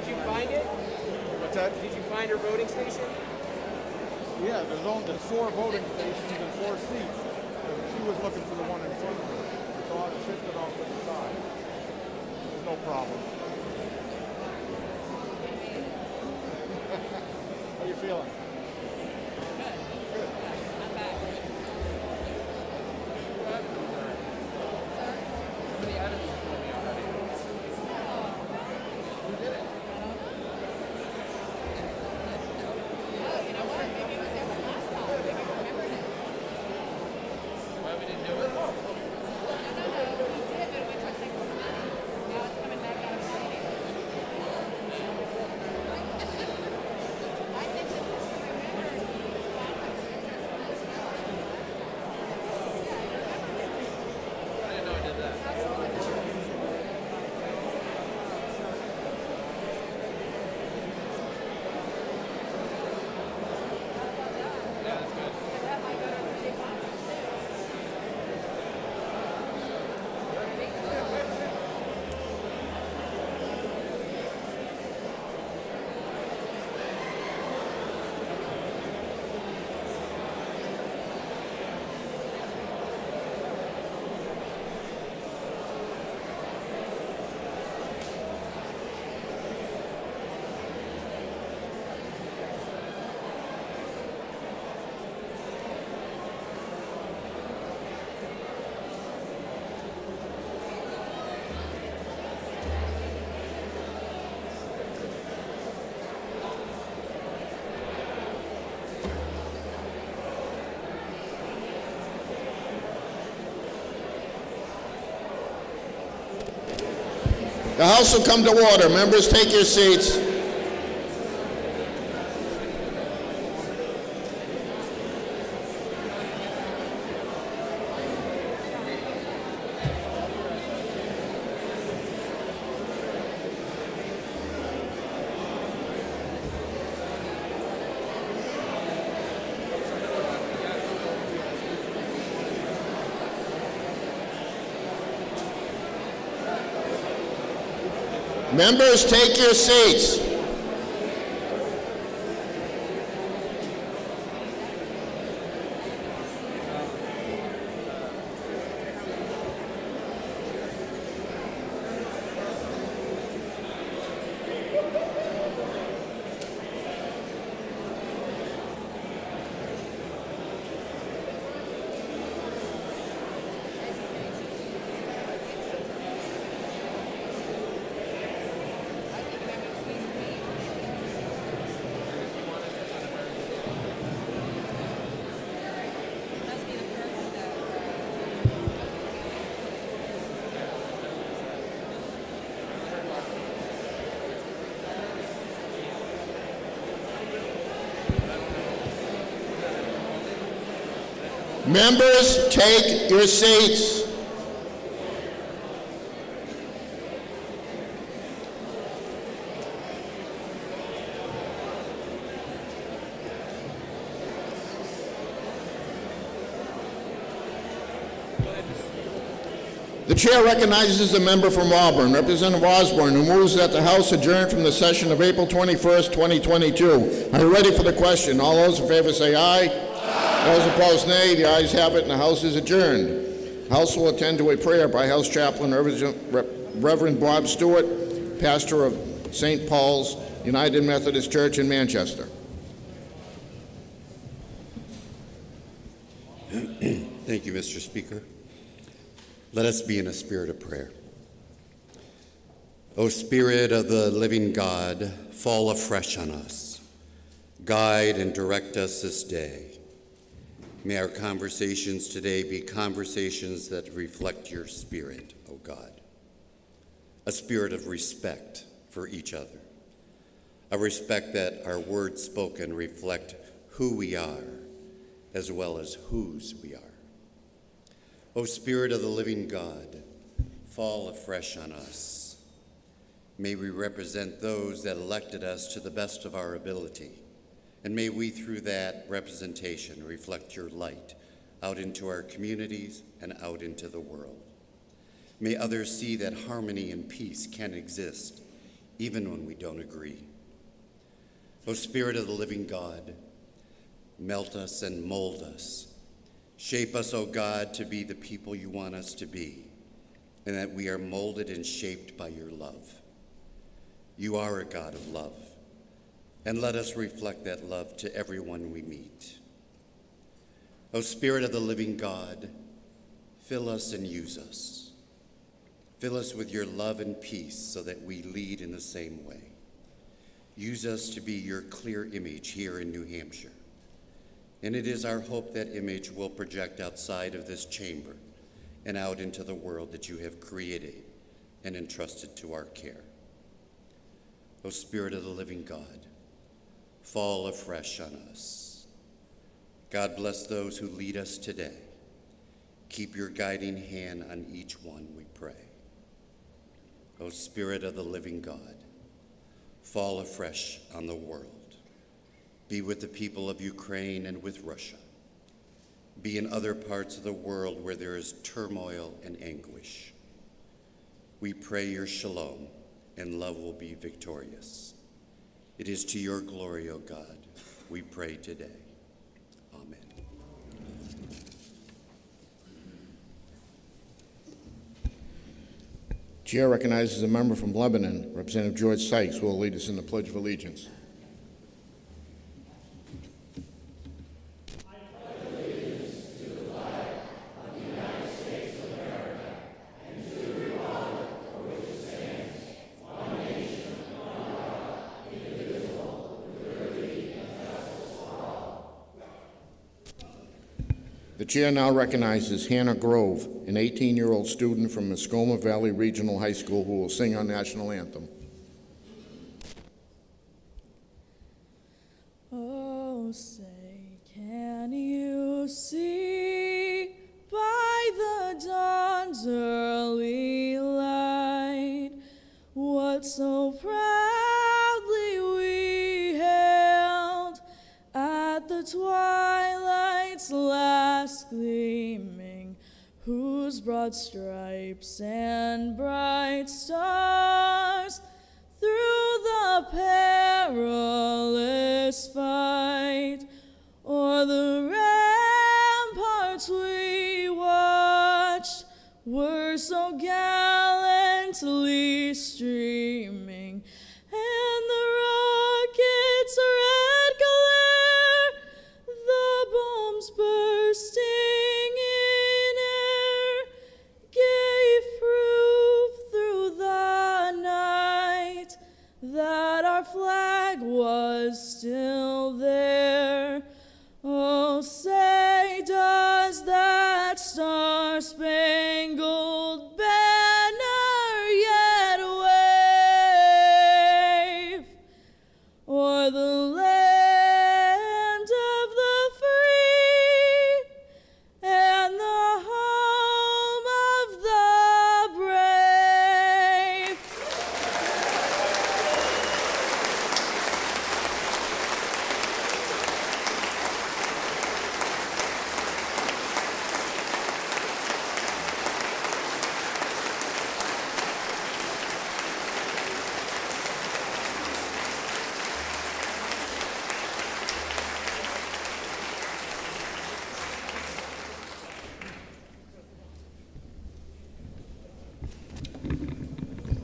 Did you find it? What's that? Did you find her voting station? Yeah, there's 4 voting stations and 4 seats. She was looking for the one in front of her. So I shifted off to the side. There's no problem. How you feeling? Good. I'm back. Somebody added it for me already. Who did it? Oh, you know what? Maybe it was there from last time. Maybe you remembered it. Why we didn't do it? No, we did, but it went to a single committee. Now it's coming back out of committee. I think this is to remember the conflict of interest from this bill. Yeah, I remember it. I didn't know I did that. Yeah, that's good. Because that might go to a committee conference too. The House will come to order. Members, take your seats. Members, take your seats. Must be the person that. Members, take your seats. The chair recognizes the member from Auburn, Representative Osborne, who moves that the House adjourn from the session of April 21st, 2022. Are you ready for the question? All those in favor say aye. Those opposed, nay. The ayes have it, and the House is adjourned. House will attend to a prayer by House Chaplain Reverend Bob Stewart, pastor of St. Paul's United Methodist Church in Manchester. Thank you, Mr. Speaker. Let us be in a spirit of prayer. O Spirit of the living God, fall afresh on us. Guide and direct us this day. May our conversations today be conversations that reflect your spirit, O God. A spirit of respect for each other. A respect that our words spoken reflect who we are as well as whose we are. O Spirit of the living God, fall afresh on us. May we represent those that elected us to the best of our ability, and may we through that representation reflect your light out into our communities and out into the world. May others see that harmony and peace can exist even when we don't agree. O Spirit of the living God, melt us and mold us. Shape us, O God, to be the people you want us to be, and that we are molded and shaped by your love. You are a God of love, and let us reflect that love to everyone we meet. O Spirit of the living God, fill us and use us. Fill us with your love and peace so that we lead in the same way. Use us to be your clear image here in New Hampshire. And it is our hope that image will project outside of this chamber and out into the world that you have created and entrusted to our care. O Spirit of the living God, fall afresh on us. God bless those who lead us today. Keep your guiding hand on each one, we pray. O Spirit of the living God, fall afresh on the world. Be with the people of Ukraine and with Russia. Be in other parts of the world where there is turmoil and anguish. We pray your shalom, and love will be victorious. It is to your glory, O God, we pray today. Amen. Chair recognizes a member from Lebanon, Representative George Sykes, who will lead us in the Pledge of Allegiance. The chair now recognizes Hannah Grove, an 18-year-old student from Mascoma Valley Regional High School, who will sing our national anthem. Oh, say, can you see by the dawn's early light what so proudly we hailed at the twilight's last gleaming, whose broad stripes and bright stars through the perilous fight o'er the ramparts we watched were so gallantly streaming, and the rocket's red glare, the bombs bursting in air, gave proof through the night that our flag was still there. Oh, say, does that star-spangled banner yet wave o'er the land of the free and the home of the brave?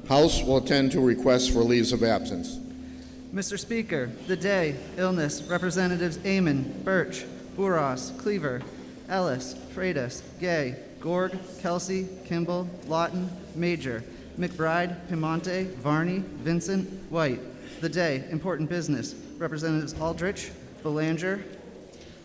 House will attend to requests for leaves of absence. Mr. Speaker, the day, illness, Representatives Amon, Birch, Buras, Cleaver, Ellis, Freitas, Gay, Gorg, Kelsey, Kimball, Lawton, Major, McBride, Piemonte, Varney, Vincent, White. The day, important business, Representatives Aldrich, Belanger,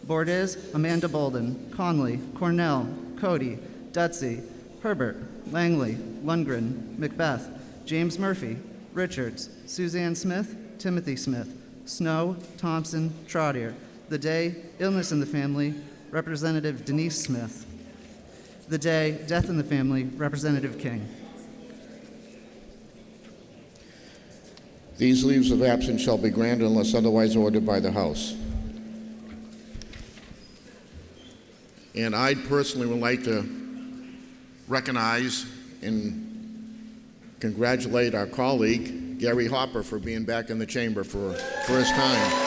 Bordes, Amanda Bolden, Conley, Cornell, Cody, Dutsey, Herbert, Langley, Lundgren, Macbeth, James Murphy, Richards, Suzanne Smith, Timothy Smith, Snow, Thompson, Trottier. The day, illness in the family, Representative Denise Smith. The day, death in the family, Representative King. These leaves of absence shall be granted unless otherwise ordered by the House. And I personally would like to recognize and congratulate our colleague, Gary Hopper for being back in the chamber for first time.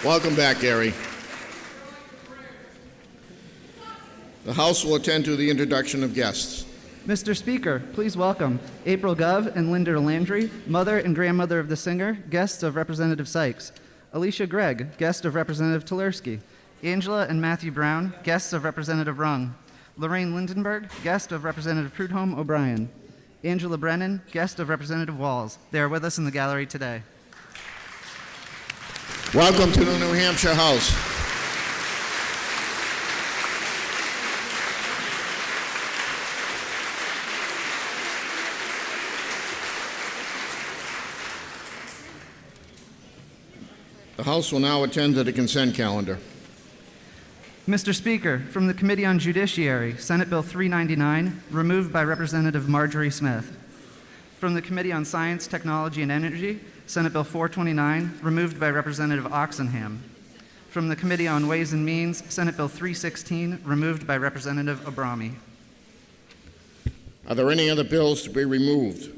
Welcome back, Gary. The House will attend to the introduction of guests. Mr. Speaker, please welcome April Gov and Linda Landry, mother and grandmother of the singer, guests of Representative Sykes. Alicia Gregg, guest of Representative Tulersky. Angela and Matthew Brown, guests of Representative Rung. Lorraine Lindenberg, guest of Representative Prudhomme O'Brien. Angela Brennan, guest of Representative Walls. They are with us in the gallery today. Welcome to the New Hampshire House. The House will now attend to the consent calendar. Mr. Speaker, from the Committee on Judiciary, Senate Bill 399, removed by Representative Marjorie Smith. From the Committee on Science, Technology, and Energy, Senate Bill 429, removed by Representative Oxenham. From the Committee on Ways and Means, Senate Bill 316, removed by Representative Abrami. Are there any other bills to be removed?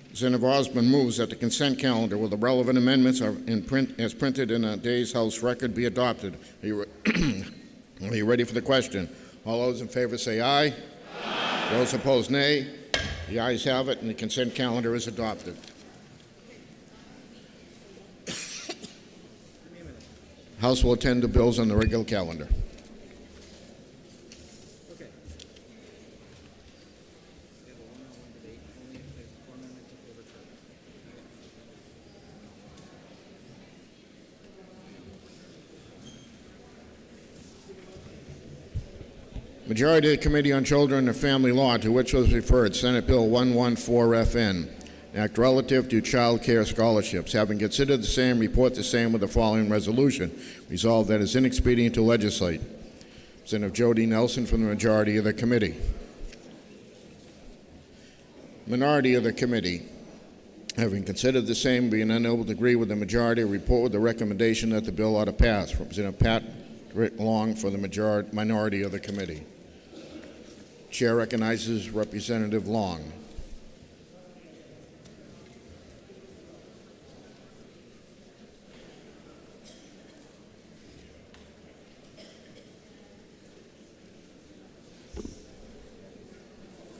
Representative Osborne moves that the consent calendar with the relevant amendments as printed in a day's House record be adopted. Are you ready for the question? All those in favor say aye. Aye. Those opposed, nay. The ayes have it, and the consent calendar is adopted. House will attend to bills on the regular calendar. Majority of the Committee on Children and Family Law, to which was referred Senate Bill 114FN, Act relative to child care scholarships. Having considered the same, report the same with the following resolution. Resolved that it is inexpedient to legislate. Representative Jody Nelson from the majority of the committee. Minority of the committee. Having considered the same, being unable to agree with the majority, report with the recommendation that the bill ought to pass. Representative Pat Long for the minority of the committee. Chair recognizes Representative Long.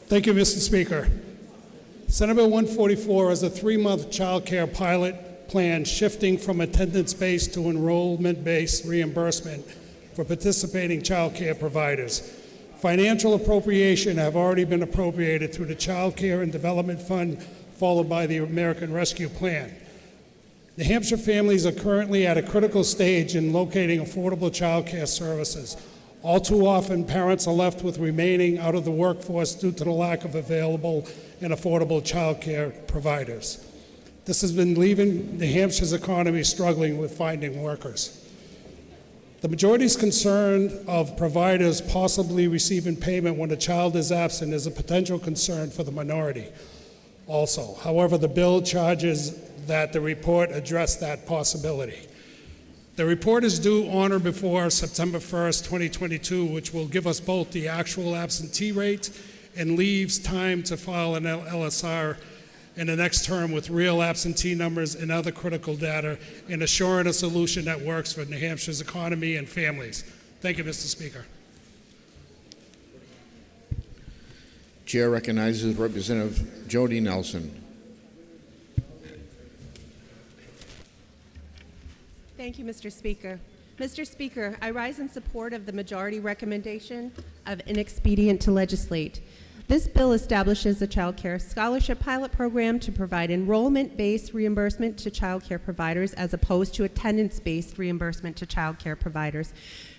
Thank you, Mr. Speaker. Senate Bill 144 is a 3-month child care pilot plan shifting from attendance-based to enrollment-based reimbursement for participating child care providers. Financial appropriation have already been appropriated through the Child Care and Development Fund, followed by the American Rescue Plan. New Hampshire families are currently at a critical stage in locating affordable child care services. All too often, parents are left with remaining out of the workforce due to the lack of available and affordable child care providers. This has been leaving New Hampshire's economy struggling with finding workers. The majority's concern of providers possibly receiving payment when a child is absent is a potential concern for the minority also. However, the bill charges that the report address that possibility. The report is due on or before September 1st, 2022, which will give us both the actual absentee rate and leaves time to file an LSR in the next term with real absentee numbers and other critical data and assuring a solution that works for New Hampshire's economy and families. Thank you, Mr. Speaker. Chair recognizes Representative Jody Nelson. Thank you, Mr. Speaker. Mr. Speaker, I rise in support of the majority recommendation of inexpedient to legislate. This bill establishes a child care scholarship pilot program to provide enrollment-based reimbursement to child care providers as opposed to attendance-based reimbursement to child care providers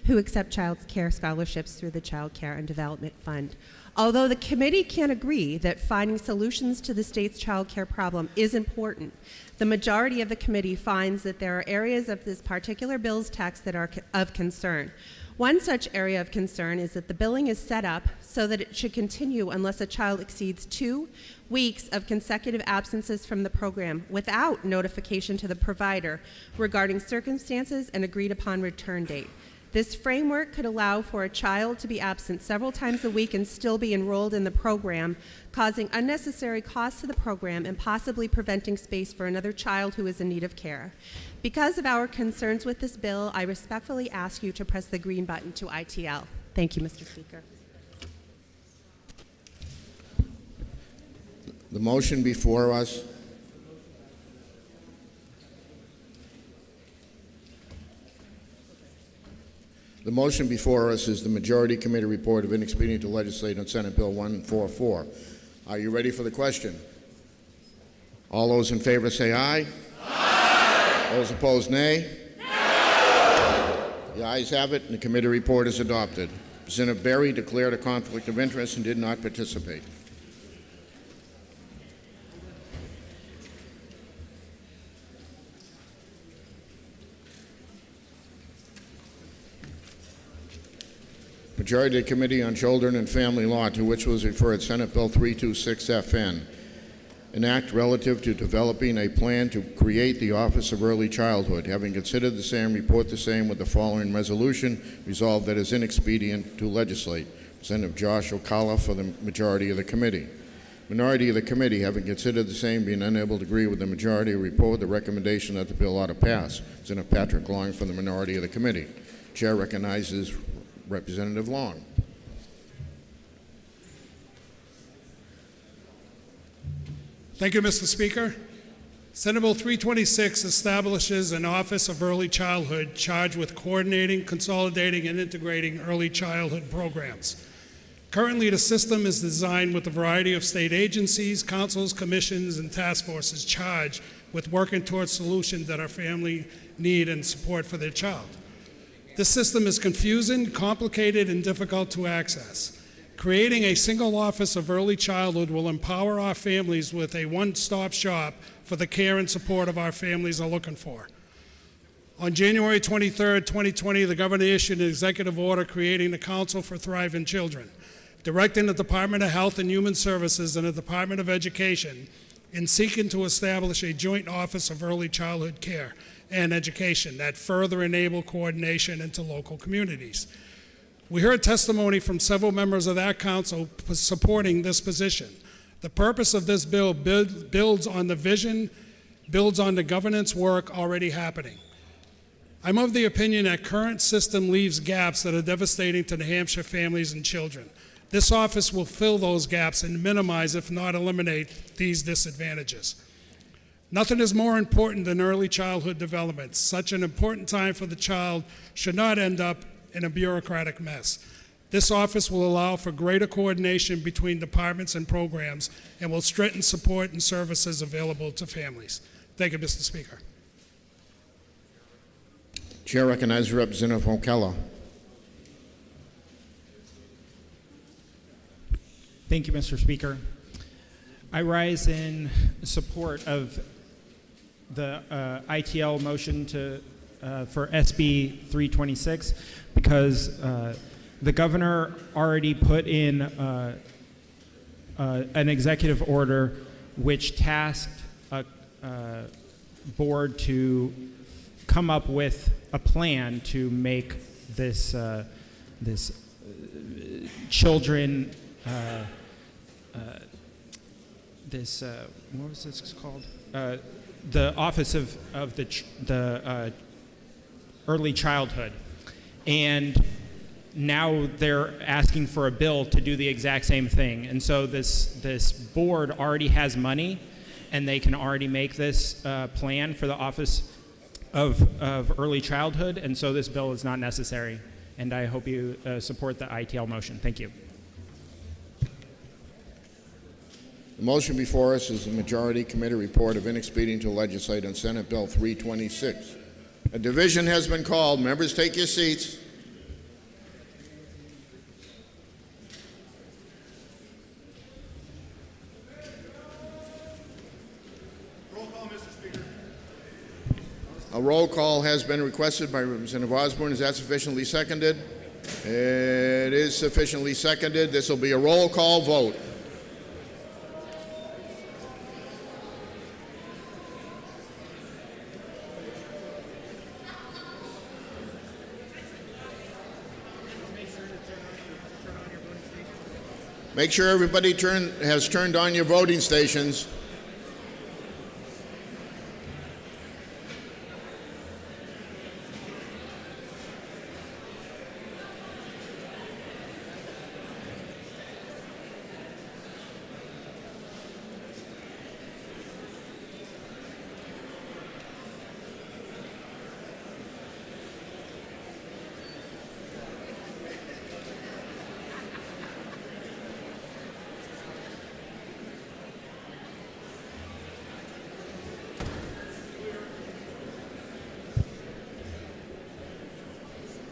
who accept child care scholarships through the Child Care and Development Fund. Although the committee can agree that finding solutions to the state's child care problem is important, the majority of the committee finds that there are areas of this particular bill's text that are of concern. One such area of concern is that the billing is set up so that it should continue unless a child exceeds 2 weeks of consecutive absences from the program without notification to the provider regarding circumstances and agreed upon return date. This framework could allow for a child to be absent several times a week and still be enrolled in the program, causing unnecessary costs to the program and possibly preventing space for another child who is in need of care. Because of our concerns with this bill, I respectfully ask you to press the green button to ITL. Thank you, Mr. Speaker. The motion before us. The motion before us is the Majority Committee report of inexpedient to legislate on Senate Bill 144. Are you ready for the question? All those in favor say aye. Aye. Those opposed, nay. No. The ayes have it, and the committee report is adopted. Representative Berry declared a conflict of interest and did not participate. Majority of the Committee on Children and Family Law, to which was referred Senate Bill 326FN, an act relative to developing a plan to create the Office of Early Childhood. Having considered the same, report the same with the following resolution. Resolved that it is inexpedient to legislate. Representative Josh O'Calla for the majority of the committee. Minority of the committee, having considered the same, being unable to agree with the majority, report the recommendation that the bill ought to pass. Representative Patrick Long for the minority of the committee. Chair recognizes Representative Long. Thank you, Mr. Speaker. Senate Bill 326 establishes an Office of Early Childhood charged with coordinating, consolidating, and integrating early childhood programs. Currently, the system is designed with a variety of state agencies, councils, commissions, and task forces charged with working towards solutions that our family need and support for their child. This system is confusing, complicated, and difficult to access. Creating a single Office of Early Childhood will empower our families with a one-stop shop for the care and support of our families are looking for. On January 23, 2020, the governor issued an executive order creating the Council for Thriving Children, directing the Department of Health and Human Services and the Department of Education in seeking to establish a joint Office of Early Childhood Care and Education that further enable coordination into local communities. We heard testimony from several members of that council supporting this position. The purpose of this bill builds on the vision, builds on the governance work already happening. I'm of the opinion that current system leaves gaps that are devastating to New Hampshire families and children. This office will fill those gaps and minimize, if not eliminate, these disadvantages. Nothing is more important than early childhood development. Such an important time for the child should not end up in a bureaucratic mess. This office will allow for greater coordination between departments and programs and will strengthen support and services available to families. Thank you, Mr. Speaker. Chair recognizes Representative O'Calla. Thank you, Mr. Speaker. I rise in support of the ITL motion for SB 326 because the governor already put in an executive order which tasked a board to come up with a plan to make this children what was this called? The Office of the Early Childhood. And now they're asking for a bill to do the exact same thing. And so this board already has money, and they can already make this plan for the Office of Early Childhood, and so this bill is not necessary. And I hope you support the ITL motion. Thank you. The motion before us is the Majority Committee report of inexpedient to legislate on Senate Bill 326. A division has been called. Members, take your seats. Roll call, Mr. Speaker. A roll call has been requested by Representative Osborne. Is that sufficiently seconded? It is sufficiently seconded. This will be a roll call vote. Make sure everybody has turned on your voting stations.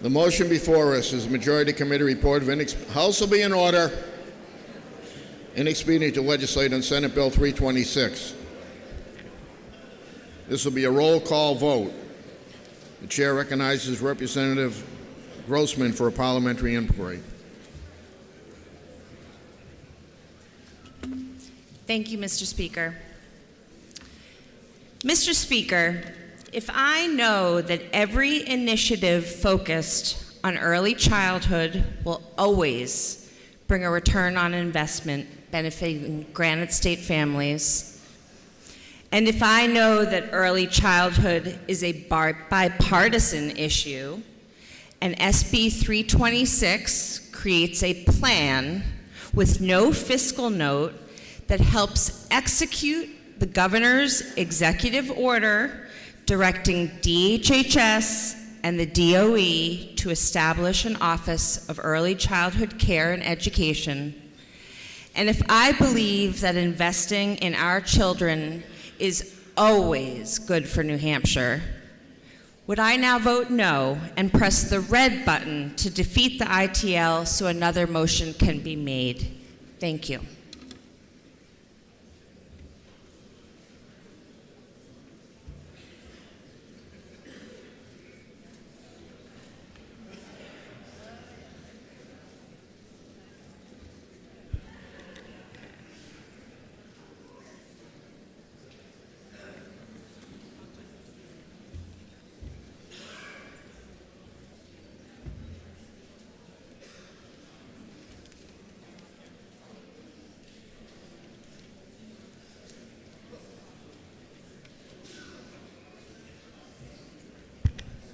The motion before us is Majority Committee Report of House will be in order. Inexpedient to legislate on Senate Bill 326. This will be a roll call vote. The chair recognizes Representative Grossman for a parliamentary inquiry. Thank you, Mr. Speaker. Mr. Speaker, if I know that every initiative focused on early childhood will always bring a return on investment benefiting Granite State families, and if I know that early childhood is a bipartisan issue, and SB 326 creates a plan with no fiscal note that helps execute the governor's executive order directing DHHS and the DOE to establish an Office of Early Childhood Care and Education, and if I believe that investing in our children is always good for New Hampshire, would I now vote no and press the red button to defeat the ITL so another motion can be made? Thank you.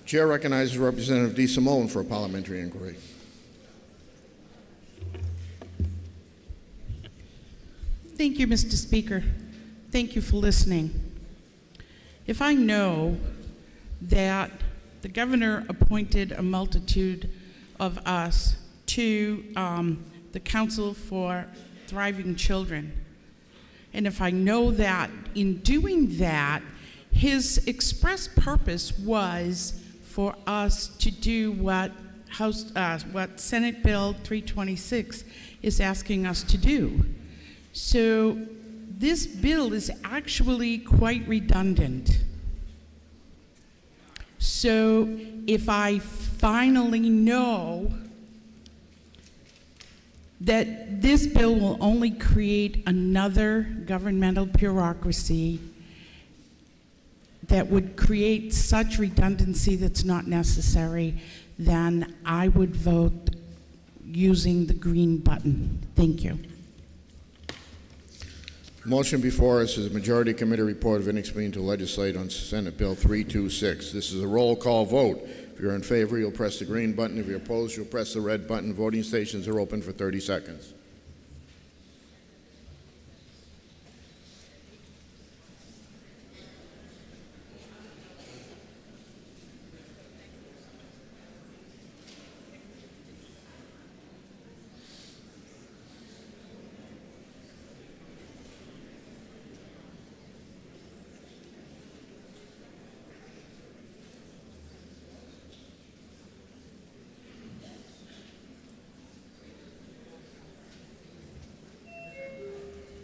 Chair recognizes Representative DeSimone for a parliamentary inquiry. Thank you, Mr. Speaker. Thank you for listening. If I know that the governor appointed a multitude of us to the Council for Thriving Children, and if I know that in doing that, his express purpose was for us to do what Senate Bill 326 is asking us to do. So this bill is actually quite redundant. So if I finally know that this bill will only create another governmental bureaucracy that would create such redundancy that's not necessary, then I would vote using the green button. Thank you. Motion before us is a Majority Committee Report of Inexpedient to legislate on Senate Bill 326. This is a roll call vote. If you're in favor, you'll press the green button. If you're opposed, you'll press the red button. Voting stations are open for 30 seconds.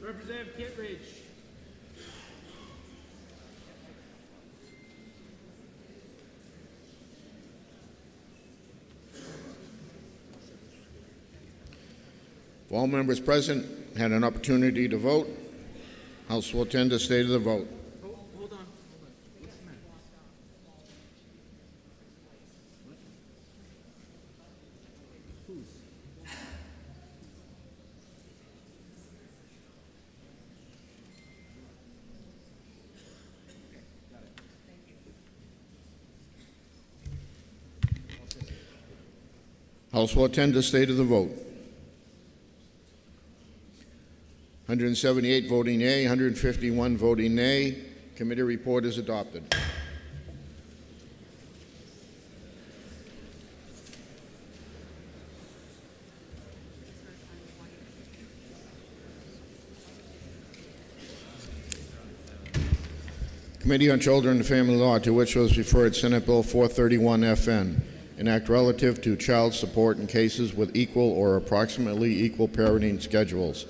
Representative Kittredge. If all members present had an opportunity to vote, House will attend to state of the vote. Hold on. House will attend to state of the vote. 178 voting yea, 151 voting nay. Committee report is adopted. Committee on Children and Family Law, to which was referred Senate Bill 431 FN, an act relative to child support in cases with equal or approximately equal parenting schedules.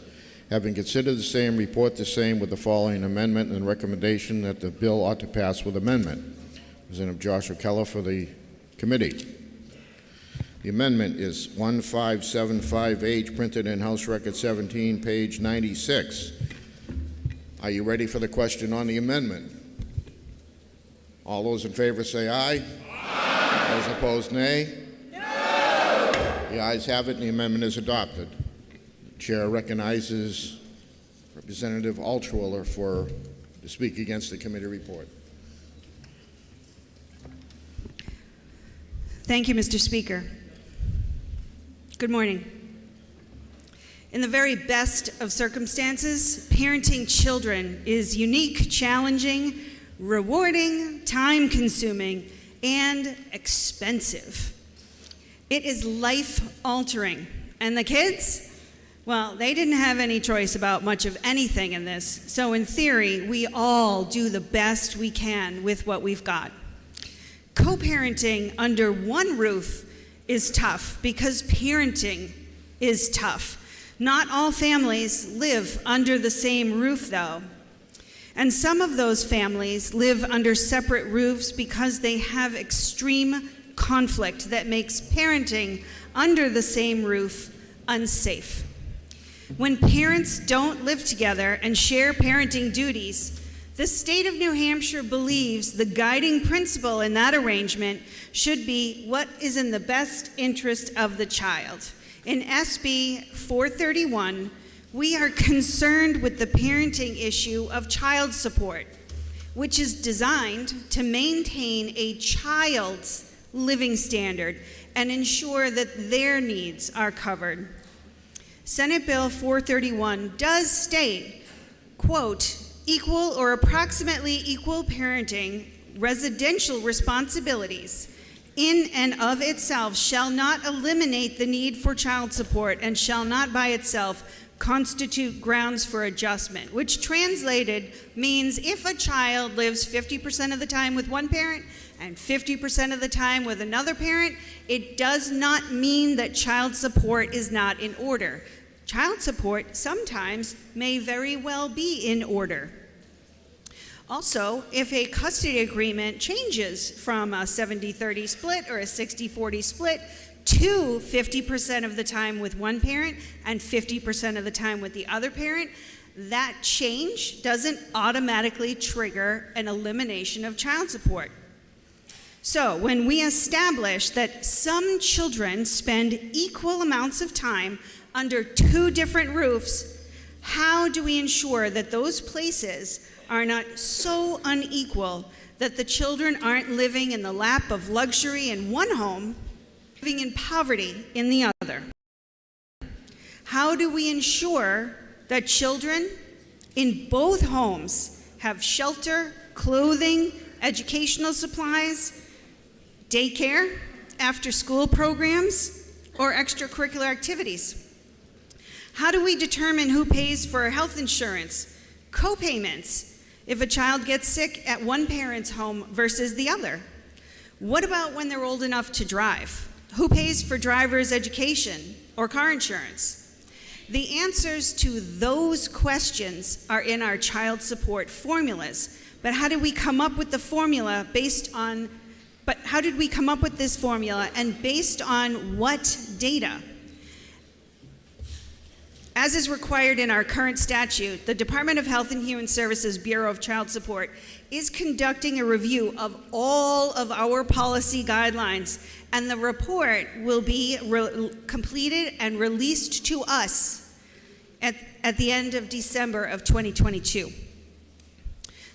Having considered the same, report the same with the following amendment and recommendation that the bill ought to pass with amendment. Representative Joshua Keller for the committee. The amendment is 1575H, printed in House Record 17, page 96. Are you ready for the question on the amendment? All those in favor say aye. Aye. Those opposed, nay. No. The ayes have it, and the amendment is adopted. The chair recognizes Representative Altschwaller to speak against the committee report. Thank you, Mr. Speaker. Good morning. In the very best of circumstances, parenting children is unique, challenging, rewarding, time-consuming, and expensive. It is life-altering. And the kids? Well, they didn't have any choice about much of anything in this. So in theory, we all do the best we can with what we've got. Co-parenting under one roof is tough because parenting is tough. Not all families live under the same roof, though. And some of those families live under separate roofs because they have extreme conflict that makes parenting under the same roof unsafe. When parents don't live together and share parenting duties, the state of New Hampshire believes the guiding principle in that arrangement should be what is in the best interest of the child. In SB 431, we are concerned with the parenting issue of child support, which is designed to maintain a child's living standard and ensure that their needs are covered. Senate Bill 431 does state, quote, equal or approximately equal parenting residential responsibilities in and of itself shall not eliminate the need for child support and shall not by itself constitute grounds for adjustment, which translated means if a child lives 50% of the time with one parent and 50% of the time with another parent, it does not mean that child support is not in order. Child support sometimes may very well be in order. Also, if a custody agreement changes from a 70-30 split or a 60-40 split to 50% of the time with one parent and 50% of the time with the other parent, that change doesn't automatically trigger an elimination of child support. So when we establish that some children spend equal amounts of time under two different roofs, how do we ensure that those places are not so unequal that the children aren't living in the lap of luxury in one home, living in poverty in the other? How do we ensure that children in both homes have shelter, clothing, educational supplies, daycare, after-school programs, or extracurricular activities? How do we determine who pays for health insurance, co-payments, if a child gets sick at one parent's home versus the other? What about when they're old enough to drive? Who pays for driver's education or car insurance? The answers to those questions are in our child support formulas. But how did we come up with the formula how did we come up with this formula and based on what data? As is required in our current statute, the Department of Health and Human Services Bureau of Child Support is conducting a review of all of our policy guidelines, and the report will be completed and released to us at the end of December of 2022.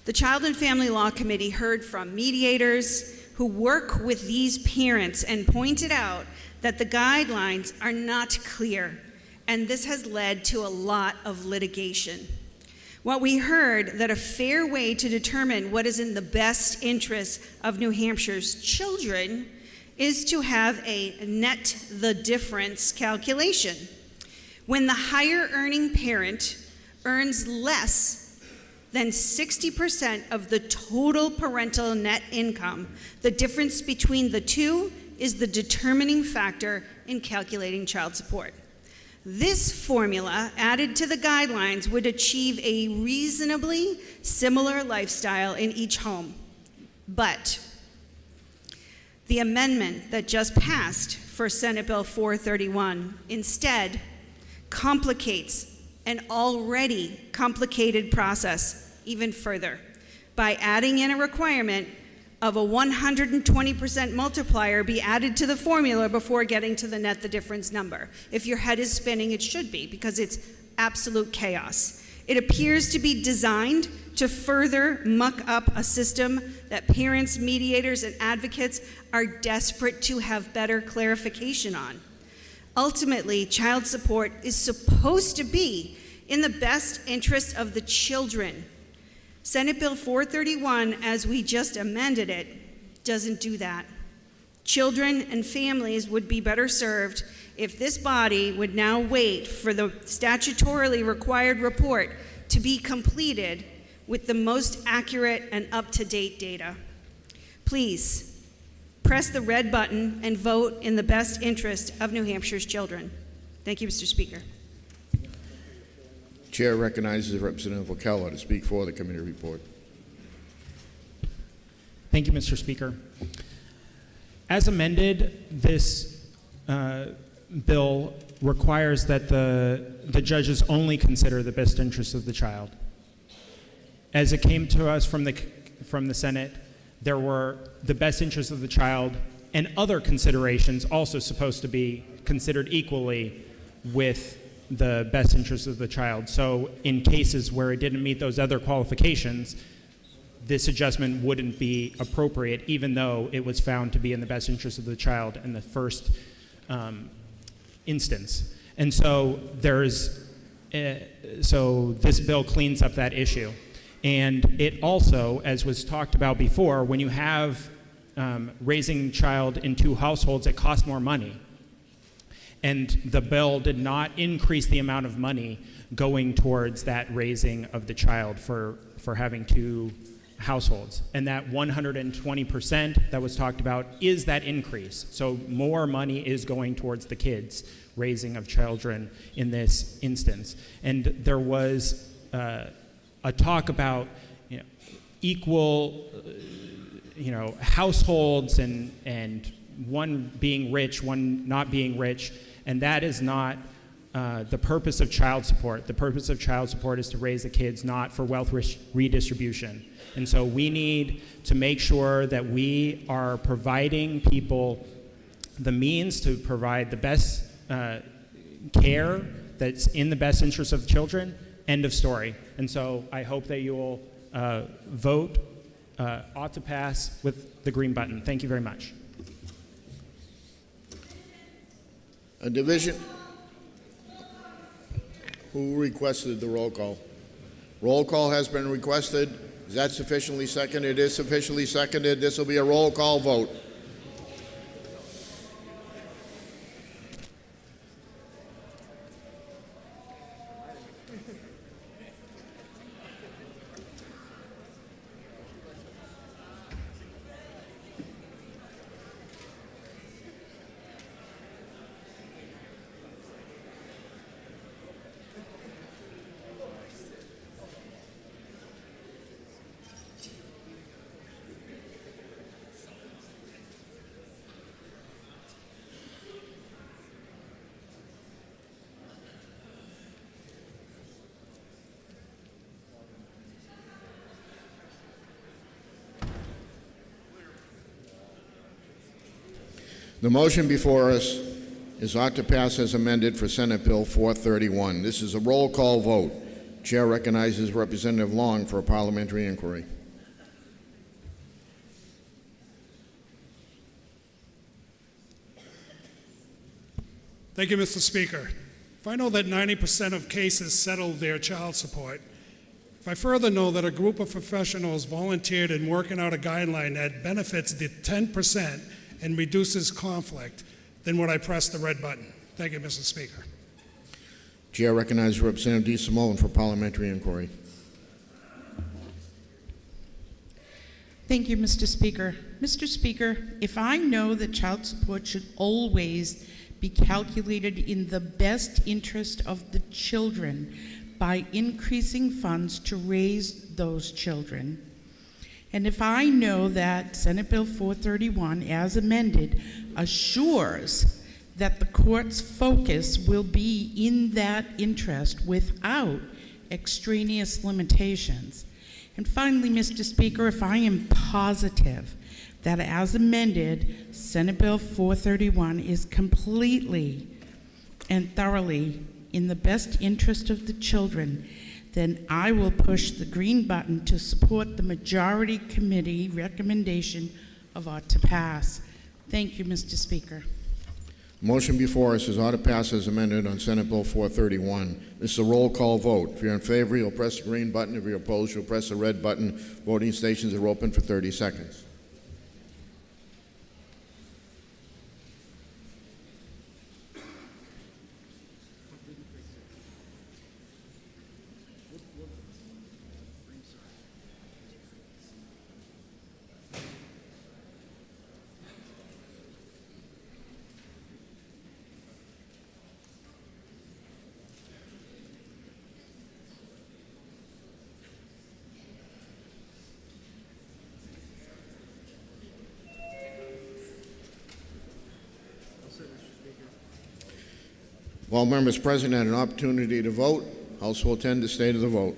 The Child and Family Law Committee heard from mediators who work with these parents and pointed out that the guidelines are not clear, and this has led to a lot of litigation. What we heard that a fair way to determine what is in the best interest of New Hampshire's children is to have a net the difference calculation. When the higher earning parent earns less than 60% of the total parental net income, the difference between the two is the determining factor in calculating child support. This formula, added to the guidelines, would achieve a reasonably similar lifestyle in each home. But the amendment that just passed for Senate Bill 431 instead complicates an already complicated process even further by adding in a requirement of a 120% multiplier be added to the formula before getting to the net the difference number. If your head is spinning, it should be, because it's absolute chaos. It appears to be designed to further muck up a system that parents, mediators, and advocates are desperate to have better clarification on. Ultimately, child support is supposed to be in the best interest of the children. Senate Bill 431, as we just amended it, doesn't do that. Children and families would be better served if this body would now wait for the statutorily required report to be completed with the most accurate and up-to-date data. Please, press the red button and vote in the best interest of New Hampshire's children. Thank you, Mr. Speaker. Chair recognizes Representative Vocella to speak for the committee report. Thank you, Mr. Speaker. As amended, this bill requires that the judges only consider the best interests of the child. As it came to us from the Senate, there were the best interests of the child and other considerations also supposed to be considered equally with the best interests of the child. So in cases where it didn't meet those other qualifications, this adjustment wouldn't be appropriate, even though it was found to be in the best interest of the child in the first instance. And so so this bill cleans up that issue. And it also, as was talked about before, when you have raising a child in two households, it costs more money. And the bill did not increase the amount of money going towards that raising of the child for having two households. And that 120% that was talked about is that increase. So more money is going towards the kids' raising of children in this instance. And there was a talk about equal households and one being rich, one not being rich, and that is not the purpose of child support. The purpose of child support is to raise the kids, not for wealth redistribution. And so we need to make sure that we are providing people the means to provide the best care that's in the best interest of children. End of story. And so I hope that you will vote ought to pass with the green button. Thank you very much. A division. Who requested the roll call? Roll call has been requested. Is that sufficiently seconded? It is sufficiently seconded. This will be a roll call vote. The motion before us is ought to pass as amended for Senate Bill 431. This is a roll call vote. Chair recognizes Representative Long for a parliamentary inquiry. Thank you, Mr. Speaker. If I know that 90% of cases settle their child support, if I further know that a group of professionals volunteered in working out a guideline that benefits the 10% and reduces conflict, then would I press the red button? Thank you, Mr. Speaker. Chair recognizes Representative DeSimone for parliamentary inquiry. Thank you, Mr. Speaker. Mr. Speaker, if I know that child support should always be calculated in the best interest of the children by increasing funds to raise those children, and if I know that Senate Bill 431, as amended, assures that the court's focus will be in that interest without extraneous limitations. And finally, Mr. Speaker, if I am positive that as amended, Senate Bill 431 is completely and thoroughly in the best interest of the children, then I will push the green button to support the majority committee recommendation of ought to pass. Thank you, Mr. Speaker. Motion before us is ought to pass as amended on Senate Bill 431. This is a roll call vote. If you're in favor, you'll press the green button. If you're opposed, you'll press the red button. Voting stations are open for 30 seconds. If all members present had an opportunity to vote, House will attend the state of the vote.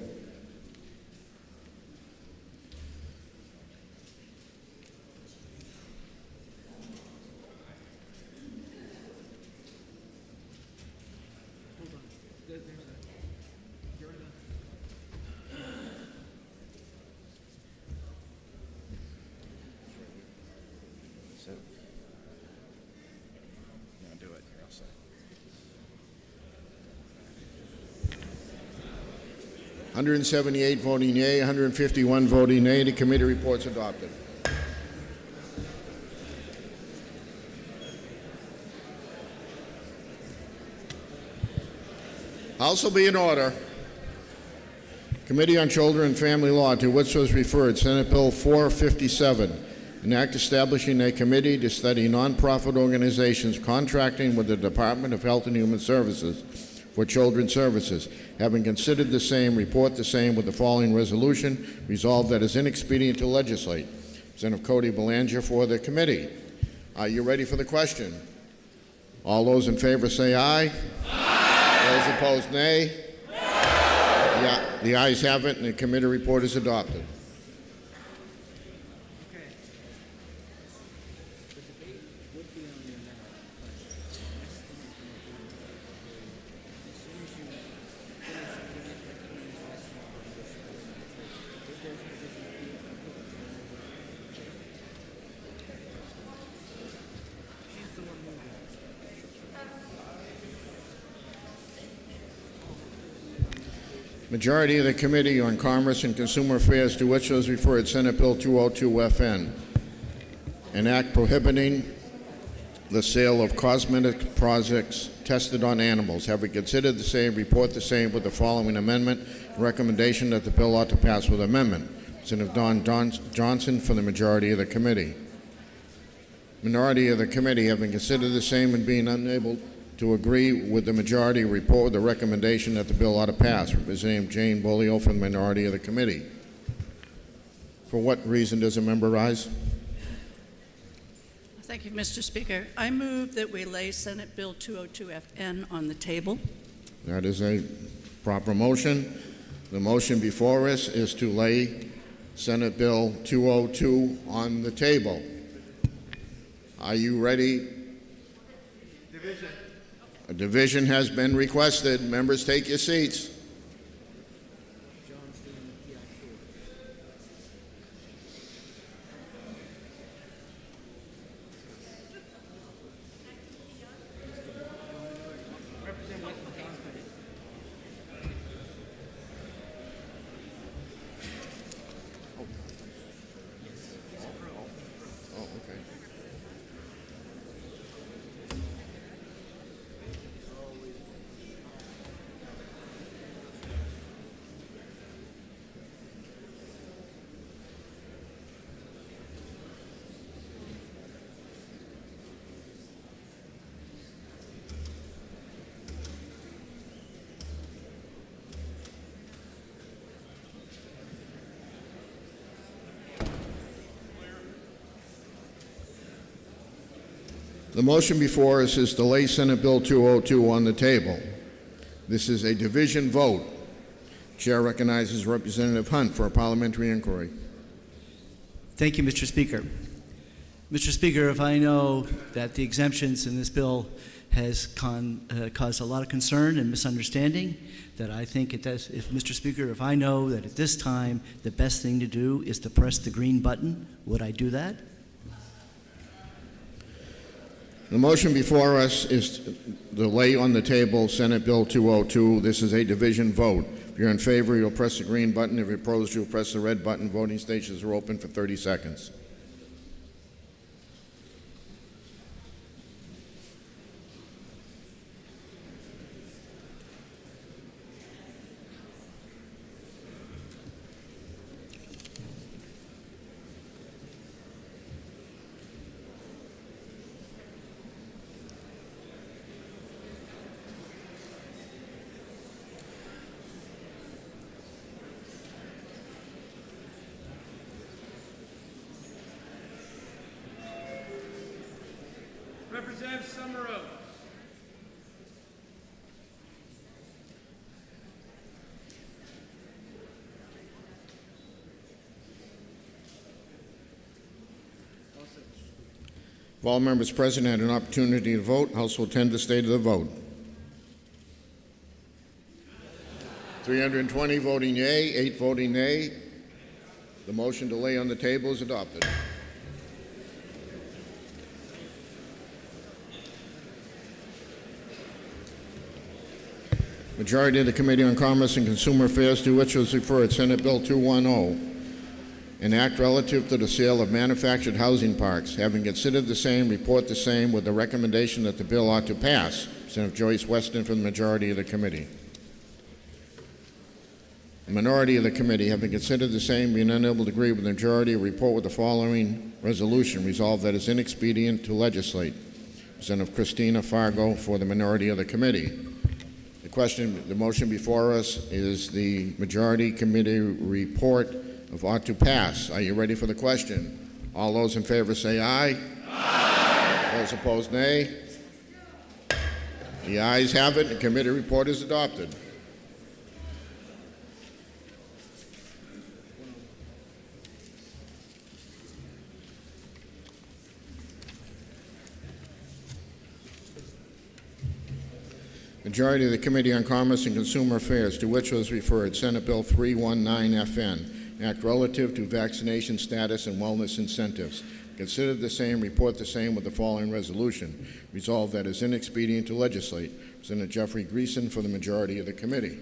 Yeah, do it. Here, I'll say. 178 voting yea, 151 voting nay. The committee report's adopted. House will be in order. Committee on Children and Family Law, to which was referred Senate Bill 457, an act establishing a committee to study nonprofit organizations contracting with the Department of Health and Human Services for Children's Services. Having considered the same, report the same with the following resolution. Resolved that it is inexpedient to legislate. Representative Cody Belanger for the committee. Are you ready for the question? All those in favor say aye. Aye. Those opposed, nay. The ayes have it, and the committee report is adopted. Majority of the Committee on Commerce and Consumer Affairs, to which was referred Senate Bill 202FN, an act prohibiting the sale of cosmetic products tested on animals. Having considered the same, report the same with the following amendment. Recommendation that the bill ought to pass with amendment. Senator Don Johnson for the majority of the committee. Minority of the committee, having considered the same and being unable to agree with the majority, report with the recommendation that the bill ought to pass. Representative Jane Bolio from the minority of the committee. For what reason does a member rise? Thank you, Mr. Speaker. I move that we lay Senate Bill 202FN on the table. That is a proper motion. The motion before us is to lay Senate Bill 202 on the table. Are you ready A division has been requested. Members, take your seats. Oh, okay. The motion before us is to lay Senate Bill 202 on the table. This is a division vote. Chair recognizes Representative Hunt for a parliamentary inquiry. Thank you, Mr. Speaker. Mr. Speaker, if I know that the exemptions in this bill has caused a lot of concern and misunderstanding, that I think it does, Mr. Speaker, if I know that at this time the best thing to do is to press the green button, would I do that? The motion before us is to lay on the table Senate Bill 202. This is a division vote. If you're in favor, you'll press the green button. If you're opposed, you'll press the red button. Voting stations are open for 30 seconds. Representative Summerall. If all members present had an opportunity to vote, House will tend to state of the vote. 320 voting yea, 8 voting nay. The motion to lay on the table is adopted. Majority of the Committee on Commerce and Consumer Affairs, to which was referred Senate Bill 210, an act relative to the sale of manufactured housing parks. Having considered the same, report the same with the recommendation that the bill ought to pass. Senator Joyce Weston from the majority of the committee. The minority of the committee, having considered the same, being unable to agree with the majority, report with the following resolution. Resolved that it's inexpedient to legislate. Representative Christina Fargo for the minority of the committee. The motion before us is the majority committee report of ought to pass. Are you ready for the question? All those in favor say aye. Aye. Those opposed, nay. The ayes have it. The committee report is adopted. Majority of the Committee on Commerce and Consumer Affairs, to which was referred Senate Bill 319FN, Act relative to vaccination status and wellness incentives. Consider the same, report the same with the following resolution. Resolved that it is inexpedient to legislate. Senator Jeffrey Greason for the majority of the committee.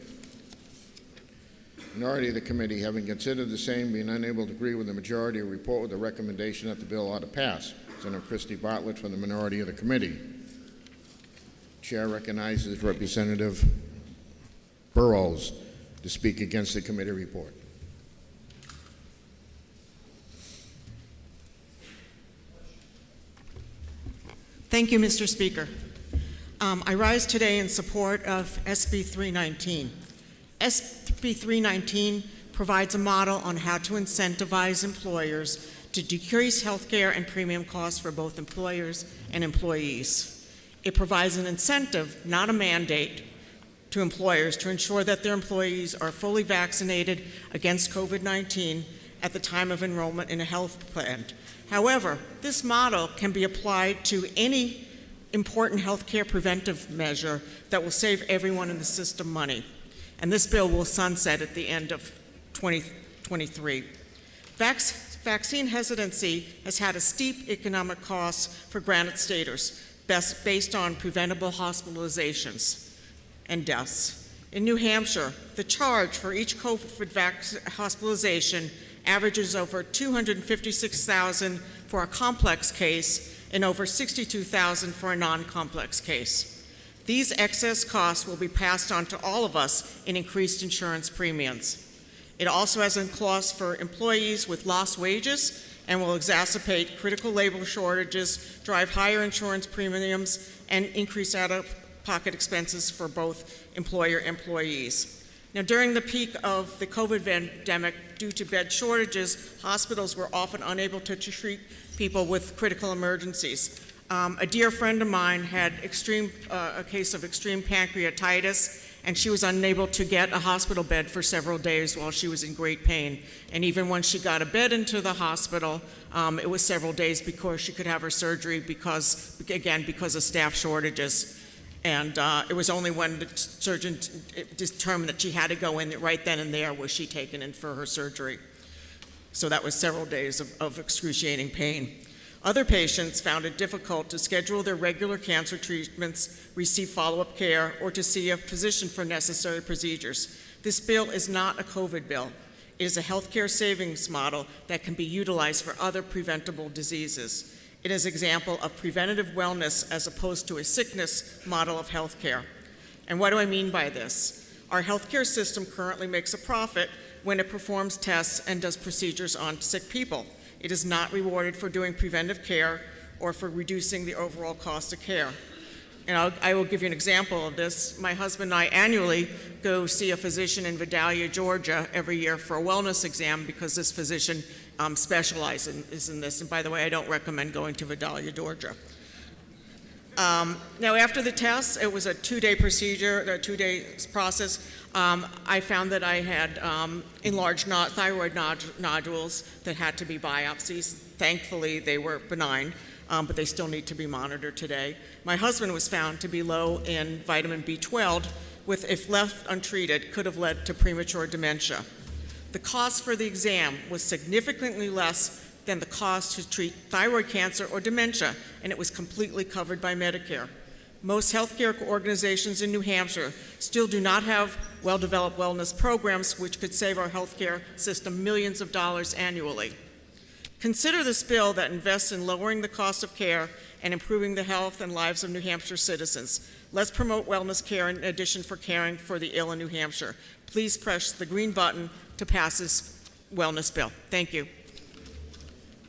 Minority of the committee, having considered the same, being unable to agree with the majority, report with the recommendation that the bill ought to pass. Senator Christy Bartlett for the minority of the committee. Chair recognizes Representative Burrows to speak against the committee report. Thank you, Mr. Speaker. I rise today in support of SB 319. SB 319 provides a model on how to incentivize employers to decrease health care and premium costs for both employers and employees. It provides an incentive, not a mandate, to employers to ensure that their employees are fully vaccinated against COVID-19 at the time of enrollment in a health plan. However, this model can be applied to any important healthcare preventive measure that will save everyone in the system money. And this bill will sunset at the end of 2023. Vaccine hesitancy has had a steep economic cost for Granite Staters, based on preventable hospitalizations and deaths. In New Hampshire, the charge for each COVID hospitalization averages over $256,000 for a complex case and over $62,000 for a non-complex case. These excess costs will be passed on to all of us in increased insurance premiums. It also has a clause for employees with lost wages and will exacerbate critical labor shortages, drive higher insurance premiums, and increase out-of-pocket expenses for both employer and employees. Now, during the peak of the COVID pandemic, due to bed shortages, hospitals were often unable to treat people with critical emergencies. A dear friend of mine had a case of extreme pancreatitis, and she was unable to get a hospital bed for several days while she was in great pain. And even when she got a bed into the hospital, it was several days before she could have her surgery because of staff shortages. And it was only when the surgeon determined that she had to go in right then and there was she taken in for her surgery. So that was several days of excruciating pain. Other patients found it difficult to schedule their regular cancer treatments, receive follow-up care, or to see a physician for necessary procedures. This bill is not a COVID bill. It is a healthcare savings model that can be utilized for other preventable diseases. It is an example of preventative wellness as opposed to a sickness model of healthcare. And what do I mean by this? Our healthcare system currently makes a profit when it performs tests and does procedures on sick people. It is not rewarded for doing preventive care or for reducing the overall cost of care. And I will give you an example of this. My husband and I annually go see a physician in Georgia every year for a wellness exam because this physician specializes in this. And by the way, I don't recommend going to Vidalia, Georgia. Now, after the test, it was a 2-day procedure, a 2-day process. I found that I had enlarged thyroid nodules that had to be biopsies. Thankfully, they were benign, but they still need to be monitored today. My husband was found to be low in vitamin B12, which, if left untreated, could have led to premature dementia. The cost for the exam was significantly less than the cost to treat thyroid cancer or dementia, and it was completely covered by Medicare. Most healthcare organizations in New Hampshire still do not have well-developed wellness programs which could save our healthcare system millions of dollars annually. Consider this bill that invests in lowering the cost of care and improving the health and lives of New Hampshire citizens. Let's promote wellness care in addition for caring for the ill in New Hampshire. Please press the green button to pass this wellness bill. Thank you.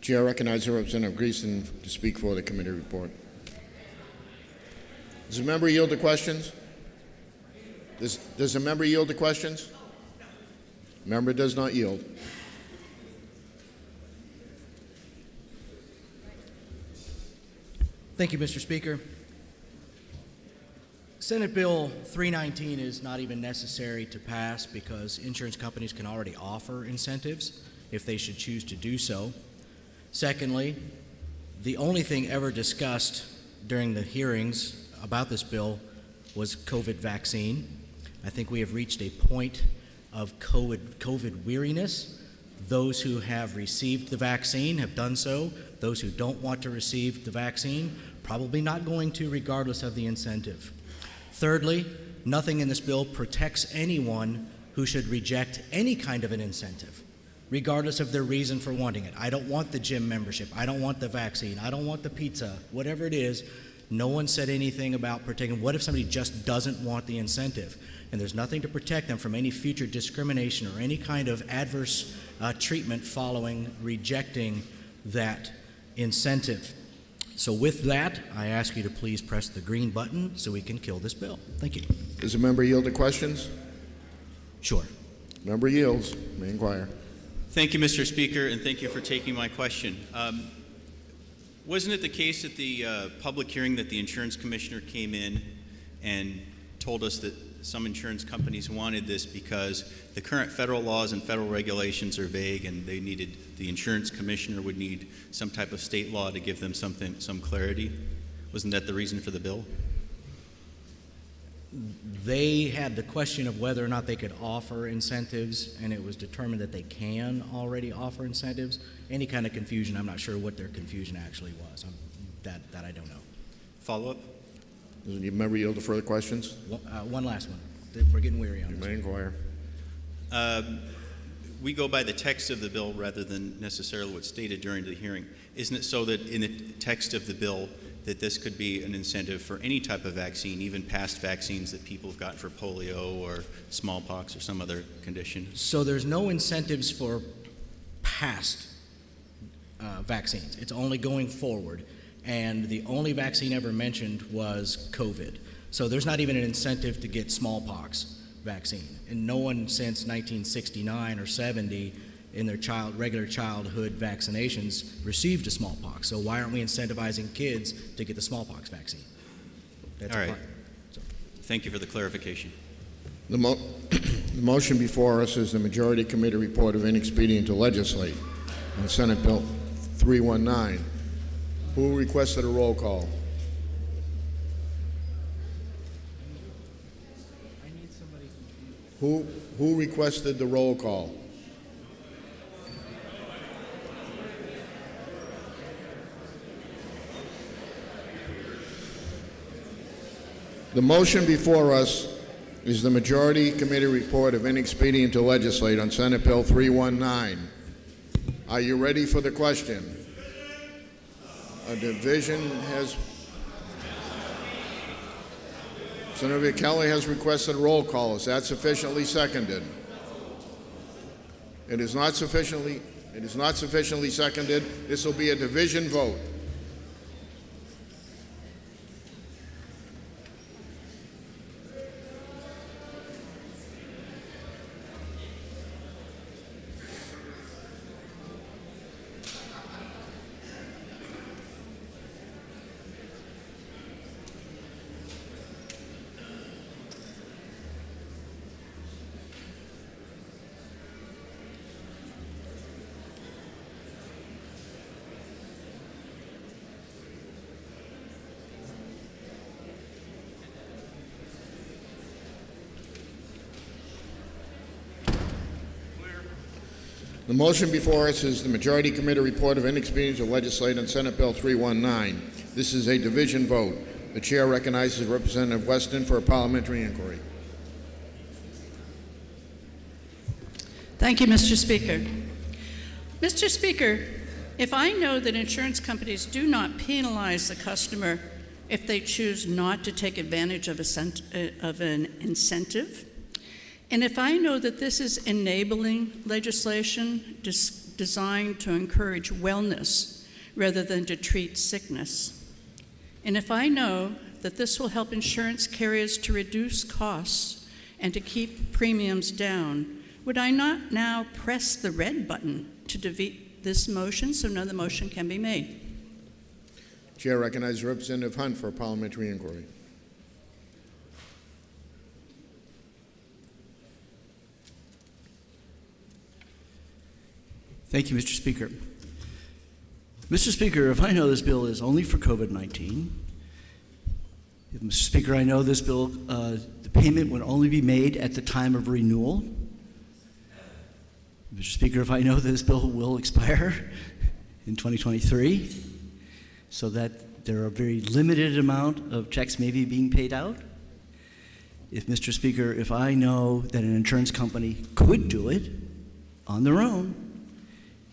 Chair recognizes Representative Greason to speak for the committee report. Does the member yield to questions? Does the member yield to questions? Member does not yield. Thank you, Mr. Speaker. Senate Bill 319 is not even necessary to pass because insurance companies can already offer incentives if they should choose to do so. Secondly, the only thing ever discussed during the hearings about this bill was COVID vaccine. I think we have reached a point of COVID weariness. Those who have received the vaccine have done so. Those who don't want to receive the vaccine, probably not going to, regardless of the incentive. Thirdly, nothing in this bill protects anyone who should reject any kind of an incentive, regardless of their reason for wanting it. I don't want the gym membership. I don't want the vaccine. I don't want the pizza. Whatever it is, no one said anything about protecting. What if somebody just doesn't want the incentive? And there's nothing to protect them from any future discrimination or any kind of adverse treatment following rejecting that incentive. So with that, I ask you to please press the green button so we can kill this bill. Thank you. Does the member yield to questions? Sure. Member yields. May inquire. Thank you, Mr. Speaker, and thank you for taking my question. Wasn't it the case at the public hearing that the insurance commissioner came in and told us that some insurance companies wanted this because the current federal laws and federal regulations are vague and they needed, the insurance commissioner would need some type of state law to give them some clarity? Wasn't that the reason for the bill? They had the question of whether or not they could offer incentives, and it was determined that they can already offer incentives. Any kind of confusion, I'm not sure what their confusion actually was. That I don't know. Follow-up? Does the member yield to further questions? One last one. We're getting weary on You this. may inquire. We go by the text of the bill rather than necessarily what's stated during the hearing. Isn't it so that in the text of the bill that this could be an incentive for any type of vaccine, even past vaccines that people have gotten for polio or smallpox or some other condition? So there's no incentives for past vaccines. It's only going forward. And the only vaccine ever mentioned was COVID. So there's not even an incentive to get smallpox vaccine. And no one since 1969 or 70 in their regular childhood vaccinations received a smallpox. So why aren't we incentivizing kids to get the smallpox vaccine? That's all right. Thank you for the clarification. The motion before us is the Majority Committee report of inexpedient to legislate on Senate Bill 319. Who requested a roll call? Who requested the roll call? The motion before us is the Majority Committee report of inexpedient to legislate on Senate Bill 319. Are you ready for the question? A division has... Senator Kelly has requested a roll call. Is that sufficiently seconded? It is not sufficiently seconded. This will be a division vote. The motion before us is the Majority Committee report of inexpedient to legislate on Senate Bill 319. This is a division vote. The chair recognizes Representative Weston for a parliamentary inquiry. Thank you, Mr. Speaker. Mr. Speaker, if I know that insurance companies do not penalize the customer if they choose not to take advantage of an incentive, and if I know that this is enabling legislation designed to encourage wellness rather than to treat sickness, and if I know that this will help insurance carriers to reduce costs and to keep premiums down, would I not now press the red button to defeat this motion so another motion can be made? Chair recognizes Representative Hunt for a parliamentary inquiry. Thank you, Mr. Speaker. Mr. Speaker, if I know this bill is only for COVID-19, Mr. Speaker, I know this bill, the payment would only be made at the time of renewal. Mr. Speaker, if I know this bill will expire in 2023, so that there are a very limited amount of checks maybe being paid out. Mr. Speaker, if I know that an insurance company could do it on their own,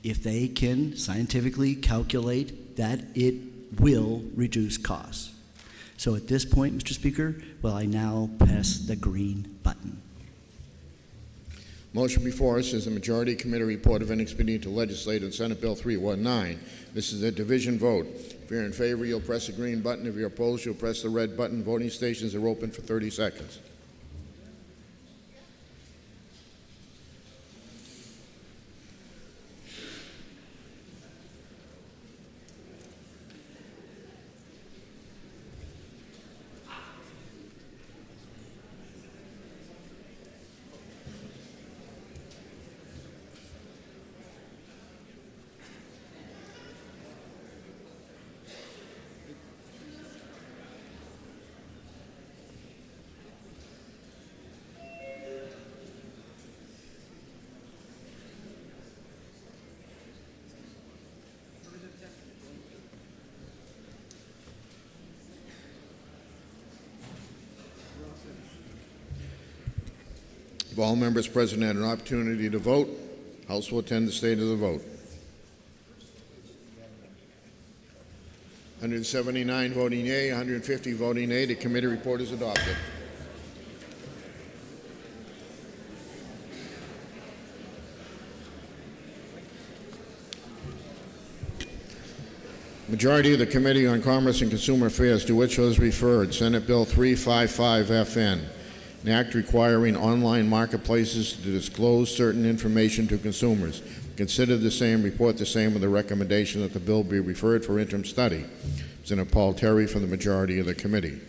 if they can scientifically calculate that it will reduce costs. So at this point, Mr. Speaker, will I now press the green button? Motion before us is the Majority Committee report of inexpedient to legislate on Senate Bill 319. This is a division vote. If you're in favor, you'll press the green button. If you're opposed, you'll press the red button. Voting stations are open for 30 seconds. If all members present had an opportunity to vote, House will attend the state of the vote. 179 voting yea, 150 voting nay. The committee report is adopted. Majority of the Committee on Commerce and Consumer Affairs, to which was referred, Senate Bill 355 FN, an act requiring online marketplaces to disclose certain information to consumers. Consider the same, report the same with the recommendation that the bill be referred for interim study. Senator Paul Terry from the majority of the committee.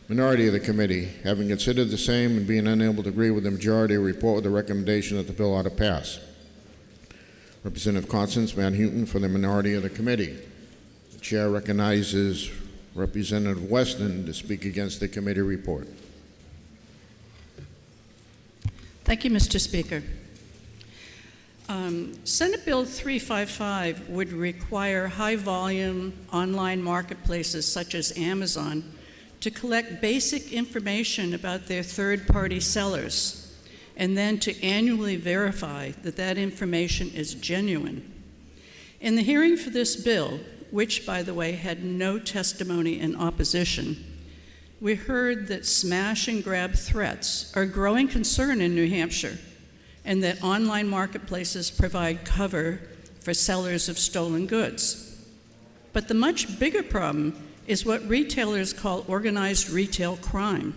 Minority of the committee, having considered the same and being unable to agree with the majority, report with the recommendation that the bill ought to pass. Representative Constance Van Houten for the minority of the committee. The chair recognizes Representative Weston to speak against the committee report. Thank you, Mr. Speaker. Senate Bill 355 would require high-volume online marketplaces such as Amazon to collect basic information about their third-party sellers and then to annually verify that that information is genuine. In the hearing for this bill, which, by the way, had no testimony in opposition, we heard that smash-and-grab threats are a growing concern in New Hampshire and that online marketplaces provide cover for sellers of stolen goods. But the much bigger problem is what retailers call organized retail crime.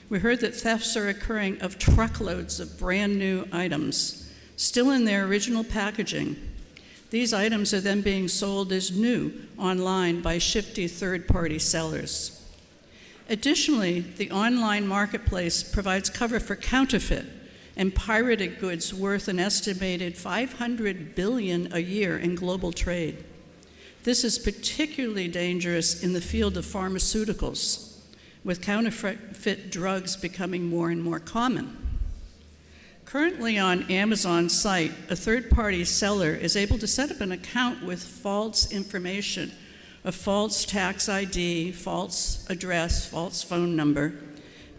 We heard that thefts are occurring of truckloads of brand new items, still in their original packaging. These items are then being sold as new online by shifty third-party sellers. Additionally, the online marketplace provides cover for counterfeit and pirated goods worth an estimated $500 billion a year in global trade. This is particularly dangerous in the field of pharmaceuticals, with counterfeit drugs becoming more and more common. Currently on Amazon's site, a third-party seller is able to set up an account with false information, a false tax ID, false address, false phone number,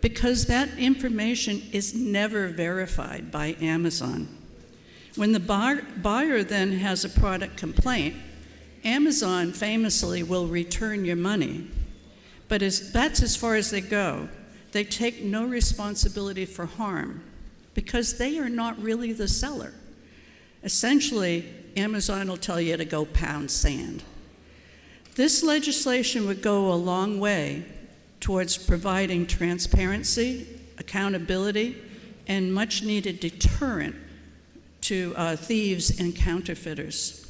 because that information is never verified by Amazon. When the buyer then has a product complaint, Amazon famously will return your money. But that's as far as they go. They take no responsibility for harm because they are not really the seller. Essentially, Amazon will tell you to go pound sand. This legislation would go a long way towards providing transparency, accountability, and much-needed deterrent to thieves and counterfeiters.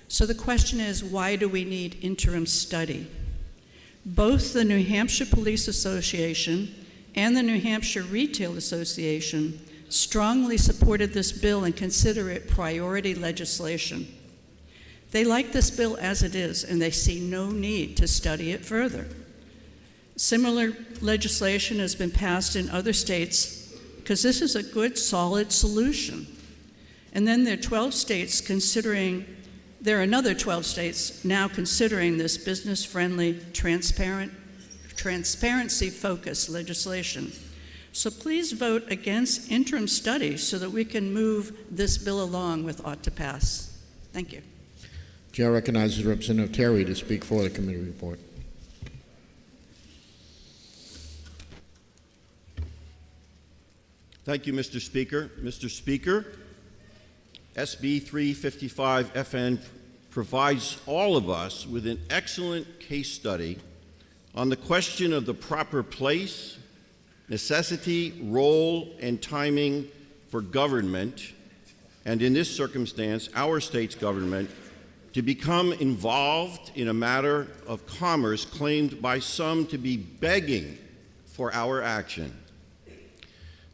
So the question is, why do we need interim study? Both the New Hampshire Police Association and the New Hampshire Retail Association strongly supported this bill and consider it priority legislation. They like this bill as it is, and they see no need to study it further. Similar legislation has been passed in other states because this is a good, solid solution. And then there are 12 states considering, there are another 12 states now considering this business-friendly, transparency-focused legislation. So please vote against interim study so that we can move this bill along with ought to pass. Thank you. Chair recognizes Representative Terry to speak for the committee report. Thank you, Mr. Speaker. Mr. Speaker, SB 355 FN provides all of us with an excellent case study on the question of the proper place, necessity, role, and timing for government, and in this circumstance, our state's government, to become involved in a matter of commerce claimed by some to be begging for our action.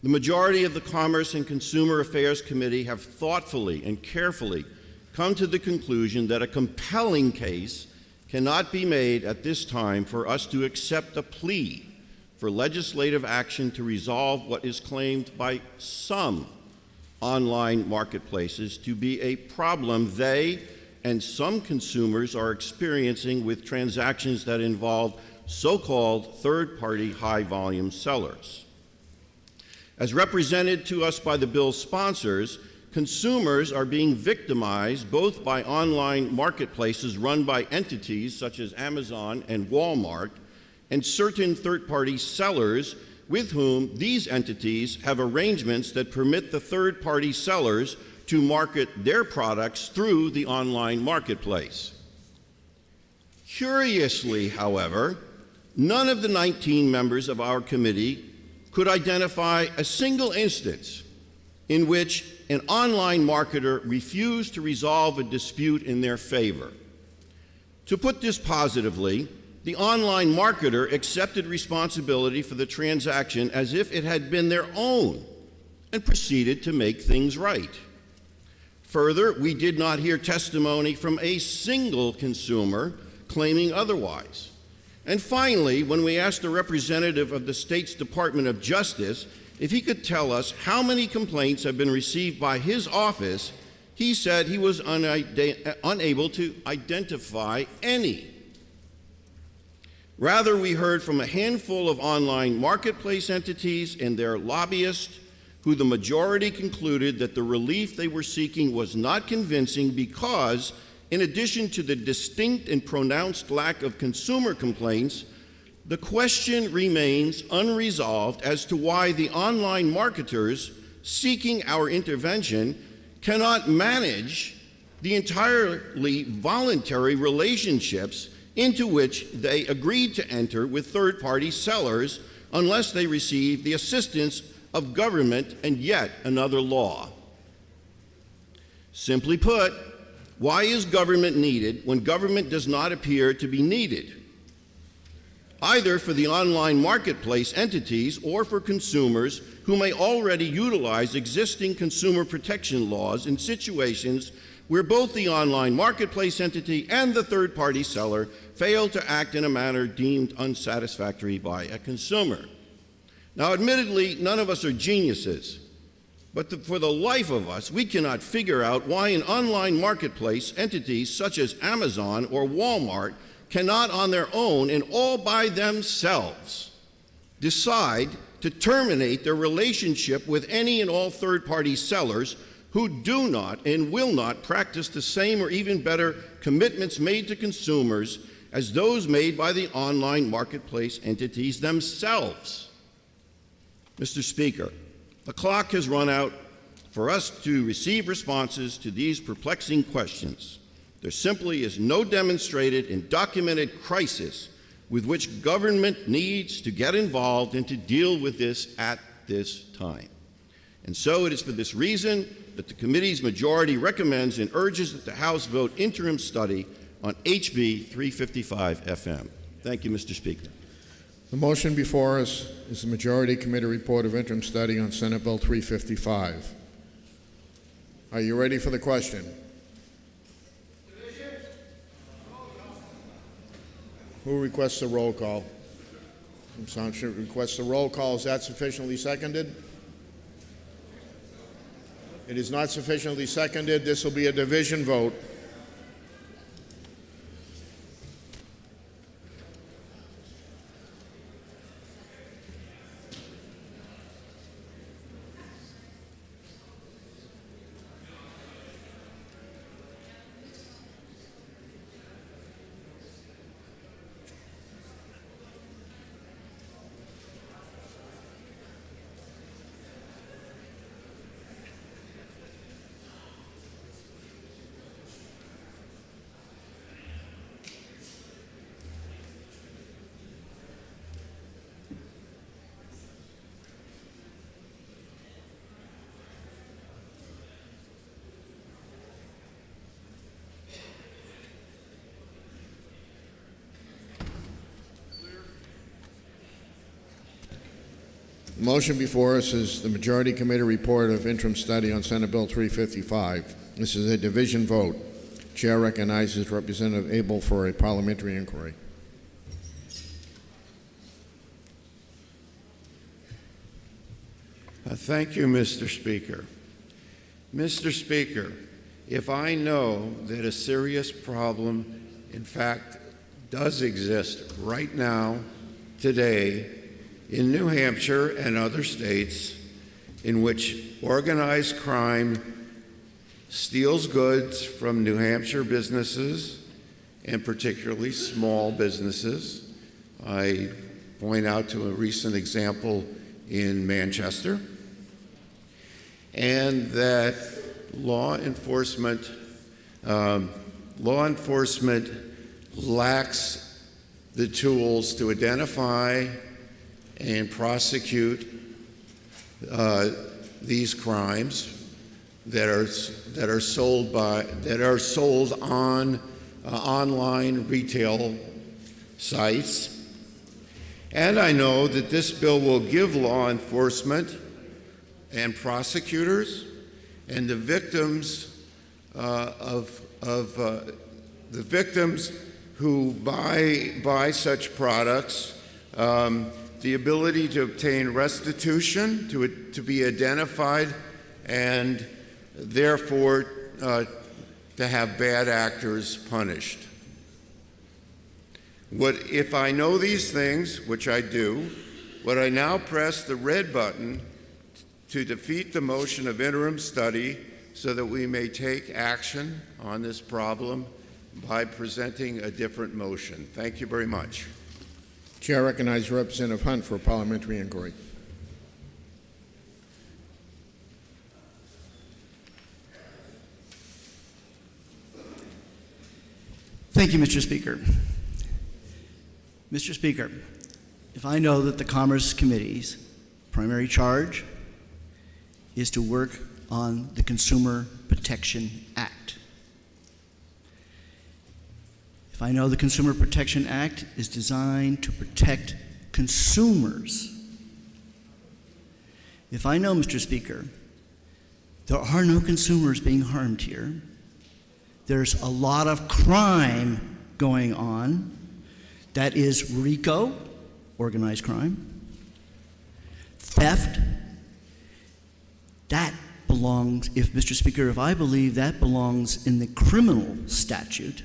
The majority of the Commerce and Consumer Affairs Committee have thoughtfully and carefully come to the conclusion that a compelling case cannot be made at this time for us to accept a plea for legislative action to resolve what is claimed by some online marketplaces to be a problem they and some consumers are experiencing with transactions that involve so-called third-party high-volume sellers. As represented to us by the bill's sponsors, consumers are being victimized both by online marketplaces run by entities such as Amazon and Walmart, and certain third-party sellers with whom these entities have arrangements that permit the third-party sellers to market their products through the online marketplace. Curiously, however, none of the 19 members of our committee could identify a single instance in which an online marketer refused to resolve a dispute in their favor. To put this positively, the online marketer accepted responsibility for the transaction as if it had been their own and proceeded to make things right. Further, we did not hear testimony from a single consumer claiming otherwise. And finally, when we asked a representative of the state's Department of Justice if he could tell us how many complaints have been received by his office, he said he was unable to identify any. Rather, we heard from a handful of online marketplace entities and their lobbyists, who the majority concluded that the relief they were seeking was not convincing because, in addition to the distinct and pronounced lack of consumer complaints, the question remains unresolved as to why the online marketers seeking our intervention cannot manage the entirely voluntary relationships into which they agreed to enter with third-party sellers unless they receive the assistance of government and yet another law. Simply put, why is government needed when government does not appear to be needed, either for the online marketplace entities or for consumers who may already utilize existing consumer protection laws in situations where both the online marketplace entity and the third-party seller fail to act in a manner deemed unsatisfactory by a consumer? Now, admittedly, none of us are geniuses, but for the life of us, we cannot figure out why an online marketplace entities such as Amazon or Walmart cannot on their own and all by themselves decide to terminate their relationship with any and all third-party sellers who do not and will not practice the same or even better commitments made to consumers as those made by the online marketplace entities themselves. Mr. Speaker, the clock has run out for us to receive responses to these perplexing questions. There simply is no demonstrated and documented crisis with which government needs to get involved and to deal with this at this time. And so it is for this reason that the committee's majority recommends and urges that the House vote interim study on HB 355 FM. Thank you, Mr. Speaker. The motion before us is the Majority Committee report of interim study on Senate Bill 355. Are you ready for the question? Who requests a roll call? Someone should request a roll call. Is that sufficiently seconded? It is not sufficiently seconded. This will be a division vote. The motion before us is the Majority Committee report of interim study on Senate Bill 355. This is a division vote. Chair recognizes Representative Abel for a parliamentary inquiry. Thank you, Mr. Speaker. Mr. Speaker, if I know that a serious problem, in fact, does exist right now, today, in New Hampshire and other states, in which organized crime steals goods from New Hampshire businesses, and particularly small businesses. I point out to a recent example in Manchester, and that law enforcement lacks the tools to identify and prosecute these crimes that are sold on online retail sites. And I know that this bill will give law enforcement and prosecutors and the victims the victims who buy such products the ability to obtain restitution, to be identified, and therefore to have bad actors punished. If I know these things, which I do, would I now press the red button to defeat the motion of interim study so that we may take action on this problem by presenting a different motion? Thank you very much. Chair recognizes Representative Hunt for a parliamentary inquiry. Thank you, Mr. Speaker. Mr. Speaker, if I know that the Commerce Committee's primary charge is to work on the Consumer Protection Act, if I know the Consumer Protection Act is designed to protect consumers, if I know, Mr. Speaker, there are no consumers being harmed here, there's a lot of crime going on that is RICO, organized crime, theft. That belongs, Mr. Speaker, if I believe that belongs in the criminal statute,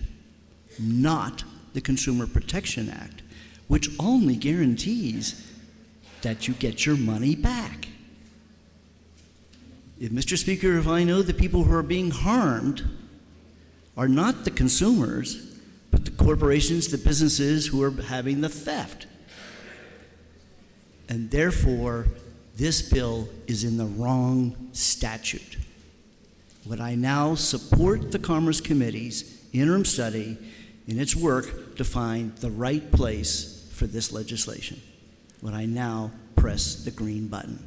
not the Consumer Protection Act, which only guarantees that you get your money back. Mr. Speaker, if I know the people who are being harmed are not the consumers, but the corporations, the businesses who are having the theft. And therefore, this bill is in the wrong statute. Would I now support the Commerce Committee's interim study in its work to find the right place for this legislation? Would I now press the green button?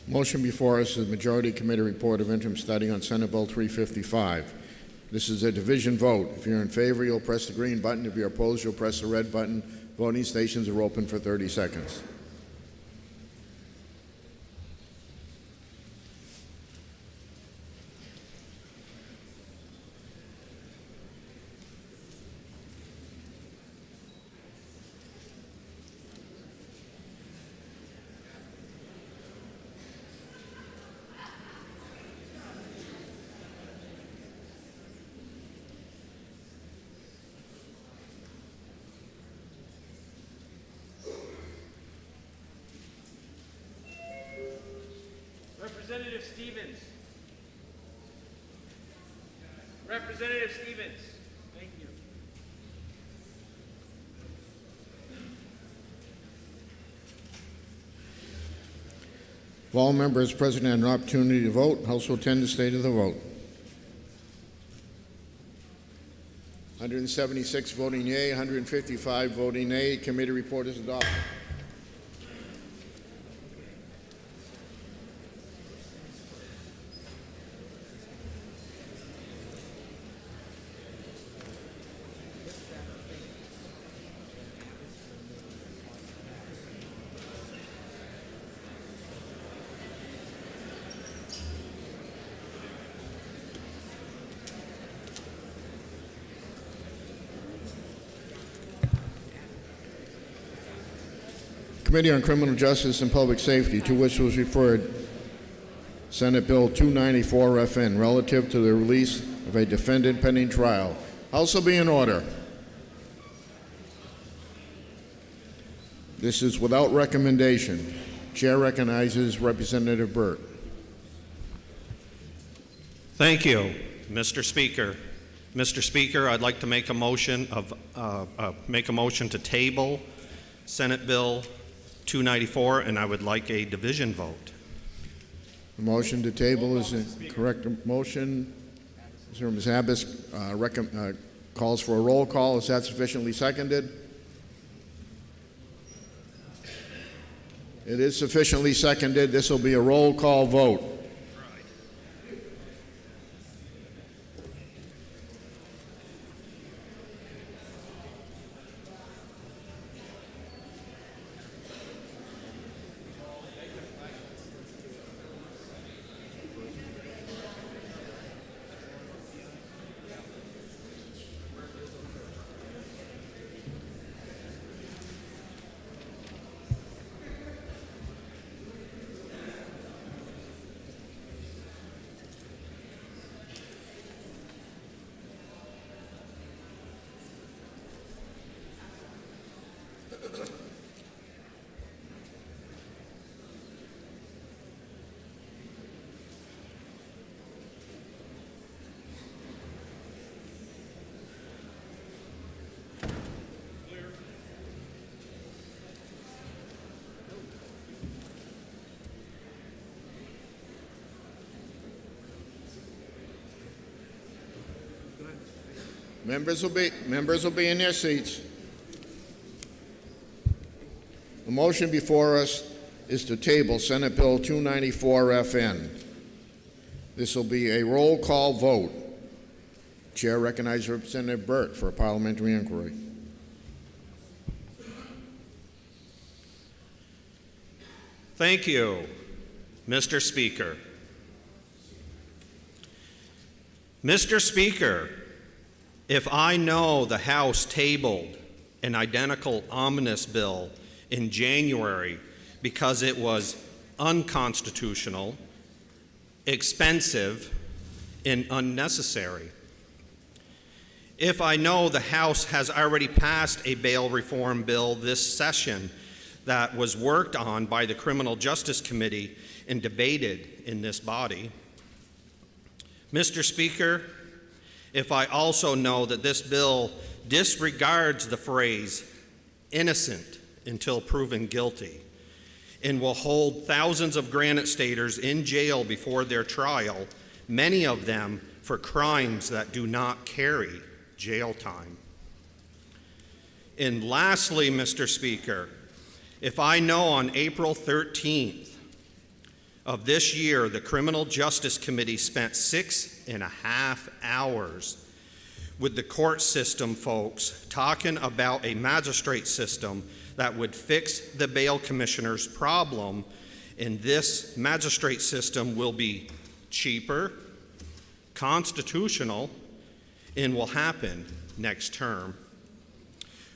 Motion before us is the Majority Committee Report of Interim Study on Senate Bill 355. This is a division vote. If you're in favor, you'll press the green button. If you're opposed, you'll press the red button. Voting stations are open for 30 seconds. Representative Stevens. Representative Stevens. Thank you. If all members present had an opportunity to vote, House will tend to state of the vote. 176 voting yea, 155 voting nay. Committee report is adopted. Committee on Criminal Justice and Public Safety, to which was referred Senate Bill 294 FN, relative to the release of a defendant pending trial. House will be in order. This is without recommendation. Chair recognizes Representative Burt. Thank you, Mr. Speaker. Mr. Speaker, I'd like to make a motion to table Senate Bill 294, and I would like a division vote. The motion to table is a correct motion. Ms. Abbas calls for a roll call. Is that sufficiently seconded? It is sufficiently seconded. This will be a roll call vote. Members will be in their seats. The motion before us is to table Senate Bill 294 FN. This will be a roll call vote. Chair recognizes Representative Burt for a parliamentary inquiry. Thank you, Mr. Speaker. Mr. Speaker, if I know the House tabled an identical omnibus bill in January because it was unconstitutional, expensive, and unnecessary, if I know the House has already passed a bail reform bill this session that was worked on by the Criminal Justice Committee and debated in this body, Mr. Speaker, if I also know that this bill disregards the phrase innocent until proven guilty and will hold thousands of Granite Staters in jail before their trial, many of them for crimes that do not carry jail time. And lastly, Mr. Speaker, if I know on April 13th of this year, the Criminal Justice Committee spent 6.5 hours with the court system folks talking about a magistrate system that would fix the bail commissioner's problem, and this magistrate system will be cheaper, constitutional, and will happen next term.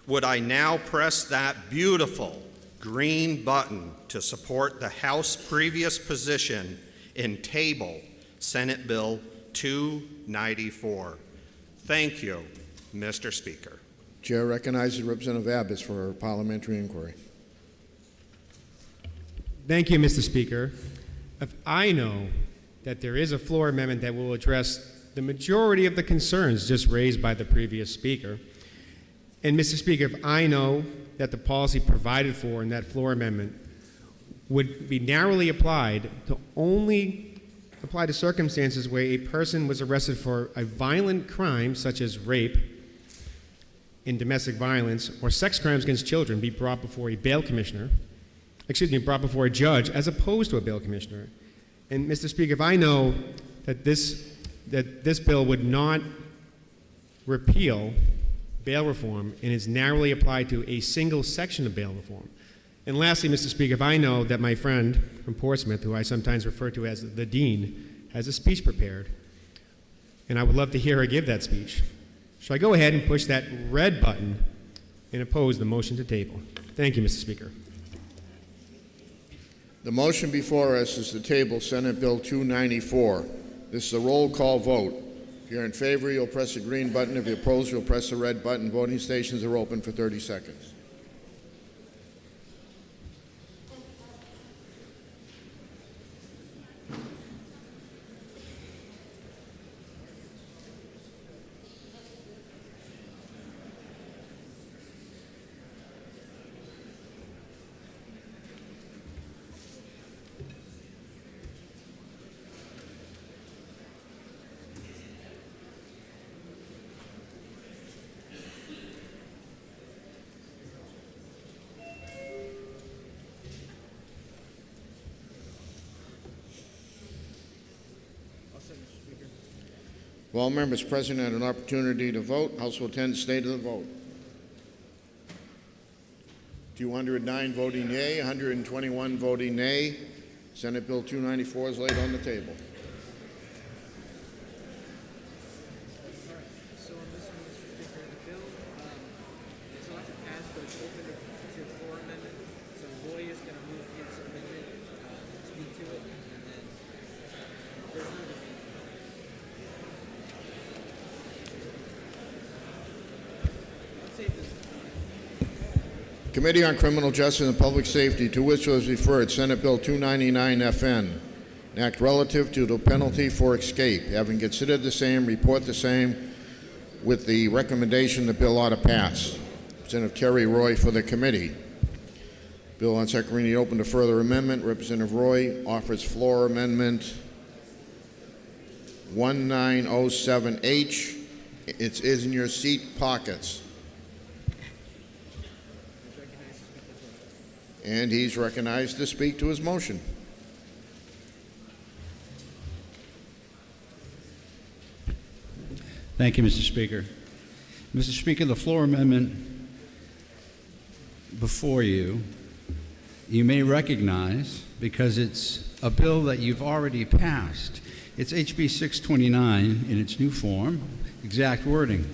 Would I now press that beautiful green button to support the House previous position and table Senate Bill 294? Thank you, Mr. Speaker. Chair recognizes Representative Abbas for a parliamentary inquiry. Thank you, Mr. Speaker. If I know that there is a floor amendment that will address the majority of the concerns just raised by the previous speaker, and Mr. Speaker, if I know that the policy provided for in that floor amendment would be narrowly applied to only apply to circumstances where a person was arrested for a violent crime such as rape and domestic violence or sex crimes against children, be brought before a bail commissioner, brought before a judge as opposed to a bail commissioner. And Mr. Speaker, if I know that this bill would not repeal bail reform and is narrowly applied to a single section of bail reform. And lastly, Mr. Speaker, if I know that my friend from Portsmouth, who I sometimes refer to as the Dean, has a speech prepared, and I would love to hear her give that speech, shall I go ahead and push that red button and oppose the motion to table? Thank you, Mr. Speaker. The motion before us is to table Senate Bill 294. This is a roll call vote. If you're in favor, you'll press the green button. If you're opposed, you'll press the red button. Voting stations are open for 30 seconds. If all members present had an opportunity to vote, House will attend the state of the vote. 209 voting yea, 121 voting nay. Senate Bill 294 is laid on the table. So on this one, Mr. Speaker, the bill is not to pass, but it's open to a floor amendment. So Roy is going to move his amendment, speak to it, and then there's no debate. Let's save this. Committee on Criminal Justice and Public Safety, to which was referred Senate Bill 299 FN, an act relative to the penalty for escape. Having considered the same, report the same with the recommendation the bill ought to pass. Representative Terry Roy for the committee. Bill on second reading open to further amendment. Representative Roy offers floor amendment 1907H. It is in your seat pockets. And he's recognized to speak to his motion. Thank you, Mr. Speaker. Mr. Speaker, the floor amendment before you, you may recognize because it's a bill that you've already passed. It's HB 629 in its new form, exact wording.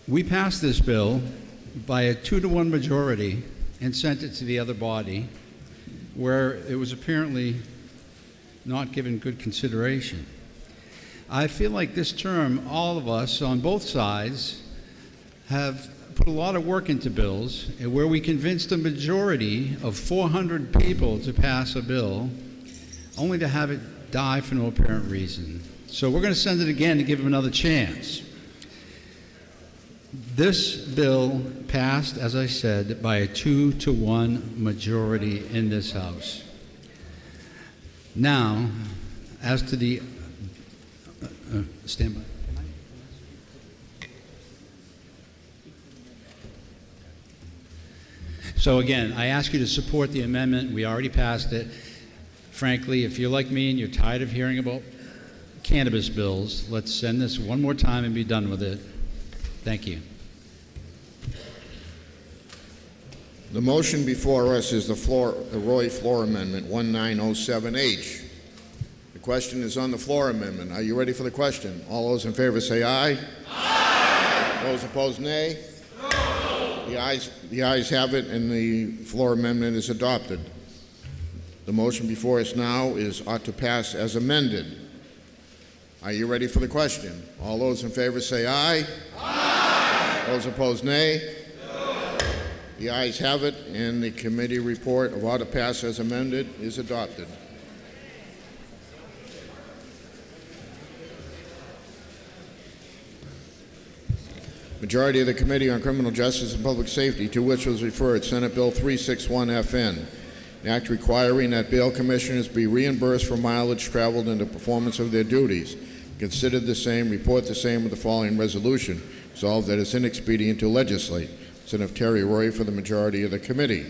We passed this bill by a 2-to-1 majority and sent it to the other body where it was apparently not given good consideration. I feel like this term, all of us on both sides have put a lot of work into bills and where we convinced a majority of 400 people to pass a bill only to have it die for no apparent reason. So we're going to send it again to give them another chance. This bill passed, as I said, by a 2-to-1 majority in this House. Now, as to the stand by. So again, I ask you to support the amendment. We already passed it. Frankly, if you're like me and you're tired of hearing about cannabis bills, let's send this one more time and be done with it. Thank you. The motion before us is the Roy floor amendment 1907H. The question is on the floor amendment. Are you ready for the question? All those in favor say aye. Aye. Those opposed, nay. No. The ayes have it, and the floor amendment is adopted. The motion before us now is ought to pass as amended. Are you ready for the question? All those in favor say aye. Aye. Those opposed, nay. No. The ayes have it, and the committee report of ought to pass as amended is adopted. Majority of the Committee on Criminal Justice and Public Safety, to which was referred Senate Bill 361 FN, an act requiring that bail commissioners be reimbursed for mileage traveled in the performance of their duties. Considered the same, report the same with the following resolution. Resolved that it's inexpedient to legislate. Senator Terry Roy for the majority of the committee.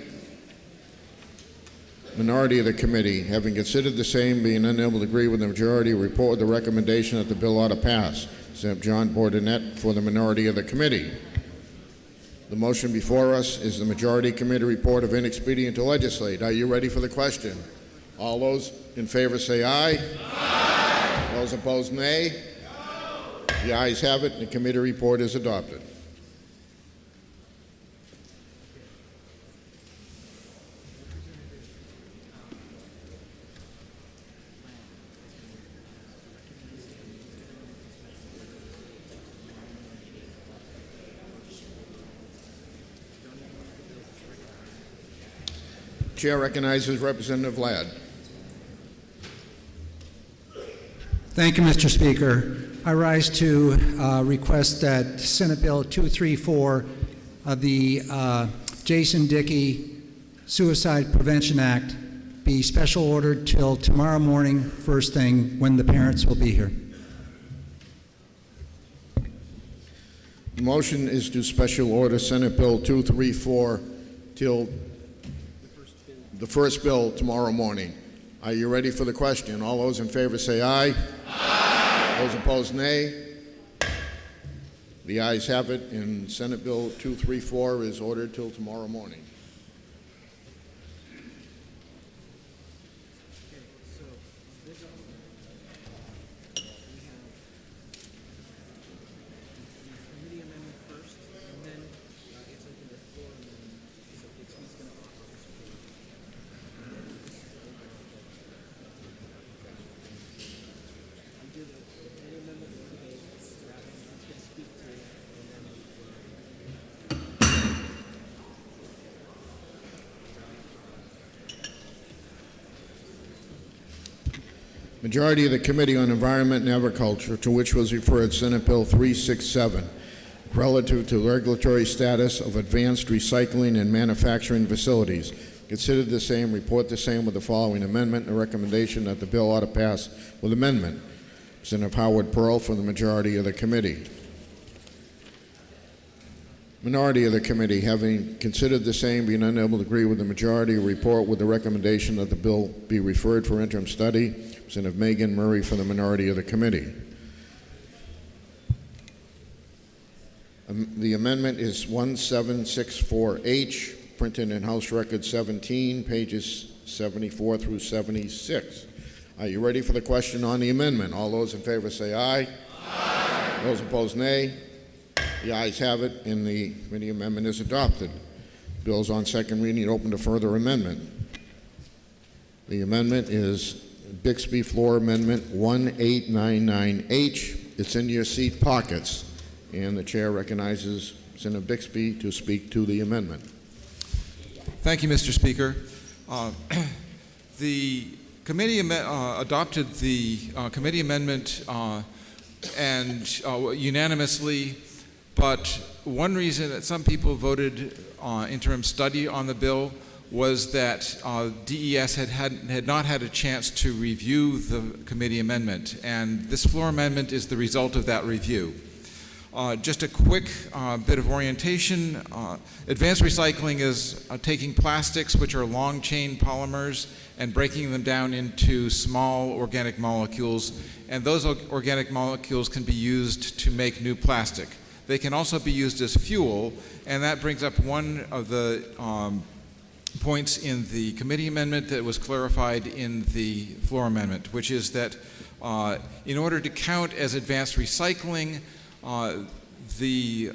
Minority of the committee, having considered the same, being unable to agree with the majority, report with the recommendation that the bill ought to pass. Senator John Bordenette for the minority of the committee. The motion before us is the majority committee report of inexpedient to legislate. Are you ready for the question? All those in favor say aye. Aye. Those opposed, nay. No. The ayes have it, and the committee report is adopted. Chair recognizes Representative Ladd. Thank you, Mr. Speaker. I rise to request that Senate Bill 234, the Jason Dickey Suicide Prevention Act, be special ordered till tomorrow morning, first thing, when the parents will be here. The motion is to special order Senate Bill 234 till the first bill tomorrow morning. Are you ready for the question? All those in favor say aye. Aye. Those opposed, nay. The ayes have it, and Senate Bill 234 is ordered till tomorrow morning. Majority of the Committee on Environment and Agriculture, to which was referred Senate Bill 367, relative to regulatory status of advanced recycling and manufacturing facilities. Considered the same, report the same with the following amendment and a recommendation that the bill ought to pass with amendment. Representative Howard Pearl for the majority of the committee. Minority of the committee, having considered the same, being unable to agree with the majority, report with the recommendation that the bill be referred for interim study. Representative Megan Murray for the minority of the committee. The amendment is 1764H, printed in House Record 17, pages 74 through 76. Are you ready for the question on the amendment? All those in favor say aye. Aye. Those opposed, nay. The ayes have it, and the committee amendment is adopted. Bill's on second reading, open to further amendment. The amendment is Bixby Floor Amendment 1899H. It's in your seat pockets, and the chair recognizes Senator Bixby to speak to the amendment. Thank you, Mr. Speaker. The committee adopted the committee amendment unanimously, but one reason that some people voted interim study on the bill was that DES had not had a chance to review the committee amendment, and this floor amendment is the result of that review. Just a quick bit of orientation. Advanced recycling is taking plastics, which are long-chain polymers, and breaking them down into small organic molecules, and those organic molecules can be used to make new plastic. They can also be used as fuel, and that brings up one of the points in the committee amendment that was clarified in the floor amendment, which is that in order to count as advanced recycling, the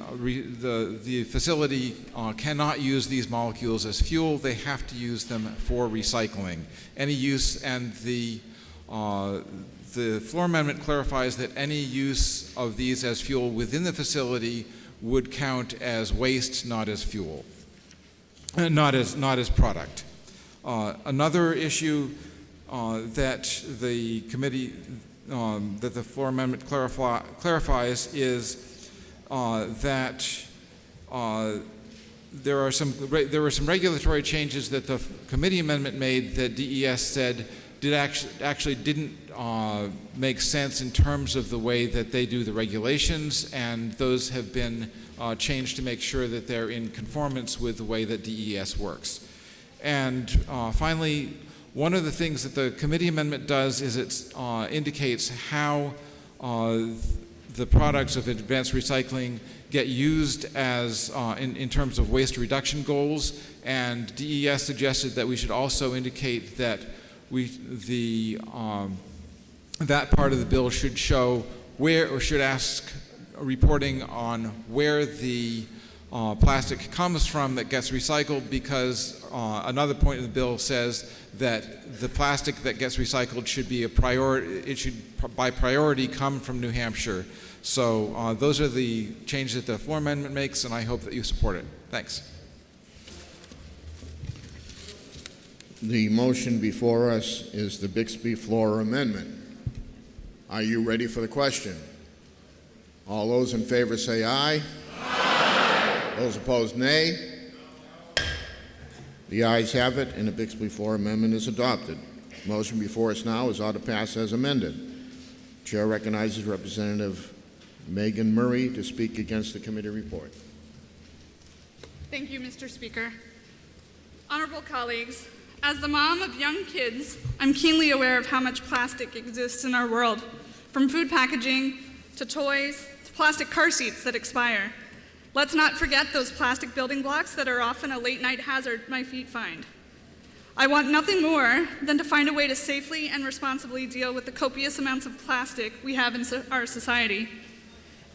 facility cannot use these molecules as fuel. They have to use them for recycling. Any use, and the floor amendment clarifies that any use of these as fuel within the facility would count as waste, not as fuel, not as product. Another issue that the committee that the floor amendment clarifies is that there were some regulatory changes that the committee amendment made that DES said actually didn't make sense in terms of the way that they do the regulations, and those have been changed to make sure that they're in conformance with the way that DES works. And finally, one of the things that the committee amendment does is it indicates how the products of advanced recycling get used as in terms of waste reduction goals, and DES suggested that we should also indicate that that part of the bill should show where, or should ask reporting on where the plastic comes from that gets recycled, because another point of the bill says that the plastic that gets recycled should be a priority. It should, by priority, come from New Hampshire. So those are the changes that the floor amendment makes, and I hope that you support it. Thanks. The motion before us is the Bixby Floor Amendment. Are you ready for the question? All those in favor say aye. Aye. Those opposed, nay. The ayes have it, and the Bixby Floor Amendment is adopted. The motion before us now is ought to pass as amended. Chair recognizes Representative Megan Murray to speak against the committee report. Thank you, Mr. Speaker. Honorable colleagues, As the mom of young kids, I'm keenly aware of how much plastic exists in our world, from food packaging to toys to plastic car seats that expire. Let's not forget those plastic building blocks that are often a late-night hazard my feet find. I want nothing more than to find a way to safely and responsibly deal with the copious amounts of plastic we have in our society.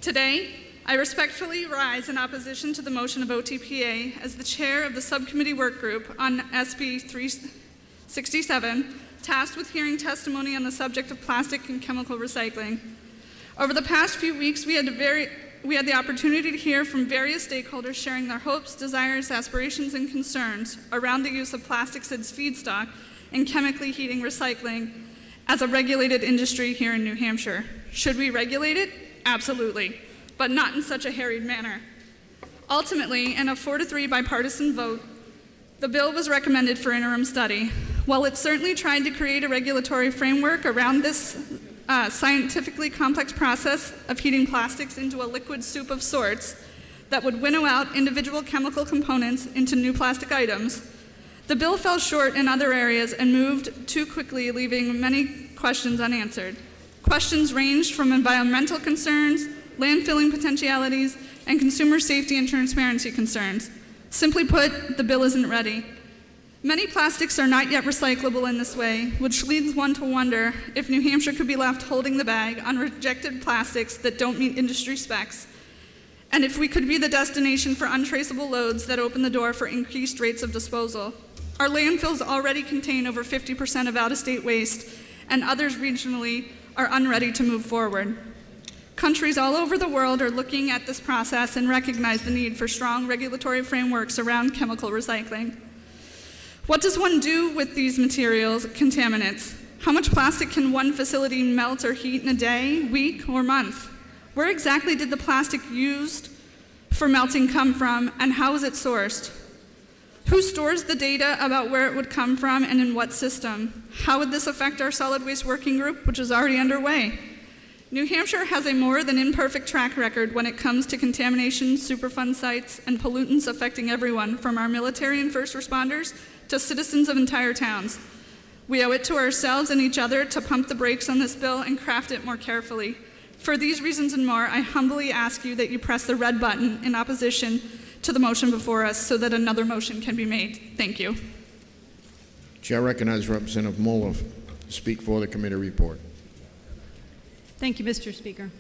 Today, I respectfully rise in opposition to the motion of OTPA as the chair of the subcommittee work group on SB 367, tasked with hearing testimony on the subject of plastic and chemical recycling. Over the past few weeks, we had the opportunity to hear from various stakeholders sharing their hopes, desires, aspirations, and concerns around the use of plastics as feedstock and chemically heating recycling as a regulated industry here in New Hampshire. Should we regulate it? Absolutely, but not in such a harried manner. Ultimately, in a 4-3 bipartisan vote, the bill was recommended for interim study. While it certainly tried to create a regulatory framework around this scientifically complex process of heating plastics into a liquid soup of sorts that would winnow out individual chemical components into new plastic items, the bill fell short in other areas and moved too quickly, leaving many questions unanswered. Questions ranged from environmental concerns, landfilling potentialities, and consumer safety and transparency concerns. Simply put, the bill isn't ready. Many plastics are not yet recyclable in this way, which leads one to wonder if New Hampshire could be left holding the bag on rejected plastics that don't meet industry specs, and if we could be the destination for untraceable loads that open the door for increased rates of disposal. Our landfills already contain over 50% of out-of-state waste, and others regionally are unready to move forward. Countries all over the world are looking at this process and recognize the need for strong regulatory frameworks around chemical recycling. What does one do with these materials, contaminants? How much plastic can one facility melt or heat in a day, week, or month? Where exactly did the plastic used for melting come from, and how is it sourced? Who stores the data about where it would come from and in what system? How would this affect our solid waste working group, which is already underway? New Hampshire has a more than imperfect track record when it comes to contamination, Superfund sites, and pollutants affecting everyone, from our military and first responders to citizens of entire towns. We owe it to ourselves and each other to pump the brakes on this bill and craft it more carefully. For these reasons and more, I humbly ask you that you press the red button in opposition to the motion before us so that another motion can be made. Thank you. Chair recognizes Representative Muller to speak for the committee report. Thank you, Mr. Speaker.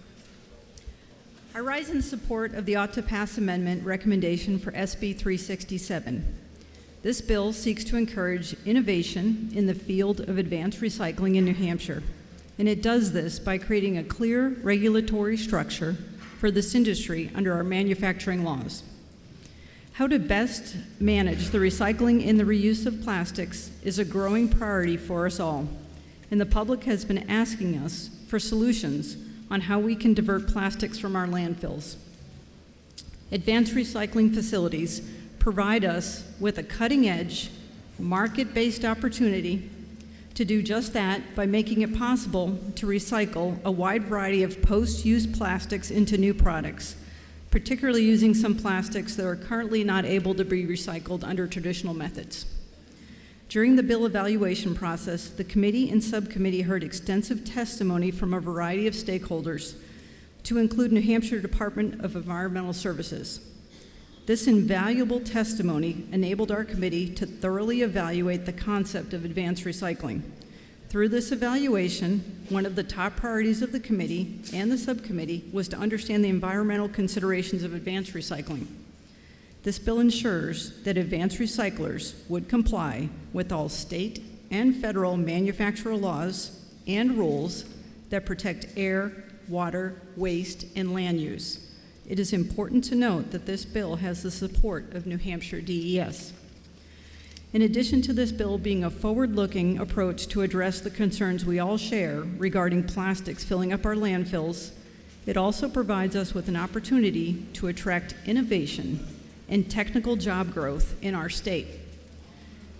I rise in support of the ought to pass amendment recommendation for SB 367. This bill seeks to encourage innovation in the field of advanced recycling in New Hampshire, and it does this by creating a clear regulatory structure for this industry under our manufacturing laws. How to best manage the recycling and the reuse of plastics is a growing priority for us all, and the public has been asking us for solutions on how we can divert plastics from our landfills. Advanced recycling facilities provide us with a cutting-edge, market-based opportunity to do just that by making it possible to recycle a wide variety of post-use plastics into new products, particularly using some plastics that are currently not able to be recycled under traditional methods. During the bill evaluation process, the committee and subcommittee heard extensive testimony from a variety of stakeholders, to include New Hampshire Department of Environmental Services. This invaluable testimony enabled our committee to thoroughly evaluate the concept of advanced recycling. Through this evaluation, one of the top priorities of the committee and the subcommittee was to understand the environmental considerations of advanced recycling. This bill ensures that advanced recyclers would comply with all state and federal manufacturer laws and rules that protect air, water, waste, and land use. It is important to note that this bill has the support of New Hampshire DES. In addition to this bill being a forward-looking approach to address the concerns we all share regarding plastics filling up our landfills, it also provides us with an opportunity to attract innovation and technical job growth in our state.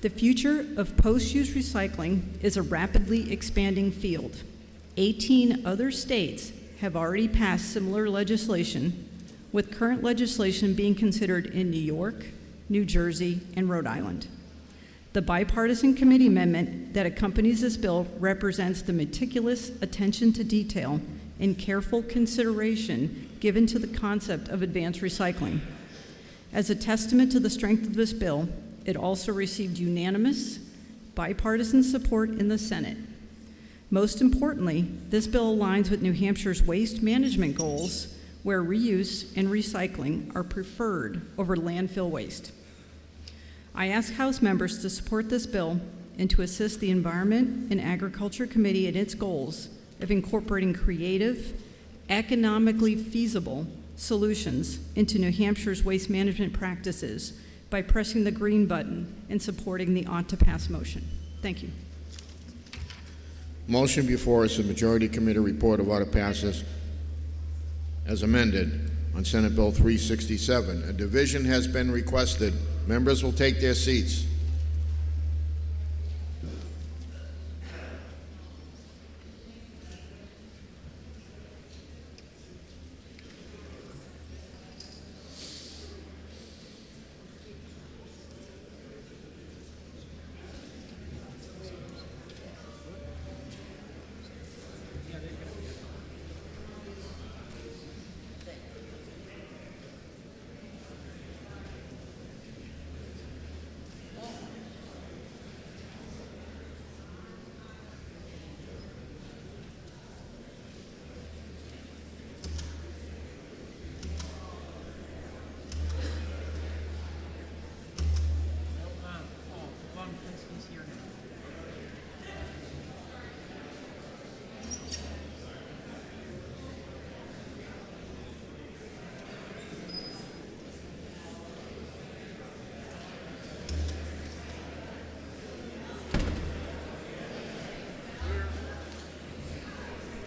The future of post-use recycling is a rapidly expanding field. 18 other states have already passed similar legislation, with current legislation being considered in New York, New Jersey, and Rhode Island. The bipartisan committee amendment that accompanies this bill represents the meticulous attention to detail and careful consideration given to the concept of advanced recycling. As a testament to the strength of this bill, it also received unanimous bipartisan support in the Senate. Most importantly, this bill aligns with New Hampshire's waste management goals, where reuse and recycling are preferred over landfill waste. I ask House members to support this bill and to assist the Environment and Agriculture Committee in its goals of incorporating creative, economically feasible solutions into New Hampshire's waste management practices by pressing the green button and supporting the ought to pass motion. Thank you. Motion before us, the Majority Committee report of order passes as amended on Senate Bill 367. A division has been requested. Members will take their seats.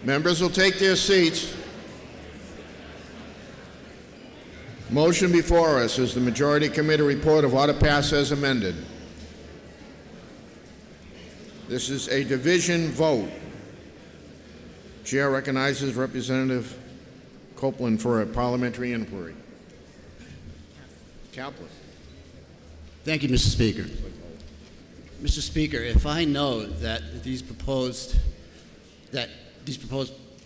Members will take their seats. Motion before us is the Majority Committee report of order pass as amended. This is a division vote. Chair recognizes Representative Copeland for a parliamentary inquiry. Kaplan. Thank you, Mr. Speaker. Mr. Speaker, if I know that these proposed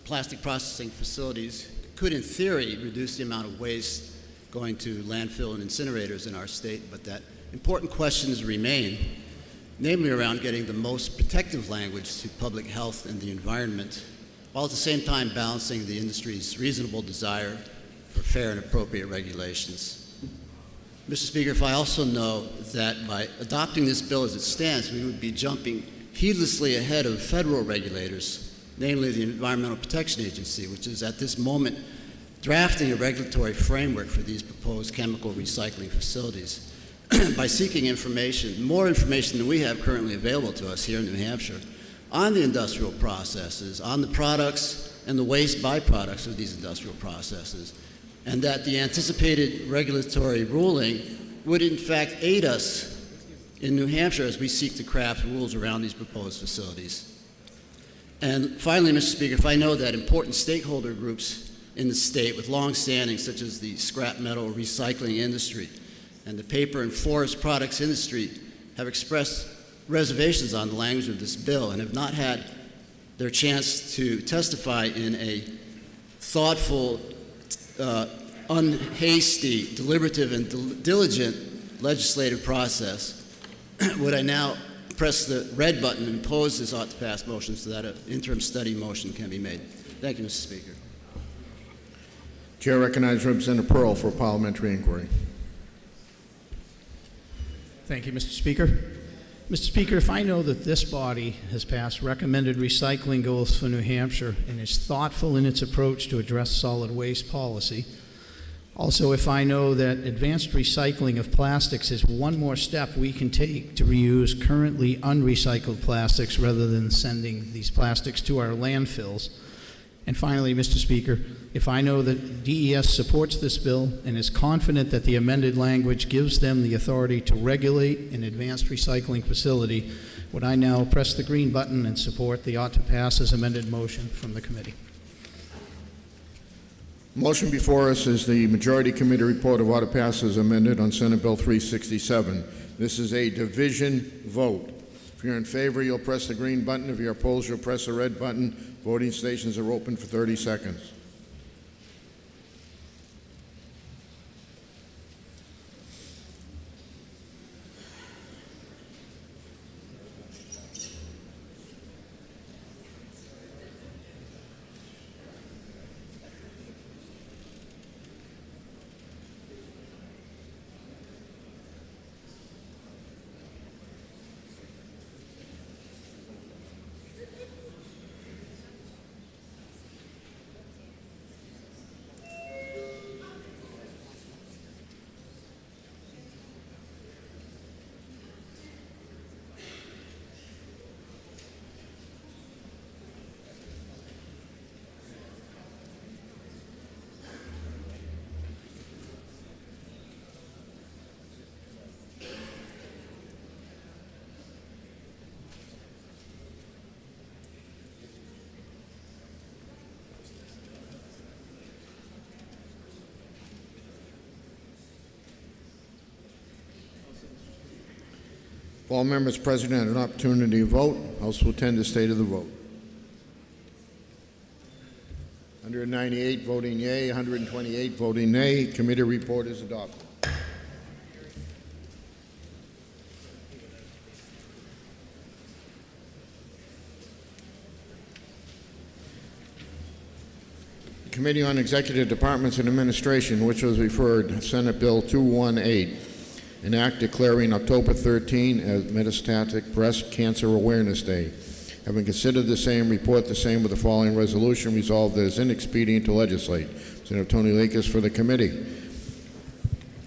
plastic processing facilities could, in theory, reduce the amount of waste going to landfill and incinerators in our state, but that important questions remain, namely around getting the most protective language to public health and the environment, while at the same time balancing the industry's reasonable desire for fair and appropriate regulations. Mr. Speaker, if I also know that by adopting this bill as it stands, we would be jumping heedlessly ahead of federal regulators, namely the Environmental Protection Agency, which is at this moment drafting a regulatory framework for these proposed chemical recycling facilities by seeking information, more information than we have currently available to us here in New Hampshire, on the industrial processes, on the products and the waste byproducts of these industrial processes, and that the anticipated regulatory ruling would in fact aid us in New Hampshire as we seek to craft rules around these proposed facilities. And finally, Mr. Speaker, if I know that important stakeholder groups in the state with long-standing, such as the scrap metal recycling industry and the paper and forest products industry, have expressed reservations on the language of this bill and have not had their chance to testify in a thoughtful, unhasty, deliberative, and diligent legislative process, would I now press the red button and oppose this ought to pass motion so that an interim study motion can be made? Thank you, Mr. Speaker. Chair recognizes Representative Pearl for a parliamentary inquiry. Thank you, Mr. Speaker. Mr. Speaker, if I know that this body has passed recommended recycling goals for New Hampshire and is thoughtful in its approach to address solid waste policy, also if I know that advanced recycling of plastics is one more step we can take to reuse currently unrecycled plastics rather than sending these plastics to our landfills, and finally, Mr. Speaker, if I know that DES supports this bill and is confident that the amended language gives them the authority to regulate an advanced recycling facility, would I now press the green button and support the ought to pass as amended motion from the committee? Motion before us is the Majority Committee report of order passes as amended on Senate Bill 367. This is a division vote. If you're in favor, you'll press the green button. If you're opposed, you'll press the red button. Voting stations are open for 30 seconds. If all members present had an opportunity to vote, House will tend to state of the vote. 198 voting yea, 128 voting nay. Committee report is adopted. Committee on Executive Departments and Administration, which was referred, Senate Bill 218, an act declaring October 13 as Metastatic Breast Cancer Awareness Day. Having considered the same, report the same with the following resolution. Resolved that it is inexpedient to legislate. Senator Tony Lakis for the committee.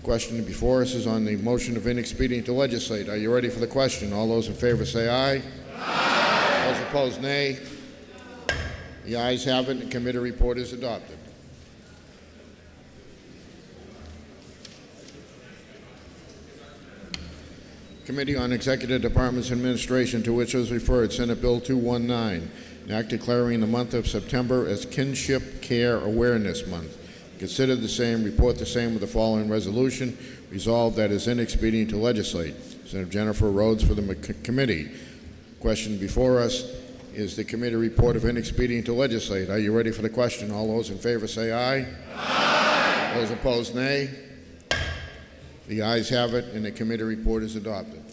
Question before us is on the motion of inexpedient to legislate. Are you ready for the question? All those in favor say aye. Aye. Those opposed, nay. The ayes have it. The committee report is adopted. Committee on Executive Departments and Administration, to which was referred, Senate Bill 219, an act declaring the month of September as Kinship Care Awareness Month. Considered the same, report the same with the following resolution. Resolved that it is inexpedient to legislate. Senator Jennifer Rhodes for the committee. Question before us is the committee report of inexpedient to legislate. Are you ready for the question? All those in favor say aye. Aye. Those opposed, nay. The ayes have it, and the committee report is adopted.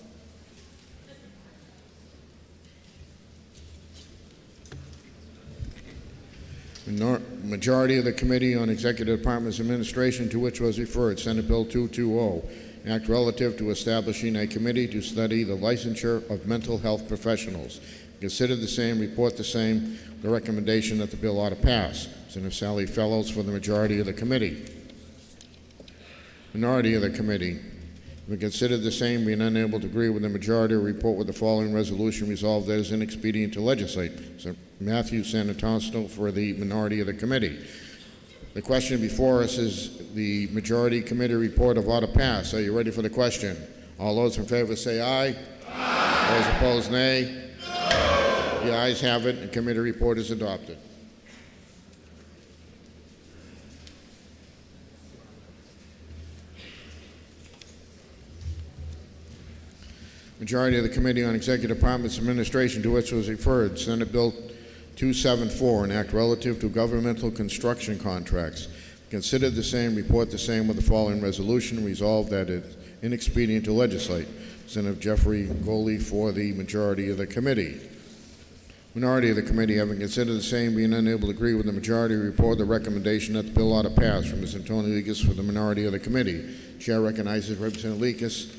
Majority of the Committee on Executive Departments Administration, to which was referred, Senate Bill 220, an act relative to establishing a committee to study the licensure of mental health professionals. Consider the same, report the same, the recommendation that the bill ought to pass. Senator Sally Fellows for the majority of the committee. Minority of the committee. We consider the same, being unable to agree with the majority, report with the following resolution. Resolved that it is inexpedient to legislate. So Matthew Santosto for the minority of the committee. The question before us is the majority committee report of ought to pass. Are you ready for the question? All those in favor say aye. Aye. Those opposed, nay. No. The ayes have it. The committee report is adopted. Majority of the Committee on Executive Departments Administration, to which was referred, Senate Bill 274, an act relative to governmental construction contracts. Considered the same, report the same with the following resolution. Resolved that it is inexpedient to legislate. Senator Jeffrey Goley for the majority of the committee. Minority of the committee, having considered the same, being unable to agree with the majority, report the recommendation that the bill ought to pass. From Mr. Tony Lakis for the minority of the committee. Chair recognizes Representative Lakis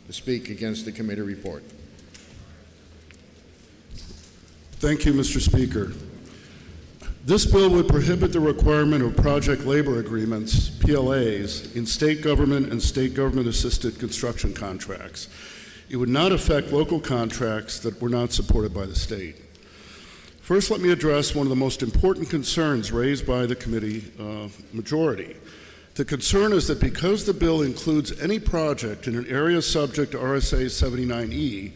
to speak against the committee report. Thank you, Mr. Speaker. This bill would prohibit the requirement of project labor agreements, PLAs, in state government and state government-assisted construction contracts. It would not affect local contracts that were not supported by the state. First, let me address one of the most important concerns raised by the committee majority. The concern is that because the bill includes any project in an area subject to RSA 79E,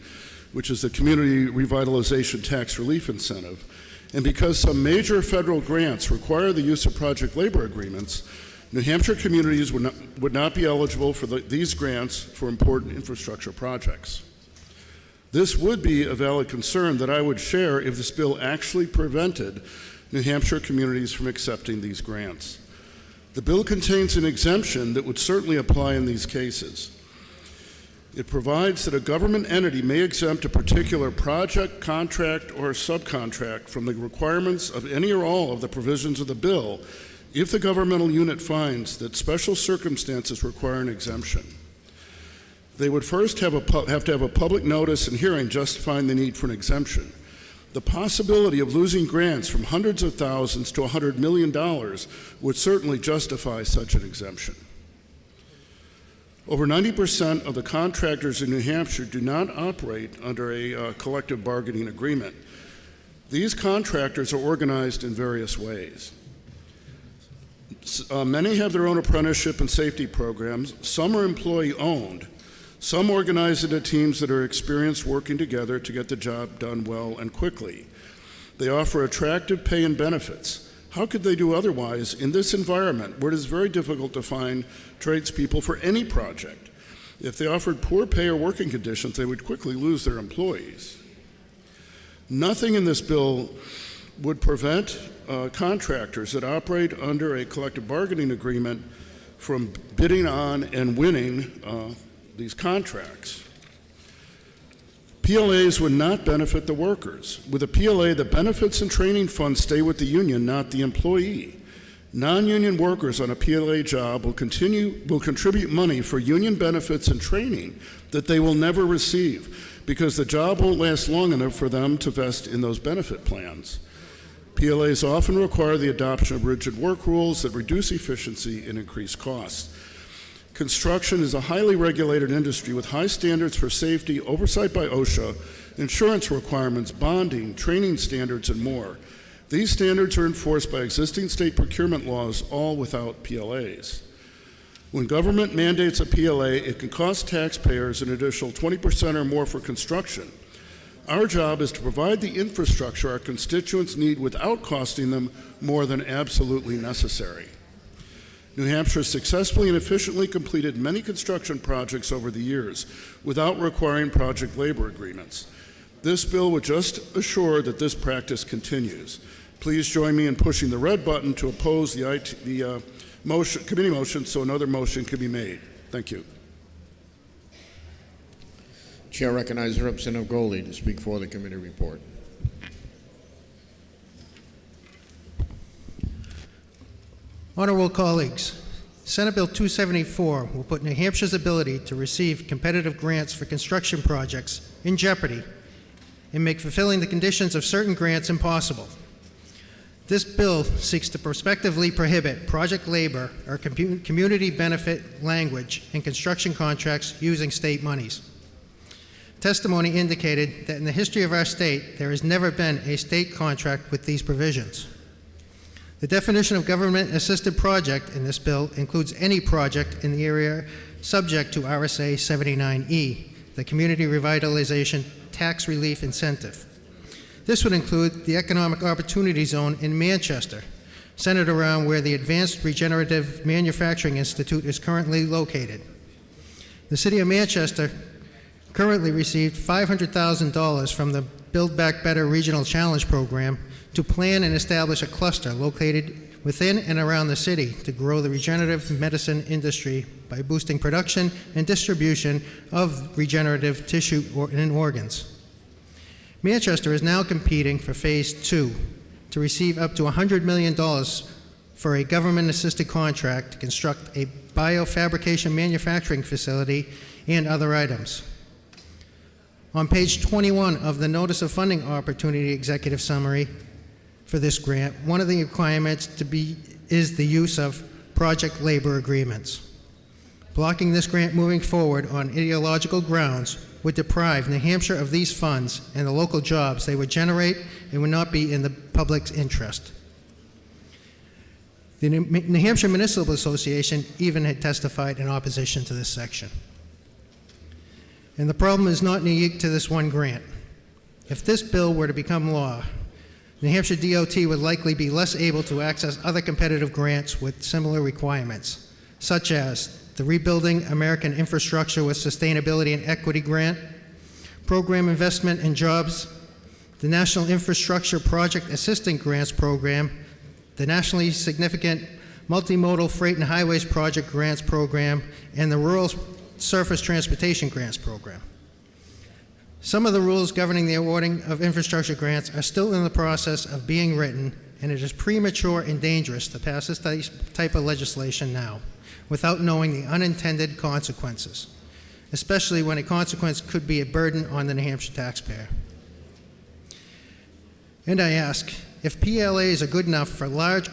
which is the Community Revitalization Tax Relief Incentive, And because some major federal grants require the use of project labor agreements, New Hampshire communities would not be eligible for these grants for important infrastructure projects. This would be a valid concern that I would share if this bill actually prevented New Hampshire communities from accepting these grants. The bill contains an exemption that would certainly apply in these cases. It provides that a government entity may exempt a particular project, contract, or subcontract from the requirements of any or all of the provisions of the bill if the governmental unit finds that special circumstances require an exemption. They would first have to have a public notice and hearing justifying the need for an exemption. The possibility of losing grants from hundreds of thousands to $100 million would certainly justify such an exemption. Over 90% of the contractors in New Hampshire do not operate under a collective bargaining agreement. These contractors are organized in various ways. Many have their own apprenticeship and safety programs. Some are employee-owned. Some organize into teams that are experienced working together to get the job done well and quickly. They offer attractive pay and benefits. How could they do otherwise in this environment where it is very difficult to find tradespeople for any project? If they offered poor pay or working conditions, they would quickly lose their employees. Nothing in this bill would prevent contractors that operate under a collective bargaining agreement from bidding on and winning these contracts. PLAs would not benefit the workers. With a PLA, the benefits and training funds stay with the union, not the employee. Non-union workers on a PLA job will contribute money for union benefits and training that they will never receive because the job won't last long enough for them to vest in those benefit plans. PLAs often require the adoption of rigid work rules that reduce efficiency and increase costs. Construction is a highly regulated industry with high standards for safety, oversight by OSHA, insurance requirements, bonding, training standards, and more. These standards are enforced by existing state procurement laws, all without PLAs. When government mandates a PLA, it can cost taxpayers an additional 20% or more for construction. Our job is to provide the infrastructure our constituents need without costing them more than absolutely necessary. New Hampshire has successfully and efficiently completed many construction projects over the years without requiring project labor agreements. This bill would just assure that this practice continues. Please join me in pushing the red button to oppose the committee motion so another motion can be made. Thank you. Chair recognizes Representative Goldie to speak for the committee report. Honorable colleagues, Senate Bill 274 will put New Hampshire's ability to receive competitive grants for construction projects in jeopardy and make fulfilling the conditions of certain grants impossible. This bill seeks to prospectively prohibit project labor or community benefit language in construction contracts using state monies. Testimony indicated that in the history of our state, there has never been a state contract with these provisions. The definition of government-assisted project in this bill includes any project in the area subject to RSA 79E, the Community Revitalization Tax Relief Incentive. This would include the Economic Opportunity Zone in Manchester, centered around where the Advanced Regenerative Manufacturing Institute is currently located. The City of Manchester currently received $500,000 from the Build Back Better Regional Challenge Program to plan and establish a cluster located within and around the city to grow the regenerative medicine industry by boosting production and distribution of regenerative tissue and organs. Manchester is now competing for Phase 2 to receive up to $100 million for a government-assisted contract to construct a biofabrication manufacturing facility and other items. On page 21 of the Notice of Funding Opportunity Executive Summary for this grant, one of the requirements is the use of project labor agreements. Blocking this grant moving forward on ideological grounds would deprive New Hampshire of these funds and the local jobs they would generate and would not be in the public's interest. The New Hampshire Municipal Association even had testified in opposition to this section. And the problem is not unique to this one grant. If this bill were to become law, New Hampshire DOT would likely be less able to access other competitive grants with similar requirements, such as the Rebuilding American Infrastructure with Sustainability and Equity Grant, Program Investment and Jobs, the National Infrastructure Project Assistant Grants Program, the Nationally Significant Multimodal Freight and Highways Project Grants Program, and the Rural Surface Transportation Grants Program. Some of the rules governing the awarding of infrastructure grants are still in the process of being written, and it is premature and dangerous to pass this type of legislation now without knowing the unintended consequences, especially when a consequence could be a burden on the New Hampshire taxpayer. And I ask, if PLAs are good enough for large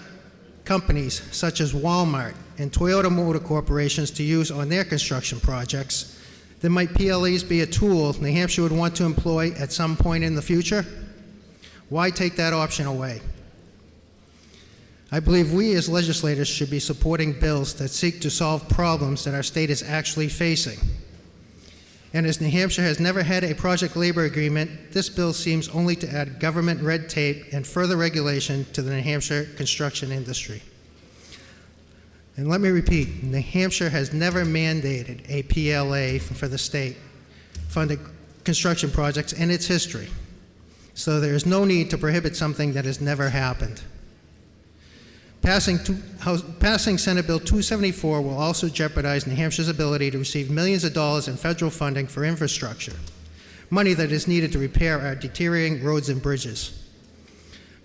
companies such as Walmart and Toyota Motor Corporations to use on their construction projects, then might PLAs be a tool New Hampshire would want to employ at some point in the future? Why take that option away? I believe we as legislators should be supporting bills that seek to solve problems that our state is actually facing. And as New Hampshire has never had a project labor agreement, this bill seems only to add government red tape and further regulation to the New Hampshire construction industry. And let me repeat, New Hampshire has never mandated a PLA for the state funded construction projects in its history. So there is no need to prohibit something that has never happened. Passing Senate Bill 274 will also jeopardize New Hampshire's ability to receive millions of dollars in federal funding for infrastructure, money that is needed to repair our deteriorating roads and bridges.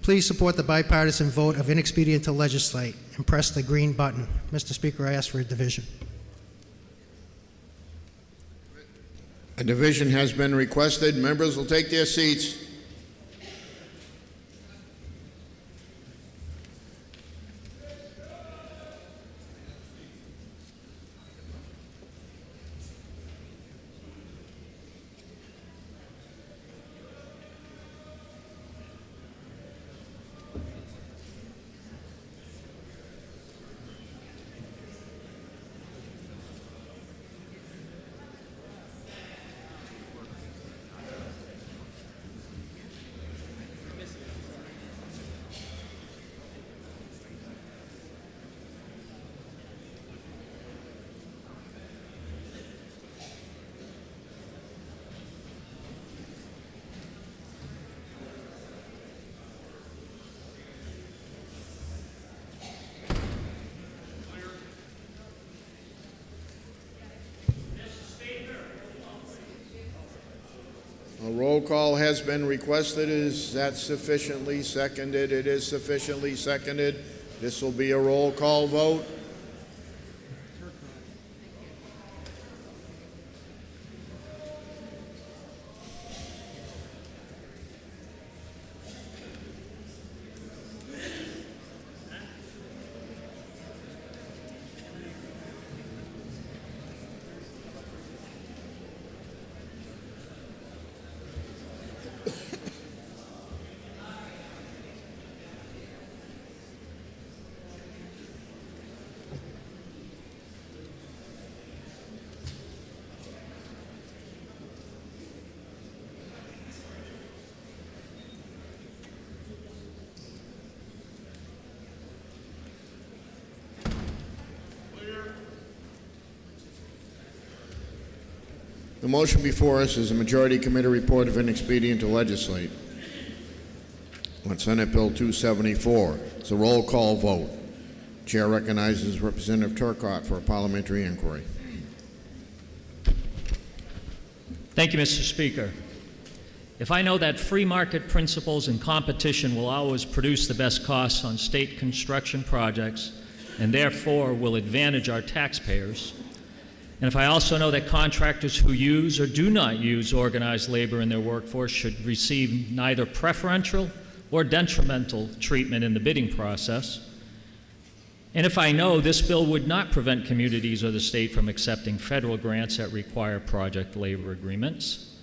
Please support the bipartisan vote of inexpedient to legislate and press the green button. Mr. Speaker, I ask for a division. A division has been requested. Members will take their seats. A roll call has been requested. Is that sufficiently seconded? It is sufficiently seconded. This will be a roll call vote. The motion before us is a majority committee report of inexpedient to legislate on Senate Bill 274. It's a roll call vote. Chair recognizes Representative Turcott for a parliamentary inquiry. Thank you, Mr. Speaker. If I know that free market principles and competition will always produce the best costs on state construction projects and therefore will advantage our taxpayers, and if I also know that contractors who use or do not use organized labor in their workforce should receive neither preferential or detrimental treatment in the bidding process, and if I know this bill would not prevent communities or the state from accepting federal grants that require project labor agreements,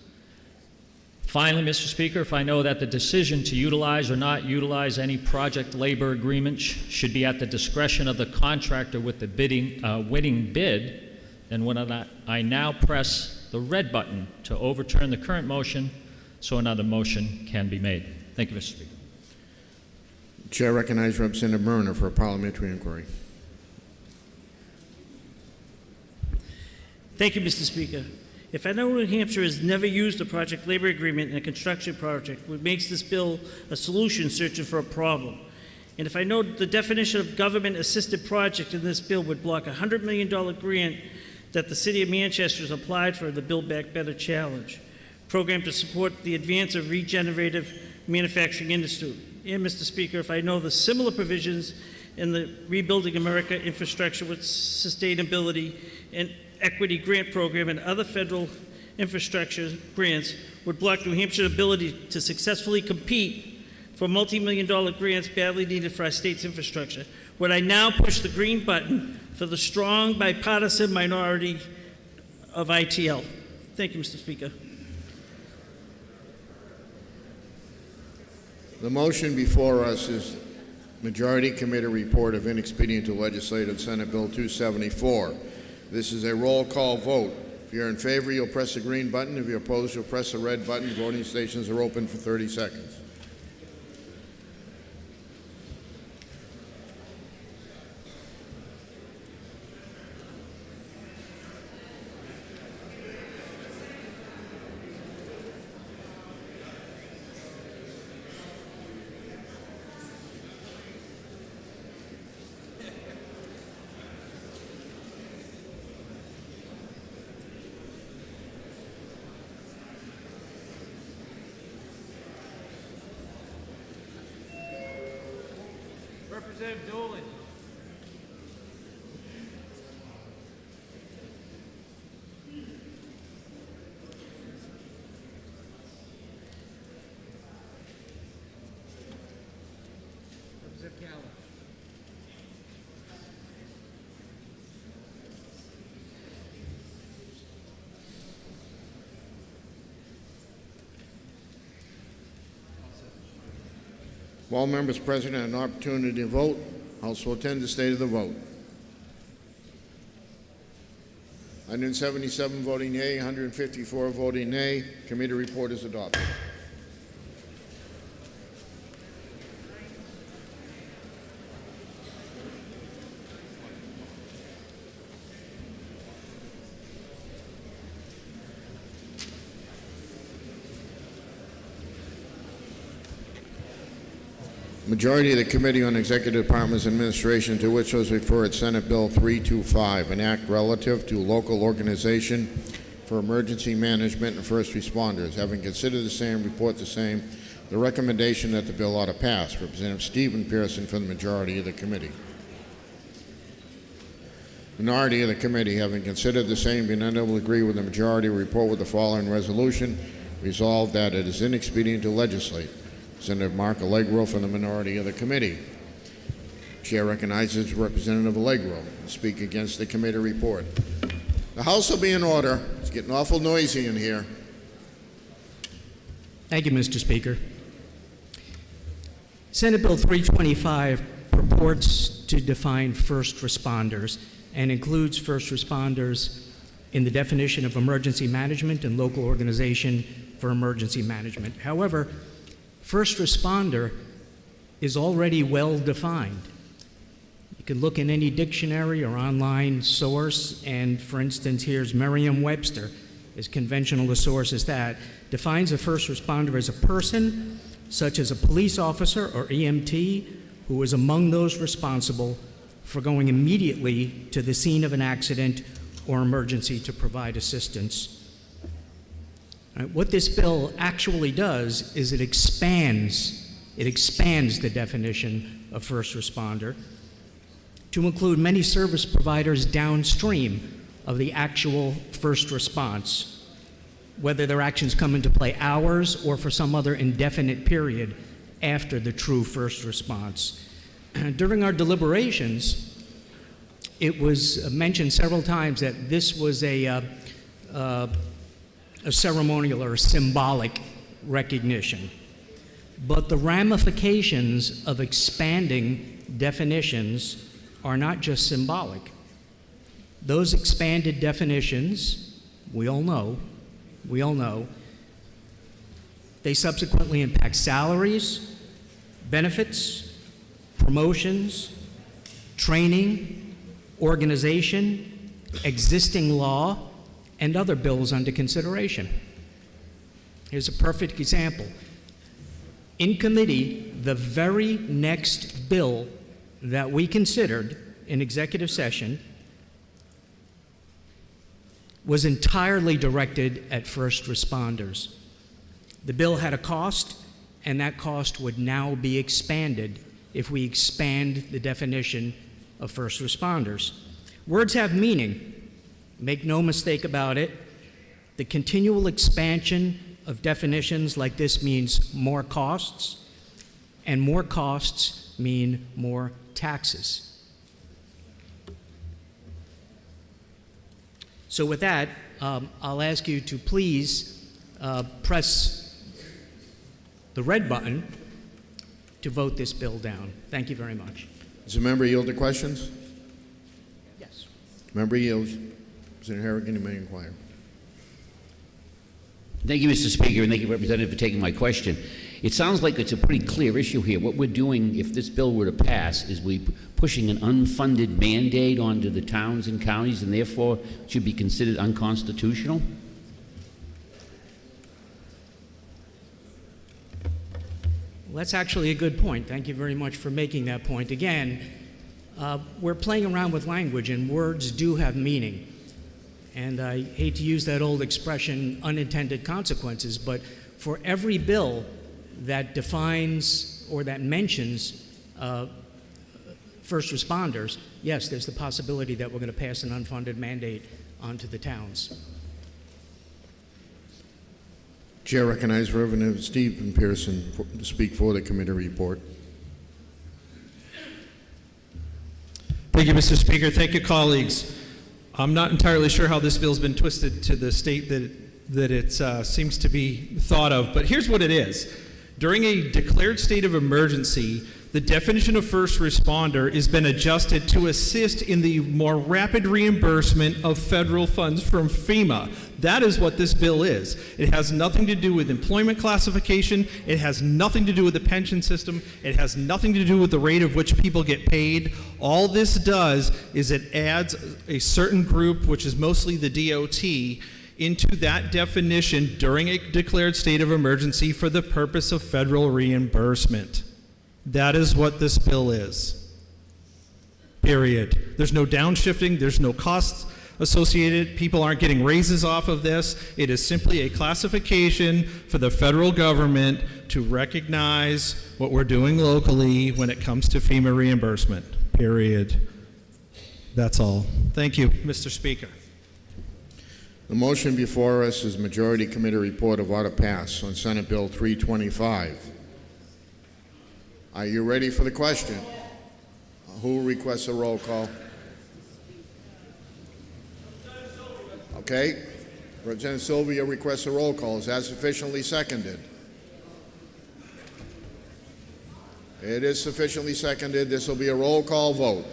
finally, Mr. Speaker, if I know that the decision to utilize or not utilize any project labor agreement should be at the discretion of the contractor with the winning bid, then when I now press the red button to overturn the current motion so another motion can be made. Thank you, Mr. Speaker. Chair recognizes Representative Murner for a parliamentary inquiry. Thank you, Mr. Speaker. If I know New Hampshire has never used a project labor agreement in a construction project, what makes this bill a solution searching for a problem? And if I know the definition of government-assisted project in this bill would block a $100 million grant that the City of Manchester has applied for the Build Back Better Challenge program to support the advance of regenerative manufacturing industry. And, Mr. Speaker, if I know the similar provisions in the Rebuilding America Infrastructure with Sustainability and Equity Grant Program and other federal infrastructure grants would block New Hampshire's ability to successfully compete for multi-million-dollar grants badly needed for our state's infrastructure, would I now push the green button for the strong bipartisan minority of ITL? Thank you, Mr. Speaker. The motion before us is Majority Committee Report of Inexpedient to Legislative Senate Bill 274. This is a roll call vote. If you're in favor, you'll press the green button. If you're opposed, you'll press the red button. Voting stations are open for 30 seconds. Representative Dolan. Representative Callan. If all members present had an opportunity to vote, House will attend the state of the vote. 177 voting yea, 154 voting nay. Committee report is adopted. Majority of the Committee on Executive Departments and Administration, to which was referred Senate Bill 325, an act relative to local organization for emergency management and first responders. Having considered the same, report the same. The recommendation that the bill ought to pass. Representative Stephen Pearson for the majority of the committee. Minority of the committee, having considered the same, being unable to agree with the majority, report with the following resolution. Resolved that it is inexpedient to legislate. Representative Mark Allegro from the minority of the committee. Chair recognizes Representative Allegro to speak against the committee report. The House will be in order. It's getting awful noisy in here. Thank you, Mr. Speaker. Senate Bill 325 purports to define first responders and includes first responders in the definition of emergency management and local organization for emergency management. However, first responder is already well defined. You can look in any dictionary or online source, and for instance, here's Merriam-Webster, as conventional a source as that, defines a first responder as a person, such as a police officer or EMT, who is among those responsible for going immediately to the scene of an accident or emergency to provide assistance. What this bill actually does is it expands the definition of first responder to include many service providers downstream of the actual first response, whether their actions come into play hours or for some other indefinite period after the true first response. During our deliberations, it was mentioned several times that this was a ceremonial or a symbolic recognition. But the ramifications of expanding definitions are not just symbolic. Those expanded definitions, we all know, they subsequently impact salaries, benefits, promotions, training, organization, existing law, and other bills under consideration. Here's a perfect example. In committee, the very next bill that we considered in executive session was entirely directed at first responders. The bill had a cost, and that cost would now be expanded if we expand the definition of first responders. Words have meaning. Make no mistake about it. The continual expansion of definitions like this means more costs, and more costs mean more taxes. So with that, I'll ask you to please press the red button to vote this bill down. Thank you very much. Does the member yield to questions? Yes. Member yields. Representative Harrigan, you may inquire. Thank you, Mr. Speaker, and thank you, Representative, for taking my question. It sounds like it's a pretty clear issue here. What we're doing, if this bill were to pass, is we pushing an unfunded mandate onto the towns and counties, and therefore should be considered unconstitutional? Well, that's actually a good point. Thank you very much for making that point. Again, we're playing around with language, and words do have meaning. And I hate to use that old expression, unintended consequences, but for every bill that defines or that mentions first responders, yes, there's the possibility that we're going to pass an unfunded mandate onto the towns. Chair recognizes Representative Stephen Pearson to speak for the committee report. Thank you, Mr. Speaker. Thank you, colleagues. I'm not entirely sure how this bill's been twisted to the state that it seems to be thought of, but here's what it is. During a declared state of emergency, the definition of first responder has been adjusted to assist in the more rapid reimbursement of federal funds from FEMA. That is what this bill is. It has nothing to do with employment classification. It has nothing to do with the pension system. It has nothing to do with the rate of which people get paid. All this does is it adds a certain group, which is mostly the DOT, into that definition during a declared state of emergency for the purpose of federal reimbursement. That is what this bill is. Period. There's no downshifting. There's no costs associated. People aren't getting raises off of this. It is simply a classification for the federal government to recognize what we're doing locally when it comes to FEMA reimbursement. Period. That's all. Thank you, Mr. Speaker. The motion before us is Majority Committee Report of Order Pass on Senate Bill 325. Are you ready for the question? Who requests a roll call? Okay. Representative Sylvia requests a roll call. Is that sufficiently seconded? It is sufficiently seconded. This will be a roll call vote.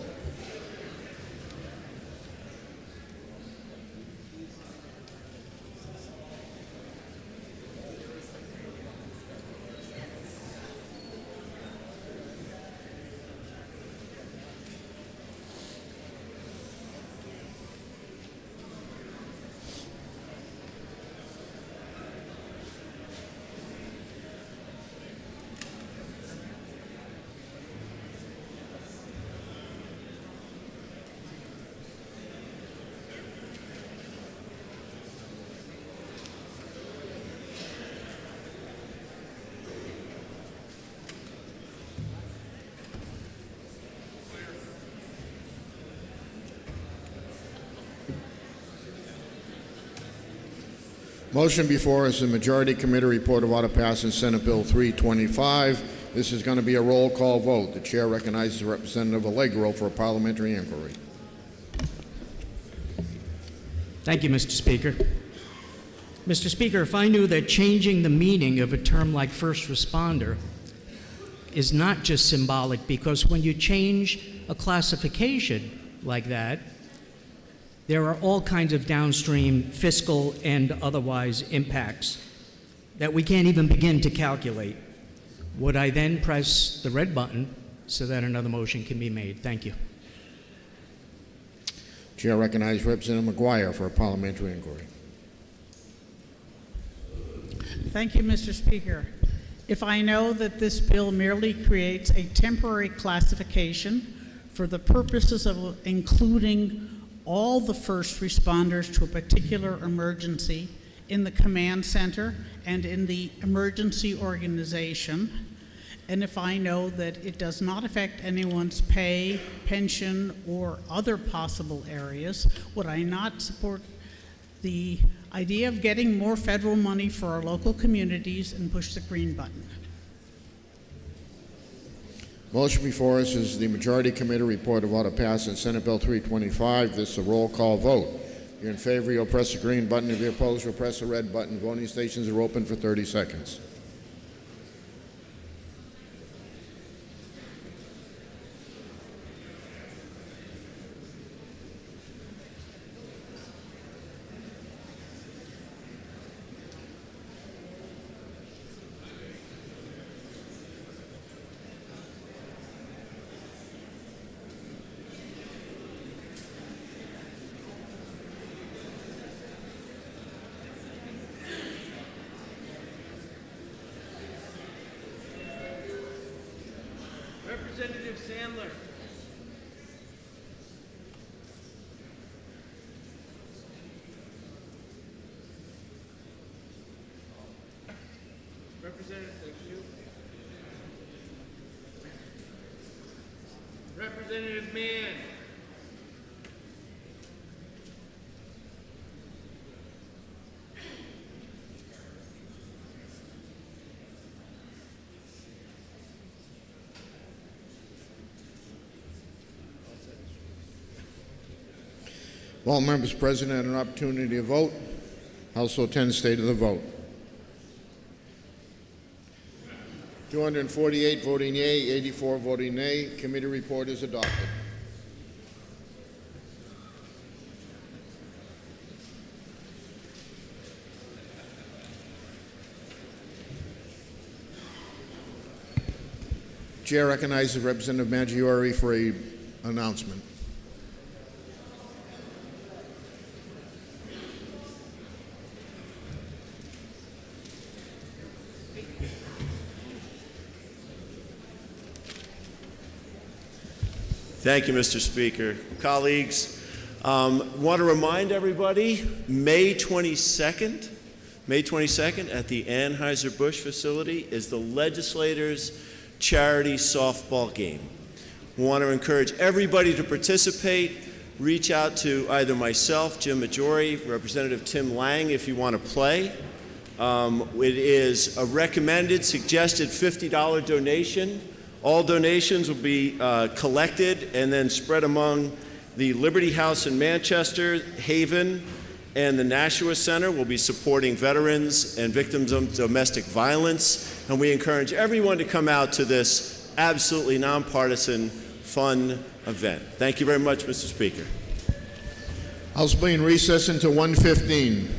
Motion before us is a Majority Committee Report of Order passing Senate Bill 325. This is going to be a roll call vote. The chair recognizes Representative Allegro for a parliamentary inquiry. Thank you, Mr. Speaker. Mr. Speaker, if I knew that changing the meaning of a term like first responder is not just symbolic, because when you change a classification like that, there are all kinds of downstream fiscal and otherwise impacts that we can't even begin to calculate. Would I then press the red button so that another motion can be made. Thank you. Chair recognizes Representative McGuire for a parliamentary inquiry. Thank you, Mr. Speaker. If I know that this bill merely creates a temporary classification for the purposes of including all the first responders to a particular emergency in the command center and in the emergency organization, and if I know that it does not affect anyone's pay, pension, or other possible areas, would I not support the idea of getting more federal money for our local communities and push the green button? Motion before us is the Majority Committee report of order passed in Senate Bill 325. This is a roll call vote. If you're in favor, you'll press the green button. If you're opposed, you'll press the red button. Voting stations are open for 30 seconds. Representative Sandler. Representative Hugh. Representative Mann. All members present had an opportunity to vote. House will attend state of the vote. 248 voting yea, 84 voting nay. Committee report is adopted. Chair recognizes Representative Maggiore for an announcement. Thank you, Mr. Speaker. Colleagues, want to remind everybody, May 22nd at the Anheuser-Busch facility is the legislators' charity softball game. We want to encourage everybody to participate. Reach out to either myself, Jim Maggiore, Representative Tim Lang if you want to play. It is a recommended, suggested $50 donation. All donations will be collected and then spread among the Liberty House in Manchester, Haven, and the Nashua Center. Will be supporting veterans and victims of domestic violence. And we encourage everyone to come out to this absolutely nonpartisan, fun event. Thank you very much, Mr. Speaker. House will be in recess until 1:15.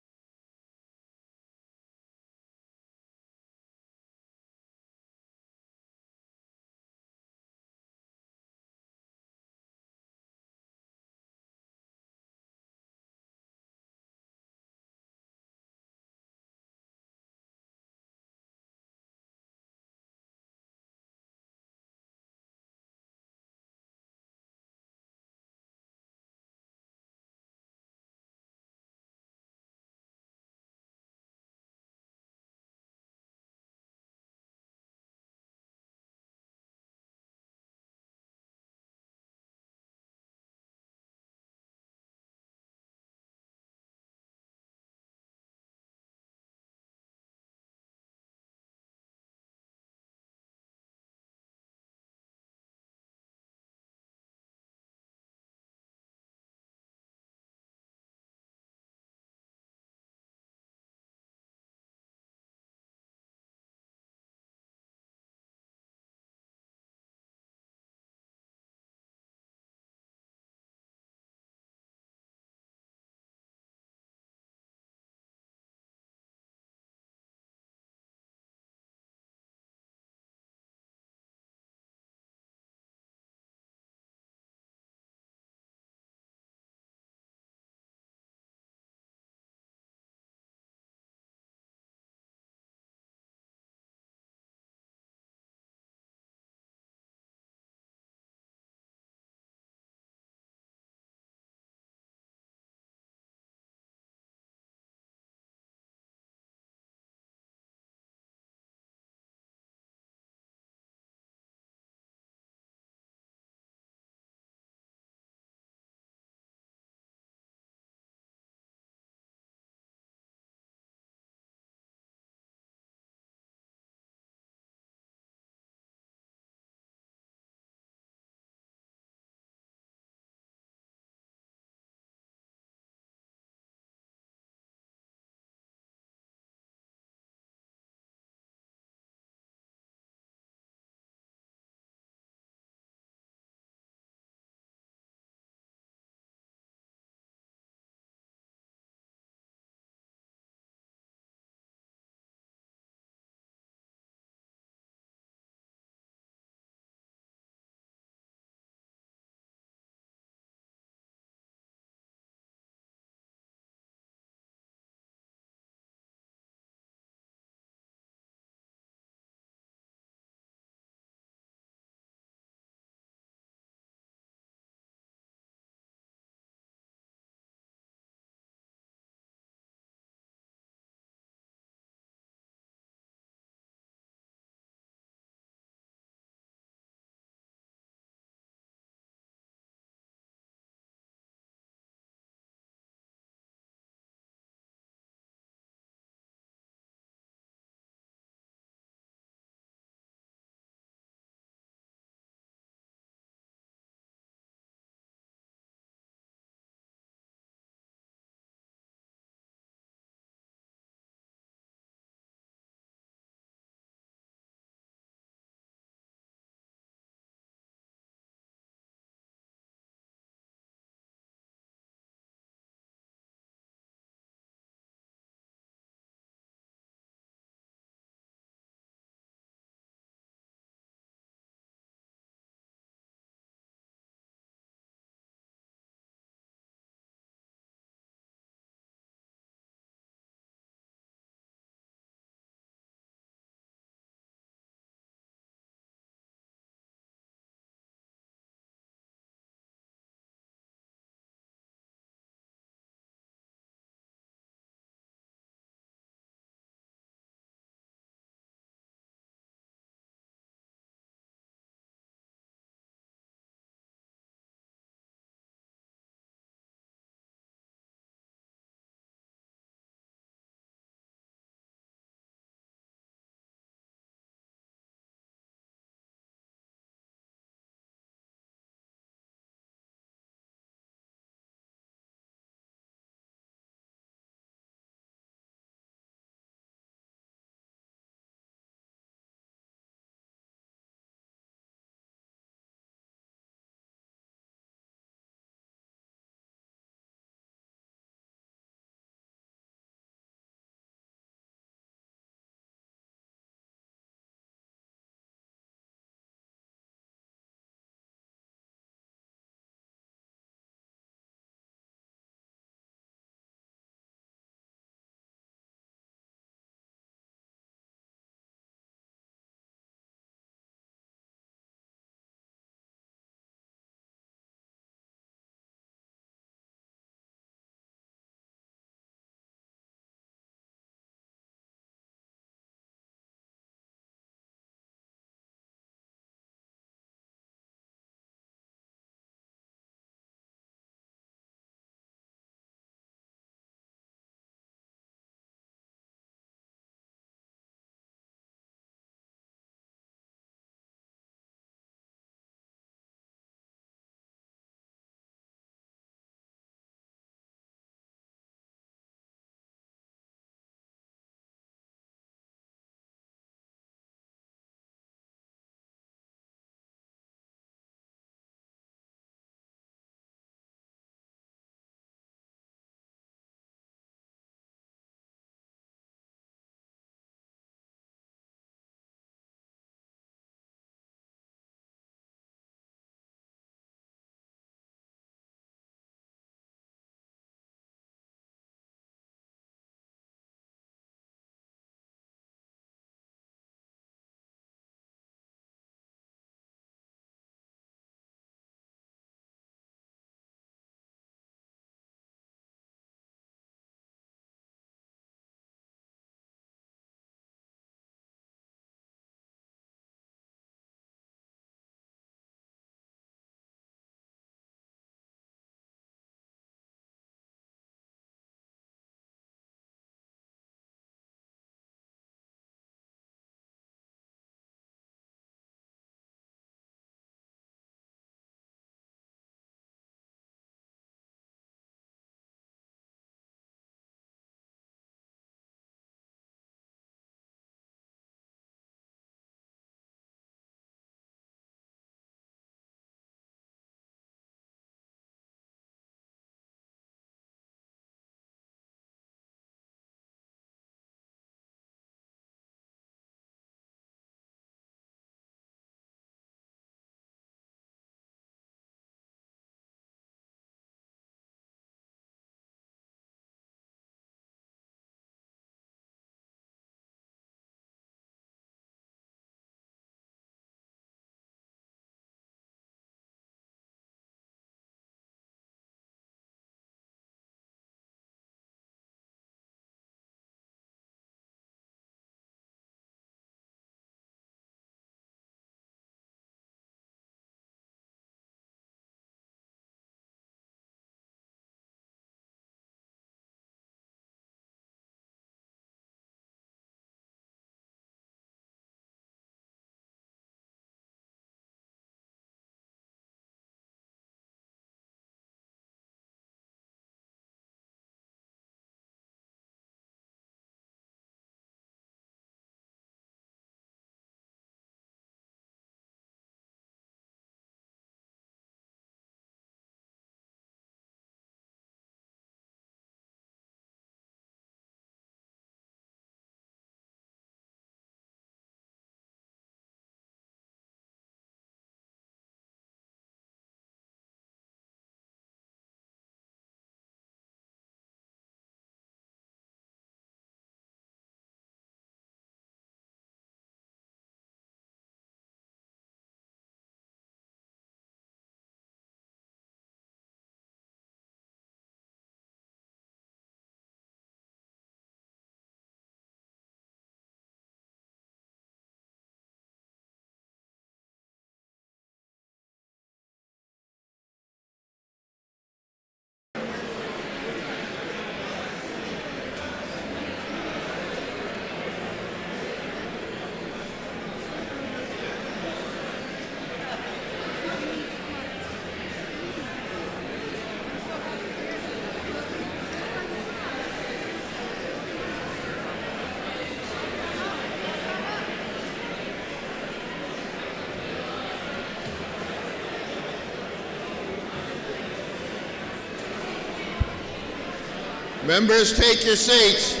Members, take your seats.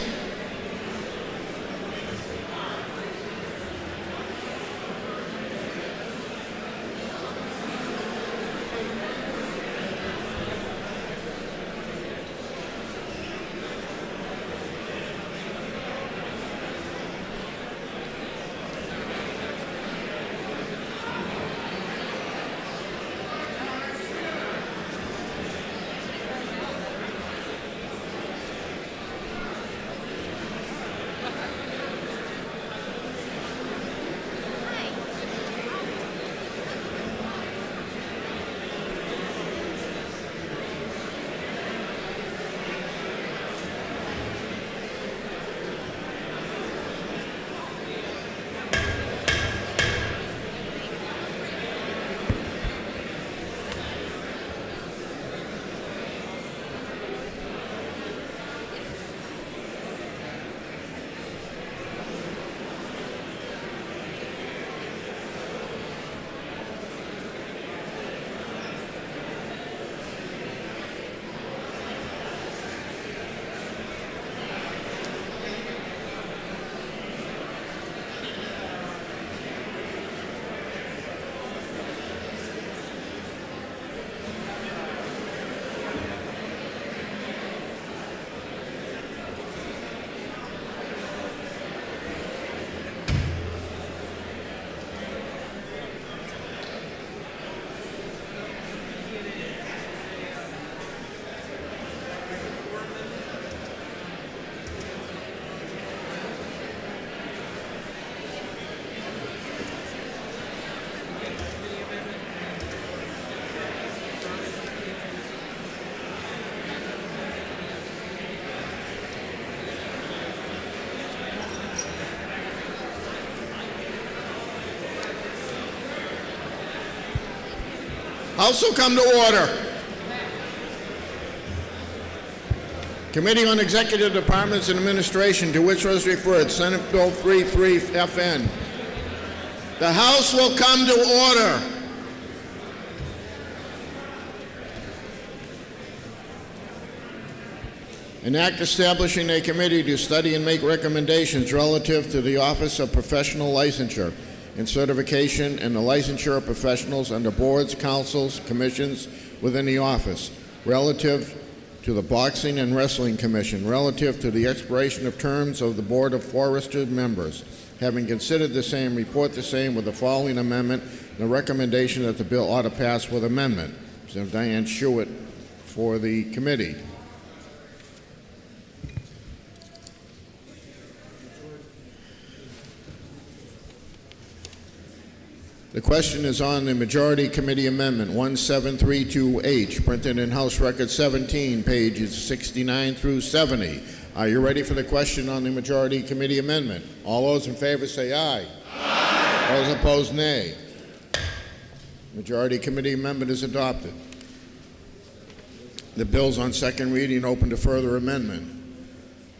House will come to order. Committee on Executive Departments and Administration, to which was referred Senate Bill 33 FN. The House will come to order. An act establishing a committee to study and make recommendations relative to the Office of Professional Licensure and Certification and the licensure of professionals under boards, councils, commissions within the office, relative to the Boxing and Wrestling Commission, relative to the expiration of terms of the Board of Foresters members. Having considered the same, report the same with the following amendment, the recommendation that the bill ought to pass with amendment. Representative Diane Schuett for the committee. The question is on the Majority Committee Amendment 1732H, printed in House Record 17, pages 69 through 70. Are you ready for the question on the Majority Committee Amendment? All those in favor say aye. Aye. Those opposed, nay. Majority Committee Amendment is adopted. The bill's on second reading, open to further amendment.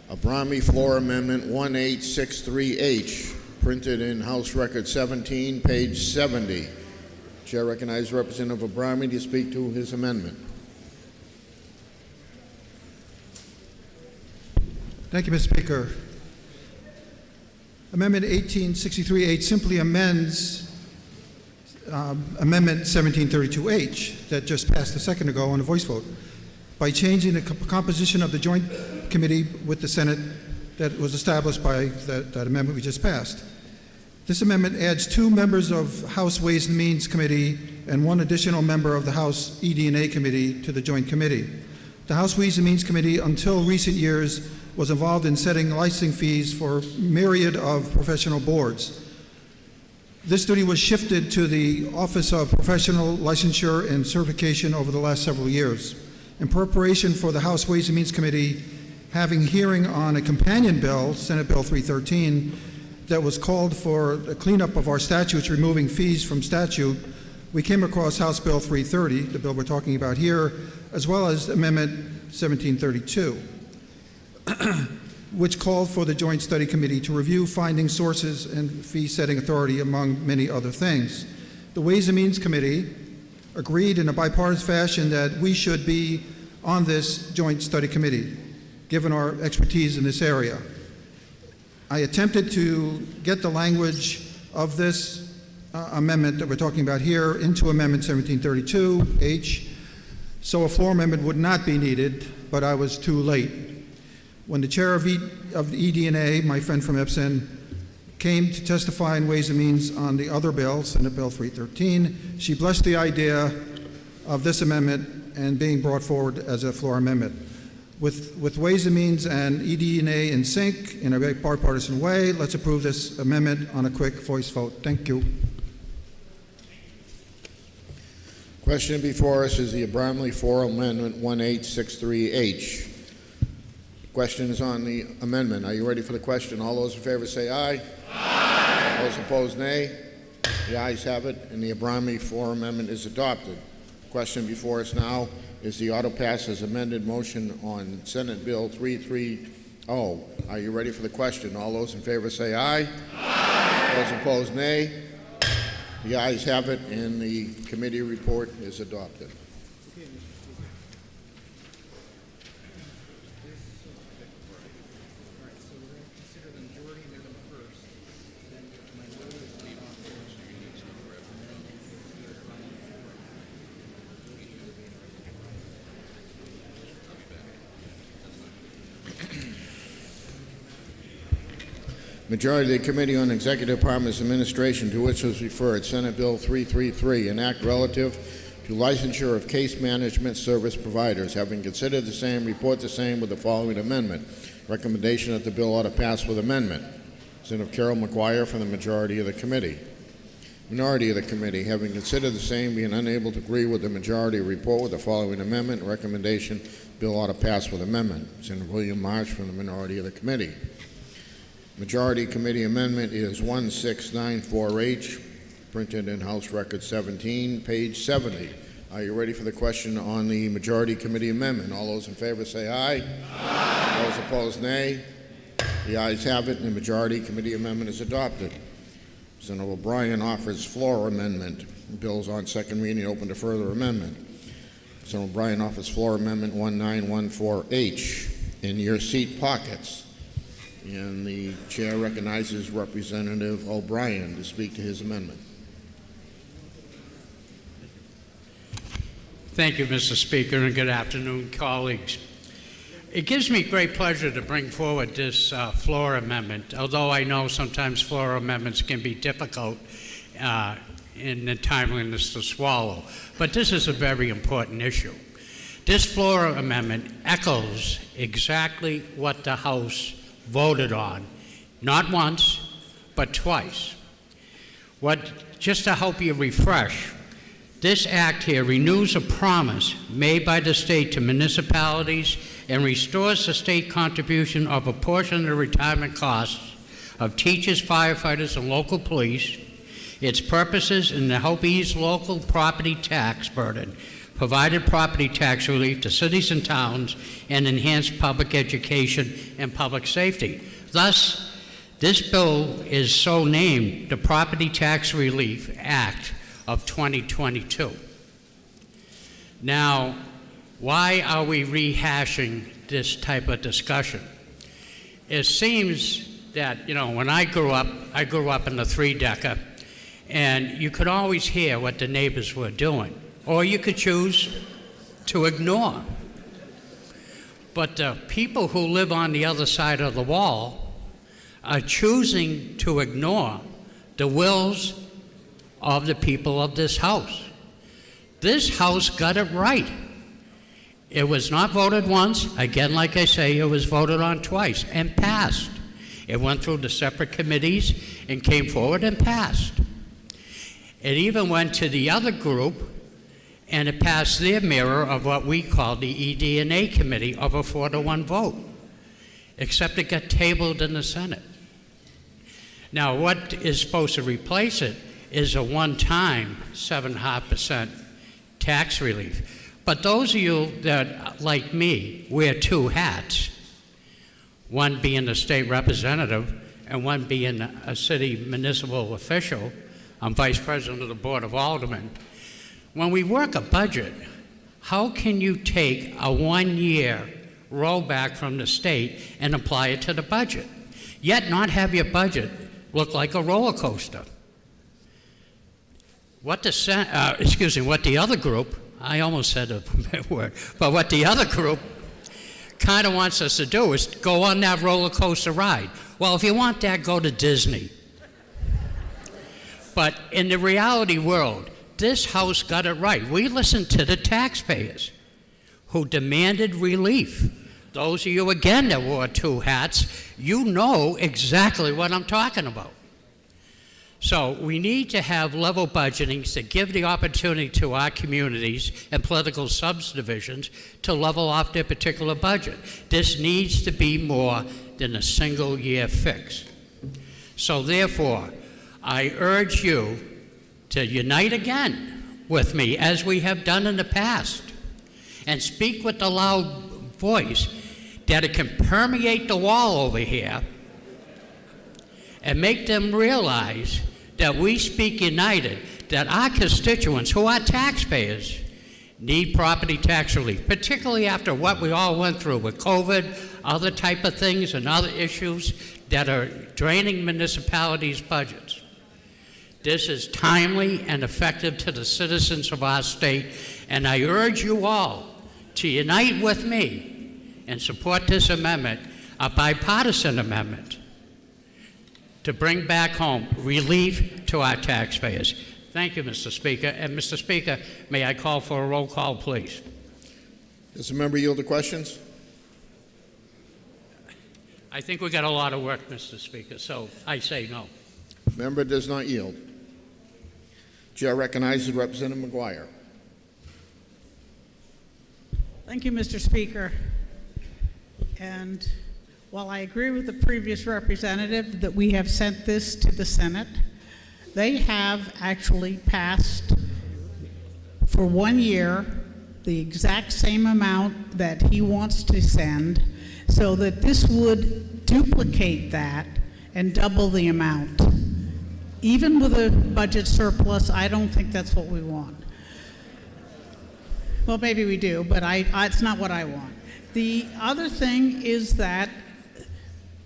Abrami Floor Amendment 1863H, printed in House Record 17, page 70. Chair recognizes Representative Abrami to speak to his amendment. Thank you, Mr. Speaker. Amendment 1863H simply amends Amendment 1732H that just passed a second ago on a voice vote by changing the composition of the joint committee with the Senate that was established by that amendment we just passed. This amendment adds 2 members of House Ways and Means Committee and 1 additional member of the House ED&A Committee to the joint committee. The House Ways and Means Committee, until recent years, was involved in setting licensing fees for myriad of professional boards. This duty was shifted to the Office of Professional Licensure and Certification over the last several years. In preparation for the House Ways and Means Committee having hearing on a companion bill, Senate Bill 313, that was called for a cleanup of our statutes, removing fees from statute, we came across House Bill 330, the bill we're talking about here, as well as Amendment 1732, which called for the Joint Study Committee to review finding sources and fee-setting authority, among many other things. The Ways and Means Committee agreed in a bipartisan fashion that we should be on this Joint Study Committee. given our expertise in this area. I attempted to get the language of this amendment that we're talking about here into Amendment 1732H, so a floor amendment would not be needed, but I was too late. When the chair of the ED&A, my friend from Epson, came to testify in Ways and Means on the other bill, Senate Bill 313, she blessed the idea of this amendment and being brought forward as a floor amendment. With Ways and Means and ED&A in sync in a very bipartisan way, let's approve this amendment on a quick voice vote. Thank you. Question before us is the Abramley 4 Amendment 1863H. Question is on the amendment. Are you ready for the question? All those in favor say aye. Aye. Those opposed, nay. The ayes have it, and the Abramley 4 Amendment is adopted. Question before us now is the auto pass as amended motion on Senate Bill 330. Are you ready for the question? All those in favor say aye. Aye. Those opposed, nay. The ayes have it, and the committee report is adopted. Majority of the Committee on Executive Department's Administration, to which was referred, Senate Bill 333, an act relative to licensure of case management service providers. Having considered the same, report the same with the following amendment. Recommendation that the bill ought to pass with amendment. Senator Carol McGuire from the majority of the committee. Minority of the committee, having considered the same, being unable to agree with the majority, report with the following amendment. Recommendation, bill ought to pass with amendment. Senator William Marsh from the minority of the committee. Majority Committee Amendment is 1694H, printed in House Record 17, page 70. Are you ready for the question on the Majority Committee Amendment? All those in favor say aye. Aye. Those opposed, nay. The ayes have it, and the Majority Committee Amendment is adopted. Senator Brien offers floor amendment. The bill is on second reading, open to further amendment. Senator Brien offers floor amendment 1914H. In your seat pockets. And the chair recognizes Representative O'Brien to speak to his amendment. Thank you, Mr. Speaker, and good afternoon, colleagues. It gives me great pleasure to bring forward this floor amendment, although I know sometimes floor amendments can be difficult in the timeliness to swallow. But this is a very important issue. This floor amendment echoes exactly what the House voted on, not once, but twice. Just to help you refresh, this act here renews a promise made by the state to municipalities and restores the state contribution of a portion of the retirement costs of teachers, firefighters, and local police. Its purposes is to help ease local property tax burden, provided property tax relief to cities and towns, and enhanced public education and public safety. Thus, this bill is so named the Property Tax Relief Act of 2022. Now, why are we rehashing this type of discussion? It seems that, when I grew up in the three-decker, and you could always hear what the neighbors were doing. Or you could choose to ignore. But the people who live on the other side of the wall are choosing to ignore the wills of the people of this House. This House got it right. It was not voted once. Again, like I say, it was voted on twice and passed. It went through the separate committees and came forward and passed. It even went to the other group, and it passed their mirror of what we call the ED&A committee of a 4-to-1 vote, except it got tabled in the Senate. Now, what is supposed to replace it is a one-time 7.5% tax relief. But those of you that, like me, wear two hats, one being a state representative and one being a city municipal official, I'm vice president of the Board of Aldermen. When we work a budget, how can you take a one-year rollback from the state and apply it to the budget, yet not have your budget look like a roller coaster. What the other group, I almost said a bad word, but what the other group kind of wants us to do is go on that roller coaster ride. Well, if you want that, go to Disney. But in the reality world, this House got it right. We listened to the taxpayers who demanded relief. Those of you, again, that wore two hats, you know exactly what I'm talking about. So we need to have level budgeting to give the opportunity to our communities and political subdivisions to level off their particular budget. This needs to be more than a single year fix. So therefore, I urge you to unite again with me as we have done in the past and speak with a loud voice that it can permeate the wall over here and make them realize that we speak united, that our constituents, who are taxpayers, need property tax relief, particularly after what we all went through with COVID, other type of things and other issues that are draining municipalities' budgets. This is timely and effective to the citizens of our state, and I urge you all to unite with me and support this amendment, a bipartisan amendment, to bring back home relief to our taxpayers. Thank you, Mr. Speaker. And Mr. Speaker, may I call for a roll call, please? Does the member yield to questions? I think we got a lot of work, Mr. Speaker, so I say no. Member does not yield. Chair recognizes Representative McGuire. Thank you, Mr. Speaker. And while I agree with the previous representative that we have sent this to the Senate, they have actually passed for 1 year the exact same amount that he wants to send, so that this would duplicate that and double the amount. Even with a budget surplus, I don't think that's what we want. Well, maybe we do, but it's not what I want. The other thing is that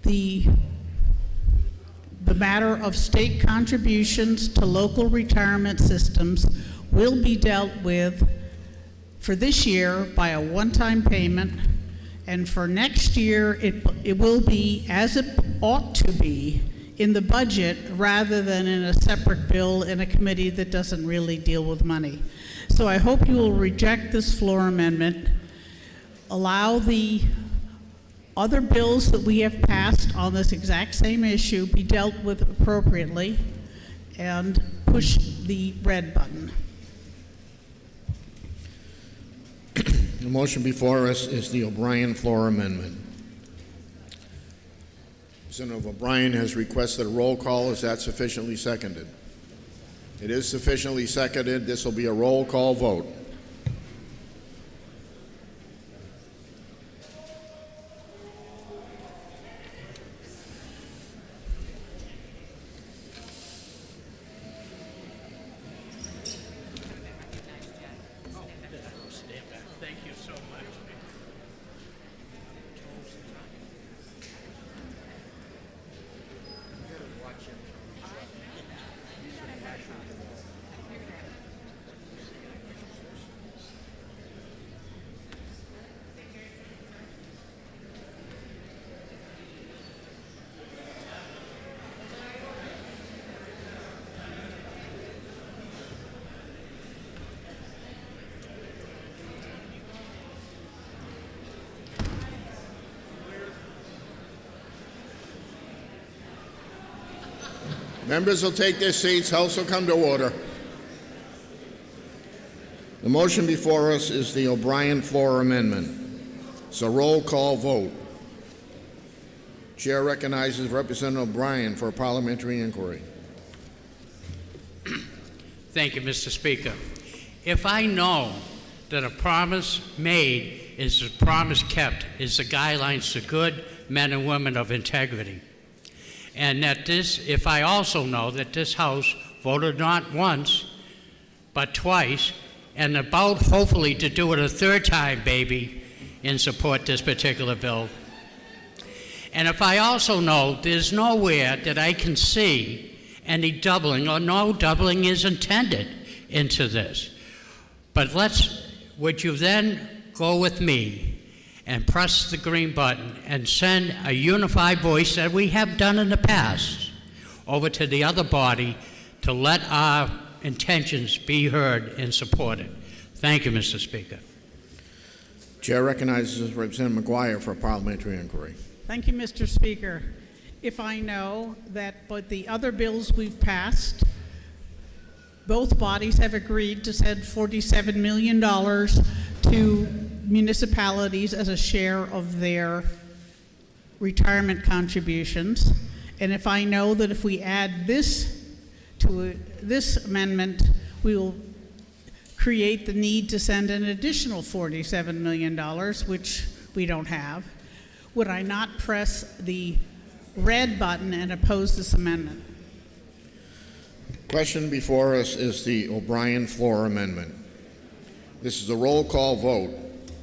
the matter of state contributions to local retirement systems will be dealt with for this year by a one-time payment, and for next year it will be as it ought to be in the budget rather than in a separate bill in a committee that doesn't really deal with money. So I hope you will reject this floor amendment, allow the other bills that we have passed on this exact same issue be dealt with appropriately, and push the red button. The motion before us is the O'Brien floor amendment. Representative O'Brien has requested a roll call. Is that sufficiently seconded? It is sufficiently seconded. This will be a roll call vote. Thank you so much. Members will take their seats. House will come to order. The motion before us is the O'Brien floor amendment. It's a roll call vote. Chair recognizes Representative Brien for a parliamentary inquiry. Thank you, Mr. Speaker. If I know that a promise made is a promise kept, is the guidelines to good men and women of integrity, and that this, if I also know that this House voted not once, but twice, and about hopefully to do it a third time, baby, and support this particular bill. And if I also know there's nowhere that I can see any doubling, or no doubling is intended into this. But would you then go with me and press the green button and send a unified voice that we have done in the past over to the other body to let our intentions be heard and supported? Thank you, Mr. Speaker. Chair recognizes Representative McGuire for a parliamentary inquiry. Thank you, Mr. Speaker. If I know that but the other bills we've passed, both bodies have agreed to send $47 million to municipalities as a share of their retirement contributions. And if I know that if we add this to this amendment, we will create the need to send an additional $47 million, which we don't have, would I not press the red button and oppose this amendment? Question before us is the O'Brien floor amendment. This is a roll call vote.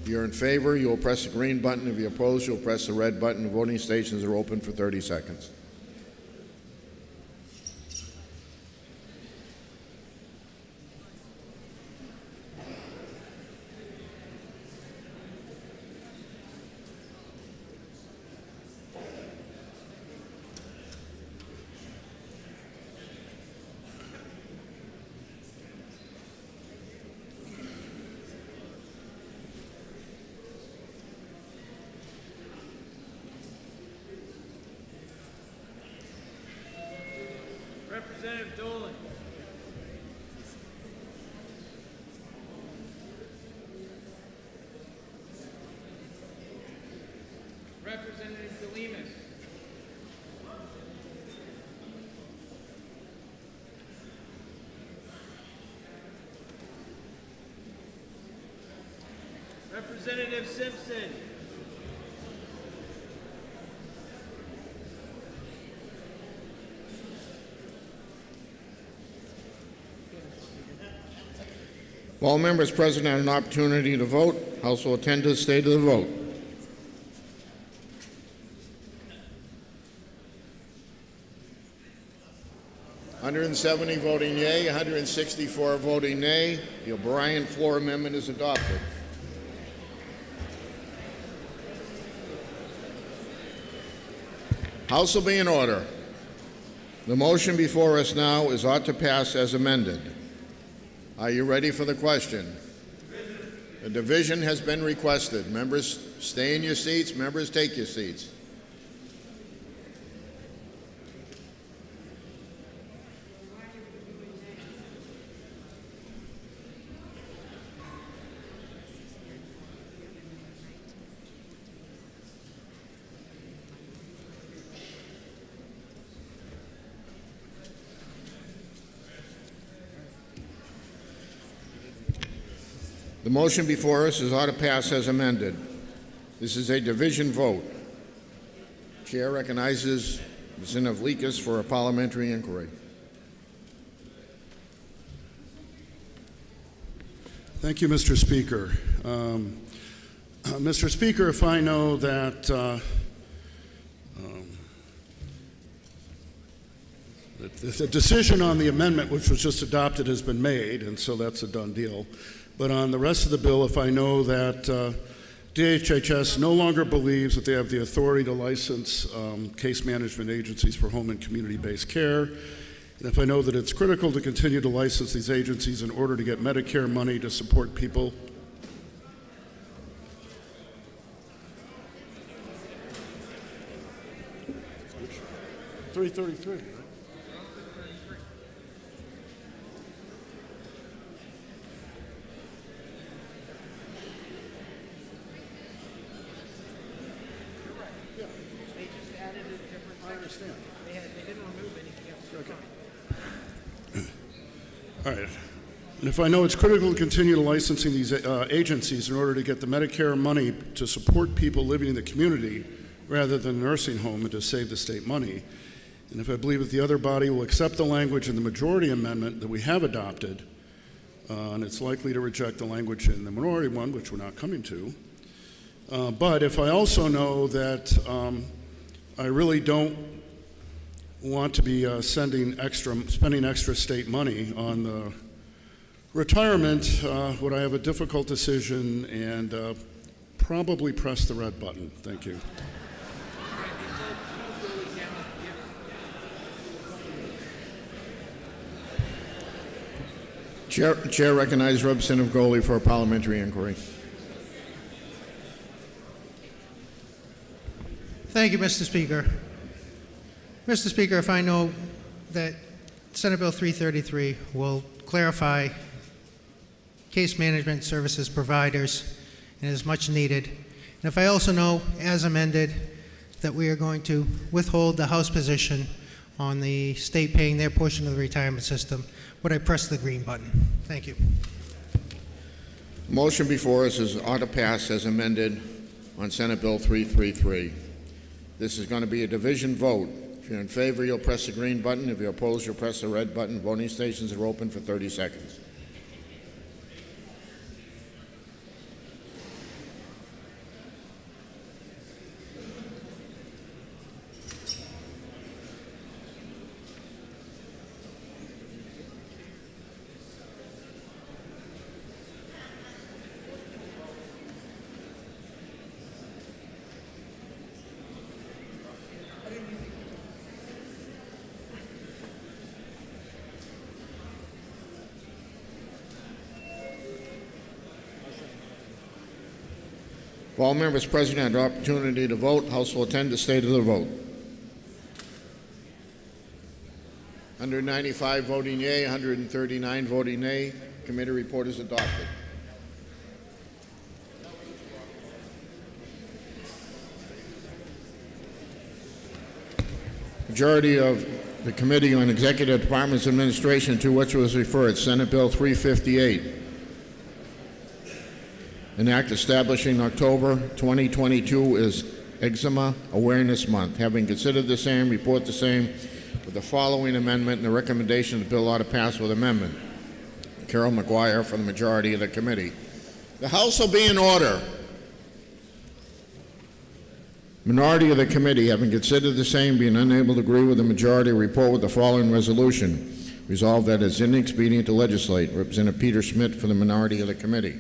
If you're in favor, you'll press the green button. If you're opposed, you'll press the red button. Voting stations are open for 30 seconds. Representative Dolan. Representative DeLemus. Representative Simpson. All members present had an opportunity to vote. House will attend to the state of the vote. (170) voting yea, 164 voting nay. The O'Brien floor amendment is adopted. House will be in order. The motion before us now is ought to pass as amended. Are you ready for the question? A division has been requested. Members, stay in your seats. Members, take your seats. The motion before us is ought to pass as amended. This is a division vote. Chair recognizes Representative Lekas for a parliamentary inquiry. Thank you, Mr. Speaker. Mr. Speaker, if I know that the decision on the amendment which was just adopted has been made, and so that's a done deal. But on the rest of the bill, if I know that DHHS no longer believes that they have the authority to license case management agencies for home and community-based care, and if I know that it's critical to continue to license these agencies in order to get Medicare money to support people. $333. All right. And if I know it's critical to continue to licensing these agencies in order to get the Medicare money to support people living in the community rather than a nursing home and to save the state money, and if I believe that the other body will accept the language in the majority amendment that we have adopted, and it's likely to reject the language in the minority one, which we're not coming to, But if I also know that I really don't want to be spending extra state money on the retirement, would I have a difficult decision and probably press the red button? Thank you. Chair recognizes Representative Goley for a parliamentary inquiry. Thank you, Mr. Speaker. Mr. Speaker, if I know that Senate Bill 333 will clarify case management services providers and is much needed, and if I also know, as amended, that we are going to withhold the House position on the state paying their portion of the retirement system, would I press the green button? Thank you. Motion before us is ought to pass as amended on Senate Bill 333. This is going to be a division vote. If you're in favor, you'll press the green button. If you're opposed, you'll press the red button. Voting stations are open for 30 seconds. If all members present had the opportunity to vote, House will attend the state of the vote. 195 voting yea, 139 voting nay. Committee report is adopted. Majority of the Committee on Executive Departments Administration, to which was referred, Senate Bill 358. An act establishing October 2022 as Eczema Awareness Month. Having considered the same, report the same with the following amendment, and the recommendation the bill ought to pass with amendment. Carol McGuire for the majority of the committee. The House will be in order. Minority of the committee, having considered the same, being unable to agree with the majority, report with the following resolution. Resolved that it is inexpedient to legislate. Representative Peter Schmidt for the minority of the committee.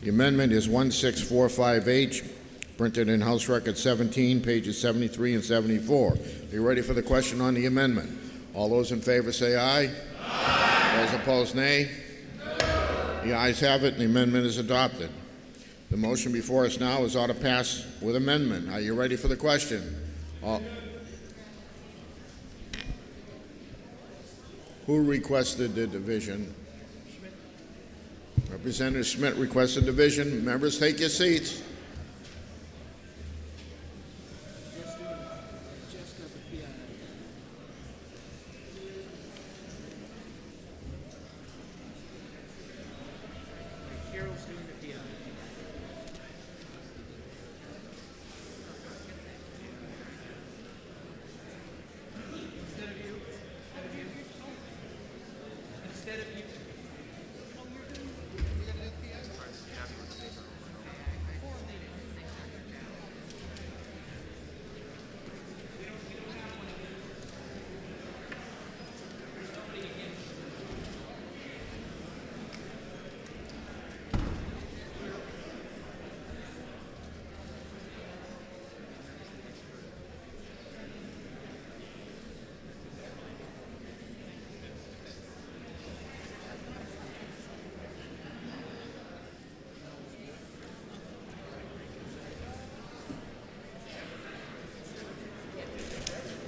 The amendment is 1645H, printed in House Record 17, pages 73 and 74. Are you ready for the question on the amendment? All those in favor say aye. Aye. Those opposed, nay. No. The ayes have it, and the amendment is adopted. The motion before us now is ought to pass with amendment. Are you ready for the question? Who requested the division? Representative Schmidt requested division. Members, take your seats.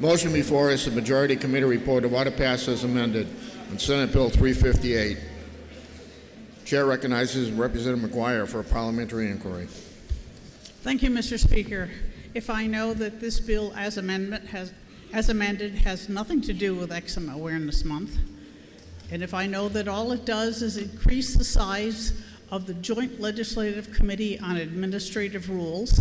Motion before us, the majority committee report of ought to pass as amended on Senate Bill 358. Chair recognizes Representative McGuire for a parliamentary inquiry. Thank you, Mr. Speaker. If I know that this bill as amended has nothing to do with Eczema Awareness Month, and if I know that all it does is increase the size of the Joint Legislative Committee on Administrative Rules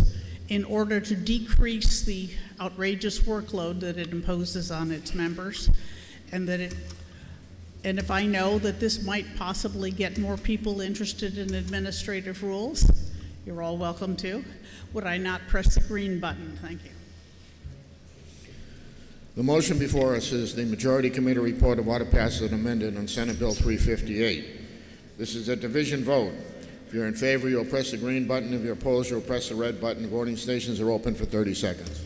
in order to decrease the outrageous workload that it imposes on its members, and if I know that this might possibly get more people interested in administrative rules, You're all welcome to. Would I not press the green button? Thank you. The motion before us is the Majority Committee report of order passes and amended on Senate Bill 358. This is a division vote. If you're in favor, you'll press the green button. If you're opposed, you'll press the red button. Voting stations are open for 30 seconds.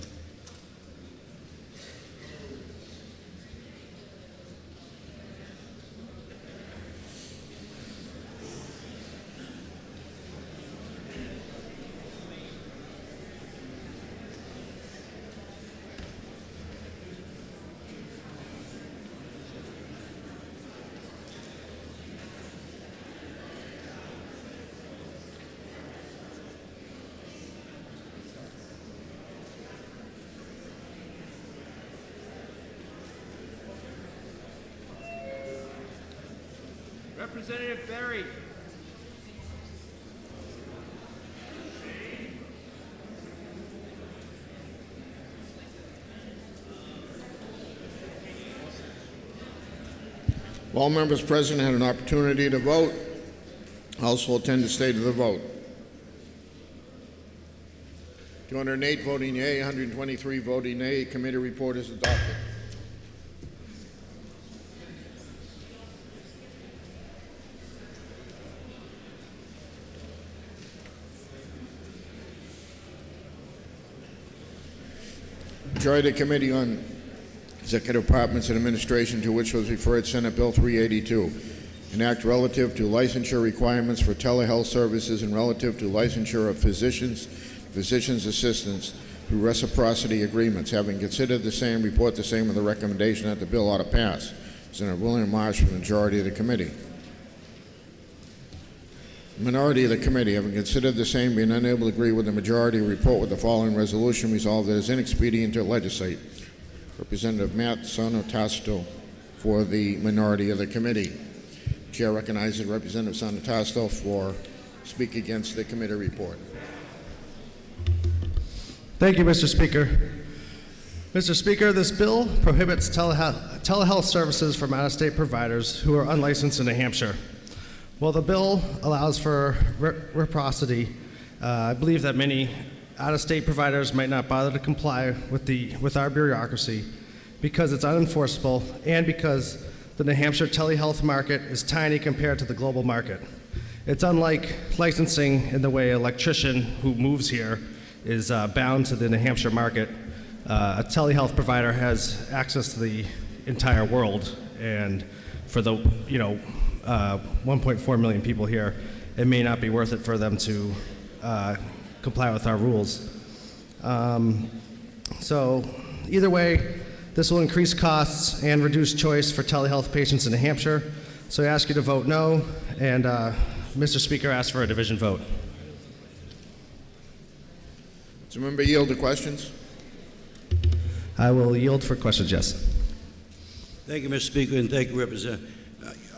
Representative Berry. All members present had an opportunity to vote. House will attend the state of the vote. 208 voting yea, 123 voting nay. Committee report is adopted. Majority Committee on Executive Departments and Administration, to which was referred Senate Bill 382, an act relative to licensure requirements for telehealth services and relative to licensure of physicians assistants through reciprocity agreements. Having considered the same, report the same with the recommendation that the bill ought to pass. Senator William Marsh from the majority of the committee. The minority of the committee, having considered the same, being unable to agree with the majority, report with the following resolution: resolved that it is inexpedient to legislate. Representative Matt Sonotasto for the minority of the committee. Chair recognizes Representative Sonotasto for speak against the committee report. Thank you, Mr. Speaker. Mr. Speaker, this bill prohibits telehealth services from out-of-state providers who are unlicensed in New Hampshire. While the bill allows for reciprocity, I believe that many out-of-state providers might not bother to comply with our bureaucracy because it's unenforceable and because the New Hampshire telehealth market is tiny compared to the global market. It's unlike licensing in the way an electrician who moves here is bound to the New Hampshire market. A telehealth provider has access to the entire world, and for the 1.4 million people here, it may not be worth it for them to comply with our rules. So either way, this will increase costs and reduce choice for telehealth patients in New Hampshire. So I ask you to vote no, and Mr. Speaker, I ask for a division vote. Does the member yield to questions? I will yield for questions, yes. Thank you, Mr. Speaker, and thank you, Representative.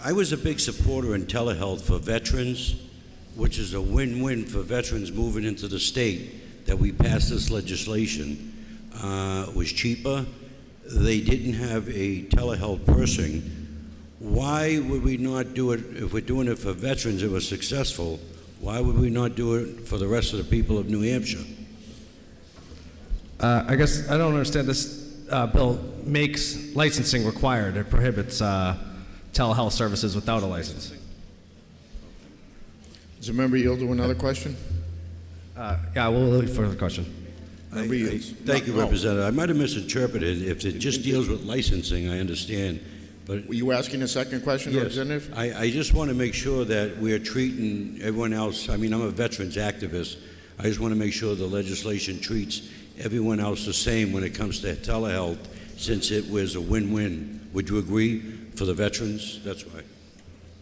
I was a big supporter in telehealth for veterans, which is a win-win for veterans moving into the state, that we passed this legislation. It was cheaper. They didn't have a telehealth person. Why would we not do it, if we're doing it for veterans, it was successful, why would we not do it for the rest of the people of New Hampshire? I guess I don't understand. This bill makes licensing required. It prohibits telehealth services without a license. Does the member yield to another question? Yeah, we'll wait for the question. Thank you, Representative. I might have misinterpreted. If it just deals with licensing, I understand. But were you asking a second question, yes, Representative? I just want to make sure that we're treating everyone else. I mean, I'm a veterans activist. I just want to make sure the legislation treats everyone else the same when it comes to telehealth, since it was a win-win. Would you agree for the veterans? That's why.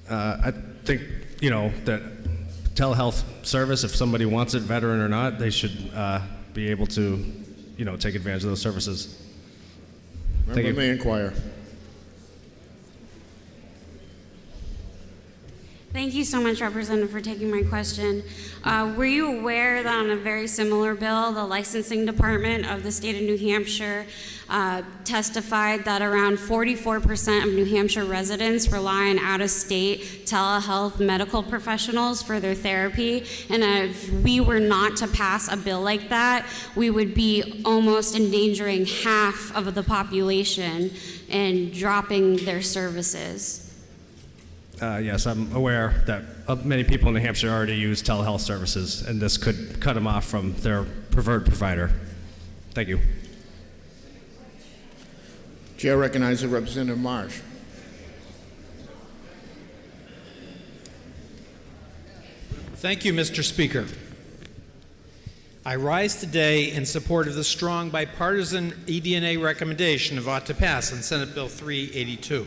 I think, that telehealth service, if somebody wants it, veteran or not, they should be able to, take advantage of those services. Member may inquire. Thank you so much, Representative, for taking my question. Were you aware that on a very similar bill, the licensing department of the state of New Hampshire testified that around 44% of New Hampshire residents rely on out-of-state telehealth medical professionals for their therapy, and if we were not to pass a bill like that, we would be almost endangering half of the population and dropping their services? Yes, I'm aware that many people in New Hampshire already use telehealth services, and this could cut them off from their preferred provider. Thank you. Chair recognizes Representative Marsh. Thank you, Mr. Speaker. I rise today in support of the strong bipartisan eDNA recommendation of ought to pass on Senate Bill 382.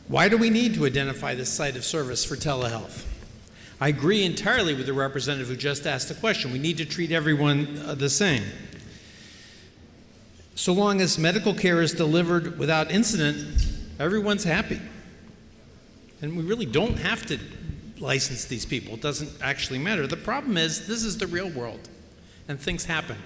Why do we need to identify the site of service for telehealth? I agree entirely with the representative who just asked the question. We need to treat everyone the same. So long as medical care is delivered without incident, everyone's happy. And we really don't have to license these people. It doesn't actually matter. The problem is, this is the real world, and things happen.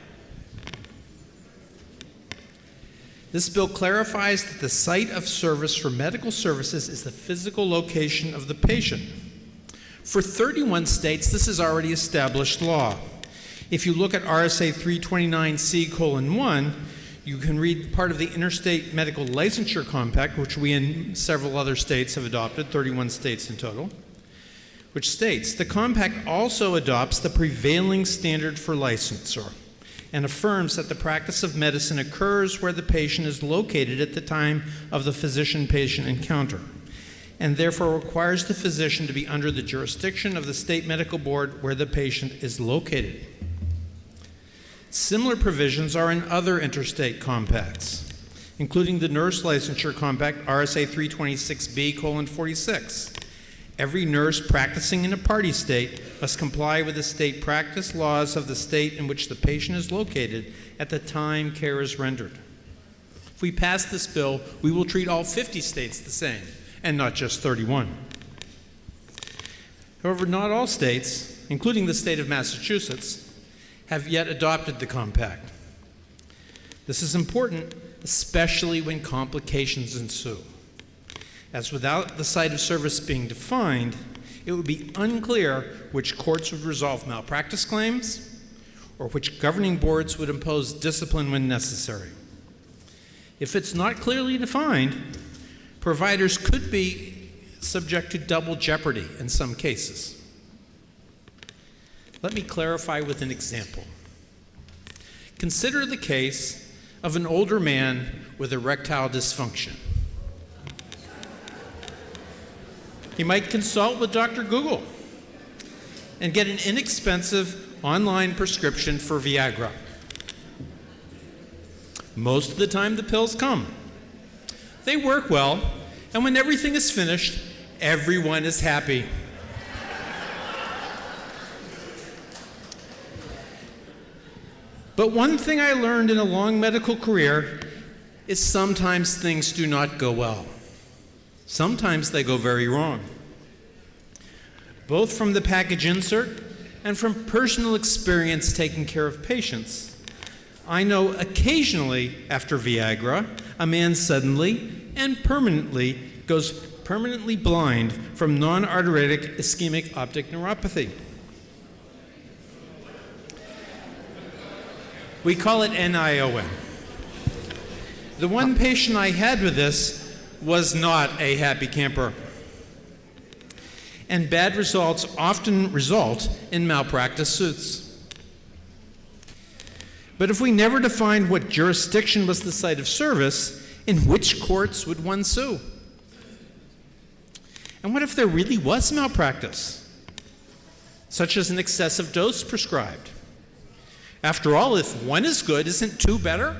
This bill clarifies that the site of service for medical services is the physical location of the patient. For 31 states, this is already established law. If you look at RSA 329C:1, you can read part of the Interstate Medical Licensure Compact, which we and several other states have adopted, 31 states in total, which states, the compact also adopts the prevailing standard for licensure and affirms that the practice of medicine occurs where the patient is located at the time of the physician-patient encounter, and therefore requires the physician to be under the jurisdiction of the state medical board where the patient is located. Similar provisions are in other interstate compacts, including the Nurse Licensure Compact, RSA 326B:46. Every nurse practicing in a party state must comply with the state practice laws of the state in which the patient is located at the time care is rendered. If we pass this bill, we will treat all 50 states the same, and not just 31. However, not all states, including the state of Massachusetts, have yet adopted the compact. This is important, especially when complications ensue, as without the site of service being defined, it would be unclear which courts would resolve malpractice claims or which governing boards would impose discipline when necessary. If it's not clearly defined, providers could be subject to double jeopardy in some cases. Let me clarify with an example. Consider the case of an older man with erectile dysfunction. He might consult with Dr. Google and get an inexpensive online prescription for Viagra. Most of the time the pills come. They work well, and when everything is finished, everyone is happy. But one thing I learned in a long medical career is sometimes things do not go well. Sometimes they go very wrong. Both from the package insert and from personal experience taking care of patients, I know occasionally after Viagra, a man suddenly and permanently goes permanently blind from non-arteritic ischemic optic neuropathy. We call it NION. The one patient I had with this was not a happy camper. And bad results often result in malpractice suits. But if we never defined what jurisdiction was the site of service, in which courts would one sue? And what if there really was malpractice, such as an excessive dose prescribed? After all, if one is good, isn't two better?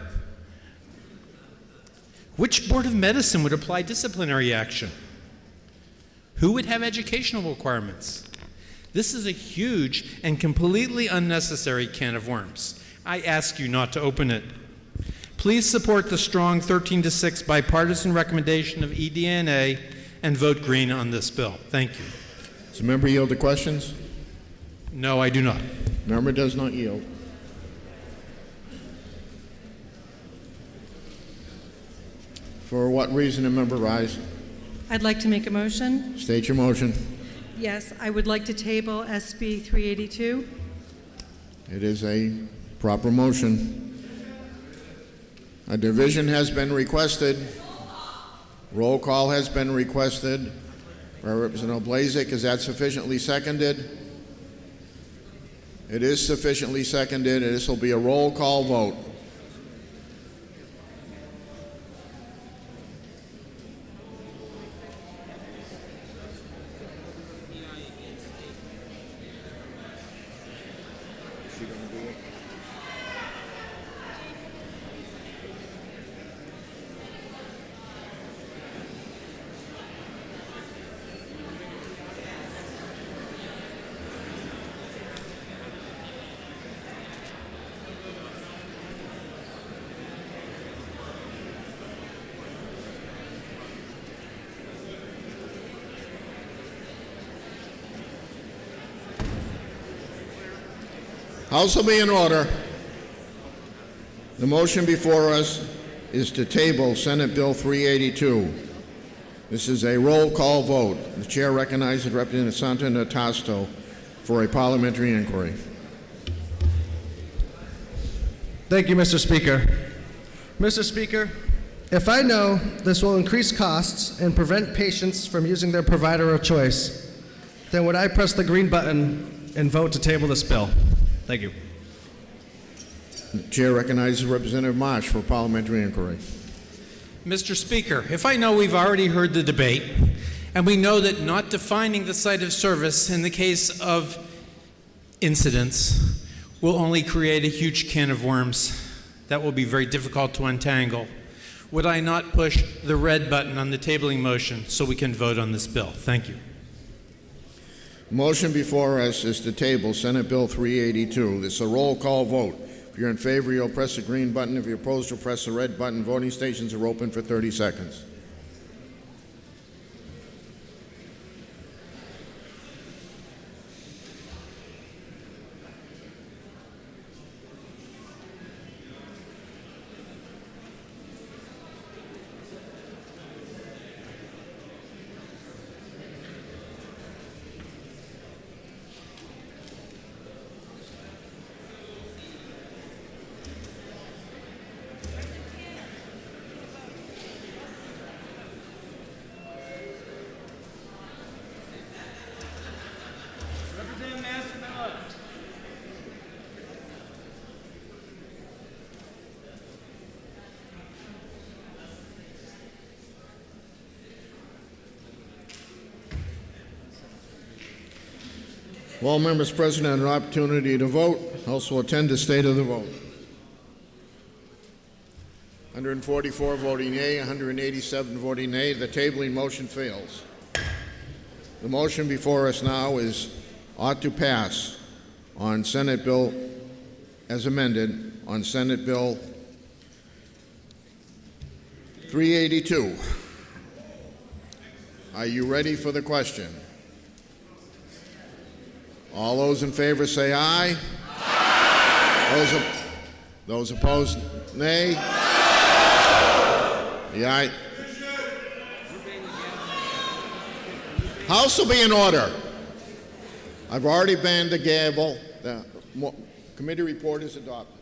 Which board of medicine would apply disciplinary action? Who would have educational requirements? This is a huge and completely unnecessary can of worms. I ask you not to open it. Please support the strong 13-6 bipartisan recommendation of eDNA and vote green on this bill. Thank you. Does the member yield to questions? No, I do not. Member does not yield. For what reason, a member rise? I'd like to make a motion. State your motion. Yes, I would like to table SB 382. It is a proper motion. A division has been requested. Roll call has been requested. By Representative Blazek, is that sufficiently seconded? It is sufficiently seconded, and this will be a roll call vote. House will be in order. The motion before us is to table Senate Bill 382. This is a roll call vote. The chair recognizes Representative Santa Natasto for a parliamentary inquiry. Thank you, Mr. Speaker. Mr. Speaker, if I know this will increase costs and prevent patients from using their provider of choice, then would I press the green button and vote to table this bill? Thank you. The chair recognizes Representative Marsh for parliamentary inquiry. Mr. Speaker, if I know we've already heard the debate, and we know that not defining the site of service in the case of incidents will only create a huge can of worms that will be very difficult to untangle, would I not push the red button on the tabling motion so we can vote on this bill? Thank you. Motion before us is to table Senate Bill 382. This is a roll call vote. If you're in favor, you'll press the green button. If you're opposed, you'll press the red button. Voting stations are open for 30 seconds. All members present had an opportunity to vote. Also attend the state of the vote. 144 voting yea, 187 voting nay. The tabling motion fails. The motion before us now is ought to pass on Senate Bill as amended on Senate Bill 382. Are you ready for the question? All those in favor say aye. Aye. Those opposed, nay. The aye. House will be in order. I've already banned the gavel. The committee report is adopted.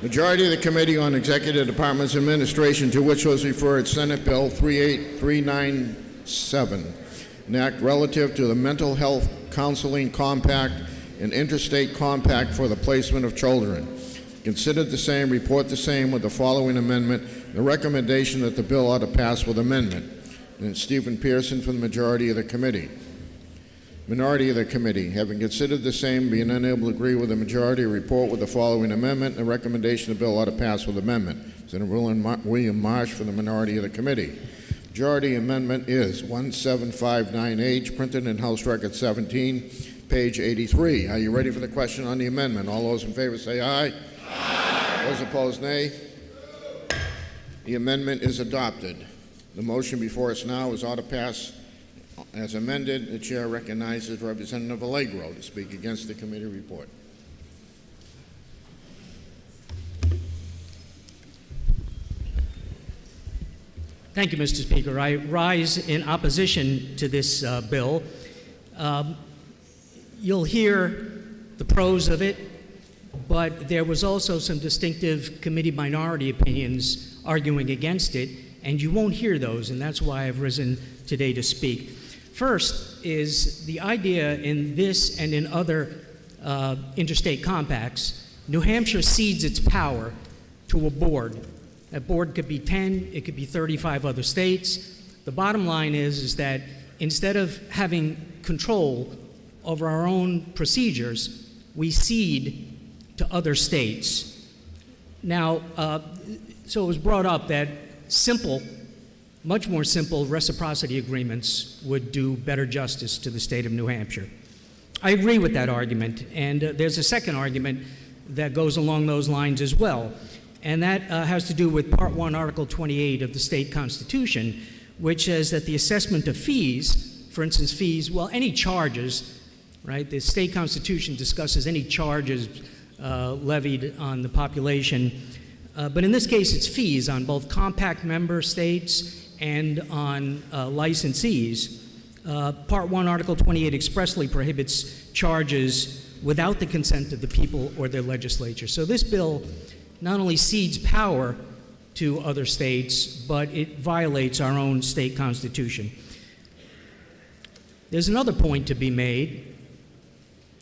Majority of the Committee on Executive Departments Administration, to which was referred Senate Bill 38397, an act relative to the Mental Health Counseling Compact and Interstate Compact for the Placement of Children. Considered the same, report the same with the following amendment, the recommendation that the bill ought to pass with amendment. And Stephen Pearson from the majority of the committee. Minority of the committee, having considered the same, being unable to agree with the majority, report with the following amendment. The recommendation of the bill ought to pass with amendment. Senator William Marsh for the minority of the committee. Majority amendment is 17598, printed in House Record 17, page 83. Are you ready for the question on the amendment? All those in favor say aye. Aye. Those opposed, nay. The amendment is adopted. The motion before us now is ought to pass as amended. The chair recognizes Representative Allegro to speak against the committee report. Thank you, Mr. Speaker. I rise in opposition to this bill. You'll hear the pros of it, but there was also some distinctive committee minority opinions arguing against it, and you won't hear those, and that's why I've risen today to speak. First is the idea in this and in other interstate compacts, New Hampshire cedes its power to a board. That board could be 10, it could be 35 other states. The bottom line is that instead of having control over our own procedures, we cede to other states. Now, so it was brought up that simple, much more simple reciprocity agreements would do better justice to the state of New Hampshire. I agree with that argument, and there's a second argument that goes along those lines as well, and that has to do with Part 1, Article 28 of the state constitution, which says that the assessment of fees, for instance, fees, well, any charges, right? The state constitution discusses any charges levied on the population, but in this case it's fees on both compact member states and on licensees. Part 1, Article 28 expressly prohibits charges without the consent of the people or their legislature. So this bill not only cedes power to other states, but it violates our own state constitution. There's another point to be made,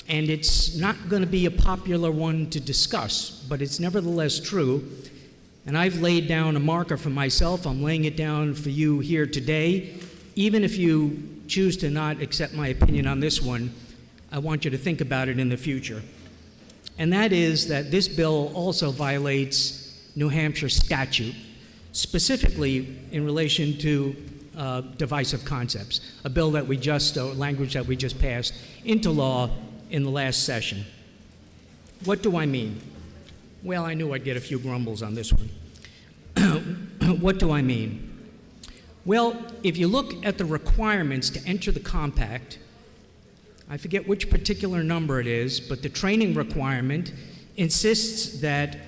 and it's not going to be a popular one to discuss, but it's nevertheless true. And I've laid down a marker for myself. I'm laying it down for you here today. Even if you choose to not accept my opinion on this one, I want you to think about it in the future. And that is that this bill also violates New Hampshire statute, specifically in relation to divisive concepts, a bill that we just, language that we just passed into law in the last session. What do I mean? Well, I knew I'd get a few grumbles on this one. What do I mean? Well, if you look at the requirements to enter the compact, I forget which particular number it is, but the training requirement insists that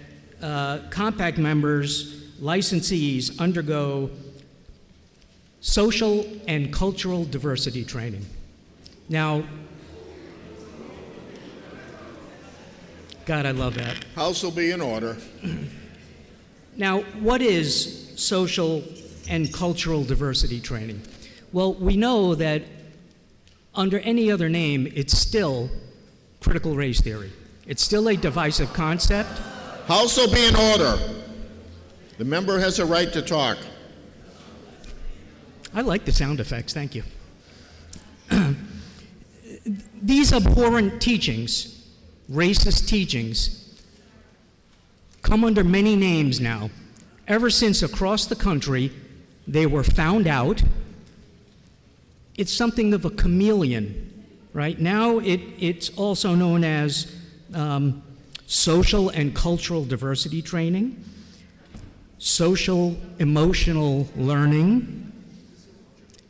compact members, licensees, undergo social and cultural diversity training. Now, God, I love that. House will be in order. Now, what is social and cultural diversity training? Well, we know that under any other name, it's still critical race theory. It's still a divisive concept. House will be in order. The member has a right to talk. I like the sound effects, thank you. These abhorrent teachings, racist teachings, come under many names now. Ever since across the country they were found out, it's something of a chameleon, right? Now it's also known as social and cultural diversity training, social emotional learning,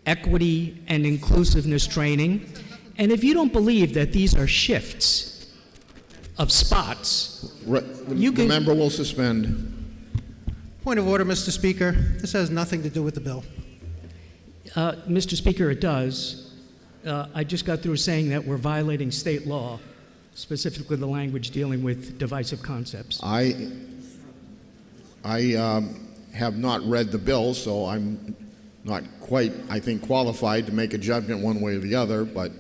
equity and inclusiveness training. And if you don't believe that these are shifts of spots, the member will suspend. Point of order, Mr. Speaker. This has nothing to do with the bill. Mr. Speaker, it does. I just got through saying that we're violating state law, specifically the language dealing with divisive concepts. I have not read the bill, so I'm not quite, I think, qualified to make a judgment one way or the other, but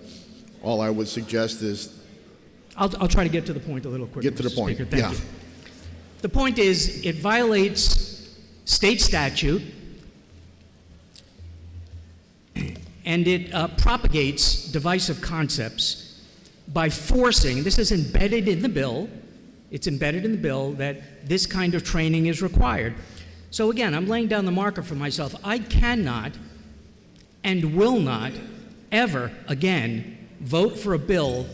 all I would suggest is... I'll try to get to the point a little quicker. Get to the Mr. point, Speaker. Thank yeah. you. The point is, it violates state statute, and it propagates divisive concepts by forcing, this is embedded in the bill, it's embedded in the bill that this kind of training is required. So again, I'm laying down the marker for myself. I cannot and will not ever again vote for a bill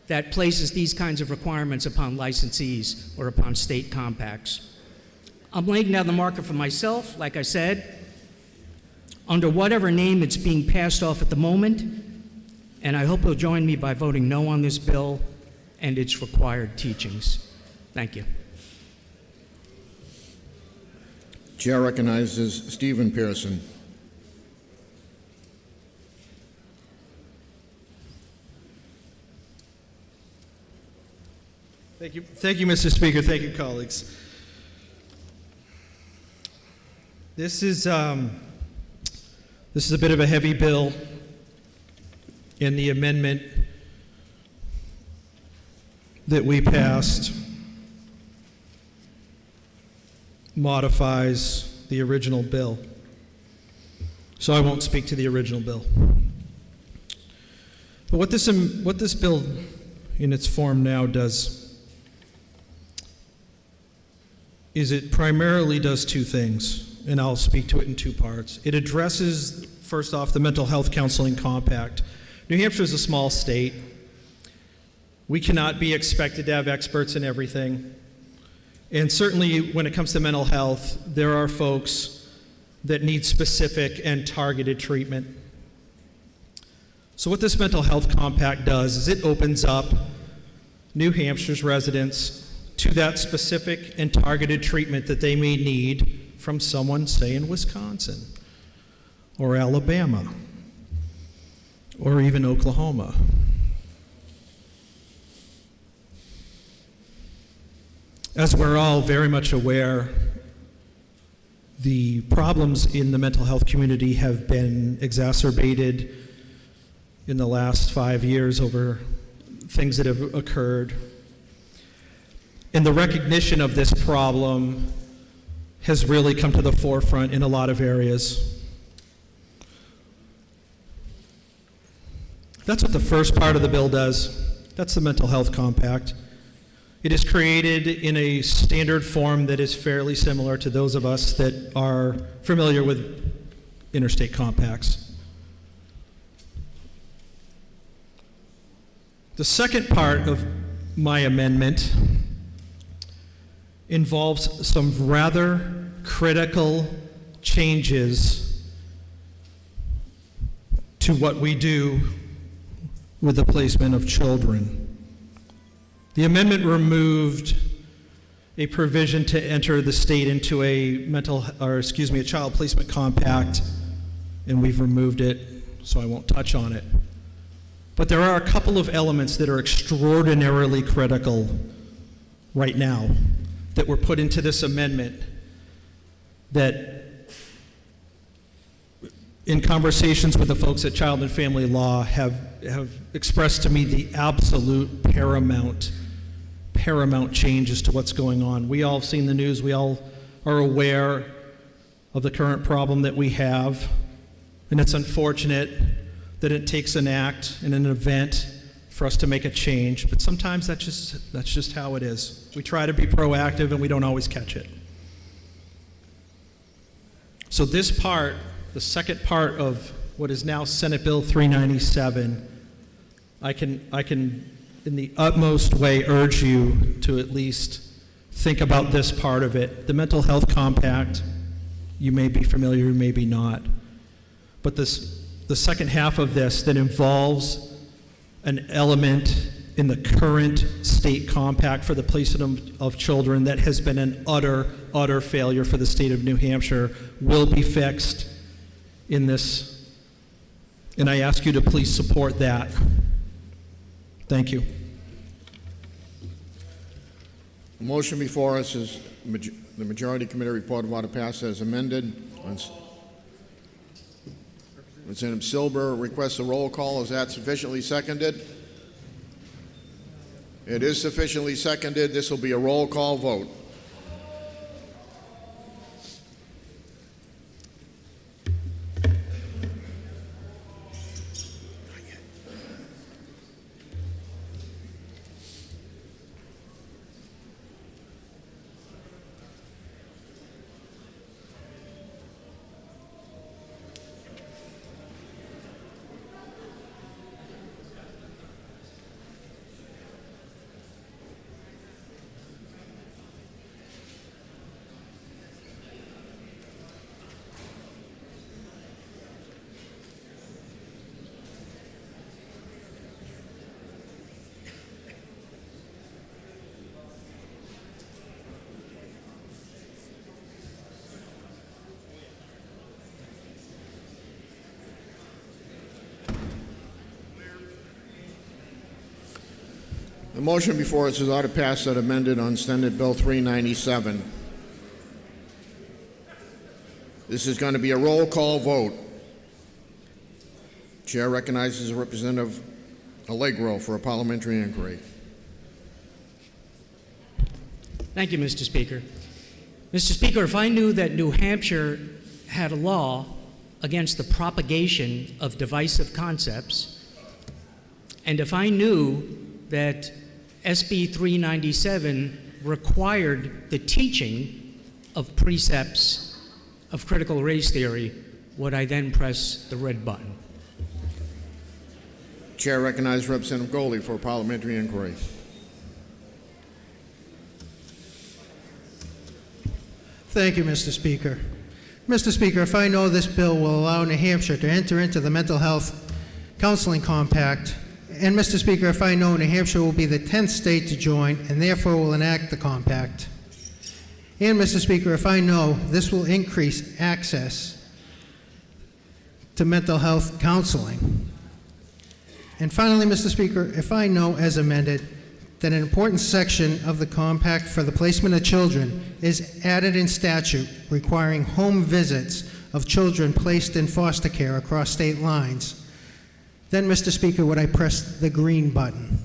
that places these kinds of requirements upon licensees or upon state compacts. I'm laying down the marker for myself, like I said, under whatever name it's being passed off at the moment, and I hope you'll join me by voting no on this bill and its required teachings. Thank you. Chair recognizes Stephen Pearson. Thank you, Mr. Speaker. Thank you, colleagues. This is a bit of a heavy bill, and the amendment that we passed modifies the original bill. So I won't speak to the original bill. But what this bill in its form now does is it primarily does two things, and I'll speak to it in two parts. It addresses, first off, the Mental Health Counseling Compact. New Hampshire is a small state. We cannot be expected to have experts in everything. And certainly when it comes to mental health, there are folks that need specific and targeted treatment. So what this Mental Health Compact does is it opens up New Hampshire's residents to that specific and targeted treatment that they may need from someone, say, in Wisconsin or Alabama or even Oklahoma. As we're all very much aware, the problems in the mental health community have been exacerbated in the last 5 years over things that have occurred. And the recognition of this problem has really come to the forefront in a lot of areas. That's what the first part of the bill does. That's the Mental Health Compact. It is created in a standard form that is fairly similar to those of us that are familiar with interstate compacts. The second part of my amendment involves some rather critical changes to what we do with the placement of children. The amendment removed a provision to enter the state into a child placement compact, and we've removed it, so I won't touch on it. But there are a couple of elements that are extraordinarily critical right now that were put into this amendment that, in conversations with the folks at Child and Family Law, have expressed to me the absolute paramount changes to what's going on. We all have seen the news. We all are aware of the current problem that we have, and it's unfortunate that it takes an act and an event for us to make a change, but sometimes that's just how it is. We try to be proactive and we don't always catch it. So this part, the second part of what is now Senate Bill 397, I can in the utmost way urge you to at least think about this part of it. The Mental Health Compact, you may be familiar, you may be not, but the second half of this that involves an element in the current state compact for the placement of children that has been an utter failure for the state of New Hampshire will be fixed in this, and I ask you to please support that. Thank you. The motion before us is the Majority Committee report of order passed as amended. Representative Silber requests a roll call. Is that sufficiently seconded? It is sufficiently seconded. This will be a roll call vote. The motion before us is ought to pass that amended on Senate Bill 397. This is going to be a roll call vote. Chair recognizes Representative Allegro for a parliamentary inquiry. Thank you, Mr. Speaker. Mr. Speaker, if I knew that New Hampshire had a law against the propagation of divisive concepts, and if I knew that SB 397 required the teaching of precepts of critical race theory, would I then press the red button? Chair recognizes Representative Goley for a parliamentary inquiry. Thank you, Mr. Speaker. Mr. Speaker, if I know this bill will allow New Hampshire to enter into the Mental Health Counseling Compact, and Mr. Speaker, if I know New Hampshire will be the 10th state to join and therefore will enact the compact, and Mr. Speaker, if I know this will increase access to mental health counseling, and finally, Mr. Speaker, if I know as amended that an important section of the compact for the placement of children is added in statute requiring home visits of children placed in foster care across state lines, then, Mr. Speaker, would I press the green button?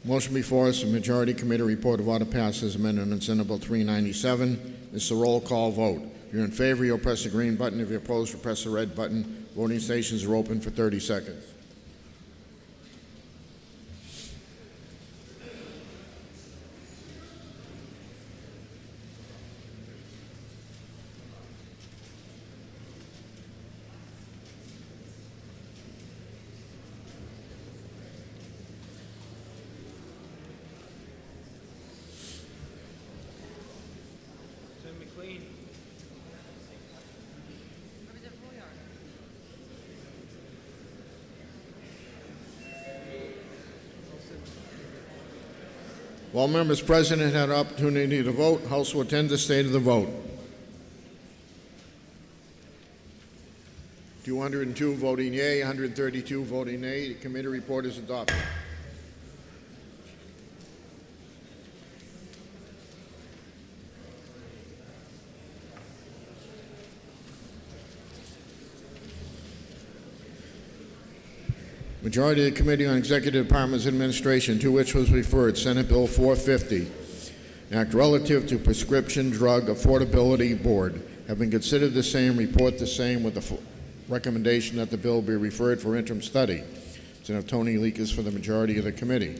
Motion before us, a majority committee report of order passes amended on Senate Bill 397. This is a roll call vote. If you're in favor, you'll press the green button. If you're opposed, you'll press the red button. Voting stations are open for 30 seconds. While members present had an opportunity to vote, House will attend the state of the vote. 202 voting yea, 132 voting nay. The committee report is adopted. Majority of the Committee on Executive Departments Administration, to which was referred Senate Bill 450, Act relative to Prescription Drug Affordability Board, have been considered the same, report the same with the recommendation that the bill be referred for interim study. Senator Tony Leakes for the majority of the committee.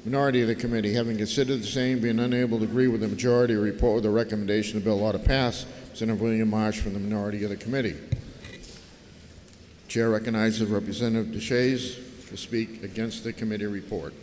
Minority of the committee, having considered the same, being unable to agree with the majority, report with the recommendation the bill ought to pass. Senator William Marsh from the minority of the committee. Chair recognizes Representative DeShays to speak against the committee report.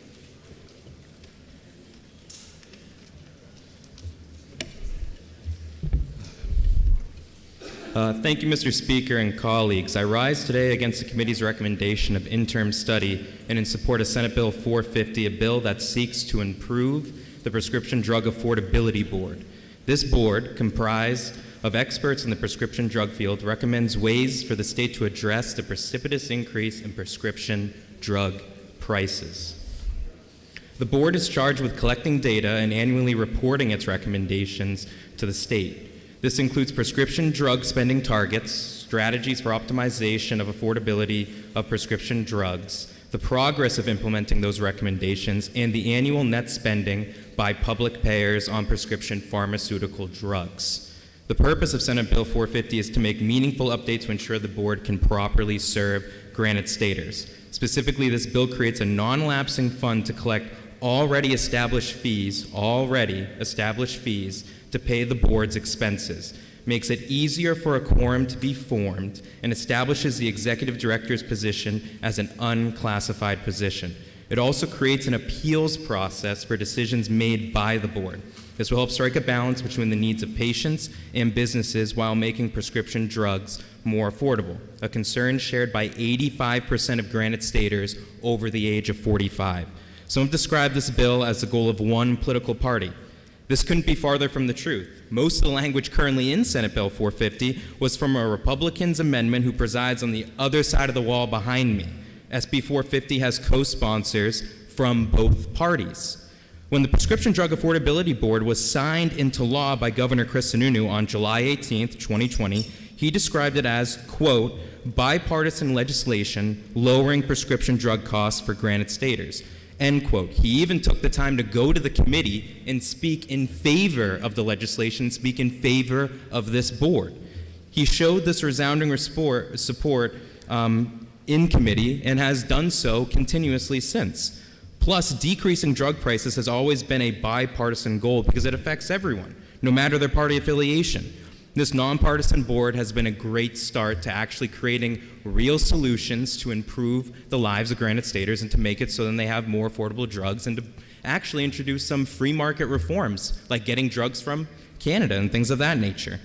Thank you, Mr. Speaker and colleagues. I rise today against the committee's recommendation of interim study and in support of Senate Bill 450, a bill that seeks to improve the Prescription Drug Affordability Board. This board, comprised of experts in the prescription drug field, recommends ways for the state to address the precipitous increase in prescription drug prices. The board is charged with collecting data and annually reporting its recommendations to the state. This includes prescription drug spending targets, strategies for optimization of affordability of prescription drugs, the progress of implementing those recommendations, and the annual net spending by public payers on prescription pharmaceutical drugs. The purpose of Senate Bill 450 is to make meaningful updates to ensure the board can properly serve granted staters. Specifically, this bill creates a non-lapsing fund to collect already established fees to pay the board's expenses, makes it easier for a quorum to be formed, and establishes the executive director's position as an unclassified position. It also creates an appeals process for decisions made by the board. This will help strike a balance between the needs of patients and businesses while making prescription drugs more affordable, a concern shared by 85% of granted staters over the age of 45. Some have described this bill as the goal of one political party. This couldn't be farther from the truth. Most of the language currently in Senate Bill 450 was from a Republican's amendment who presides on the other side of the wall behind me. SB 450 has co-sponsors from both parties. When the Prescription Drug Affordability Board was signed into law by Governor Chris Sununu on July 18th, 2020, he described it as, quote, bipartisan legislation lowering prescription drug costs for Granite Staters, end quote. He even took the time to go to the committee and speak in favor of the legislation, speak in favor of this board. He showed this resounding support in committee and has done so continuously since. Plus, decreasing drug prices has always been a bipartisan goal because it affects everyone, no matter their party affiliation. This nonpartisan board has been a great start to actually creating real solutions to improve the lives of Granite Staters and to make it so then they have more affordable drugs and to actually introduce some free market reforms, like getting drugs from Canada and things of that nature.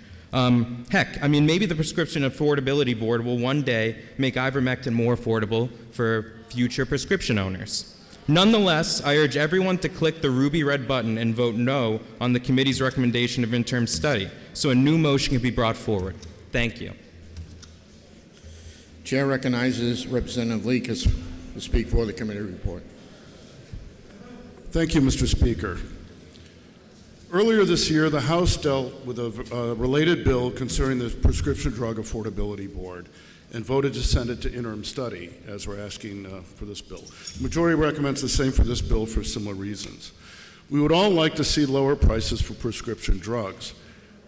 Heck, I mean, maybe the Prescription Affordability Board will one day make ivermectin more affordable for future prescription owners. Nonetheless, I urge everyone to click the ruby red button and vote no on the committee's recommendation of interim study, so a new motion can be brought forward. Thank you. Chair recognizes Representative Leakes to speak for the committee report. Thank you, Mr. Speaker. Earlier this year, the House dealt with a related bill concerning the Prescription Drug Affordability Board and voted to send it to interim study, as we're asking for this bill. The majority recommends the same for this bill for similar reasons. We would all like to see lower prices for prescription drugs.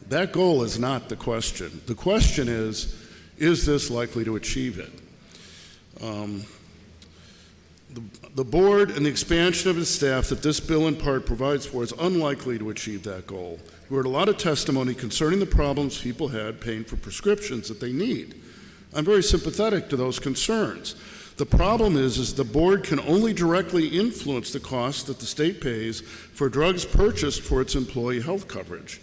That goal is not the question. The question is this likely to achieve it? The board and the expansion of its staff that this bill in part provides for is unlikely to achieve that goal. We heard a lot of testimony concerning the problems people had paying for prescriptions that they need. I'm very sympathetic to those concerns. The problem is the board can only directly influence the cost that the state pays for drugs purchased for its employee health coverage.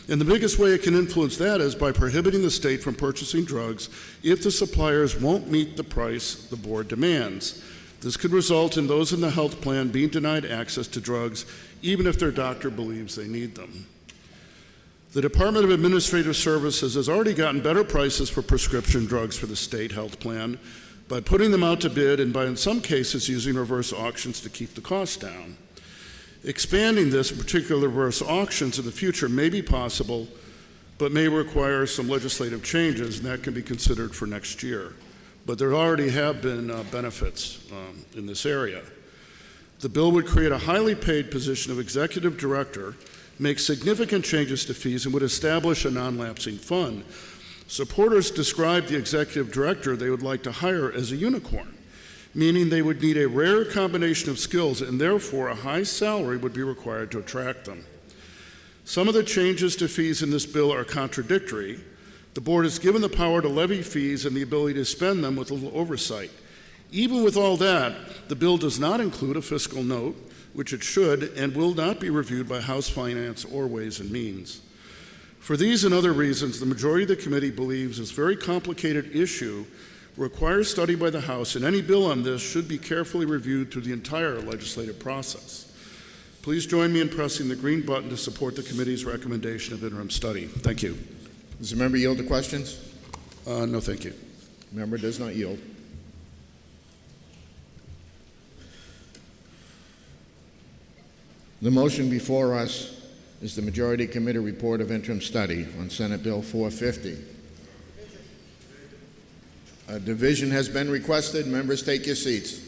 And the biggest way it can influence that is by prohibiting the state from purchasing drugs if the suppliers won't meet the price the board demands. This could result in those in the health plan being denied access to drugs even if their doctor believes they need them. The Department of Administrative Services has already gotten better prices for prescription drugs for the state health plan by putting them out to bid and by, in some cases, using reverse auctions to keep the cost down. Expanding this, in particular reverse auctions, in the future may be possible, but may require some legislative changes, and that can be considered for next year. But there already have been benefits in this area. The bill would create a highly paid position of executive director, make significant changes to fees, and would establish a non-lapsing fund. Supporters describe the executive director they would like to hire as a unicorn, meaning they would need a rare combination of skills and therefore a high salary would be required to attract them. Some of the changes to fees in this bill are contradictory. The board is given the power to levy fees and the ability to spend them with a little oversight. Even with all that, the bill does not include a fiscal note, which it should and will not be reviewed by House Finance or Ways and Means. For these and other reasons, the majority of the committee believes this very complicated issue requires study by the House, and any bill on this should be carefully reviewed through the entire legislative process. Please join me in pressing the green button to support the committee's recommendation of interim study. Thank you. Does the member yield to questions? No, thank you. The member does not yield. The motion before us is the Majority Committee Report of Interim Study on Senate Bill 450. A division has been requested. Members, take your seats.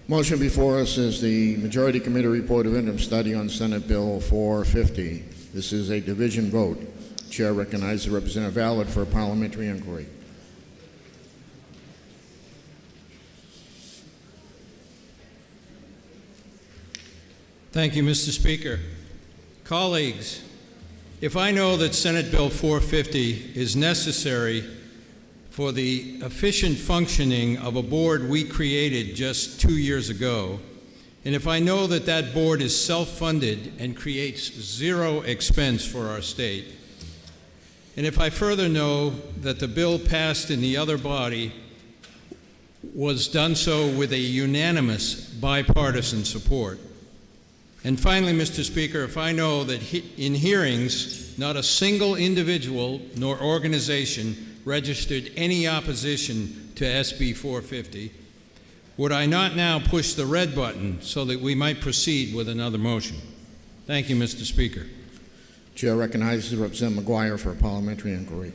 Motion before us is the Majority Committee Report of Interim Study on Senate Bill 450. This is a division vote. Chair recognizes Representative Allard for a parliamentary inquiry. Thank you, Mr. Speaker. Colleagues, if I know that Senate Bill 450 is necessary for the efficient functioning of a board we created just 2 years ago, and if I know that that board is self-funded and creates zero expense for our state, and if I further know that the bill passed in the other body was done so with a unanimous bipartisan support, and finally, Mr. Speaker, if I know that in hearings, not a single individual nor organization registered any opposition to SB 450, would I not now push the red button so that we might proceed with another motion? Thank you, Mr. Speaker. Chair recognizes Representative McGuire for a parliamentary inquiry.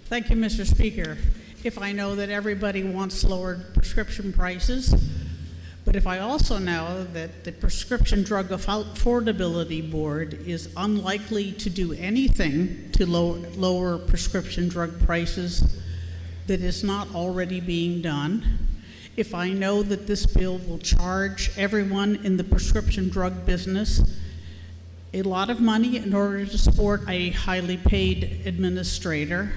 Thank you, Mr. Speaker. If I know that everybody wants lowered prescription prices, but if I also know that the Prescription Drug Affordability Board is unlikely to do anything to lower prescription drug prices that is not already being done, if I know that this bill will charge everyone in the prescription drug business a lot of money in order to support a highly paid administrator,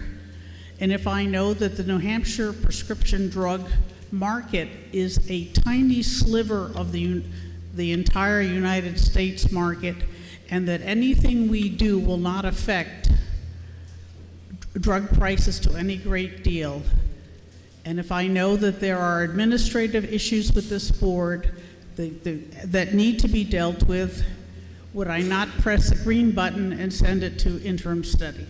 and if I know that the New Hampshire prescription drug market is a tiny sliver of the entire United States market, and that anything we do will not affect drug prices to any great deal, and if I know that there are administrative issues with this board that need to be dealt with, would I not press the green button and send it to interim study?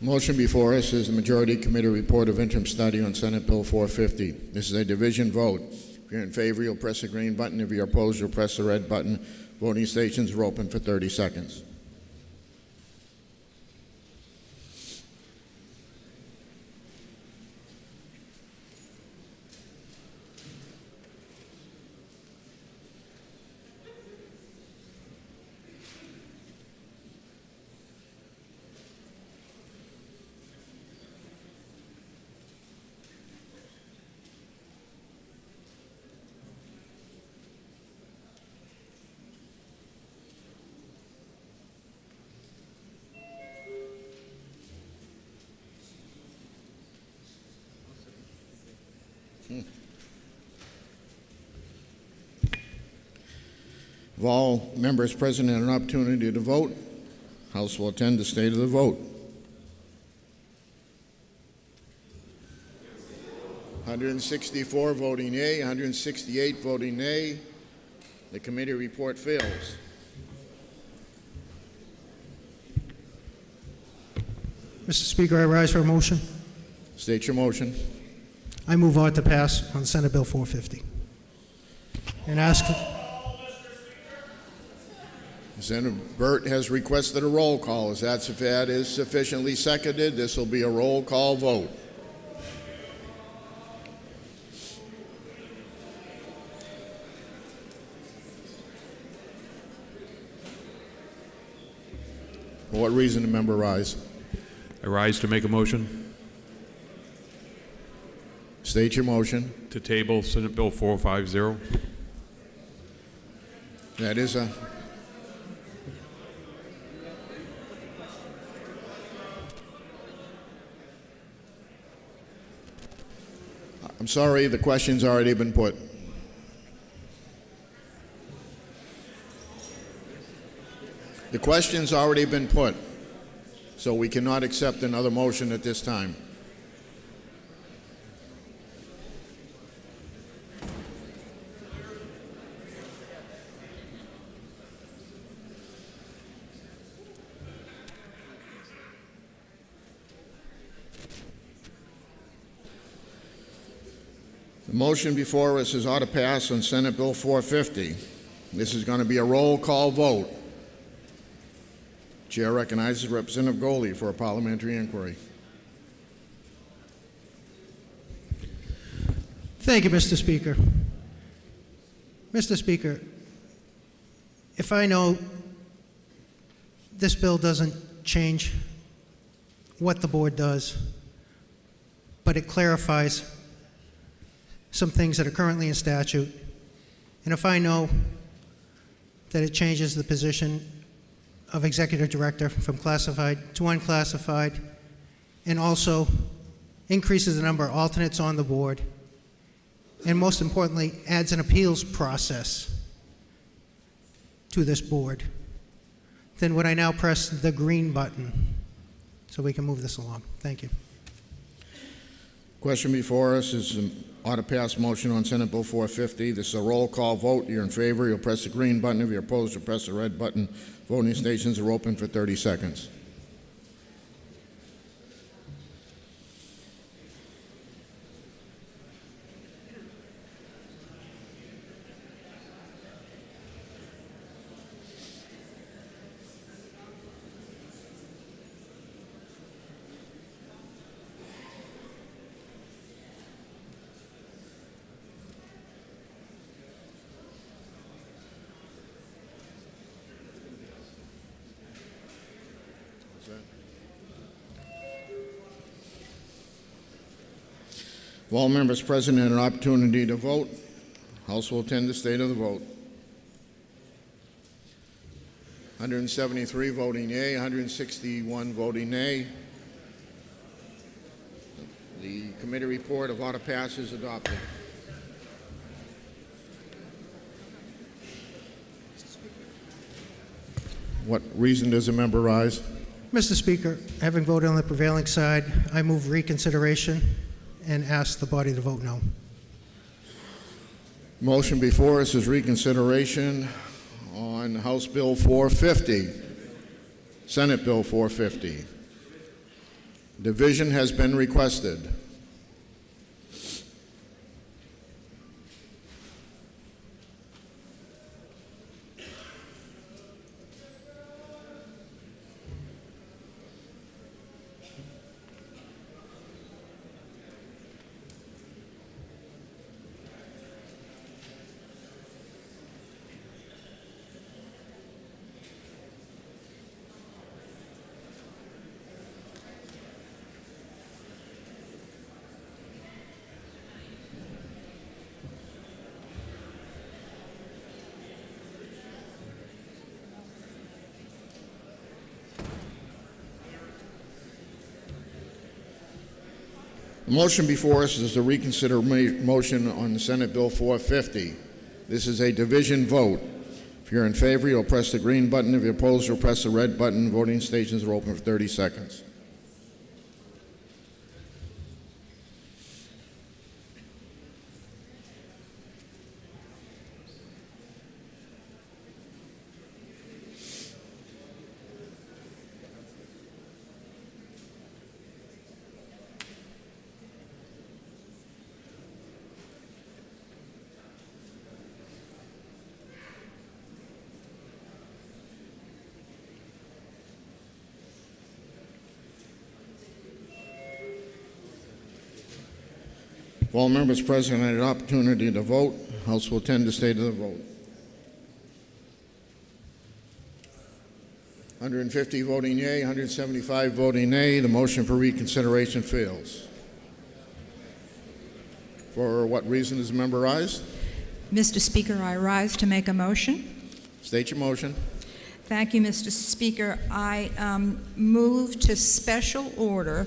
Motion before us is the Majority Committee report of interim study on Senate Bill 450. This is a division vote. If you're in favor, you'll press the green button. If you're opposed, you'll press the red button. Voting stations are open for 30 seconds. If all members present had an opportunity to vote, House will attend the state of the vote. 164 voting yea, 168 voting nay. The committee report fails. Mr. Speaker, I rise for a motion. State your motion. I move on to pass on Senate Bill 450. And ask... Senator Burt has requested a roll call. If that is sufficiently seconded, this will be a roll call vote. For what reason the member rise? I rise to make a motion. State your motion. To table Senate Bill 450. That is a... I'm sorry, the question's already been put. The question's already been put, so we cannot accept another motion at this time. The motion before us is ought to pass on Senate Bill 450. This is going to be a roll call vote. Chair recognizes Representative Goley for a parliamentary inquiry. Thank you, Mr. Speaker. Mr. Speaker, if I know this bill doesn't change what the board does, but it clarifies some things that are currently in statute. And if I know that it changes the position of executive director from classified to unclassified, and also increases the number of alternates on the board, and most importantly, adds an appeals process to this board, then would I now press the green button so we can move this along? Thank you. Question before us is an ought-to-pass motion on Senate Bill 450. This is a roll call vote. You're in favor, you'll press the green button. If you're opposed, you'll press the red button. Voting stations are open for 30 seconds. If all members present had an opportunity to vote, House will attend the state of the vote. 173 voting yea, 161 voting nay. The committee report of ought to pass is adopted. What reason does a member rise? Mr. Speaker, having voted on the prevailing side, I move reconsideration and ask the body to vote no. Motion before us is reconsideration on House Bill 450, Senate Bill 450. Division has been requested. The motion before us is a reconsider motion on Senate Bill 450. This is a division vote. If you're in favor, you'll press the green button. If you're opposed, you'll press the red button. Voting stations are open for 30 seconds. If all members present had an opportunity to vote, House will attend the state of the vote. 150 voting yea, 175 voting nay. The motion for reconsideration fails. For what reason does the member rise? Mr. Speaker, I rise to make a motion. State your motion. Thank you, Mr. Speaker. I move to special order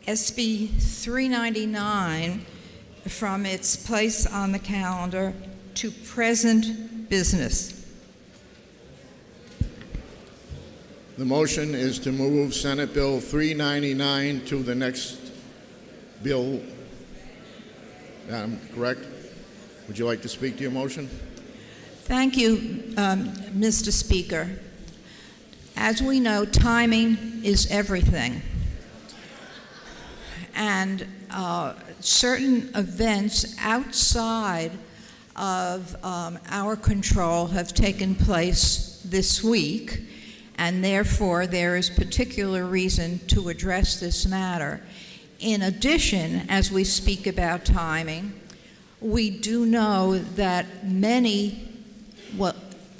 SB 399 from its place on the calendar to present business. The motion is to move Senate Bill 399 to the next bill. Correct? Would you like to speak to your motion? Thank you, Mr. Speaker. As we know, timing is everything. And certain events outside of our control have taken place this week, and therefore there is particular reason to address this matter. In addition, as we speak about timing, we do know that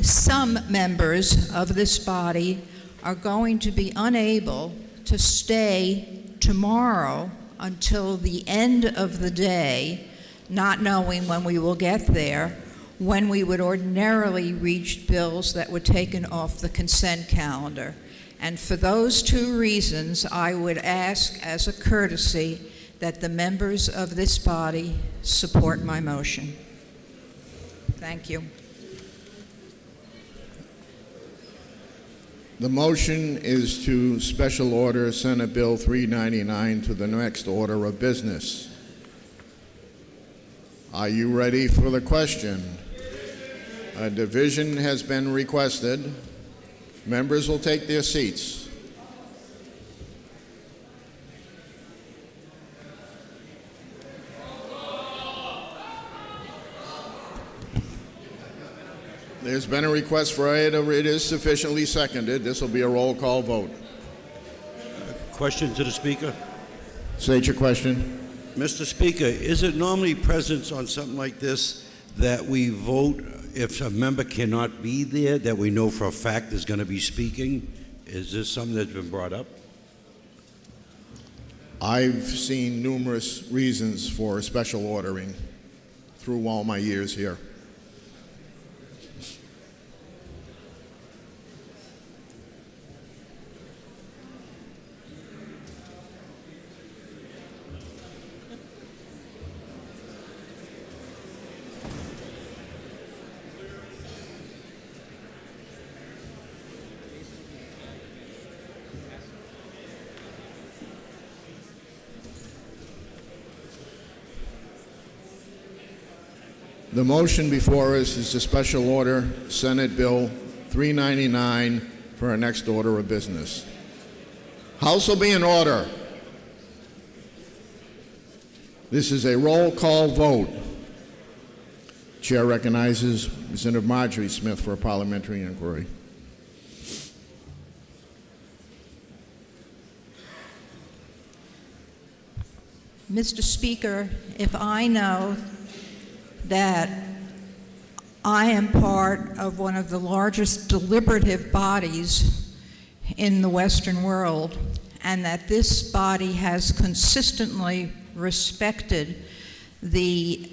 some members of this body are going to be unable to stay tomorrow until the end of the day not knowing when we will get there, when we would ordinarily reach bills that were taken off the consent calendar. And for those two reasons, I would ask as a courtesy that the members of this body support my motion. Thank you. The motion is to special order Senate Bill 399 to the next order of business. Are you ready for the question? A division has been requested. Members will take their seats. There's been a request for it. It is sufficiently seconded. This will be a roll call vote. Question to the Speaker. State your question. Mr. Speaker, is it normally present on something like this that we vote if a member cannot be there, that we know for a fact is going to be speaking? Is this something that's been brought up? I've seen numerous reasons for special ordering through all my years here. The motion before us is a special order Senate Bill 399 for our next order of business. House will be in order. This is a roll call vote. Chair recognizes Senator Marjorie Smith for a parliamentary inquiry. Mr. Speaker, if I know that I am part of one of the largest deliberative bodies in the Western world, and that this body has consistently respected the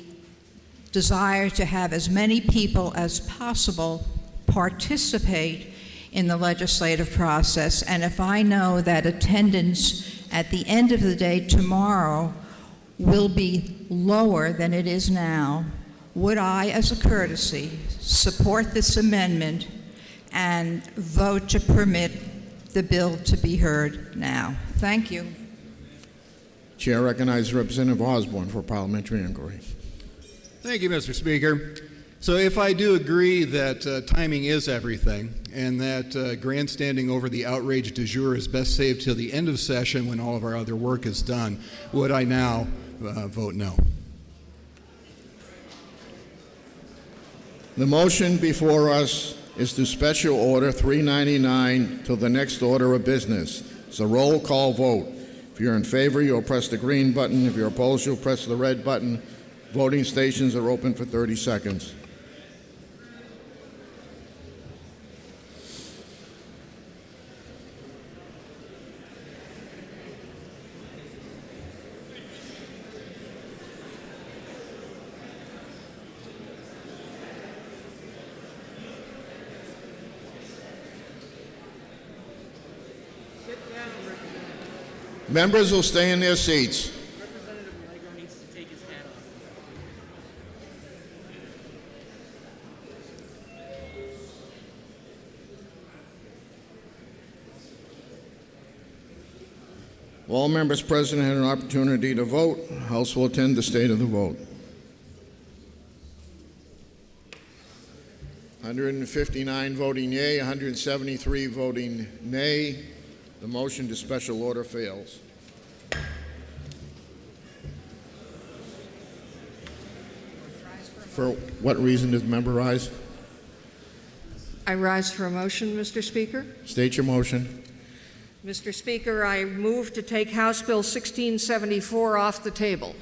desire to have as many people as possible participate in the legislative process, and if I know that attendance at the end of the day tomorrow will be lower than it is now, would I, as a courtesy, support this amendment and vote to permit the bill to be heard now? Thank you. Chair recognizes Representative Osborne for parliamentary inquiry. Thank you, Mr. Speaker. So if I do agree that timing is everything and that grandstanding over the outrage du jour is best saved till the end of session when all of our other work is done, would I now vote no? The motion before us is to special order 399 till the next order of business. It's a roll call vote. If you're in favor, you'll press the green button. If you're opposed, you'll press the red button. Voting stations are open for 30 seconds. Members will stay in their seats. Representative Allegro needs to take his hat off. All members present had an opportunity to vote. House will attend the state of the vote. 159 voting yea, 173 voting nay. The motion to special order fails. For what reason does the member rise? I rise for a motion, Mr. Speaker. State your motion. Mr. Speaker, I move to take House Bill 1674 off the table.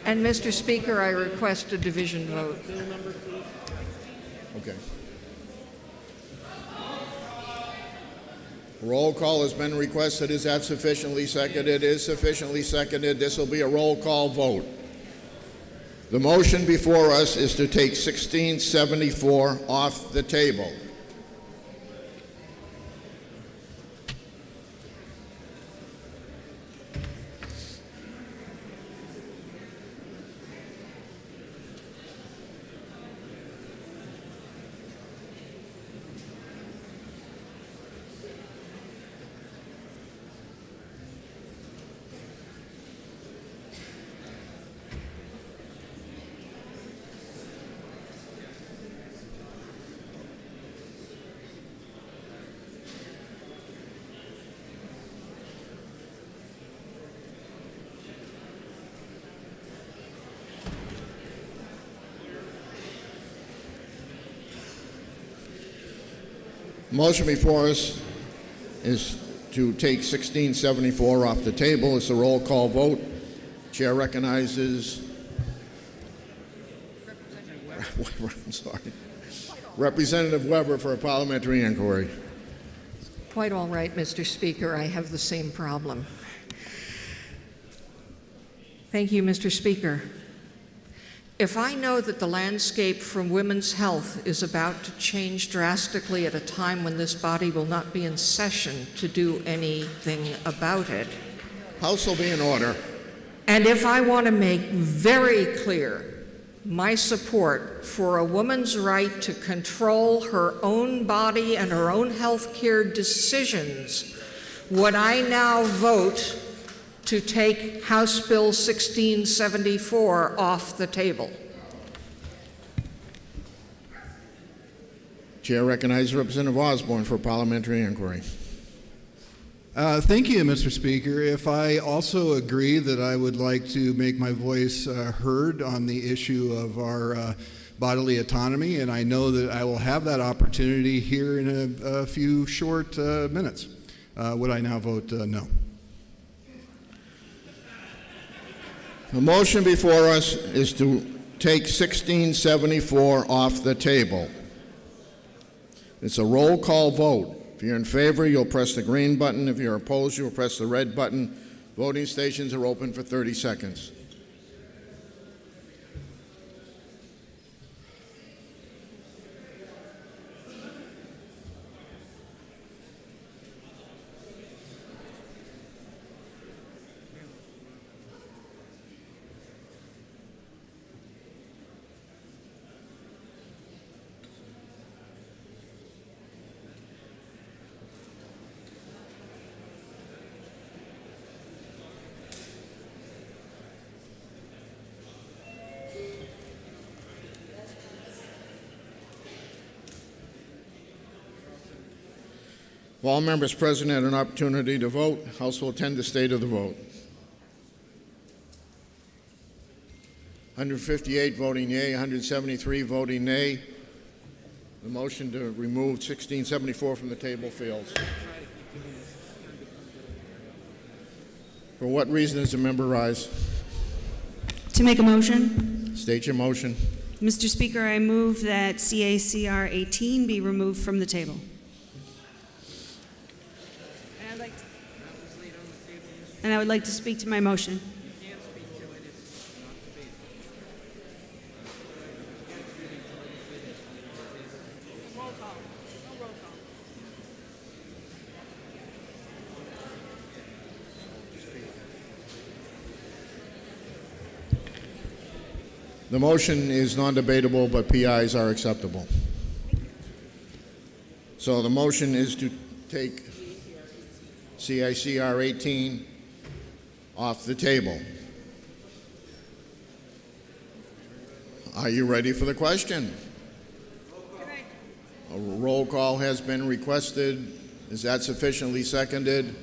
And Mr. Speaker, I request a division vote. Okay. Roll call has been requested. Is that sufficiently seconded? It is sufficiently seconded. This will be a roll call vote. The motion before us is to take 1674 off the table. Motion before us is to take 1674 off the table. It's a roll call vote. Chair recognizes I'm sorry. Representative Weber for a parliamentary inquiry. Quite all right, Mr. Speaker. I have the same problem. Thank you, Mr. Speaker. If I know that the landscape from women's health is about to change drastically at a time when this body will not be in session to do anything about it. House will be in order. And if I want to make very clear my support for a woman's right to control her own body and her own health care decisions, would I now vote to take House Bill 1674 off the table? Chair recognizes Representative Osborne for parliamentary inquiry. Thank you, Mr. Speaker. If I also agree that I would like to make my voice heard on the issue of our bodily autonomy, and I know that I will have that opportunity here in a few short minutes, would I now vote no? The motion before us is to take 1674 off the table. It's a roll call vote. If you're in favor, you'll press the green button. If you're opposed, you'll press the red button. Voting stations are open for 30 seconds. If all members present had an opportunity to vote, House will attend the state of the vote. 158 voting yea, 173 voting nay. The motion to remove 1674 from the table fails. For what reason does the member rise? To make a motion. State your motion. Mr. Speaker, I move that CACR 18 be removed from the table. And I would like to speak to my motion. The motion is non-debatable, but PIs are acceptable. So the motion is to take CICR 18 off the table. Are you ready for the question? A roll call has been requested. Is that sufficiently seconded?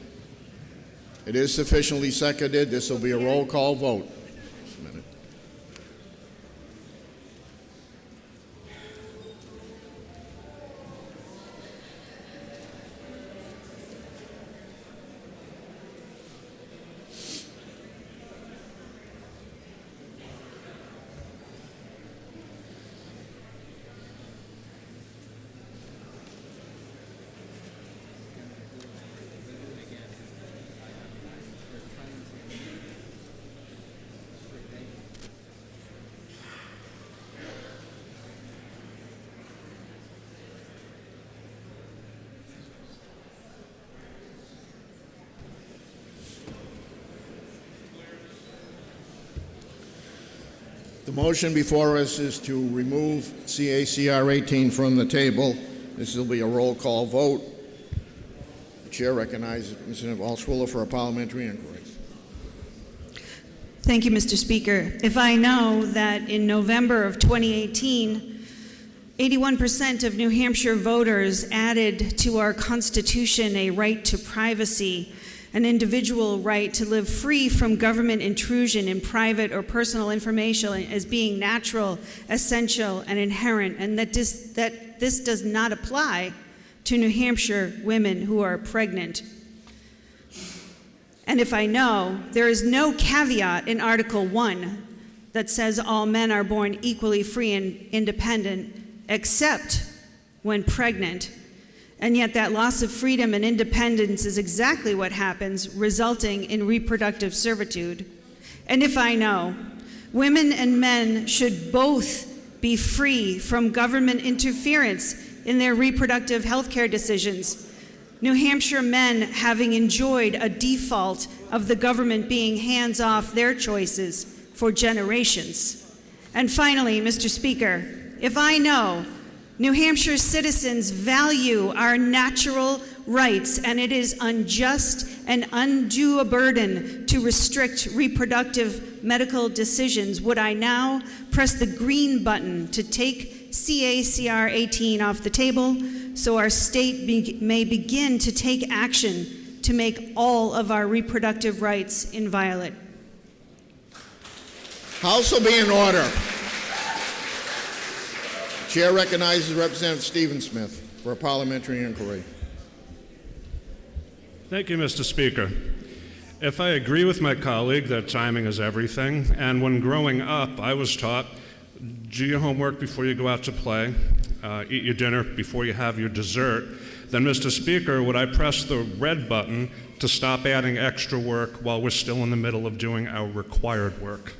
It is sufficiently seconded. This will be a roll call vote. Just a minute. The motion before us is to remove CACR 18 from the table. This will be a roll call vote. The chair recognizes Mr. Walshwiller for a parliamentary inquiry. Thank you, Mr. Speaker. If I know that in November of 2018, 81% of New Hampshire voters added to our Constitution a right to privacy, an individual right to live free from government intrusion in private or personal information as being natural, essential, and inherent, and that this does not apply to New Hampshire women who are pregnant. And if I know there is no caveat in Article 1 that says all men are born equally free and independent, except when pregnant, and yet that loss of freedom and independence is exactly what happens, resulting in reproductive servitude. And if I know women and men should both be free from government interference in their reproductive health care decisions, New Hampshire men having enjoyed a default of the government being hands off their choices for generations. And finally, Mr. Speaker, if I know New Hampshire citizens value our natural rights and it is unjust and undue a burden to restrict reproductive medical decisions, would I now press the green button to take CACR 18 off the table so our state may begin to take action to make all of our reproductive rights inviolate? House will be in order. Chair recognizes Representative Stephen Smith for a parliamentary inquiry. Thank you, Mr. Speaker. If I agree with my colleague that timing is everything, and when growing up I was taught, do your homework before you go out to play, eat your dinner before you have your dessert, then, Mr. Speaker, would I press the red button to stop adding extra work while we're still in the middle of doing our required work?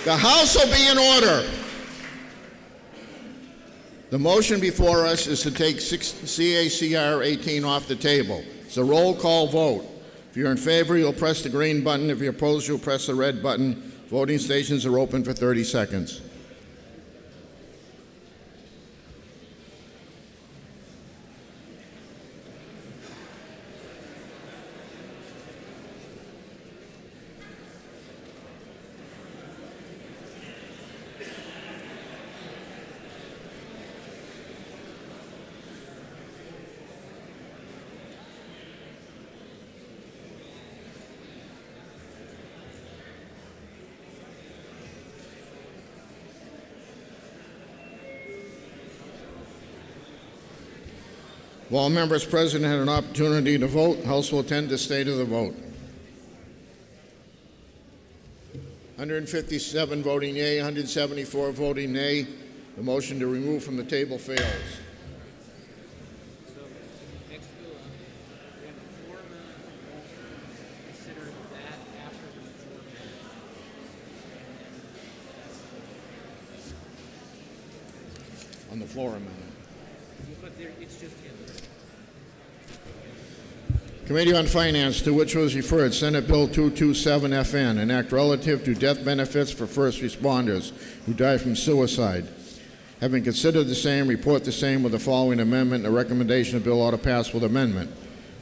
The House will be in order. The motion before us is to take CACR 18 off the table. It's a roll call vote. If you're in favor, you'll press the green button. If you're opposed, you'll press the red button. Voting stations are open for 30 seconds. While members present had an opportunity to vote, House will attend the state of the vote. 157 voting yea, 174 voting nay. The motion to remove from the table fails. So, next bill, we have a floor amendment. Consider that after the floor amendment. On the floor amendment. But there, it's just him. Committee on Finance, to which was referred Senate Bill 227 FN, an act relative to death benefits for first responders who die from suicide. Having considered the same, report the same with the following amendment. The recommendation of bill ought to pass with amendment.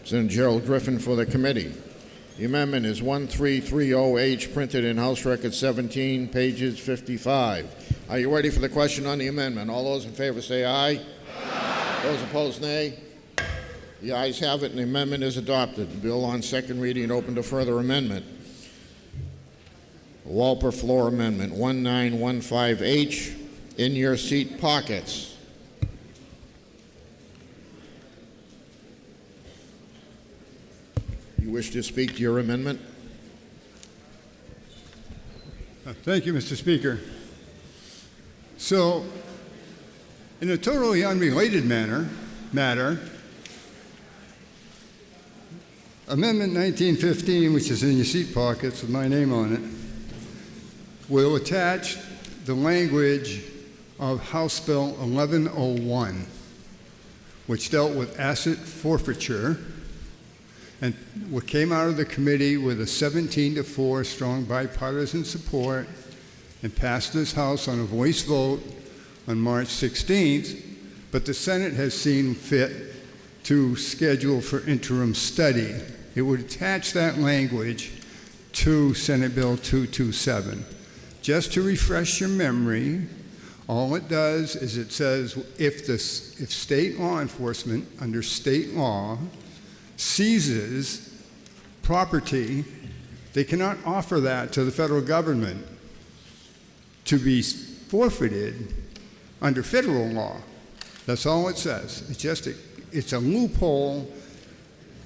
Senator Gerald Griffin for the committee. The amendment is 1330H, printed in House Record 17, pages 55. Are you ready for the question on the amendment? All those in favor say aye. Aye. Those opposed, nay. The ayes have it, and the amendment is adopted. The bill on second reading open to further amendment. Walper floor amendment 1915H, in your seat pockets. You wish to speak to your amendment? Thank you, Mr. Speaker. So, in a totally unrelated matter, Amendment 1915, which is in your seat pockets with my name on it, will attach the language of House Bill 1101, which dealt with asset forfeiture And what came out of the committee with a 17-4 strong bipartisan support and passed this House on a voice vote on March 16th, but the Senate has seen fit to schedule for interim study. It would attach that language to Senate Bill 227. Just to refresh your memory, all it does is it says if state law enforcement under state law seizes property, they cannot offer that to the federal government to be forfeited under federal law. That's all it says. It's a loophole.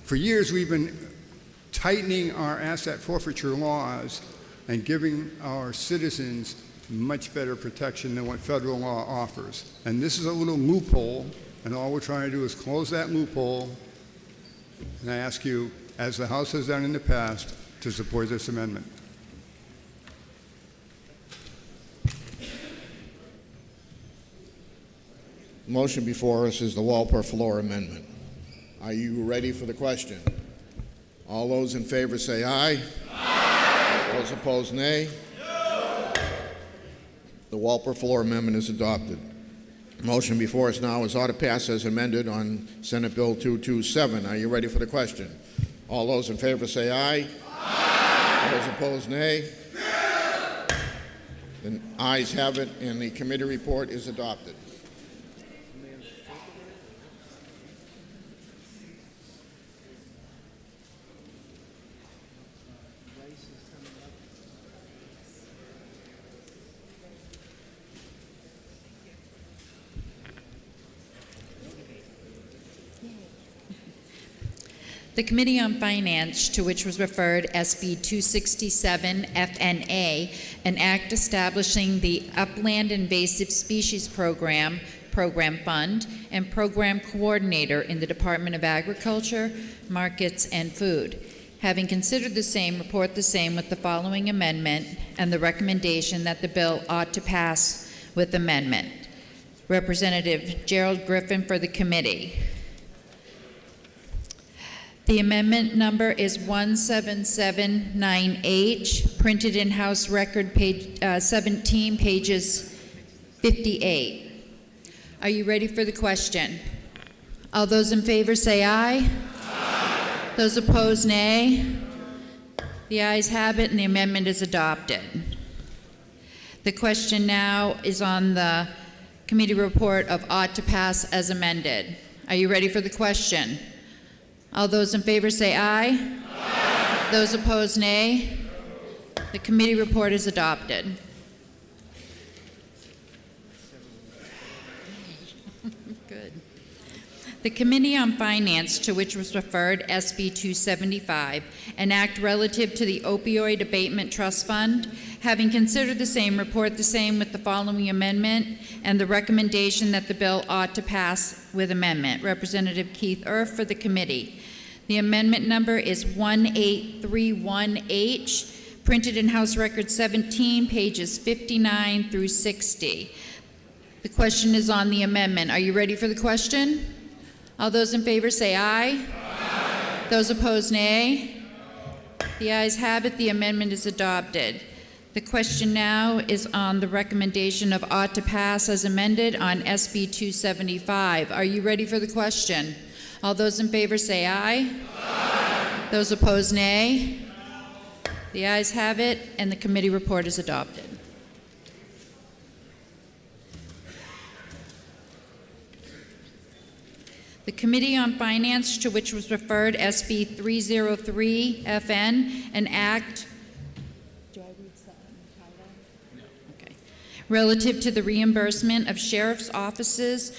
For years we've been tightening our asset forfeiture laws and giving our citizens much better protection than what federal law offers. And this is a little loophole, and all we're trying to do is close that loophole. And I ask you, as the House has done in the past, to support this amendment. Motion before us is the Walper Floor Amendment. Are you ready for the question? All those in favor say aye. Aye. Those opposed, nay. No. The Walper Floor Amendment is adopted. Motion before us now is ought to pass as amended on Senate Bill 227. Are you ready for the question? All those in favor say aye. Aye. Those opposed, nay. No. The ayes have it, and the committee report is adopted. The Committee on Finance, to which was referred SB 267 FNA, an act establishing the Upland Invasive Species Program Fund, and Program Coordinator in the Department of Agriculture, Markets, and Food. Having considered the same, report the same with the following amendment and the recommendation that the bill ought to pass with amendment. Representative Gerald Griffin for the committee. The amendment number is 1779H, printed in House Record page 17, pages 58. Are you ready for the question? All those in favor say aye. Aye. Those opposed, nay. The ayes have it, and the amendment is adopted. The question now is on the committee report of ought to pass as amended. Are you ready for the question? All those in favor say aye. Aye. Those opposed, nay. The committee report is adopted. Good. The Committee on Finance, to which was referred SB 275, an act relative to the Opioid Abatement Trust Fund, having considered the same, report the same with the following amendment and the recommendation that the bill ought to pass with amendment. Representative Keith Erf for the committee. The amendment number is 1831H, printed in House Record 17, pages 59 through 60. The question is on the amendment. Are you ready for the question? All those in favor say aye. Aye. Those opposed, nay. The ayes have it. The amendment is adopted. The question now is on the recommendation of ought to pass as amended on SB 275. Are you ready for the question? All those in favor say aye. Aye. Those opposed, nay. The ayes have it, and the committee report is adopted. The Committee on Finance, to which was referred SB 303 FN, an act relative to the reimbursement of sheriff's offices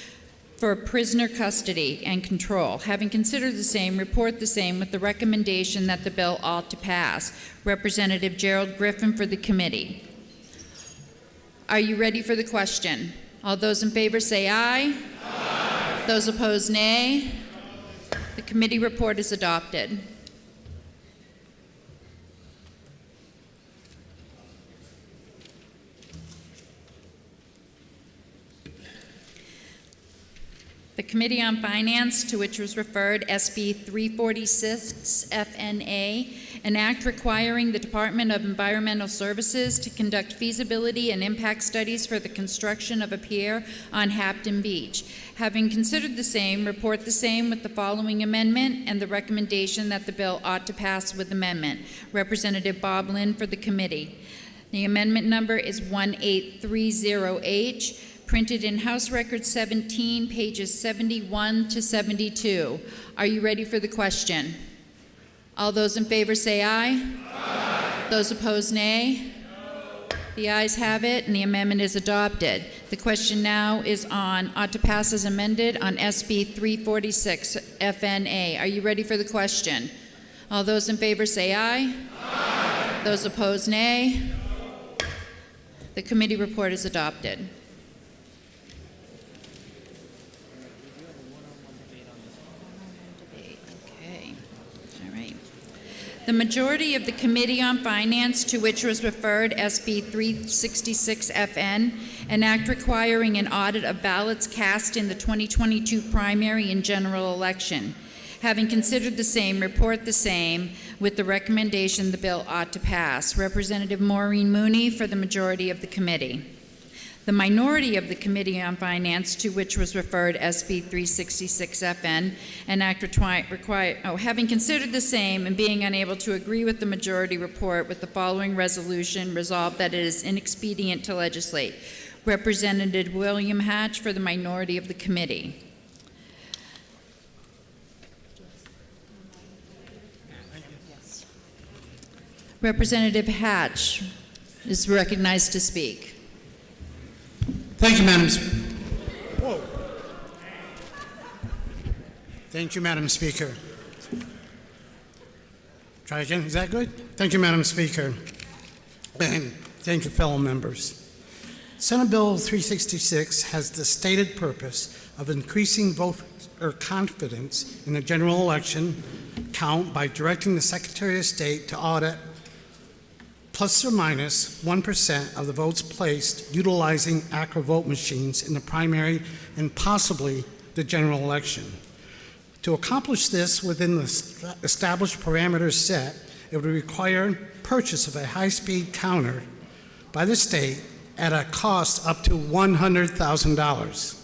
for prisoner custody and control. Having considered the same, report the same with the recommendation that the bill ought to pass. Representative Gerald Griffin for the committee. Are you ready for the question? All those in favor say aye. Aye. Those opposed, nay. The committee report is adopted. The Committee on Finance, to which was referred SB 346 FNA, an act requiring the Department of Environmental Services to conduct feasibility and impact studies for the construction of a pier on Hampton Beach. Having considered the same, report the same with the following amendment and the recommendation that the bill ought to pass with amendment. Representative Bob Lynn for the committee. The amendment number is 1830H. Printed in House Record 17, pages 71 to 72. Are you ready for the question? All those in favor say aye. Aye. Those opposed, nay. No. The ayes have it, and the amendment is adopted. The question now is on ought to pass as amended on SB 346 FNA. Are you ready for the question? All those in favor say aye. Aye. Those opposed, nay. No. The committee report is adopted. The majority of the Committee on Finance, to which was referred SB 366 FN, an act requiring an audit of ballots cast in the 2022 primary and general election. Having considered the same, report the same with the recommendation the bill ought to pass. Representative Maureen Mooney for the majority of the committee. The minority of the Committee on Finance, to which was referred SB 366 FN, an act having considered the same and being unable to agree with the majority report with the following resolution, resolved that it is inexpedient to legislate. Representative William Hatch for the minority of the committee. Representative Hatch is recognized to speak. Thank you, Madam Thank you, Madam Speaker. Try again, is that good? Thank you, Madam Speaker. And thank you, fellow members. Senate Bill 366 has the stated purpose of increasing voter confidence in the general election count by directing the Secretary of State to audit plus or minus 1% of the votes placed utilizing Acro vote machines in the primary and possibly the general election. To accomplish this within the established parameters set, it would require purchase of a high-speed counter by the state at a cost up to $100,000.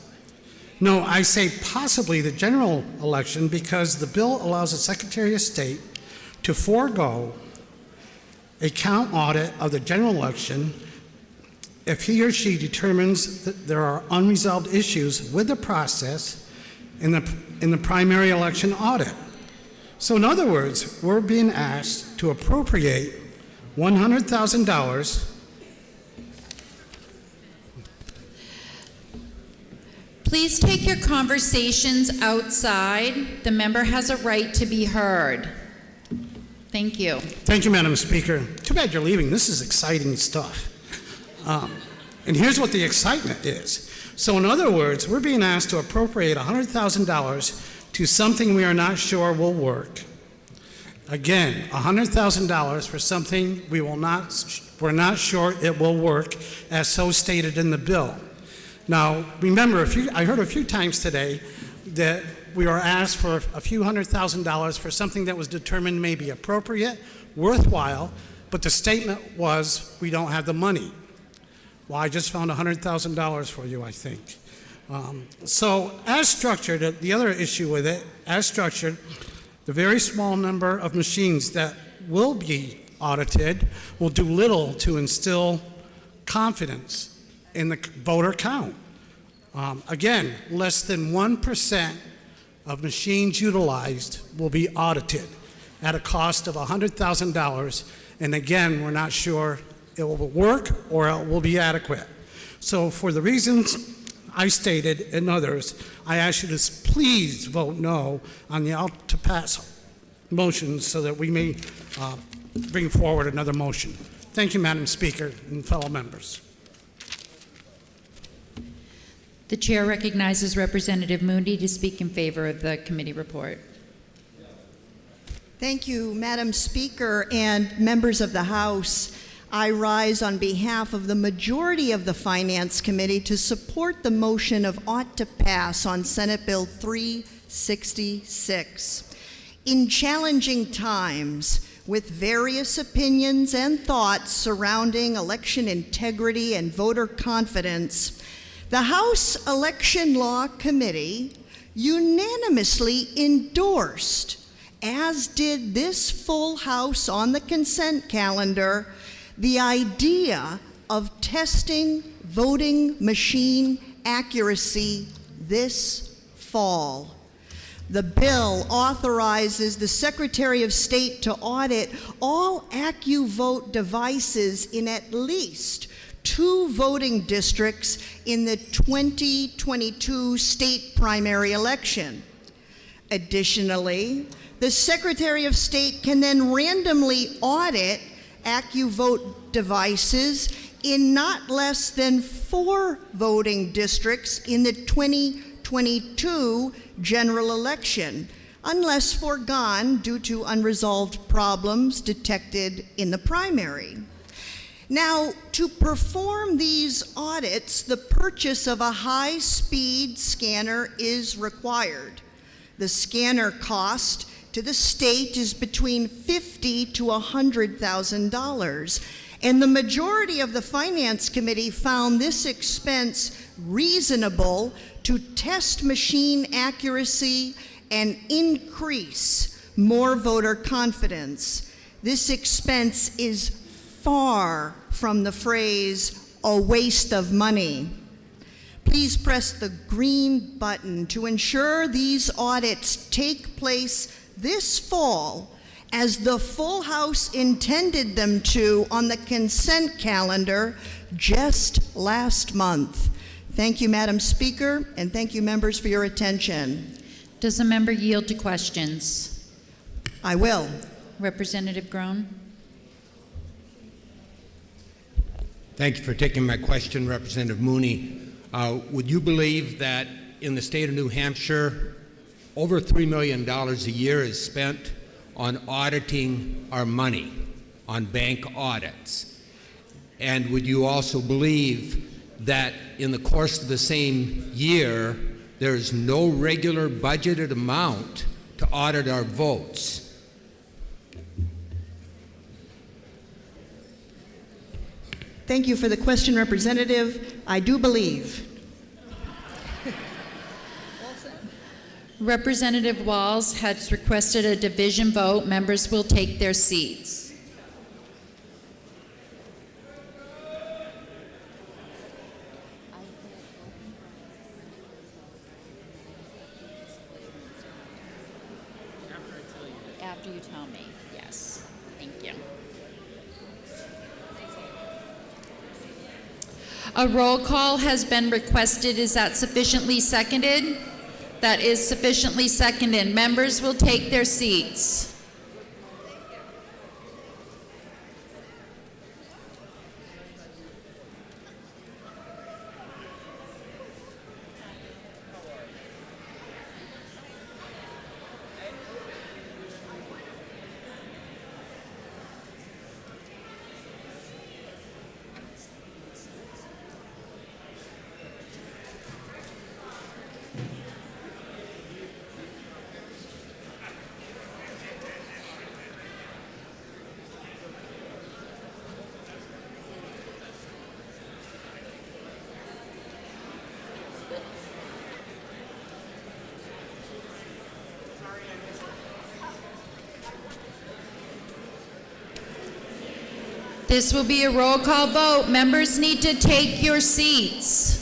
No, I say possibly the general election because the bill allows the Secretary of State to forego a count audit of the general election if he or she determines that there are unresolved issues with the process in the primary election audit. So in other words, we're being asked to appropriate $100,000. Please take your conversations outside. The member has a right to be heard. Thank you. Thank you, Madam Speaker. Too bad you're leaving. This is exciting stuff. And here's what the excitement is. So in other words, we're being asked to appropriate $100,000 to something we are not sure will work. Again, $100,000 for something we're not sure it will work, as so stated in the bill. Now, remember, I heard a few times today that we were asked for a few $100,000 for something that was determined may be appropriate, worthwhile, but the statement was, we don't have the money. Well, I just found $100,000 for you, I think. So as structured, the other issue with it, as structured, the very small number of machines that will be audited will do little to instill confidence in the voter count. Again, less than 1% of machines utilized will be audited at a cost of $100,000. And again, we're not sure it will work or it will be adequate. So for the reasons I stated and others, I ask you to please vote no on the ought to pass motion so that we may bring forward another motion. Thank you, Madam Speaker and fellow members. The chair recognizes Representative Mooney to speak in favor of the committee report. Thank you, Madam Speaker and members of the House. I rise on behalf of the majority of the Finance Committee to support the motion of ought to pass on Senate Bill 366. In challenging times, with various opinions and thoughts surrounding election integrity and voter confidence, the House Election Law Committee unanimously endorsed, as did this full House on the consent calendar, the idea of testing voting machine accuracy this fall. The bill authorizes the Secretary of State to audit all AccuVote devices in at least 2 voting districts in the 2022 state primary election. Additionally, the Secretary of State can then randomly audit AccuVote devices in not less than 4 voting districts in the 2022 general election, unless foregone due to unresolved problems detected in the primary. Now, to perform these audits, the purchase of a high-speed scanner is required. The scanner cost to the state is between $50,000 to $100,000, and the majority of the Finance Committee found this expense reasonable to test machine accuracy and increase more voter confidence. This expense is far from the phrase, a waste of money. Please press the green button to ensure these audits take place this fall, as the full House intended them to on the consent calendar just last month. Thank you, Madam Speaker, and thank you, members, for your attention. Does a member yield to questions? I will. Representative Groen. Thank you for taking my question, Representative Mooney. Would you believe that in the state of New Hampshire, over $3 million a year is spent on auditing our money, on bank audits? And would you also believe that in the course of the same year, there's no regular budgeted amount to audit our votes? Thank you for the question, Representative. I do believe. Representative Walz has requested a division vote. Members will take their seats. After you tell me, yes. Thank you. A roll call has been requested. Is that sufficiently seconded? That is sufficiently seconded. Members will take their seats. This will be a roll call vote. Members need to take your seats.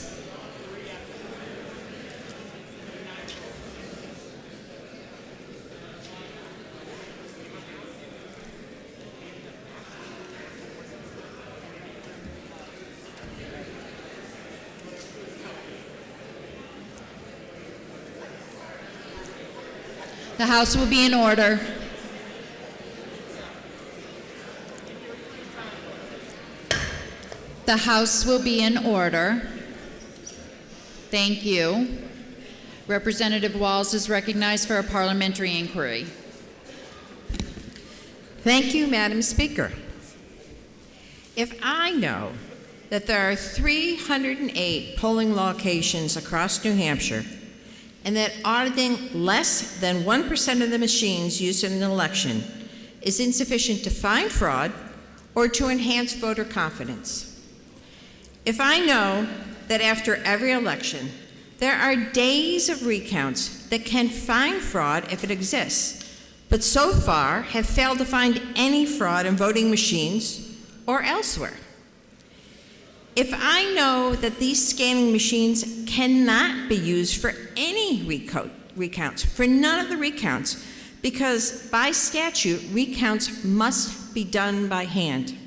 The House will be in order. The House will be in order. Thank you. Representative Walz is recognized for a parliamentary inquiry. Thank you, Madam Speaker. If I know that there are 308 polling locations across New Hampshire, and that auditing less than 1% of the machines used in an election is insufficient to find fraud or to enhance voter confidence. If I know that after every election, there are days of recounts that can find fraud if it exists, but so far have failed to find any fraud in voting machines or elsewhere. If I know that these scanning machines cannot be used for any recounts, for none of the recounts, because by statute, recounts must be done by hand.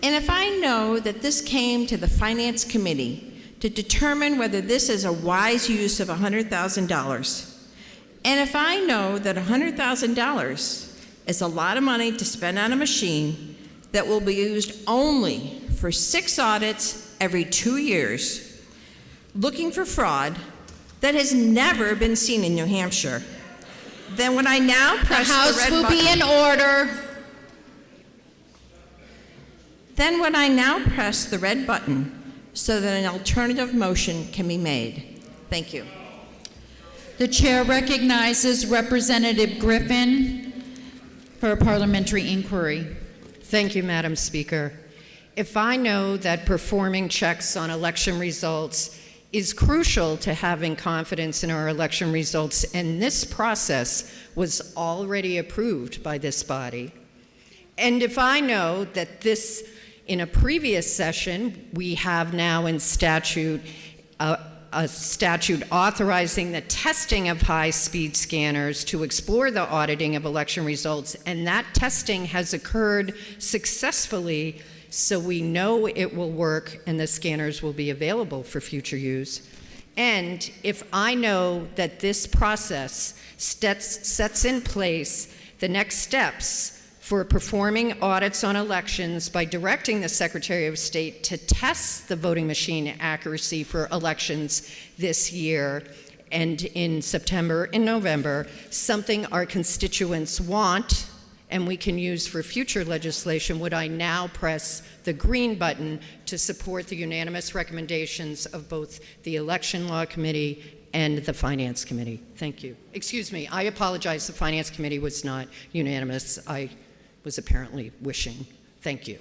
And if I know that this came to the Finance Committee to determine whether this is a wise use of $100,000, and if I know that $100,000 is a lot of money to spend on a machine that will be used only for 6 audits every 2 years, looking for fraud that has never been seen in New Hampshire, then when I now press the red button... The House will be in order. Then when I now press the red button so that an alternative motion can be made. Thank you. The chair recognizes Representative Griffin for a parliamentary inquiry. Thank you, Madam Speaker. If I know that performing checks on election results is crucial to having confidence in our election results, and this process was already approved by this body, and if I know that this, in a previous session, we have now in statute a statute authorizing the testing of high-speed scanners to explore the auditing of election results, and that testing has occurred successfully, so we know it will work and the scanners will be available for future use. And if I know that this process sets in place the next steps for performing audits on elections by directing the Secretary of State to test the voting machine accuracy for elections this year and in September and November, something our constituents want and we can use for future legislation, would I now press the green button to support the unanimous recommendations of both the Election Law Committee and the Finance Committee? Thank you. Excuse me, I apologize, the Finance Committee was not unanimous. I was apparently wishing. Thank you.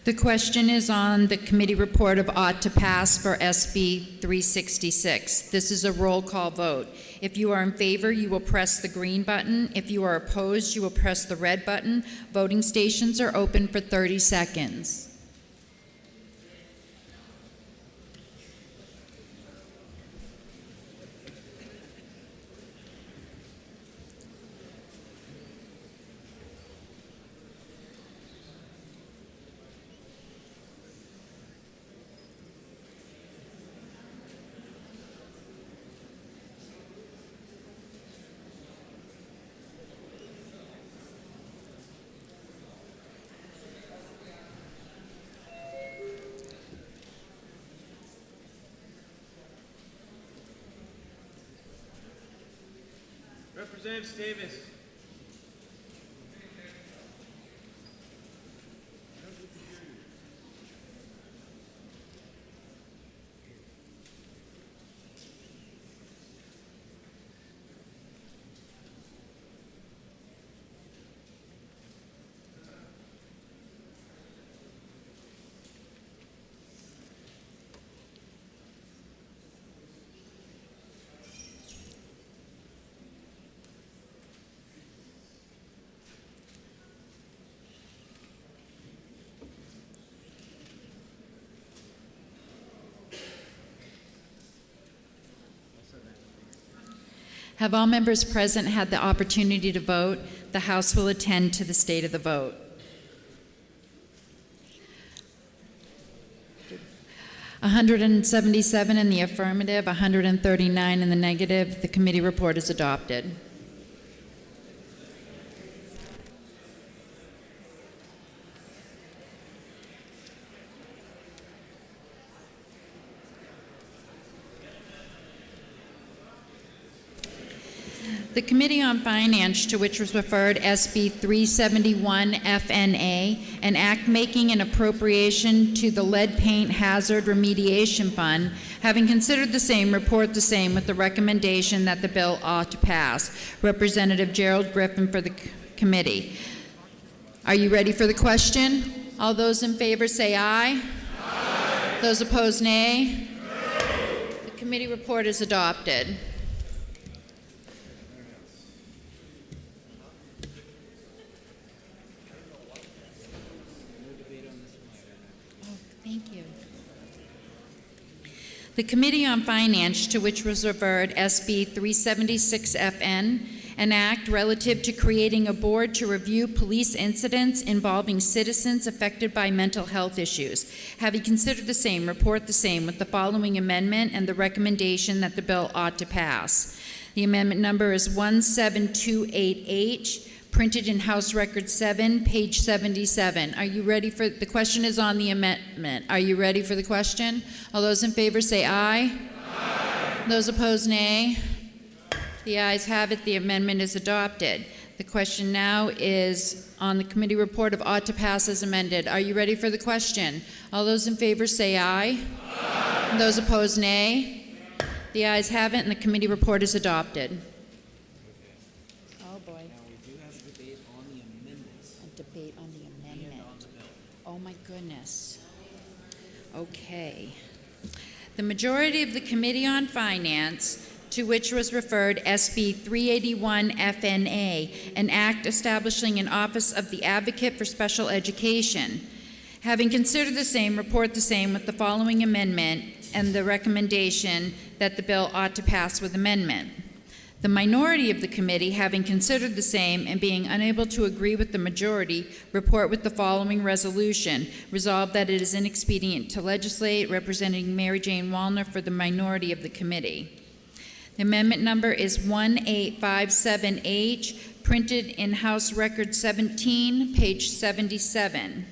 The question is on the committee report of ought to pass for SB 366. This is a roll call vote. If you are in favor, you will press the green button. If you are opposed, you will press the red button. Voting stations are open for 30 seconds. Representative Davis. Have all members present had the opportunity to vote? The House will attend to the state of the vote. $177 in the affirmative, 139 in the negative. The committee report is adopted. The Committee on Finance, to which was referred SB 371 FNA, an act making an appropriation to the Lead Paint Hazard Remediation Fund, having considered the same, report the same with the recommendation that the bill ought to pass. Representative Gerald Griffin for the committee. Are you ready for the question? All those in favor say aye. Aye. Those opposed, nay. The committee report is adopted. Thank you. The Committee on Finance, to which was referred SB 376 FN, an act relative to creating a board to review police incidents involving citizens affected by mental health issues. Having considered the same, report the same with the following amendment and the recommendation that the bill ought to pass. The amendment number is 1728H. Printed in House Record 7, page 77. Are you ready for, the question is on the amendment. Are you ready for the question? All those in favor say aye. Aye. Those opposed, nay. The ayes have it. The amendment is adopted. The question now is on the committee report of ought to pass as amended. Are you ready for the question? All those in favor say aye. Aye. Those opposed, nay. The ayes have it, and the committee report is adopted. Oh my goodness. Okay. The majority of the Committee on Finance, to which was referred SB 381 FNA, an act establishing an Office of the Advocate for Special Education. Having considered the same, report the same with the following amendment and the recommendation that the bill ought to pass with amendment. The minority of the committee, having considered the same and being unable to agree with the majority, report with the following resolution. Resolved that it is inexpedient to legislate, representing Mary Jane Wallner for the minority of the committee. The amendment number is 1857H, printed in House Record 17, page 77.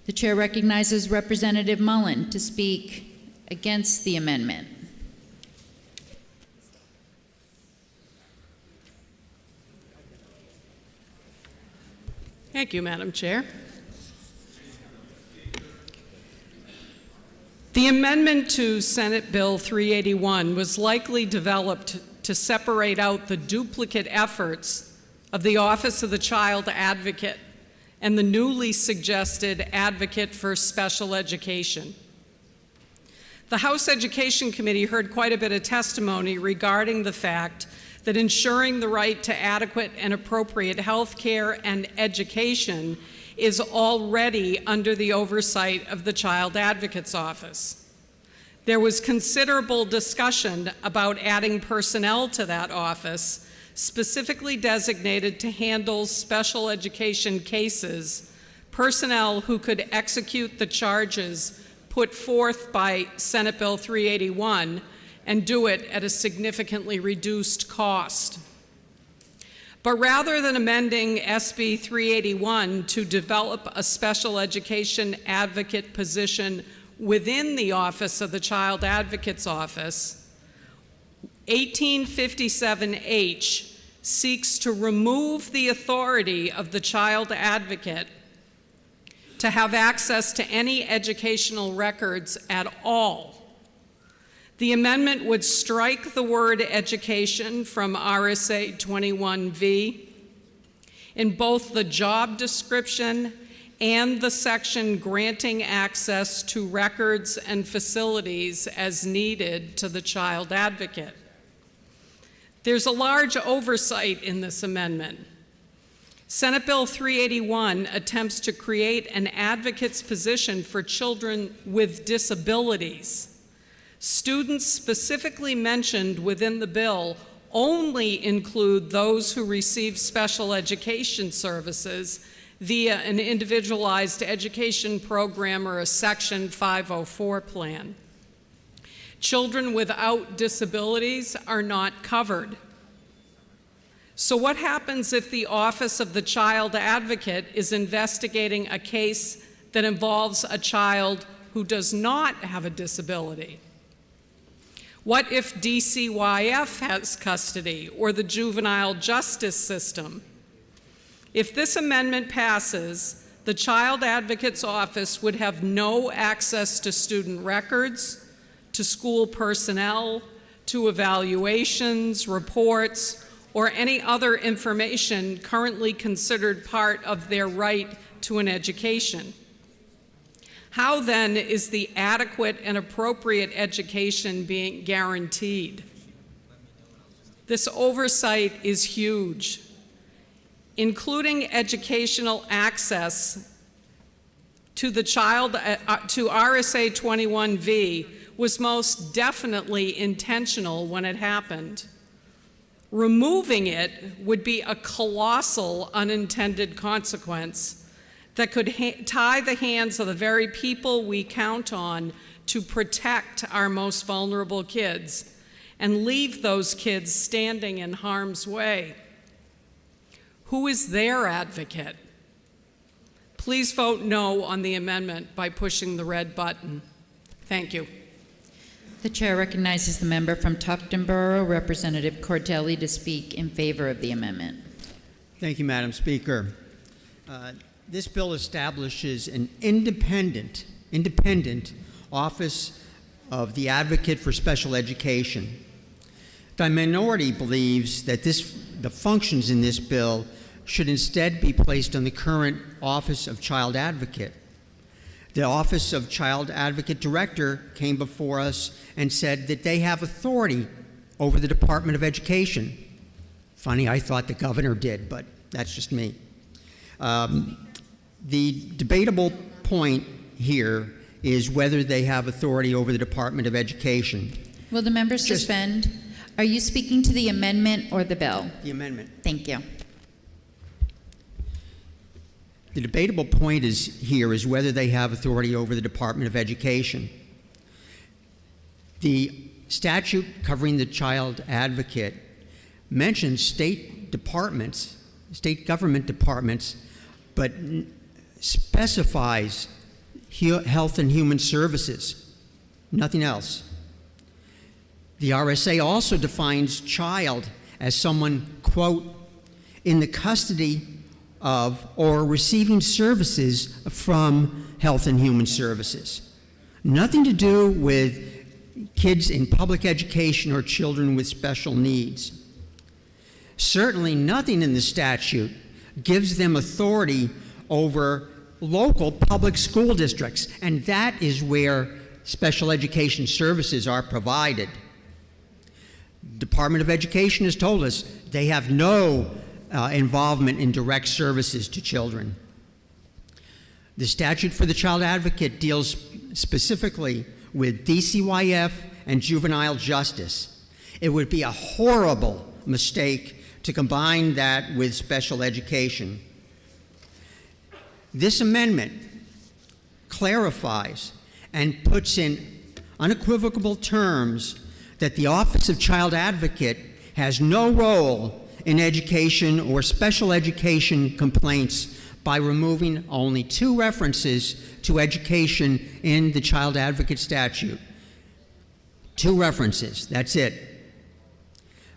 The chair recognizes Representative Mullen to speak against the amendment. Thank you, Madam Chair. The amendment to Senate Bill 381 was likely developed to separate out the duplicate efforts of the Office of the Child Advocate and the newly suggested Advocate for Special Education. The House Education Committee heard quite a bit of testimony regarding the fact that ensuring the right to adequate and appropriate health care and education is already under the oversight of the Child Advocate's Office. There was considerable discussion about adding personnel to that office, specifically designated to handle special education cases, personnel who could execute the charges put forth by Senate Bill 381 and do it at a significantly reduced cost. But rather than amending SB 381 to develop a special education advocate position within the Office of the Child Advocate's Office, 1857H seeks to remove the authority of the Child Advocate to have access to any educational records at all. The amendment would strike the word education from RSA 21V in both the job description and the section granting access to records and facilities as needed to the Child Advocate. There's a large oversight in this amendment. Senate Bill 381 attempts to create an advocate's position for children with disabilities. Students specifically mentioned within the bill only include those who receive special education services via an individualized education program or a Section 504 plan. Children without disabilities are not covered. So what happens if the Office of the Child Advocate is investigating a case that involves a child who does not have a disability? What if DCYF has custody or the juvenile justice system? If this amendment passes, the Child Advocate's Office would have no access to student records, to school personnel, to evaluations, reports, or any other information currently considered part of their right to an education. How then is the adequate and appropriate education being guaranteed? This oversight is huge. Including educational access to the child to RSA 21V was most definitely intentional when it happened. Removing it would be a colossal unintended consequence that could tie the hands of the very people we count on to protect our most vulnerable kids and leave those kids standing in harm's way. Who is their advocate? Please vote no on the amendment by pushing the red button. Thank you. The chair recognizes the member from Tufton Borough, Representative Cordelli, to speak in favor of the amendment. Thank you, Madam Speaker. This bill establishes an independent Office of the Advocate for Special Education. The minority believes that the functions in this bill should instead be placed on the current Office of Child Advocate. The Office of Child Advocate Director came before us and said that they have authority over the Department of Education. Funny, I thought the governor did, but that's just me. The debatable point here is whether they have authority over the Department of Education. Will the member suspend? Are you speaking to the amendment or the bill? The amendment. Thank you. The debatable point is whether they have authority over the Department of Education. The statute covering the Child Advocate mentions state government departments, but specifies Health and Human Services, nothing else. The RSA also defines child as someone, quote, in the custody of or receiving services from Health and Human Services. Nothing to do with kids in public education or children with special needs. Certainly nothing in the statute gives them authority over local public school districts, and that is where special education services are provided. Department of Education has told us they have no involvement in direct services to children. The statute for the Child Advocate deals specifically with DCYF and juvenile justice. It would be a horrible mistake to combine that with special education. This amendment clarifies and puts in unequivocal terms that the Office of Child Advocate has no role in education or special education complaints by removing only 2 references to education in the Child Advocate statute. 2 references, that's it.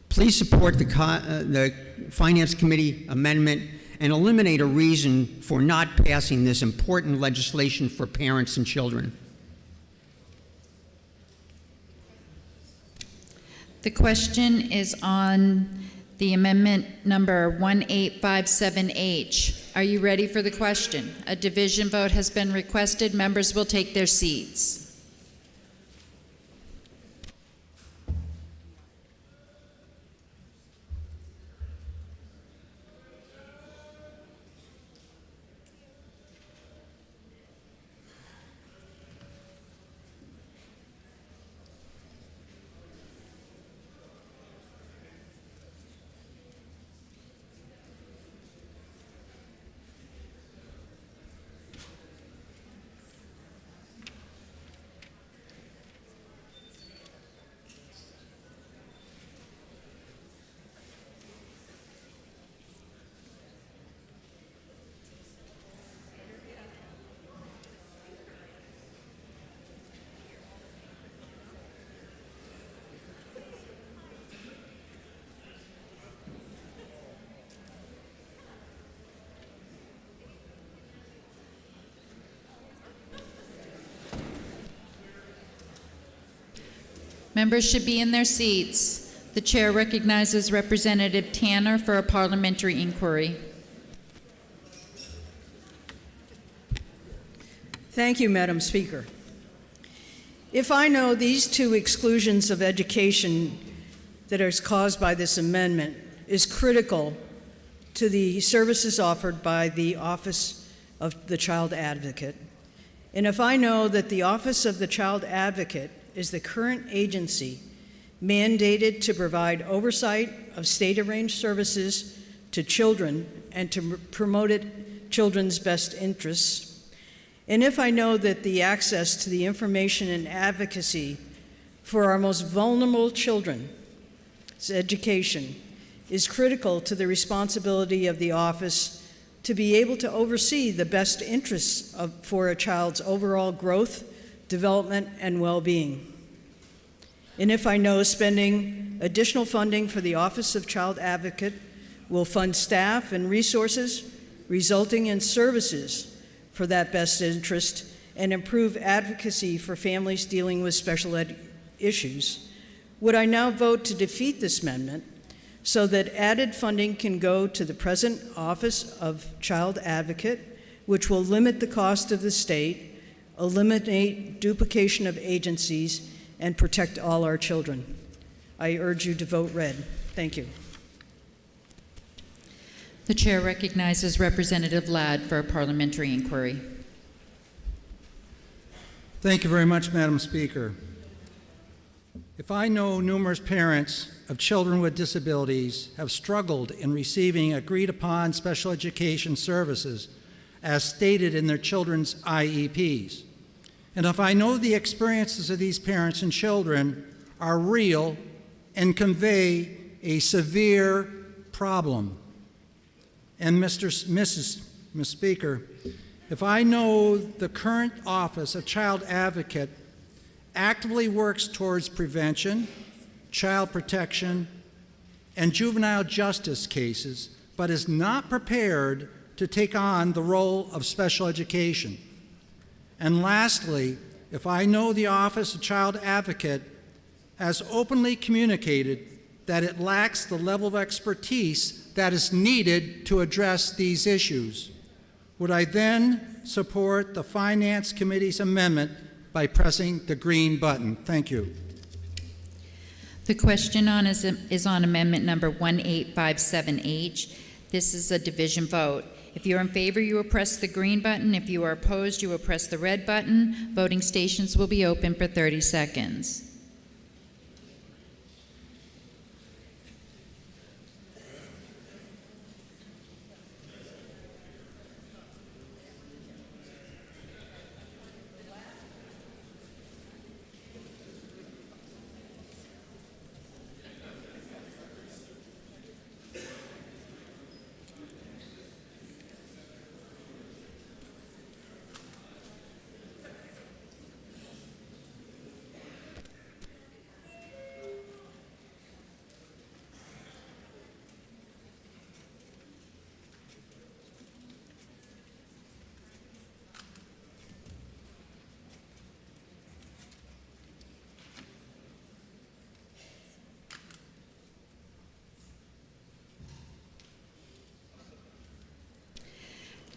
Please support the Finance Committee amendment and eliminate a reason for not passing this important legislation for parents and children. The question is on the amendment number 1857H. Are you ready for the question? A division vote has been requested. Members will take their seats. Members should be in their seats. The chair recognizes Representative Tanner for a parliamentary inquiry. Thank you, Madam Speaker. If I know these two exclusions of education that are caused by this amendment is critical to the services offered by the Office of the Child Advocate, and if I know that the Office of the Child Advocate is the current agency mandated to provide oversight of state-arranged services to children and to promote children's best interests, and if I know that the access to the information and advocacy for our most vulnerable children's education is critical to the responsibility of the office to be able to oversee the best interests for a child's overall growth, development, and well-being. And if I know spending additional funding for the Office of Child Advocate will fund staff and resources resulting in services for that best interest and improve advocacy for families dealing with special ed issues, would I now vote to defeat this amendment so that added funding can go to the present Office of Child Advocate, which will limit the cost of the state, eliminate duplication of agencies, and protect all our children? I urge you to vote red. Thank you. The chair recognizes Representative Ladd for a parliamentary inquiry. Thank you very much, Madam Speaker. If I know numerous parents of children with disabilities have struggled in receiving agreed-upon special education services as stated in their children's IEPs, and if I know the experiences of these parents and children are real and convey a severe problem, and Mrs. Speaker, if I know the current Office of Child Advocate actively works towards prevention, child protection, and juvenile justice cases, but is not prepared to take on the role of special education. And lastly, if I know the Office of Child Advocate has openly communicated that it lacks the level of expertise that is needed to address these issues, would I then support the Finance Committee's amendment by pressing the green button? Thank you. The question is on amendment number 1857H. This is a division vote. If you're in favor, you will press the green button. If you are opposed, you will press the red button. Voting stations will be open for 30 seconds.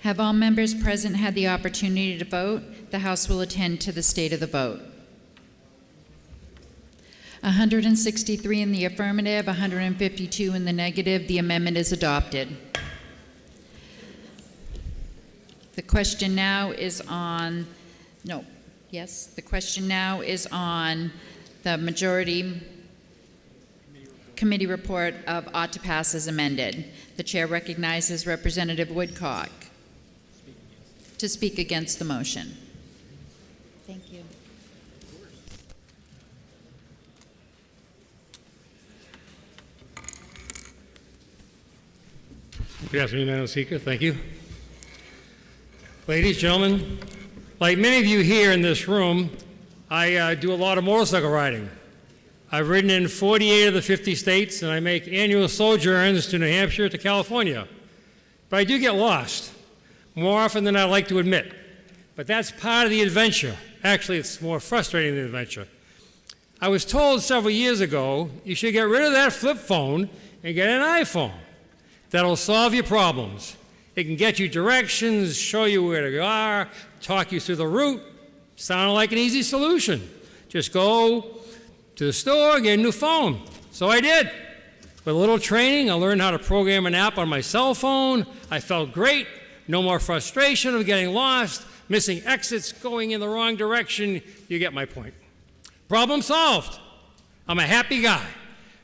Have all members present had the opportunity to vote? The House will attend to the state of the vote. 163 in the affirmative, 152 in the negative. The amendment is adopted. The question now is on, the question now is on the majority committee report of ought to pass as amended. The chair recognizes Representative Woodcock to speak against the motion. Thank you. Good afternoon, Madam Speaker. Thank you. Ladies, gentlemen, like many of you here in this room, I do a lot of motorcycle riding. I've ridden in 48 of the 50 states, and I make annual sojourns to New Hampshire to California. But I do get lost, more often than I like to admit. But that's part of the adventure. Actually, it's more frustrating than the adventure. I was told several years ago you should get rid of that flip phone and get an iPhone. That'll solve your problems. It can get you directions, show you where to go, talk you through the route. Sounded like an easy solution. Just go to the store, get a new phone. So I did. With a little training, I learned how to program an app on my cell phone. I felt great. No more frustration of getting lost, missing exits, going in the wrong direction. You get my point. Problem solved. I'm a happy guy.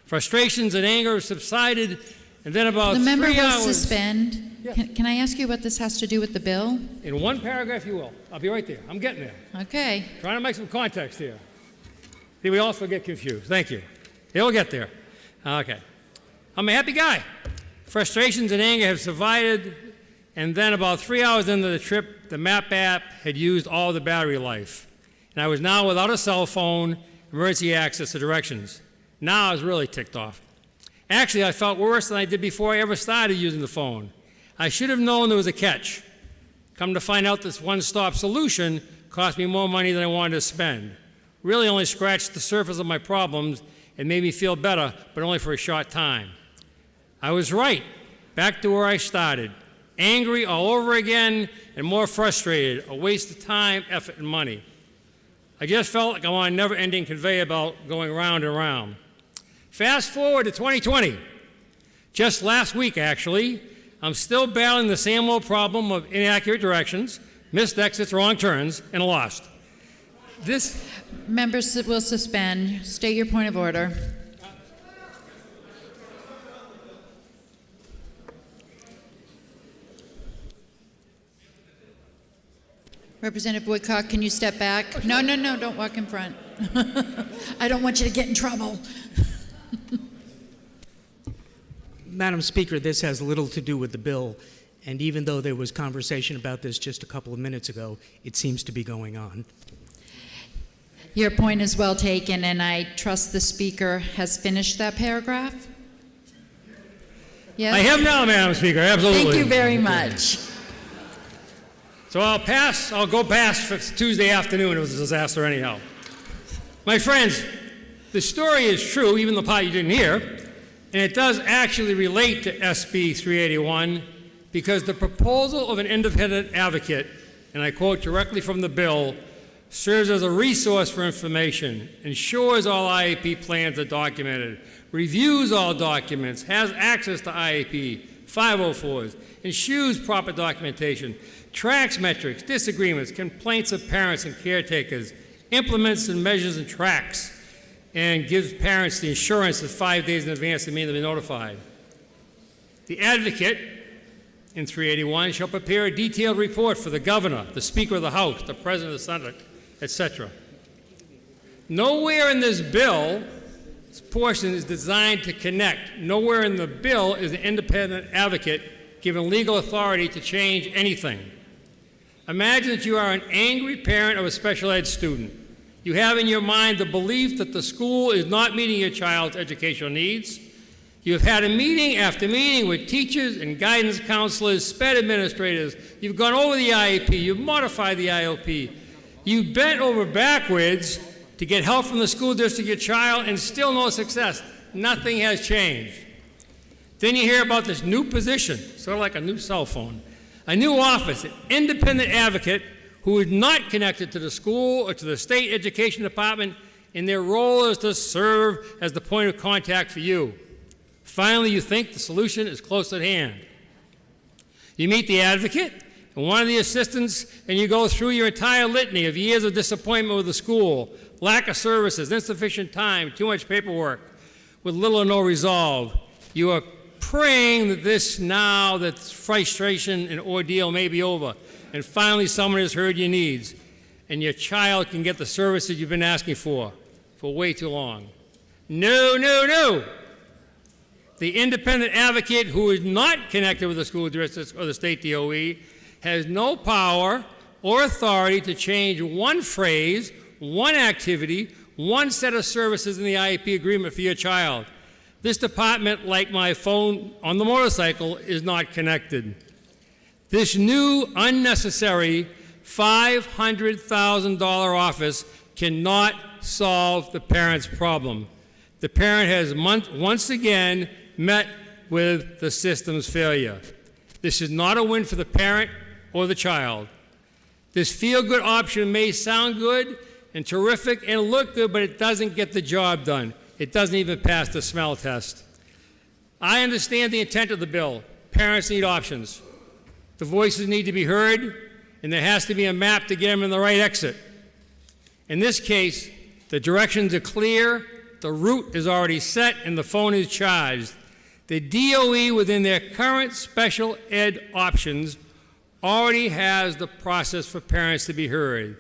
Frustrations and anger subsided, and then about 3 hours... The member will suspend. Yeah. Can I ask you what this has to do with the bill? In one paragraph, you will. I'll be right there. I'm getting there. Okay. Trying to make some context here. See, we also get confused. Thank you. He'll get there. Okay. I'm a happy guy. Frustrations and anger have subsided, and then about 3 hours into the trip, the map app had used all the battery life. And I was now without a cell phone, emergency access to directions. Now I was really ticked off. Actually, I felt worse than I did before I ever started using the phone. I should have known there was a catch. Come to find out, this one-stop solution cost me more money than I wanted to spend. Really only scratched the surface of my problems and made me feel better, but only for a short time. I was right, back to where I started. Angry all over again and more frustrated, a waste of time, effort, and money. I just felt like I'm on a never-ending conveyor belt going round and round. Fast forward to 2020. Just last week, actually, I'm still battling the same old problem of inaccurate directions, missed exits, wrong turns, and lost. Members will suspend. State your point of order. Representative Woodcock, can you step back? No, don't walk in front. I don't want you to get in trouble. Madam Speaker, this has little to do with the bill, and even though there was conversation about this just a couple of minutes ago, it seems to be going on. Your point is well taken, and I trust the Speaker has finished that paragraph? Yes? I have now, Madam Speaker, absolutely. Thank you very much. So I'll go past Tuesday afternoon. It was a disaster anyhow. My friends, the story is true, even the part you didn't hear, and it does actually relate to SB 381 because the proposal of an independent advocate, and I quote directly from the bill, serves as a resource for information, ensures all IEP plans are documented, reviews all documents, has access to IEP, 504s, ensures proper documentation, tracks metrics, disagreements, complaints of parents and caretakers, implements and measures and tracks, and gives parents the assurance that 5 days in advance they may be notified. The advocate in 381 shall prepare a detailed report for the governor, the Speaker of the House, the President of the Senate, etc. Nowhere in this bill, this portion is designed to connect. Nowhere in the bill is an independent advocate given legal authority to change anything. Imagine that you are an angry parent of a special ed student. You have in your mind the belief that the school is not meeting your child's educational needs. You have had a meeting after meeting with teachers and guidance counselors, SPED administrators. You've gone over the IEP. You've modified the IOP. You've bent over backwards to get help from the school district, your child, and still no success. Nothing has changed. Then you hear about this new position, sort of like a new cell phone, a new office, an independent advocate who is not connected to the school or to the state education department, and their role is to serve as the point of contact for you. Finally, you think the solution is close at hand. You meet the advocate and one of the assistants, and you go through your entire litany of years of disappointment with the school, lack of services, insufficient time, too much paperwork, with little or no resolve. You are praying that that frustration and ordeal may be over, and finally someone has heard your needs, and your child can get the services you've been asking for way too long. No. The independent advocate who is not connected with the school district or the state DOE has no power or authority to change one phrase, one activity, one set of services in the IEP agreement for your child. This department, like my phone on the motorcycle, is not connected. This new, unnecessary $500,000 office cannot solve the parent's problem. The parent has once again met with the system's failure. This is not a win for the parent or the child. This feel-good option may sound good and terrific and look good, but it doesn't get the job done. It doesn't even pass the smell test. I understand the intent of the bill. Parents need options. The voices need to be heard, and there has to be a map to get them in the right exit. In this case, the directions are clear, the route is already set, and the phone is charged. The DOE, within their current special ed options, already has the process for parents to be heard.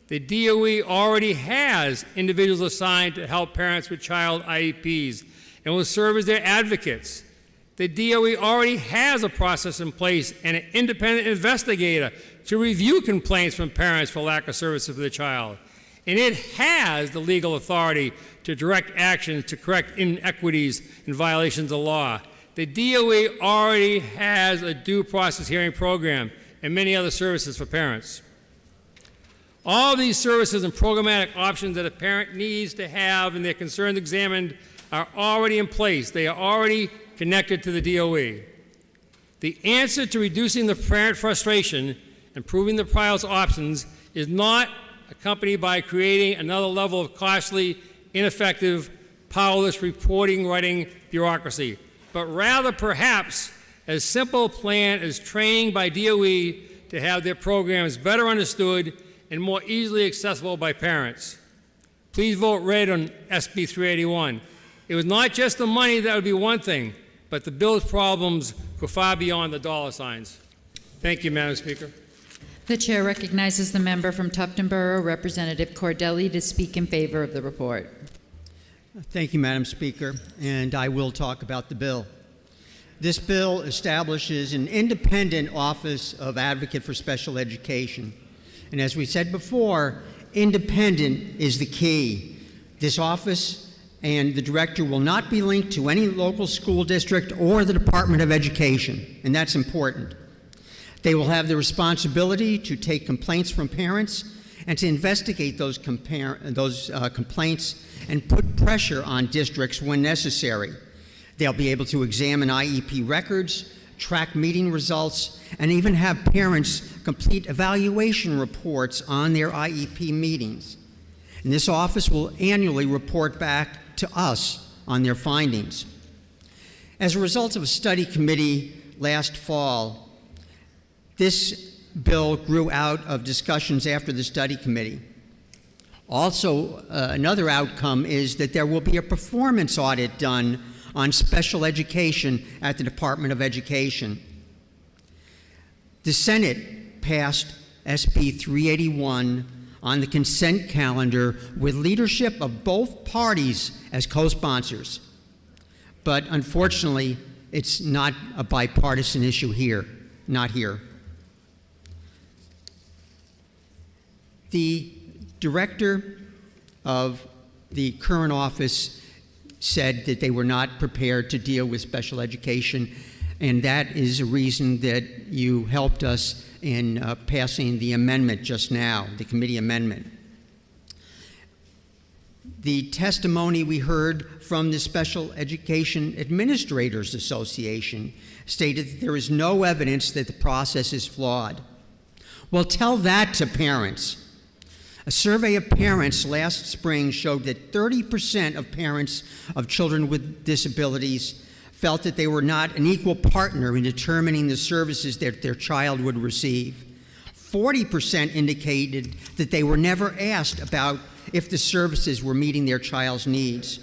The DOE already has individuals assigned to help parents with child IEPs and will serve as their advocates. The DOE already has a process in place and an independent investigator to review complaints from parents for lack of services for the child. And it has the legal authority to direct actions to correct inequities and violations of law. The DOE already has a due process hearing program and many other services for parents. All these services and programmatic options that a parent needs to have and their concerns examined are already in place. They are already connected to the DOE. The answer to reducing the parent frustration and improving the child's options is not accompanied by creating another level of costly, ineffective, powerless reporting, writing bureaucracy, but rather perhaps as simple a plan as training by DOE to have their programs better understood and more easily accessible by parents. Please vote red on SB 381. It was not just the money that would be one thing, but the bill's problems go far beyond the dollar signs. Thank you, Madam Speaker. The chair recognizes the member from Tufton Borough, Representative Cordelli, to speak in favor of the report. Thank you, Madam Speaker, and I will talk about the bill. This bill establishes an independent Office of Advocate for Special Education. And as we said before, independent is the key. This office and the director will not be linked to any local school district or the Department of Education, and that's important. They will have the responsibility to take complaints from parents and to investigate those complaints and put pressure on districts when necessary. They'll be able to examine IEP records, track meeting results, and even have parents complete evaluation reports on their IEP meetings. And this office will annually report back to us on their findings. As a result of a study committee last fall, this bill grew out of discussions after the study committee. Also, another outcome is that there will be a performance audit done on special education at the Department of Education. The Senate passed SB 381 on the consent calendar with leadership of both parties as co-sponsors. But unfortunately, it's not a bipartisan issue here, not here. The director of the current office said that they were not prepared to deal with special education, and that is a reason that you helped us in passing the amendment just now, the committee amendment. The testimony we heard from the Special Education Administrators Association stated that there is no evidence that the process is flawed. Well, tell that to parents. A survey of parents last spring showed that 30% of parents of children with disabilities felt that they were not an equal partner in determining the services that their child would receive. 40% indicated that they were never asked about if the services were meeting their child's needs.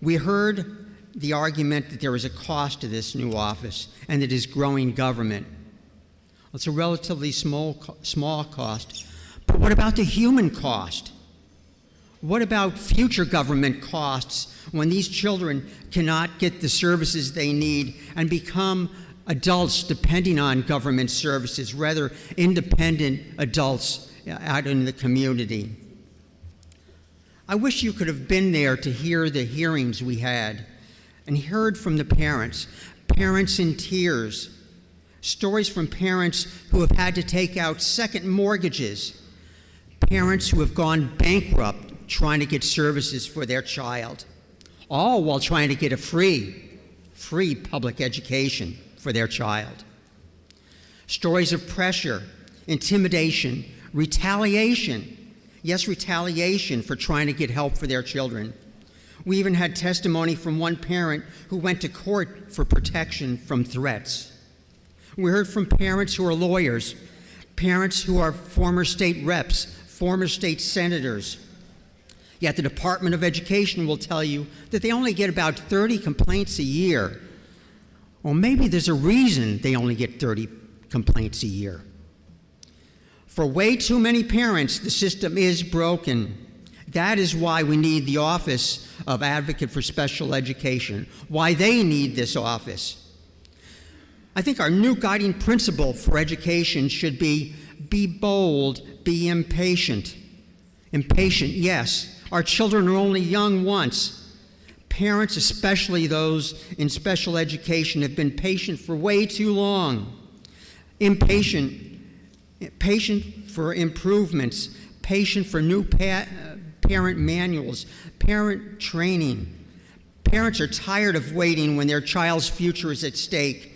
We heard the argument that there is a cost to this new office and that it is growing government. Well, it's a relatively small cost. But what about the human cost? What about future government costs when these children cannot get the services they need and become adults depending on government services, rather independent adults out in the community? I wish you could have been there to hear the hearings we had and heard from the parents in tears, stories from parents who have had to take out second mortgages, parents who have gone bankrupt trying to get services for their child, all while trying to get a free public education for their child. Stories of pressure, intimidation, retaliation. Yes, retaliation for trying to get help for their children. We even had testimony from one parent who went to court for protection from threats. We heard from parents who are lawyers, parents who are former state reps, former state senators. Yet the Department of Education will tell you that they only get about 30 complaints a year. Well, maybe there's a reason they only get 30 complaints a year. For way too many parents, the system is broken. That is why we need the Office of Advocate for Special Education, why they need this office. I think our new guiding principle for education should be bold, be impatient. Impatient, yes. Our children are only young once. Parents, especially those in special education, have been patient for way too long. Impatient, patient for improvements, patient for new parent manuals, parent training. Parents are tired of waiting when their child's future is at stake.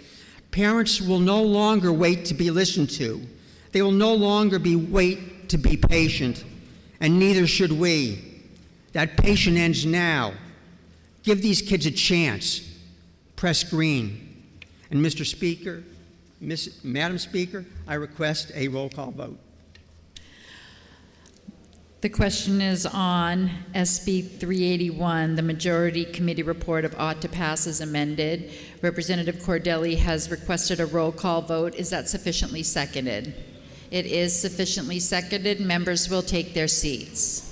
Parents will no longer wait to be listened to. They will no longer wait to be patient, and neither should we. That patience ends now. Give these kids a chance. Press green. And Mr. Speaker, Madam Speaker, I request a roll call vote. The question is on SB 381, the Majority Committee Report of Ought to Pass as amended. Representative Cordelli has requested a roll call vote. Is that sufficiently seconded? It is sufficiently seconded. Members will take their seats.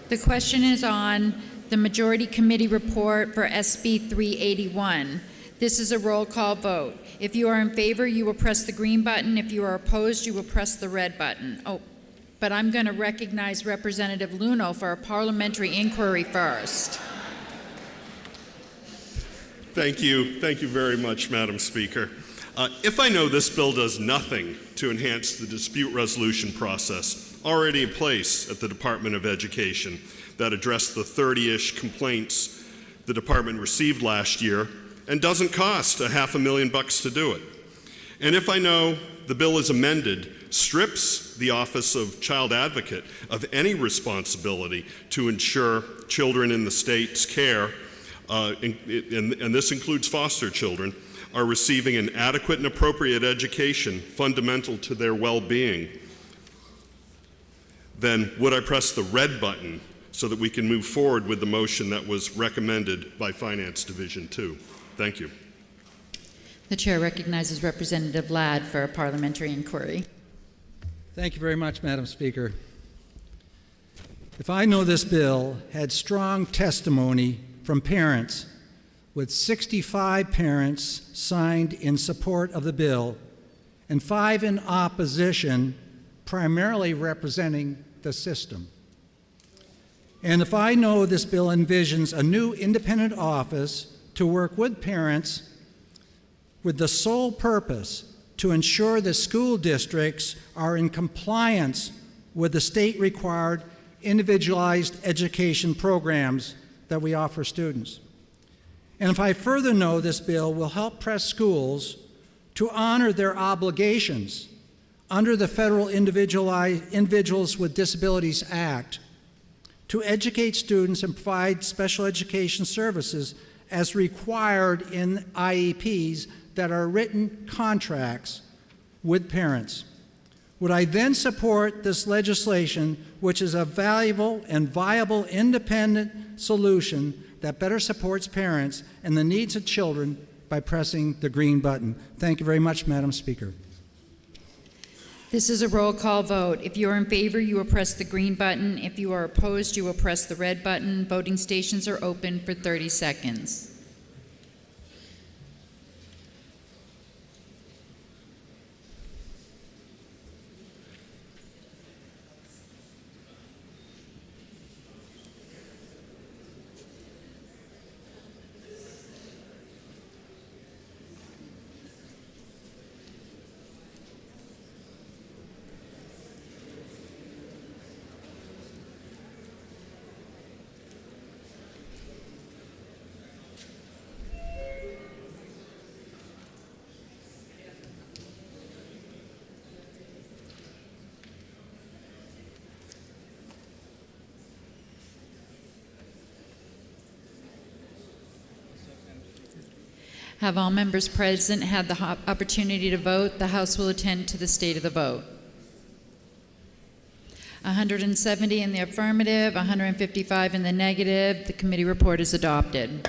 The question is on the Majority Committee Report for SB 381. This is a roll call vote. If you are in favor, you will press the green button. If you are opposed, you will press the red button. Oh, but I'm going to recognize Representative Luno for a parliamentary inquiry first. Thank you very much, Madam Speaker. If I know this bill does nothing to enhance the dispute resolution process already in place at the Department of Education that addressed the 30-ish complaints the department received last year and doesn't cost $500,000 to do it. And if I know the bill is amended, strips the Office of Child Advocate of any responsibility to ensure children in the state's care, and this includes foster children, are receiving an adequate and appropriate education fundamental to their well-being, then would I press the red button so that we can move forward with the motion that was recommended by Finance Division 2? Thank you. The chair recognizes Representative Ladd for a parliamentary inquiry. Thank you very much, Madam Speaker. If I know this bill had strong testimony from parents, with 65 parents signed in support of the bill and 5 in opposition, primarily representing the system. And if I know this bill envisions a new independent office to work with parents with the sole purpose to ensure that school districts are in compliance with the state-required individualized education programs that we offer students. And if I further know this bill will help press schools to honor their obligations under the Federal Individuals with Disabilities Act to educate students and provide special education services as required in IEPs that are written contracts with parents. Would I then support this legislation, which is a valuable and viable independent solution that better supports parents and the needs of children by pressing the green button? Thank you very much, Madam Speaker. This is a roll call vote. If you are in favor, you will press the green button. If you are opposed, you will press the red button. Voting stations are open for 30 seconds. Have all members present had the opportunity to vote? The House will attend to the state of the vote. 170 in the affirmative, 155 in the negative. The committee report is adopted.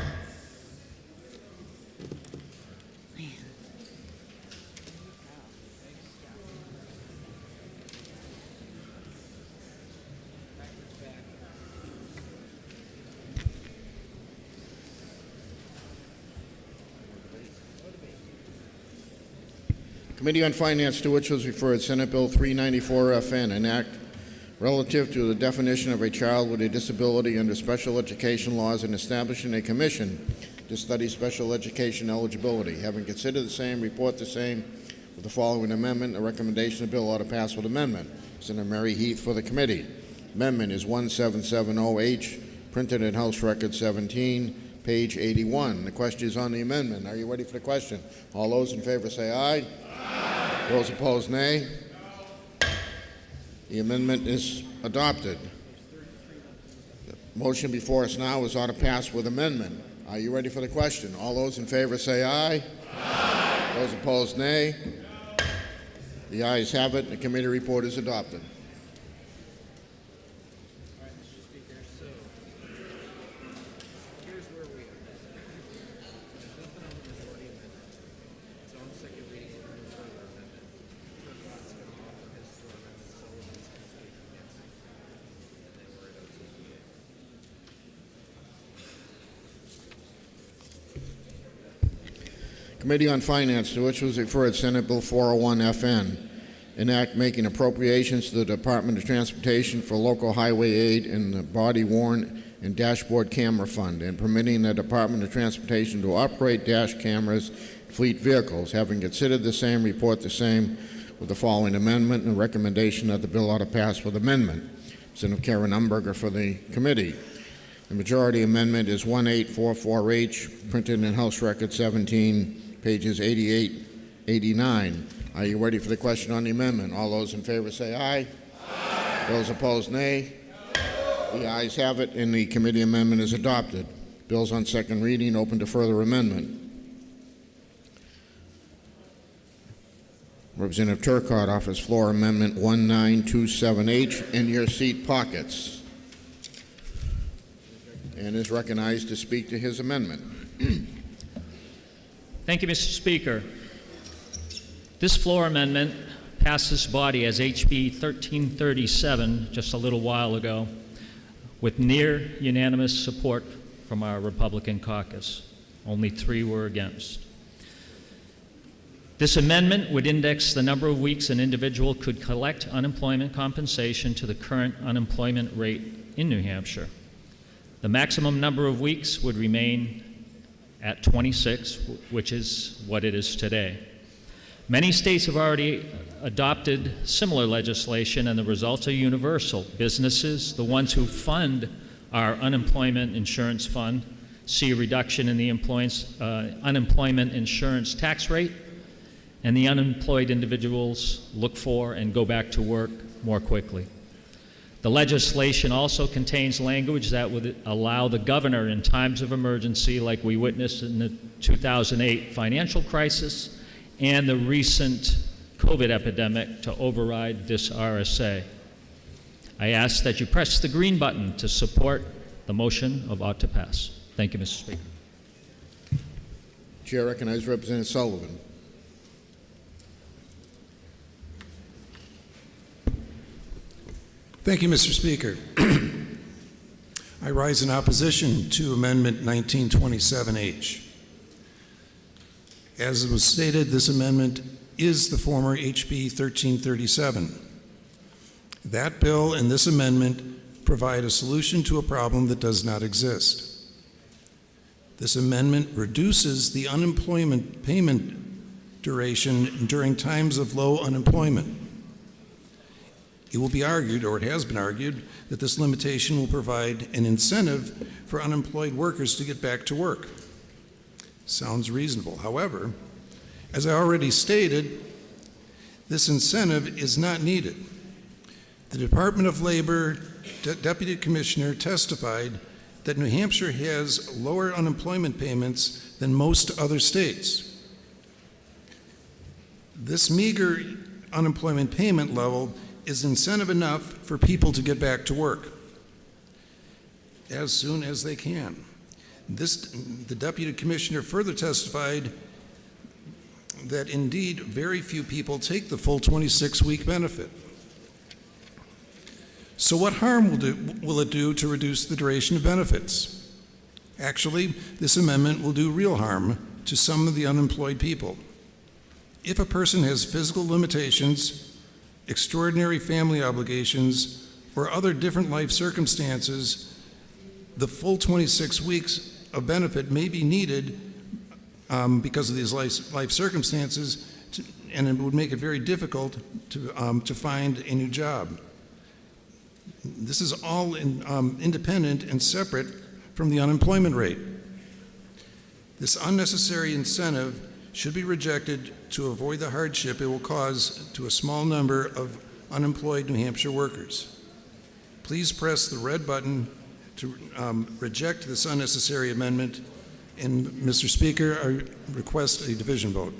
Committee on Finance, to which was referred Senate Bill 394FN, an act relative to the definition of a child with a disability under special education laws and establishing a commission to study special education eligibility. Having considered the same, report the same with the following amendment. A recommendation the bill ought to pass with amendment. Senator Mary Heath for the committee. Amendment is 1770H, printed in House Record 17, page 81. The question is on the amendment. Are you ready for the question? All those in favor say aye. Aye. Those opposed, nay. The amendment is adopted. The motion before us now is ought to pass with amendment. Are you ready for the question? All those in favor say aye. Aye. Those opposed, nay. The ayes have it. The committee report is adopted. Committee on Finance, to which was referred Senate Bill 401FN, an act making appropriations to the Department of Transportation for local highway aid and the body worn and dashboard camera fund, and permitting the Department of Transportation to operate dash cameras in fleet vehicles. Having considered the same, report the same with the following amendment and a recommendation that the bill ought to pass with amendment. Senator Karen Umberger for the committee. The majority amendment is 1844H, printed in House Record 17, pages 88, 89. Are you ready for the question on the amendment? All those in favor say aye. Aye. Those opposed, nay. No. The ayes have it, and the committee amendment is adopted. Bills on second reading, open to further amendment. Representative Turcott offers floor amendment 1927H in your seat pockets, and is recognized to speak to his amendment. Thank you, Mr. Speaker. This floor amendment passed this body as HB 1337 just a little while ago with near unanimous support from our Republican caucus. Only 3 were against. This amendment would index the number of weeks an individual could collect unemployment compensation to the current unemployment rate in New Hampshire. The maximum number of weeks would remain at 26, which is what it is today. Many states have already adopted similar legislation, and the results are universal. Businesses, the ones who fund our unemployment insurance fund, see a reduction in the unemployment insurance tax rate, and the unemployed individuals look for and go back to work more quickly. The legislation also contains language that would allow the governor in times of emergency, like we witnessed in the 2008 financial crisis and the recent COVID epidemic, to override this RSA. I ask that you press the green button to support the motion of ought to pass. Thank you, Mr. Speaker. Chair recognizes Representative Sullivan. Thank you, Mr. Speaker. I rise in opposition to Amendment 1927H. As was stated, this amendment is the former HB 1337. That bill and this amendment provide a solution to a problem that does not exist. This amendment reduces the unemployment payment duration during times of low unemployment. It will be argued, or it has been argued, that this limitation will provide an incentive for unemployed workers to get back to work. Sounds reasonable. However, as I already stated, this incentive is not needed. The Department of Labor Deputy Commissioner testified that New Hampshire has lower unemployment payments than most other states. This meager unemployment payment level is incentive enough for people to get back to work as soon as they can. The Deputy Commissioner further testified that indeed very few people take the full 26-week benefit. So what harm will it do to reduce the duration of benefits? Actually, this amendment will do real harm to some of the unemployed people. If a person has physical limitations, extraordinary family obligations, or other different life circumstances, the full 26 weeks of benefit may be needed because of these life circumstances, and it would make it very difficult to find a new job. This is all independent and separate from the unemployment rate. This unnecessary incentive should be rejected to avoid the hardship it will cause to a small number of unemployed New Hampshire workers. Please press the red button to reject this unnecessary amendment. And, Mr. Speaker, I request a division vote.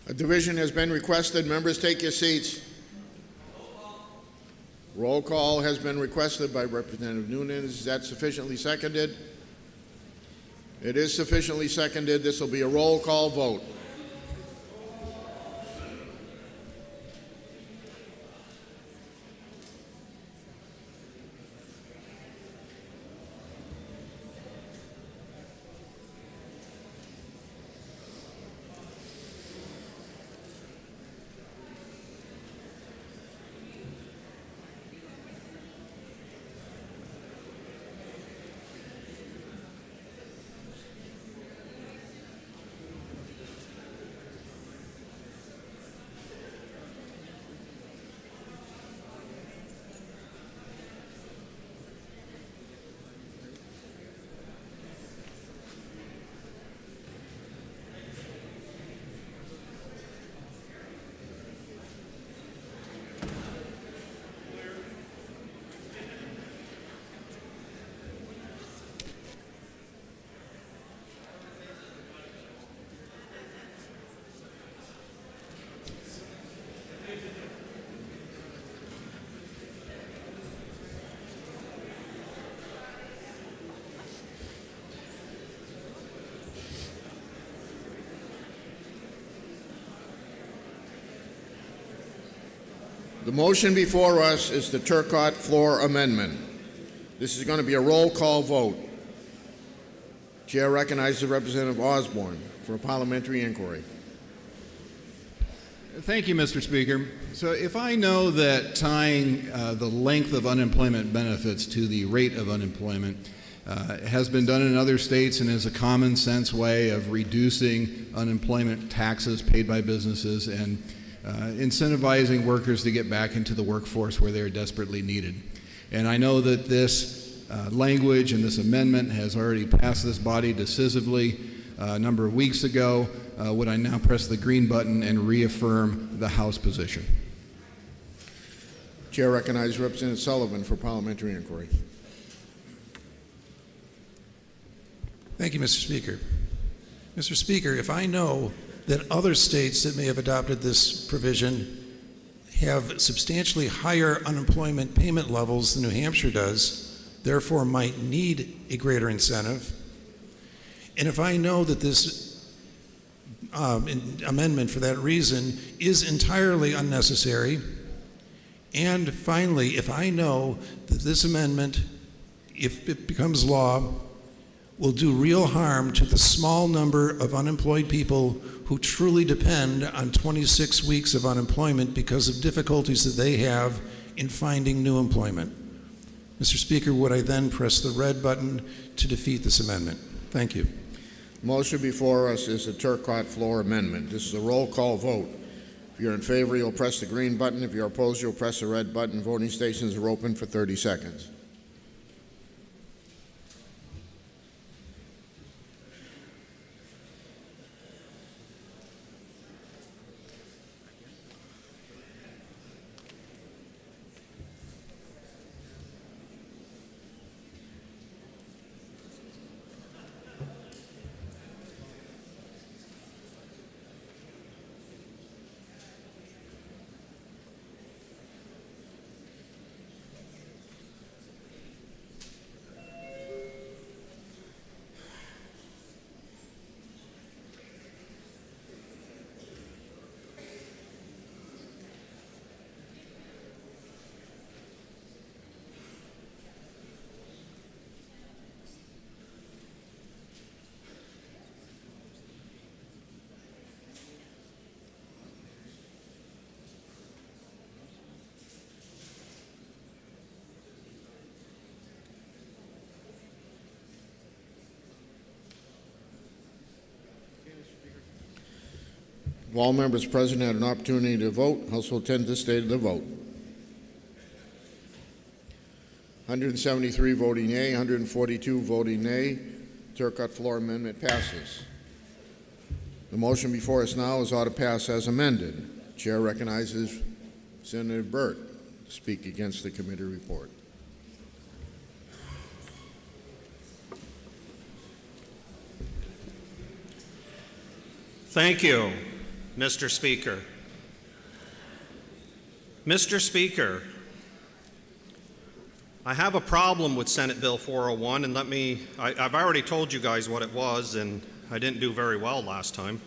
A division has been requested. Members, take your seats. Roll call has been requested by Representative Nunes. Is that sufficiently seconded? It is sufficiently seconded. This will be a roll call vote. The motion before us is the Turcotte floor amendment. This is going to be a roll call vote. Chair recognizes Representative Osborne for a parliamentary inquiry. Thank you, Mr. Speaker. So if I know that tying the length of unemployment benefits to the rate of unemployment has been done in other states and is a common sense way of reducing unemployment taxes paid by businesses and incentivizing workers to get back into the workforce where they're desperately needed. And I know that this language and this amendment has already passed this body decisively a number of weeks ago. Would I now press the green button and reaffirm the House position? Chair recognizes Representative Sullivan for Parliamentary Inquiry. Thank you, Mr. Speaker. Mr. Speaker, if I know that other states that may have adopted this provision have substantially higher unemployment payment levels than New Hampshire does, therefore might need a greater incentive, and if I know that this amendment for that reason is entirely unnecessary, and finally, if I know that this amendment, if it becomes law, will do real harm to the small number of unemployed people who truly depend on 26 weeks of unemployment because of difficulties that they have in finding new employment. Mr. Speaker, would I then press the red button to defeat this amendment? Thank you. Motion before us is a Turcott floor amendment. This is a roll call vote. If you're in favor, you'll press the green button. If you're opposed, you'll press the red button. Voting stations are open for 30 seconds. If all members present had an opportunity to vote, House will attend this state of the vote. 173 voting yea, 142 voting nay. Turcott floor amendment passes. The motion before us now is ought to pass as amended. Chair recognizes Senator Burt to speak against the committee report. Thank you, Mr. Speaker. Mr. Speaker, I have a problem with Senate Bill 401, and I've already told you guys what it was, and I didn't do very well last time.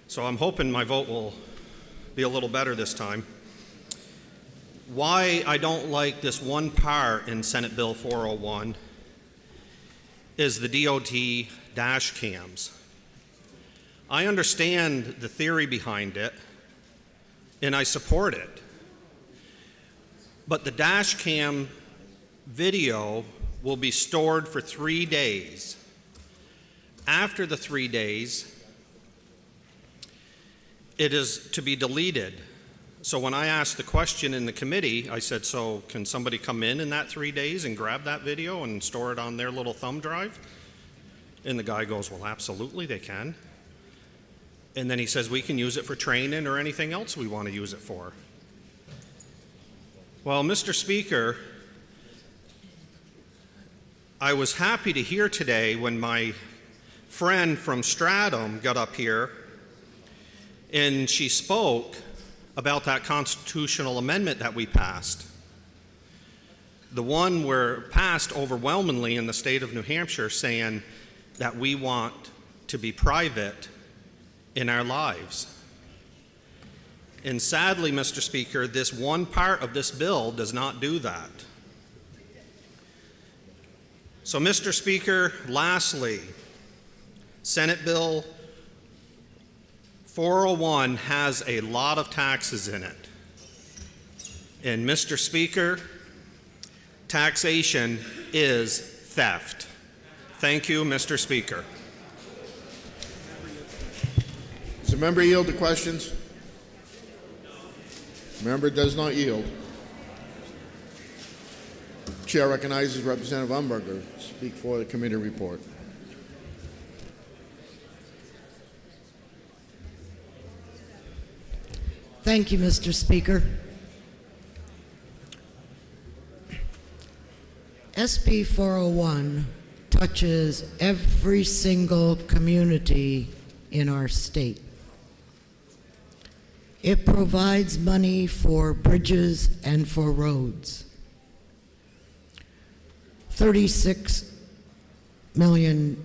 So I'm hoping my vote will be a little better this time. Why I don't like this one part in Senate Bill 401 is the DOT dash cams. I understand the theory behind it, and I support it. But the dash cam video will be stored for 3 days. After the 3 days, it is to be deleted. So when I asked the question in the committee, I said, so can somebody come in that 3 days and grab that video and store it on their little thumb drive? And the guy goes, well, absolutely, they can. And then he says, we can use it for training or anything else we want to use it for. Well, Mr. Speaker, I was happy to hear today when my friend from Stratham got up here and she spoke about that constitutional amendment that we passed. The one we're passed overwhelmingly in the state of New Hampshire, saying that we want to be private in our lives. And sadly, Mr. Speaker, this one part of this bill does not do that. So, Mr. Speaker, lastly, Senate Bill 401 has a lot of taxes in it. And Mr. Speaker, taxation is theft. Thank you, Mr. Speaker. Does the member yield to questions? Member does not yield. Chair recognizes Representative Umberger to speak for the committee report. Thank you, Mr. Speaker. SB 401 touches every single community in our state. It provides money for bridges and for roads. 36 million,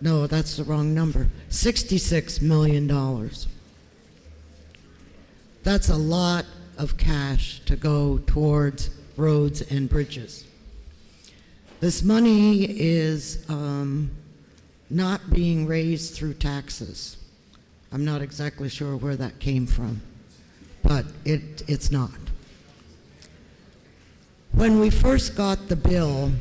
no, that's the wrong number, $66 million. That's a lot of cash to go towards roads and bridges. This money is not being raised through taxes. I'm not exactly sure where that came from, but it's not. When we first got the bill,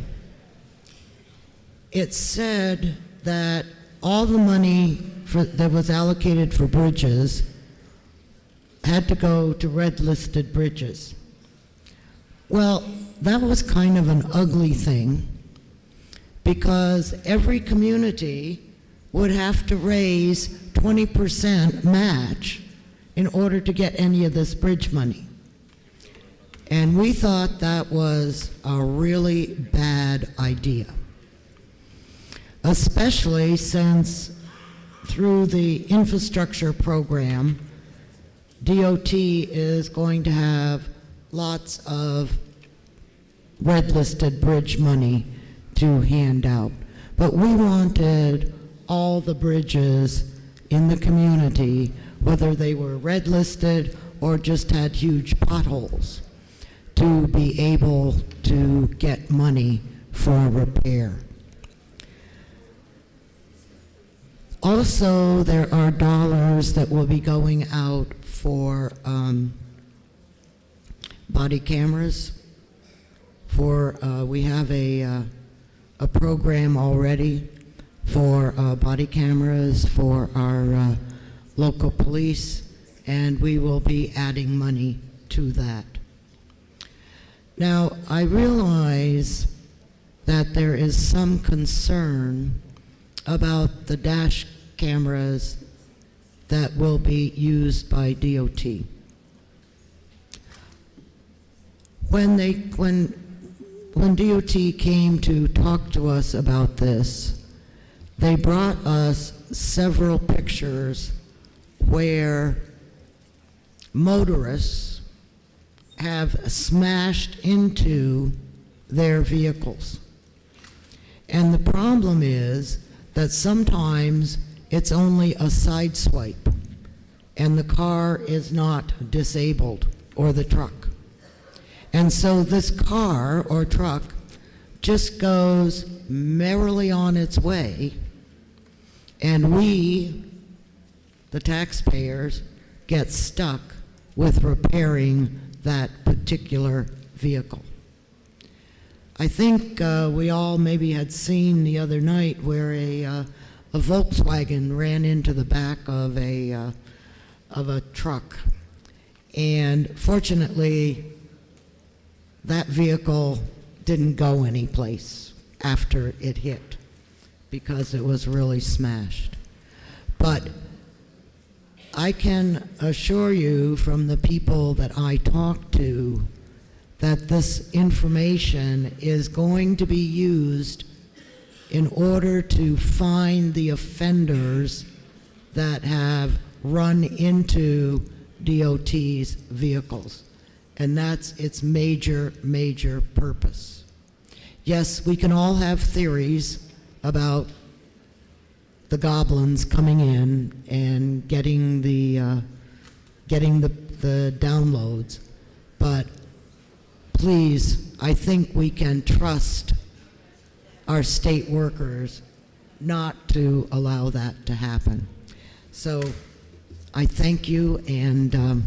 it said that all the money that was allocated for bridges had to go to red-listed bridges. Well, that was kind of an ugly thing because every community would have to raise 20% match in order to get any of this bridge money. And we thought that was a really bad idea, especially since through the infrastructure program, DOT is going to have lots of red-listed bridge money to hand out. But we wanted all the bridges in the community, whether they were red-listed or just had huge potholes, to be able to get money for repair. Also, there are dollars that will be going out for body cameras. We have a program already for body cameras for our local police, and we will be adding money to that. Now, I realize that there is some concern about the dash cameras that will be used by DOT. When DOT came to talk to us about this, they brought us several pictures where motorists have smashed into their vehicles. And the problem is that sometimes it's only a side swipe and the car is not disabled, or the truck. And so this car or truck just goes merrily on its way, and we, the taxpayers, get stuck with repairing that particular vehicle. I think we all maybe had seen the other night where a Volkswagen ran into the back of a truck, and fortunately that vehicle didn't go anyplace after it hit because it was really smashed. But I can assure you from the people that I talk to that this information is going to be used in order to find the offenders that have run into DOT's vehicles. And that's its major, major purpose. Yes, we can all have theories about the goblins coming in and getting the downloads, but please, I think we can trust our state workers not to allow that to happen. So I thank you, and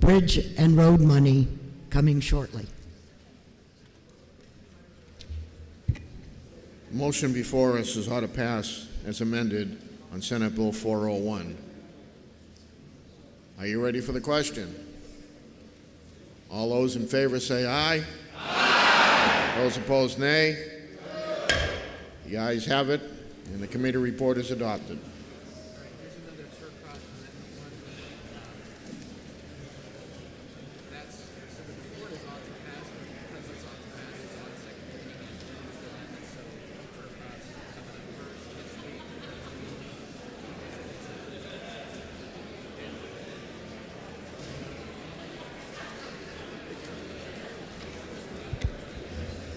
bridge and road money coming shortly. Motion before us is how to pass as amended on Senate Bill 401. Are you ready for the question? All those in favor say aye. Aye. Those opposed, nay. The ayes have it, and the committee report is adopted.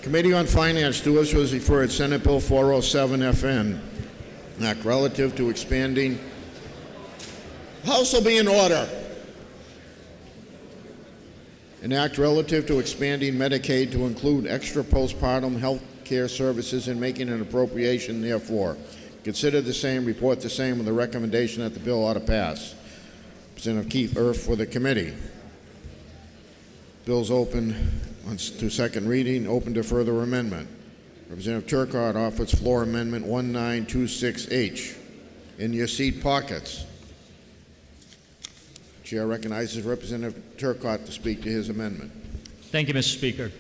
Committee on Finance to us was referred Senate Bill 407 FN, an act relative to expanding. House will be in order. An act relative to expanding Medicaid to include extra postpartum health care services and making an appropriation therefore. Consider the same, report the same with the recommendation that the bill ought to pass. Representative Keith Earth for the committee. Bill's open to second reading, open to further amendment. Representative Turcott offers floor amendment 1926H. In your seat pockets. Chair recognizes Representative Turcott to speak to his amendment. Thank you, Mr. Speaker.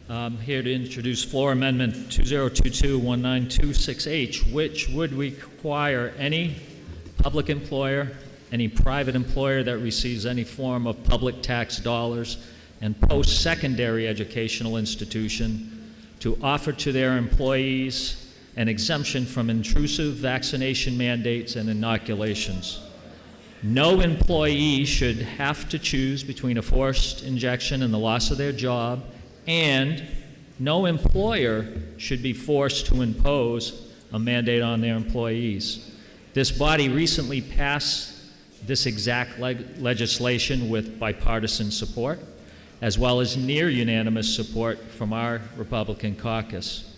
I'm here to introduce floor amendment 2022-1926H, which would require any public employer, any private employer that receives any form of public tax dollars and post-secondary educational institution to offer to their employees an exemption from intrusive vaccination mandates and inoculations. No employee should have to choose between a forced injection and the loss of their job, and no employer should be forced to impose a mandate on their employees. This body recently passed this exact legislation with bipartisan support, as well as near unanimous support from our Republican caucus.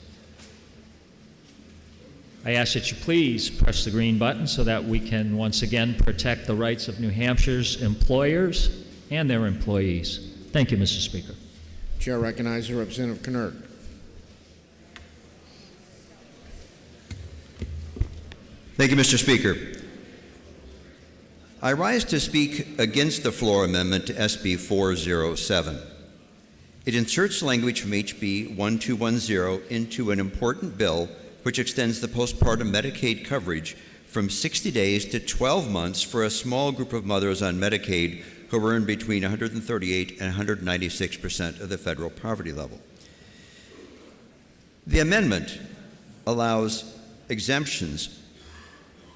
I ask that you please press the green button so that we can once again protect the rights of New Hampshire's employers and their employees. Thank you, Mr. Speaker. Chair recognizes Representative Knirk. Thank you, Mr. Speaker. I rise to speak against the floor amendment to SB 407. It inserts language from HB 1210 into an important bill which extends the postpartum Medicaid coverage from 60 days to 12 months for a small group of mothers on Medicaid who earn between 138 and 196% of the federal poverty level. The amendment allows exemptions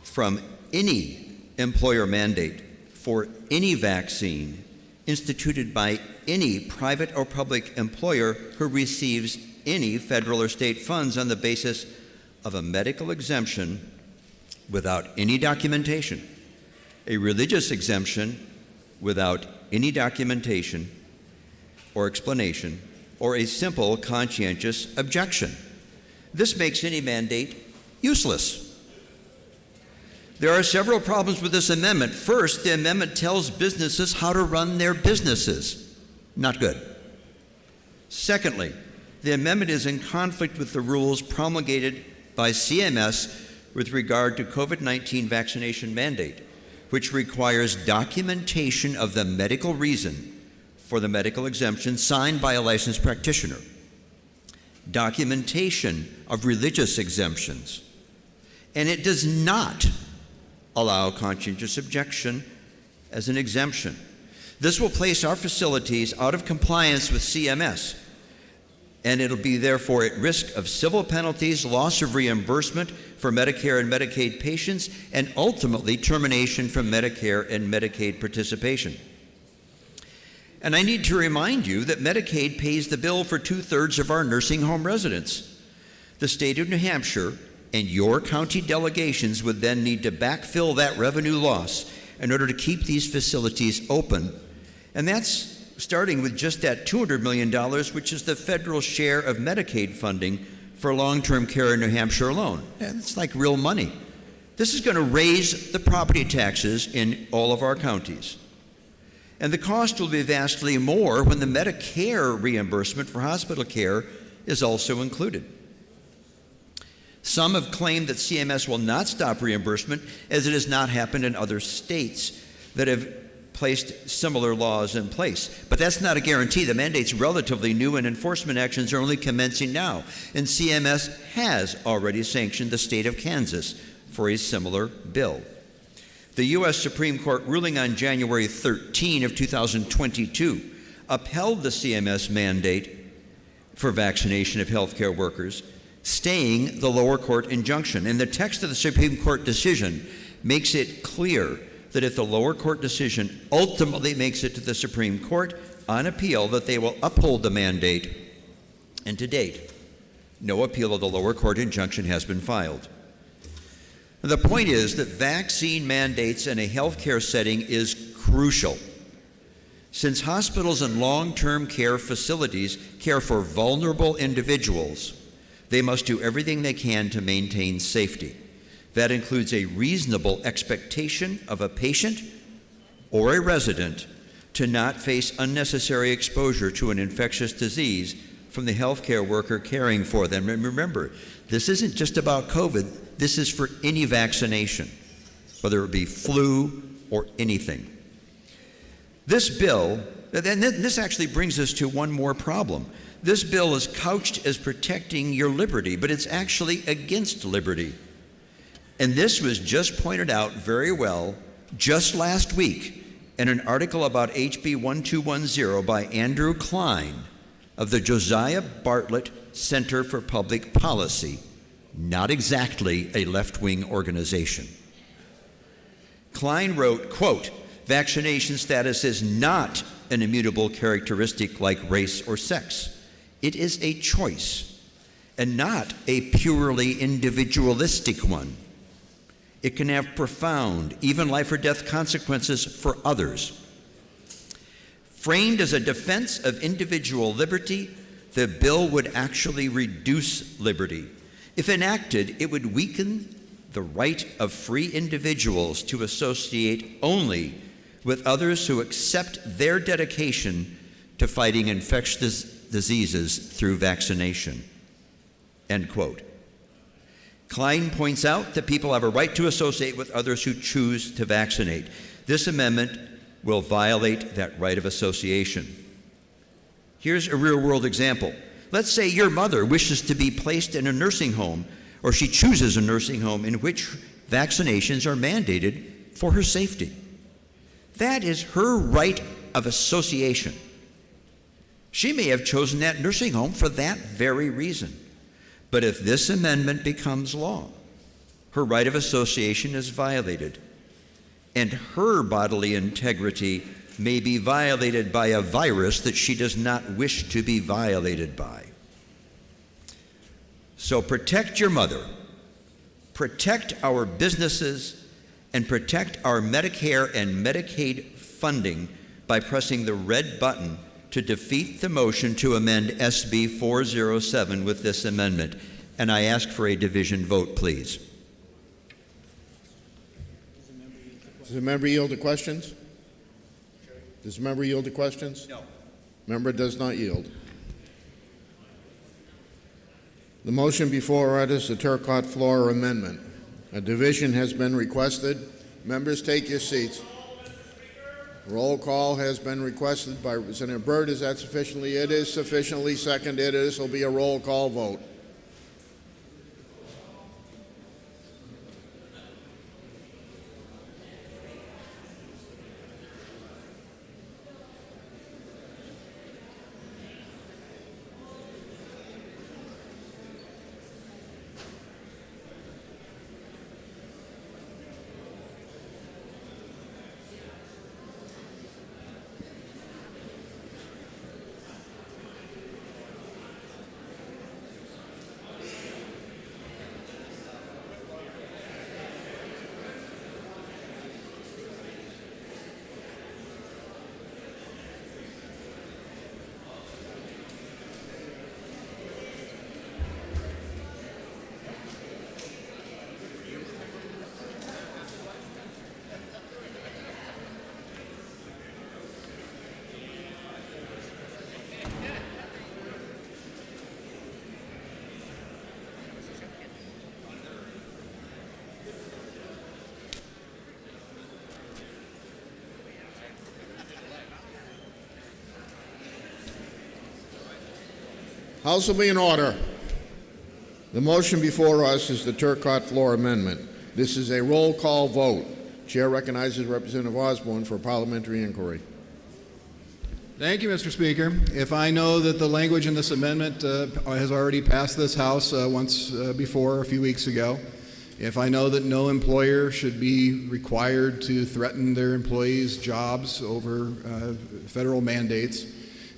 from any employer mandate for any vaccine instituted by any private or public employer who receives any federal or state funds on the basis of a medical exemption without any documentation, a religious exemption without any documentation or explanation, or a simple conscientious objection. This makes any mandate useless. There are several problems with this amendment. First, the amendment tells businesses how to run their businesses. Not good. Secondly, the amendment is in conflict with the rules promulgated by CMS with regard to COVID-19 vaccination mandate, which requires documentation of the medical reason for the medical exemption signed by a licensed practitioner, documentation of religious exemptions, and it does not allow conscientious objection as an exemption. This will place our facilities out of compliance with CMS, and it'll be therefore at risk of civil penalties, loss of reimbursement for Medicare and Medicaid patients, and ultimately termination from Medicare and Medicaid participation. And I need to remind you that Medicaid pays the bill for 2/3 of our nursing home residents. The state of New Hampshire and your county delegations would then need to backfill that revenue loss in order to keep these facilities open. And that's starting with just that $200 million, which is the federal share of Medicaid funding for long-term care in New Hampshire alone. And it's like real money. This is going to raise the property taxes in all of our counties. And the cost will be vastly more when the Medicare reimbursement for hospital care is also included. Some have claimed that CMS will not stop reimbursement, as it has not happened in other states that have placed similar laws in place. But that's not a guarantee. The mandate's relatively new and enforcement actions are only commencing now. And CMS has already sanctioned the state of Kansas for a similar bill. The U.S. Supreme Court ruling on January 13 of 2022 upheld the CMS mandate for vaccination of healthcare workers, staying the lower court injunction. And the text of the Supreme Court decision makes it clear that if the lower court decision ultimately makes it to the Supreme Court on appeal, that they will uphold the mandate. And to date, no appeal of the lower court injunction has been filed. The point is that vaccine mandates in a healthcare setting is crucial. Since hospitals and long-term care facilities care for vulnerable individuals, they must do everything they can to maintain safety. That includes a reasonable expectation of a patient or a resident to not face unnecessary exposure to an infectious disease from the healthcare worker caring for them. And remember, this isn't just about COVID. This is for any vaccination, whether it be flu or anything. This bill, and this actually brings us to one more problem. This bill is couched as protecting your liberty, but it's actually against liberty. And this was just pointed out very well just last week in an article about HB 1210 by Andrew Klein of the Josiah Bartlett Center for Public Policy, not exactly a left-wing organization. Klein wrote, quote, "Vaccination status is not an immutable characteristic like race or sex. It is a choice, and not a purely individualistic one. It can have profound, even life or death consequences for others. Framed as a defense of individual liberty, the bill would actually reduce liberty. If enacted, it would weaken the right of free individuals to associate only with others who accept their dedication to fighting infectious diseases through vaccination." End quote. Klein points out that people have a right to associate with others who choose to vaccinate. This amendment will violate that right of association. Here's a real-world example. Let's say your mother wishes to be placed in a nursing home, or she chooses a nursing home in which vaccinations are mandated for her safety. That is her right of association. She may have chosen that nursing home for that very reason. But if this amendment becomes law, her right of association is violated, and her bodily integrity may be violated by a virus that she does not wish to be violated by. So protect your mother, protect our businesses, and protect our Medicare and Medicaid funding by pressing the red button to defeat the motion to amend SB 407 with this amendment. And I ask for a division vote, please. Does the member yield to questions? Does the member yield to questions? No. Member does not yield. The motion before us is the Turcotte floor amendment. A division has been requested. Members, take your seats. Roll call has been requested by Senator Byrd. Is that sufficiently? It is sufficiently seconded. This will be a roll call vote. House will be in order. The motion before us is the Turcotte Floor Amendment. This is a roll call vote. Chair recognizes Representative Osborne for Parliamentary Inquiry. Thank you, Mr. Speaker. If I know that the language in this amendment has already passed this House once before, a few weeks ago, if I know that no employer should be required to threaten their employees' jobs over federal mandates,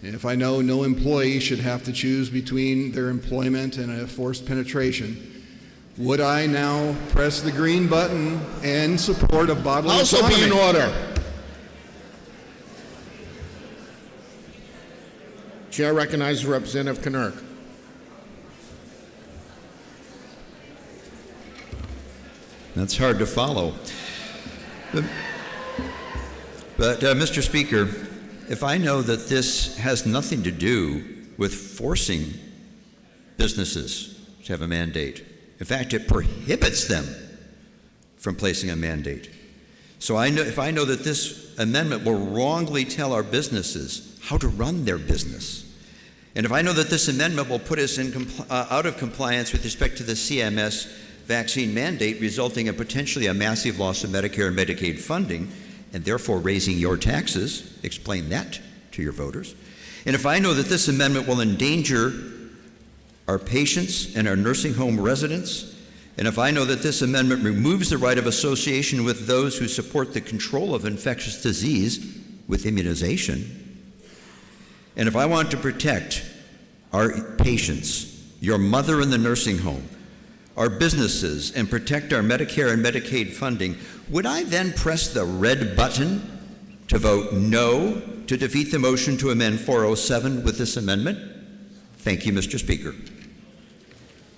and if I know no employee should have to choose between their employment and a forced penetration, would I now press the green button in support of bodily House autonomy? will be in order. Chair recognizes Representative Knirk. That's hard to follow. But Mr. Speaker, if I know that this has nothing to do with forcing businesses to have a mandate, in fact, it prohibits them from placing a mandate. So if I know that this amendment will wrongly tell our businesses how to run their business, and if I know that this amendment will put us out of compliance with respect to the CMS vaccine mandate, resulting in potentially a massive loss of Medicare and Medicaid funding, and therefore raising your taxes, explain that to your voters. And if I know that this amendment will endanger our patients and our nursing home residents, and if I know that this amendment removes the right of association with those who support the control of infectious disease with immunization, and if I want to protect our patients, your mother in the nursing home, our businesses, and protect our Medicare and Medicaid funding, would I then press the red button to vote no to defeat the motion to amend 407 with this amendment? Thank you, Mr. Speaker.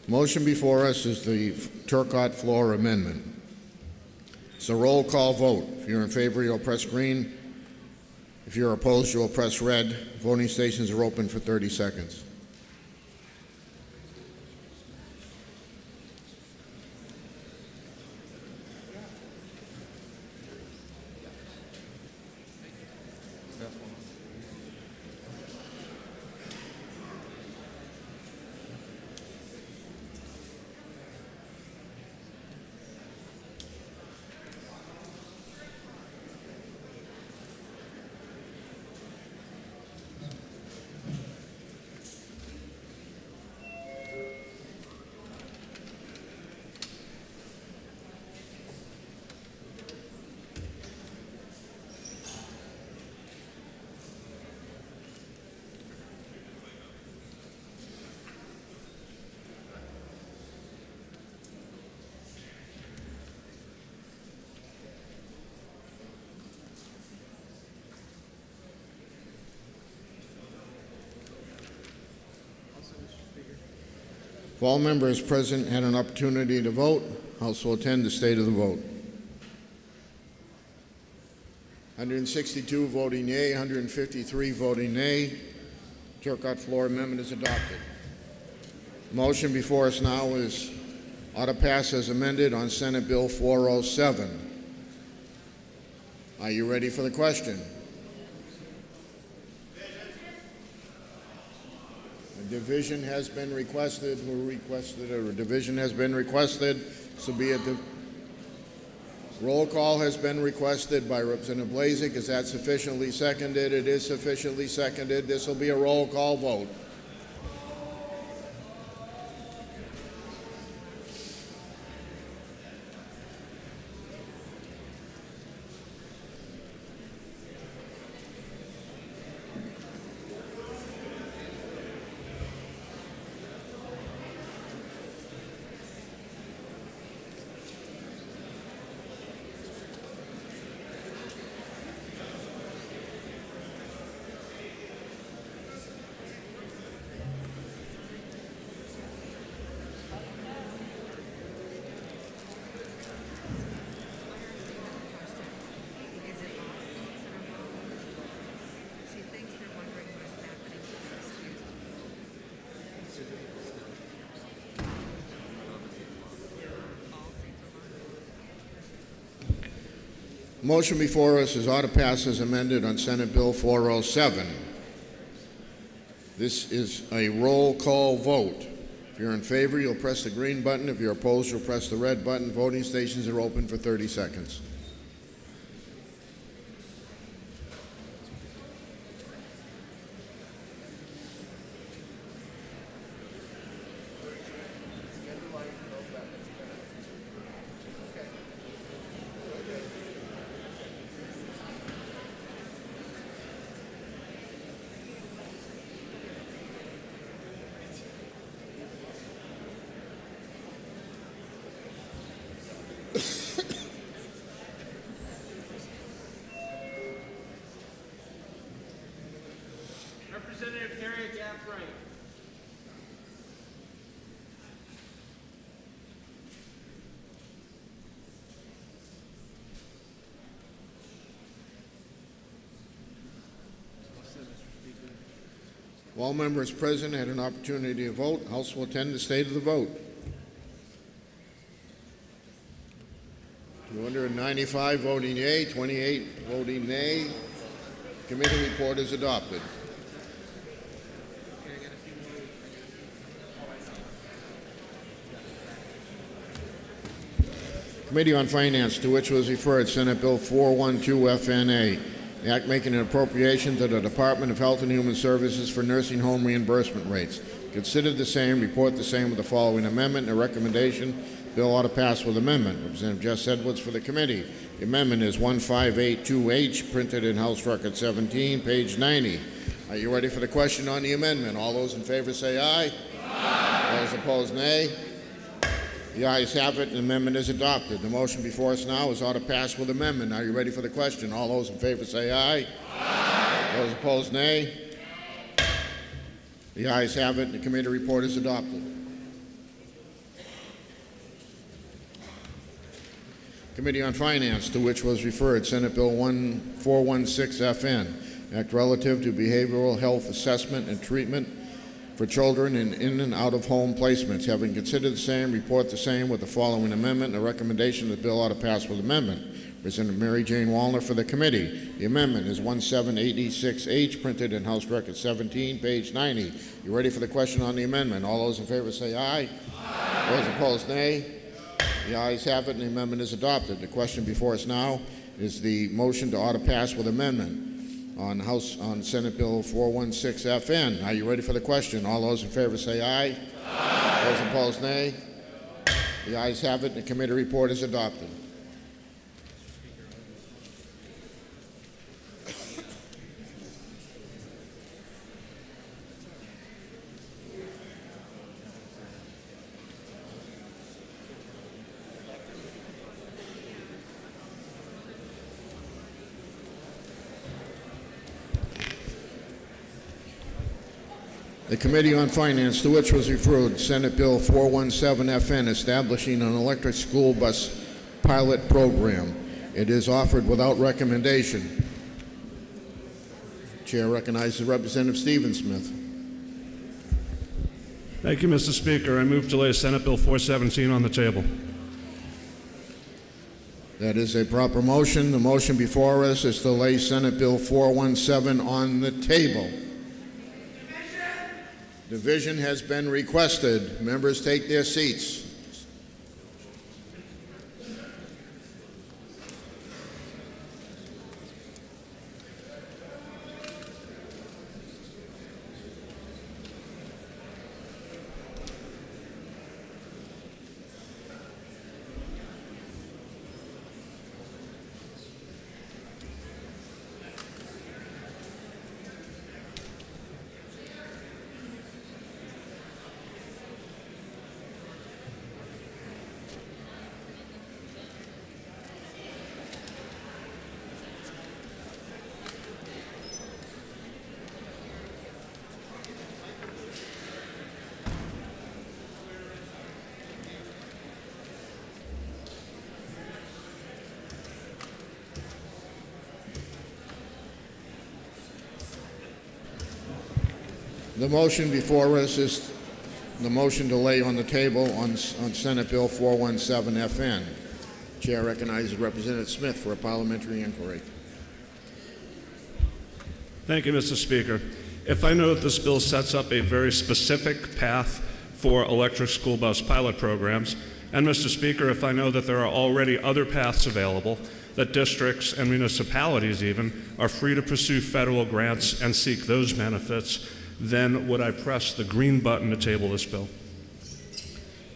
Motion before us is the Turcotte Floor Amendment. It's a roll call vote. If you're in favor, you'll press green. If you're opposed, you'll press red. Voting stations are open for 30 seconds. If all members present had an opportunity to vote, House will attend the state of the vote. 162 voting yea, 153 voting nay. Turcotte Floor Amendment is adopted. Motion before us now is ought to pass as amended on Senate Bill 407. Are you ready for the question? A division has been requested. Who requested it? Or a division has been requested. So be it. The roll call has been requested by Representative Blazek. Is that sufficiently seconded? It is sufficiently seconded. This will be a roll call vote. Motion before us is ought to pass as amended on Senate Bill 407. This is a roll call vote. If you're in favor, you'll press the green button. If you're opposed, you'll press the red button. Voting stations are open for 30 seconds. Representative Harriet Gaffrey. All members present had an opportunity to vote. House will attend the state of the vote. 295 voting yea, 28 voting nay. Committee report is adopted. Committee on Finance, to which was referred Senate Bill 412 FNA, the act making an appropriation to the Department of Health and Human Services for nursing home reimbursement rates. Considered the same, report the same with the following amendment and a recommendation. Bill ought to pass with amendment. Representative Jess Edwards for the committee. The amendment is 1582H, printed in House Record 17, page 90. Are you ready for the question on the amendment? All those in favor say aye. Aye. Those opposed, nay. The ayes have it, and the amendment is adopted. The motion before us now is ought to pass with amendment. Are you ready for the question? All those in favor say aye. Aye. Those opposed, nay. The ayes have it, and the committee report is adopted. Committee on Finance, to which was referred Senate Bill 416 FN, Act relative to behavioral health assessment and treatment for children in and out of home placements. Having considered the same, report the same with the following amendment and a recommendation that the bill ought to pass with amendment. Representative Mary Jane Wallner for the committee. The amendment is 1786H, printed in House Record 17, page 90. You ready for the question on the amendment? All those in favor say aye. Aye. Those opposed, nay. The ayes have it, and the amendment is adopted. The question before us now is the motion to ought to pass with amendment on Senate Bill 416 FN. Are you ready for the question? All those in favor say aye. Aye. Those opposed, nay. The ayes have it, and the committee report is adopted. The Committee on Finance, to which was referred Senate Bill 417 FN, establishing an electric school bus pilot program. It is offered without recommendation. Chair recognizes Representative Stephen Smith. Thank you, Mr. Speaker. I move to lay Senate Bill 417 on the table. That is a proper motion. The motion before us is to lay Senate Bill 417 on the table. Division has been requested. Members take their seats. The motion before us is the motion to lay on the table on Senate Bill 417 FN. Chair recognizes Representative Smith for a parliamentary inquiry. Thank you, Mr. Speaker. If I know that this bill sets up a very specific path for electric school bus pilot programs, and Mr. Speaker, if I know that there are already other paths available, that districts and municipalities even are free to pursue federal grants and seek those benefits, then would I press the green button to table this bill?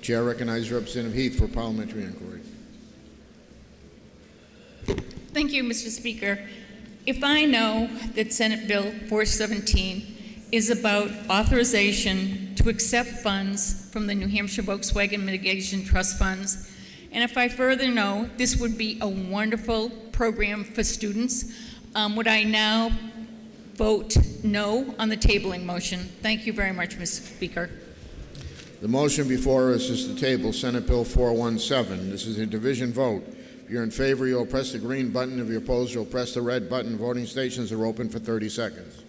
Chair recognizes Representative Heath for Parliamentary Inquiry. Thank you, Mr. Speaker. If I know that Senate Bill 417 is about authorization to accept funds from the New Hampshire Volkswagen Mitigation Trust Funds, and if I further know this would be a wonderful program for students, would I now vote no on the tabling motion? Thank you very much, Mr. Speaker. The motion before us is to table Senate Bill 417. This is a division vote. If you're in favor, you'll press the green button. If you're opposed, you'll press the red button. Voting stations are open for 30 seconds.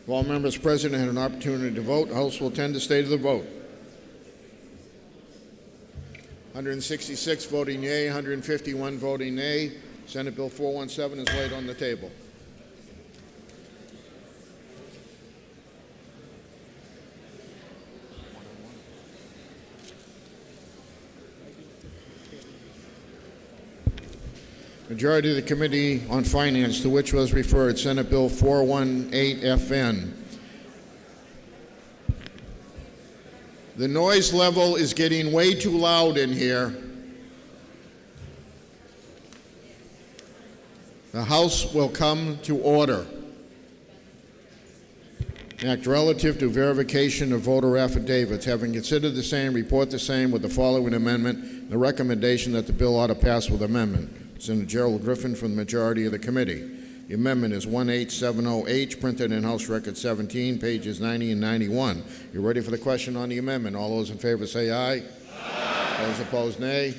If all members present had an opportunity to vote, the House will attend the state of the vote. 166 voting yea, 151 voting nay. Senate Bill 417 is laid on the table. Majority of the Committee on Finance, to which was referred Senate Bill 418FN. The noise level is getting way too loud in here. The House will come to order. Act relative to verification of voter affidavits. Having considered the same, report the same with the following amendment, the recommendation that the bill ought to pass with amendment. Senator Gerald Griffin from the majority of the committee. The amendment is 1870H, printed in House Record 17, pages 90 and 91. You ready for the question on the amendment? All those in favor say aye. Aye. Those opposed, nay.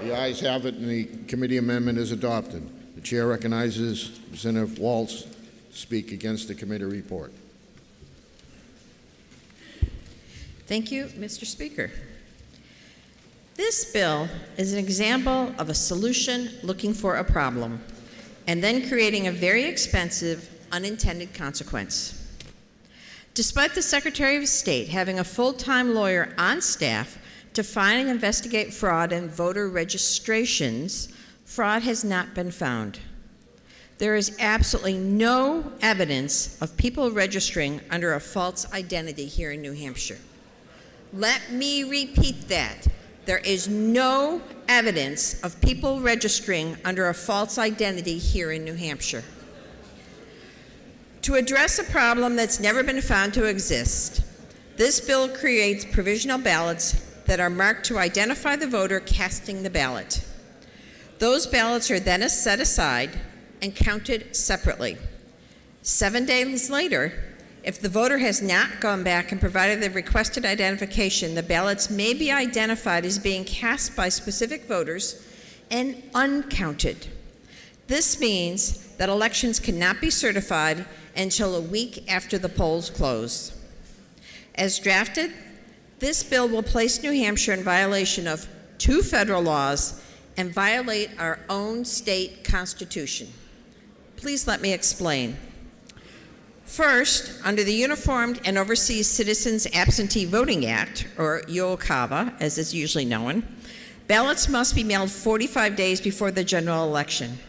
The ayes have it, and the committee amendment is adopted. The chair recognizes Senator Waltz to speak against the committee report. Thank you, Mr. Speaker. This bill is an example of a solution looking for a problem and then creating a very expensive unintended consequence. Despite the Secretary of State having a full-time lawyer on staff to find and investigate fraud in voter registrations, fraud has not been found. There is absolutely no evidence of people registering under a false identity here in New Hampshire. Let me repeat that. There is no evidence of people registering under a false identity here in New Hampshire. To address a problem that's never been found to exist, this bill creates provisional ballots that are marked to identify the voter casting the ballot. Those ballots are then set aside and counted separately. 7 days later, if the voter has not gone back and provided the requested identification, the ballots may be identified as being cast by specific voters and uncounted. This means that elections cannot be certified until a week after the polls close. As drafted, this bill will place New Hampshire in violation of 2 federal laws and violate our own state constitution. Please let me explain. First, under the Uniformed and Overseas Citizens Absentee Voting Act, or UOCAVA, as it's usually known, ballots must be mailed 45 days before the general election.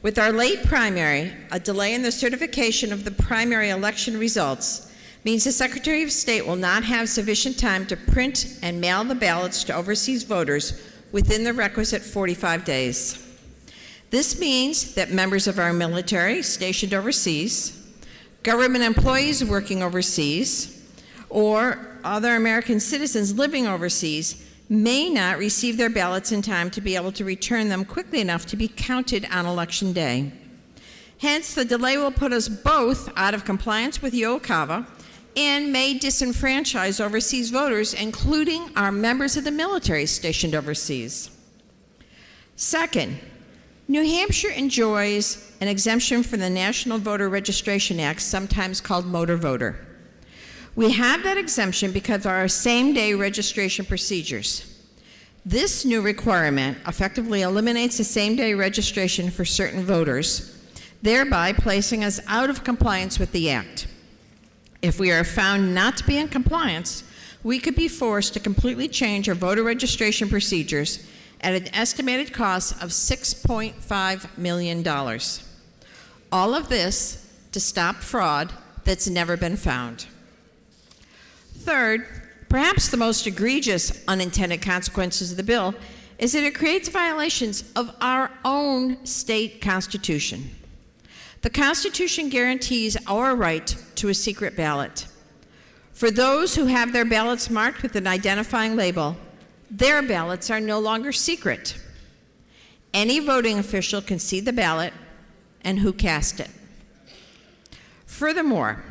With our late primary, a delay in the certification of the primary election results means the Secretary of State will not have sufficient time to print and mail the ballots to overseas voters within the requisite 45 days. This means that members of our military stationed overseas, government employees working overseas, or other American citizens living overseas may not receive their ballots in time to be able to return them quickly enough to be counted on Election Day. Hence, the delay will put us both out of compliance with UOCAVA and may disenfranchise overseas voters, including our members of the military stationed overseas. Second, New Hampshire enjoys an exemption from the National Voter Registration Act, sometimes called motor voter. We have that exemption because of our same-day registration procedures. This new requirement effectively eliminates the same-day registration for certain voters, thereby placing us out of compliance with the Act. If we are found not to be in compliance, we could be forced to completely change our voter registration procedures at an estimated cost of $6.5 million. All of this to stop fraud that's never been found. Third, perhaps the most egregious unintended consequences of the bill is that it creates violations of our own state constitution. The Constitution guarantees our right to a secret ballot. For those who have their ballots marked with an identifying label, their ballots are no longer secret. Any voting official can see the ballot and who cast it. Furthermore,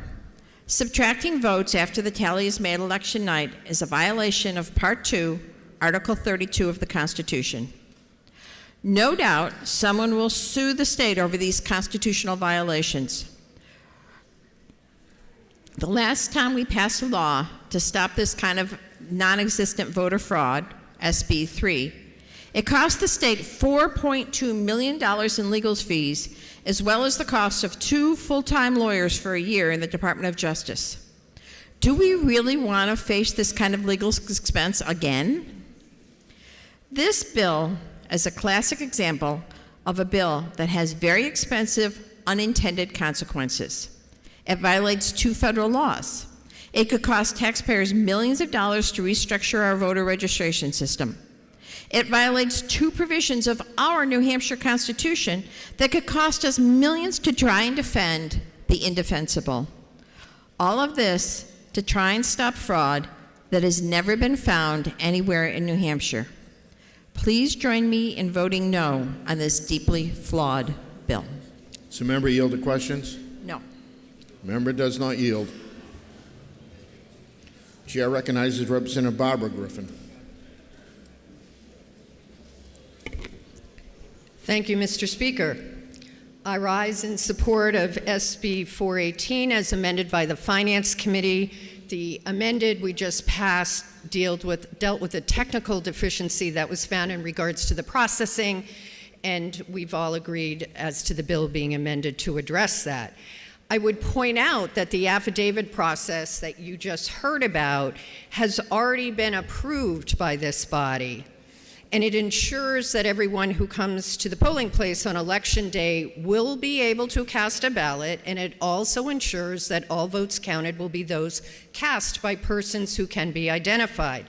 subtracting votes after the tally is made election night is a violation of Part 2, Article 32 of the Constitution. No doubt someone will sue the state over these constitutional violations. The last time we passed a law to stop this kind of non-existent voter fraud, SB 3, it cost the state $4.2 million in legal fees, as well as the cost of 2 full-time lawyers for a year in the Department of Justice. Do we really want to face this kind of legal expense again? This bill is a classic example of a bill that has very expensive unintended consequences. It violates 2 federal laws. It could cost taxpayers millions of dollars to restructure our voter registration system. It violates 2 provisions of our New Hampshire Constitution that could cost us millions to try and defend the indefensible. All of this to try and stop fraud that has never been found anywhere in New Hampshire. Please join me in voting no on this deeply flawed bill. Does the member yield to questions? No. Member does not yield. Chair recognizes Representative Barbara Griffin. Thank you, Mr. Speaker. I rise in support of SB 418 as amended by the Finance Committee. The amended we just passed dealt with a technical deficiency that was found in regards to the processing, and we've all agreed as to the bill being amended to address that. I would point out that the affidavit process that you just heard about has already been approved by this body, and it ensures that everyone who comes to the polling place on Election Day will be able to cast a ballot, and it also ensures that all votes counted will be those cast by persons who can be identified.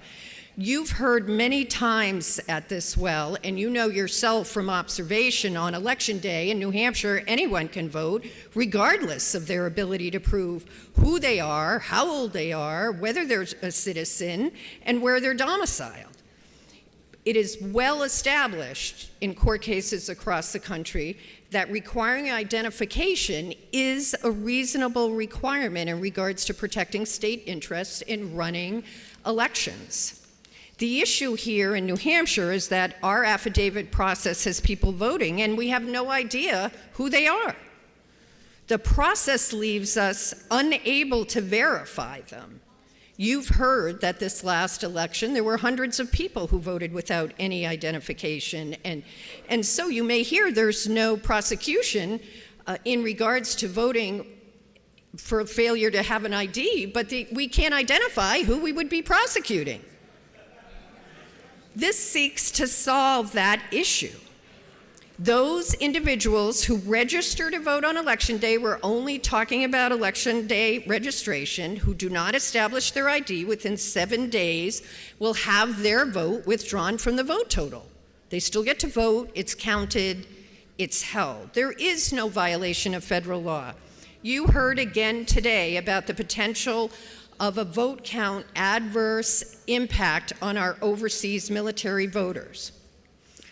You've heard many times at this well, and you know yourself from observation on Election Day in New Hampshire, anyone can vote, regardless of their ability to prove who they are, how old they are, whether they're a citizen, and where they're domiciled. It is well established in court cases across the country that requiring identification is a reasonable requirement in regards to protecting state interests in running elections. The issue here in New Hampshire is that our affidavit process has people voting and we have no idea who they are. The process leaves us unable to verify them. You've heard that this last election, there were hundreds of people who voted without any identification. And so you may hear there's no prosecution in regards to voting for failure to have an ID, but we can't identify who we would be prosecuting. This seeks to solve that issue. Those individuals who register to vote on Election Day, we're only talking about Election Day registration, who do not establish their ID within 7 days, will have their vote withdrawn from the vote total. They still get to vote, it's counted, it's held. There is no violation of federal law. You heard again today about the potential of a vote count adverse impact on our overseas military voters.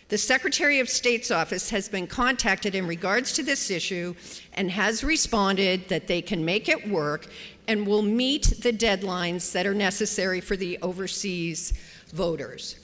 The Secretary of State's office has been contacted in regards to this issue and has responded that they can make it work and will meet the deadlines that are necessary for the overseas voters.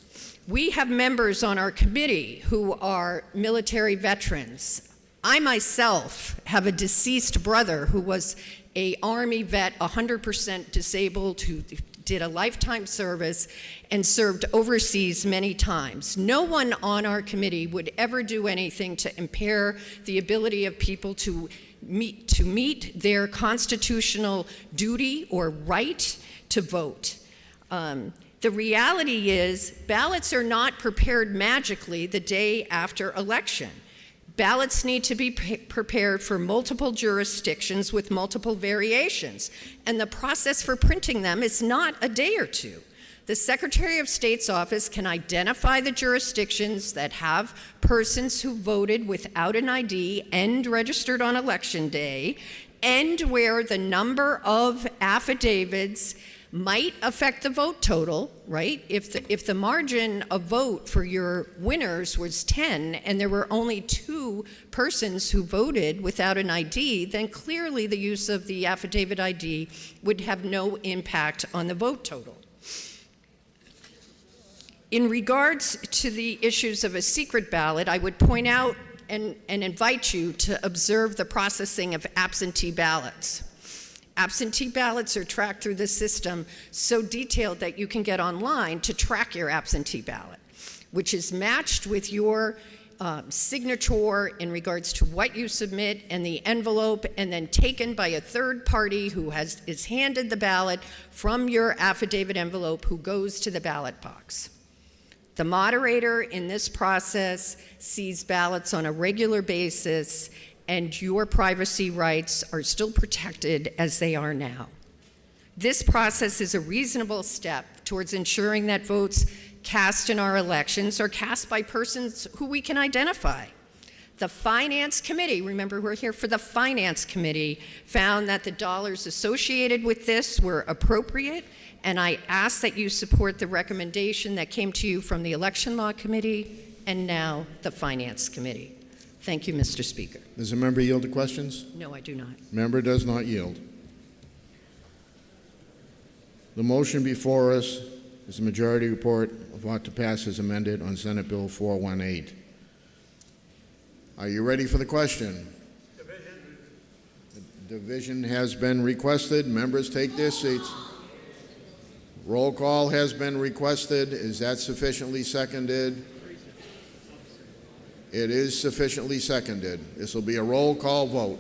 We have members on our committee who are military veterans. I myself have a deceased brother who was an Army vet, 100% disabled, who did a lifetime service and served overseas many times. No one on our committee would ever do anything to impair the ability of people to meet their constitutional duty or right to vote. The reality is, ballots are not prepared magically the day after election. Ballots need to be prepared for multiple jurisdictions with multiple variations, and the process for printing them is not a day or two. The Secretary of State's office can identify the jurisdictions that have persons who voted without an ID and registered on election day, and where the number of affidavits might affect the vote total, right? If the margin of vote for your winners was 10 and there were only 2 persons who voted without an ID, then clearly the use of the affidavit ID would have no impact on the vote total. In regards to the issues of a secret ballot, I would point out and invite you to observe the processing of absentee ballots. Absentee ballots are tracked through the system so detailed that you can get online to track your absentee ballot, which is matched with your signature in regards to what you submit and the envelope, and then taken by a third party who is handed the ballot from your affidavit envelope, who goes to the ballot box. The moderator in this process sees ballots on a regular basis, and your privacy rights are still protected as they are now. This process is a reasonable step towards ensuring that votes cast in our elections are cast by persons who we can identify. The Finance Committee, remember we're here for the Finance Committee, found that the dollars associated with this were appropriate, and I ask that you support the recommendation that came to you from the Election Law Committee and now the Finance Committee. Thank you, Mr. Speaker. Does a member yield to questions? No, I do not. Member does not yield. The motion before us is a majority report of what to pass as amended on Senate Bill 418. Are you ready for the question? Division. Division has been requested. Members take their seats. Roll call has been requested. Is that sufficiently seconded? It is sufficiently seconded. This will be a roll call vote.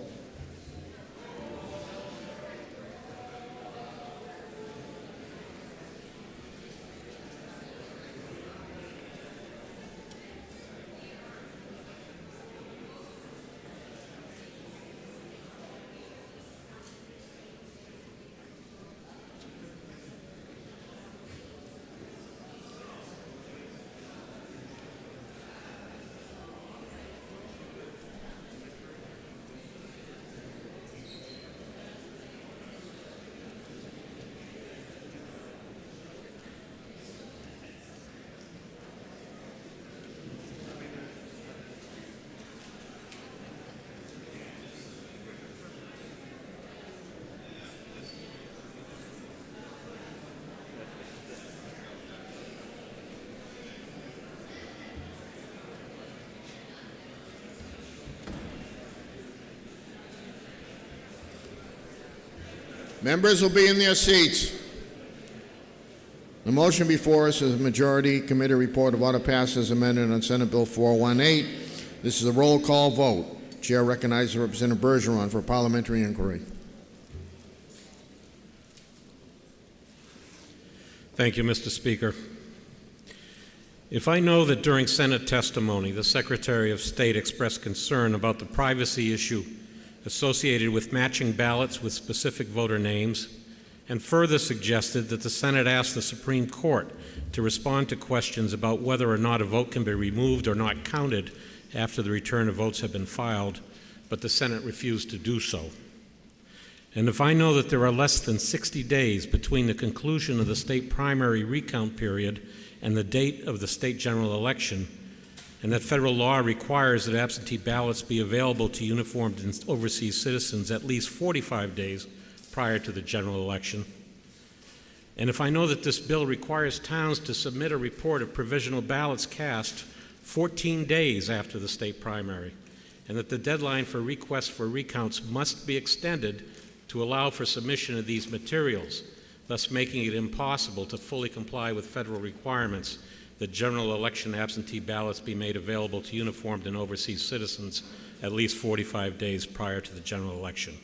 Members will be in their seats. The motion before us is a majority committee report of order passed as amended on Senate Bill 418. This is a roll call vote. Chair recognizes Representative Bergeron for Parliamentary Inquiry. Thank you, Mr. Speaker. If I know that during Senate testimony the Secretary of State expressed concern about the privacy issue associated with matching ballots with specific voter names, and further suggested that the Senate ask the Supreme Court to respond to questions about whether or not a vote can be removed or not counted after the return of votes have been filed, but the Senate refused to do so. And if I know that there are less than 60 days between the conclusion of the state primary recount period and the date of the state general election, and that federal law requires that absentee ballots be available to uniformed and overseas citizens at least 45 days prior to the general election, and if I know that this bill requires towns to submit a report of provisional ballots cast 14 days after the state primary, and that the deadline for requests for recounts must be extended to allow for submission of these materials, thus making it impossible to fully comply with federal requirements that general election absentee ballots be made available to uniformed and overseas citizens at least 45 days prior to the general election.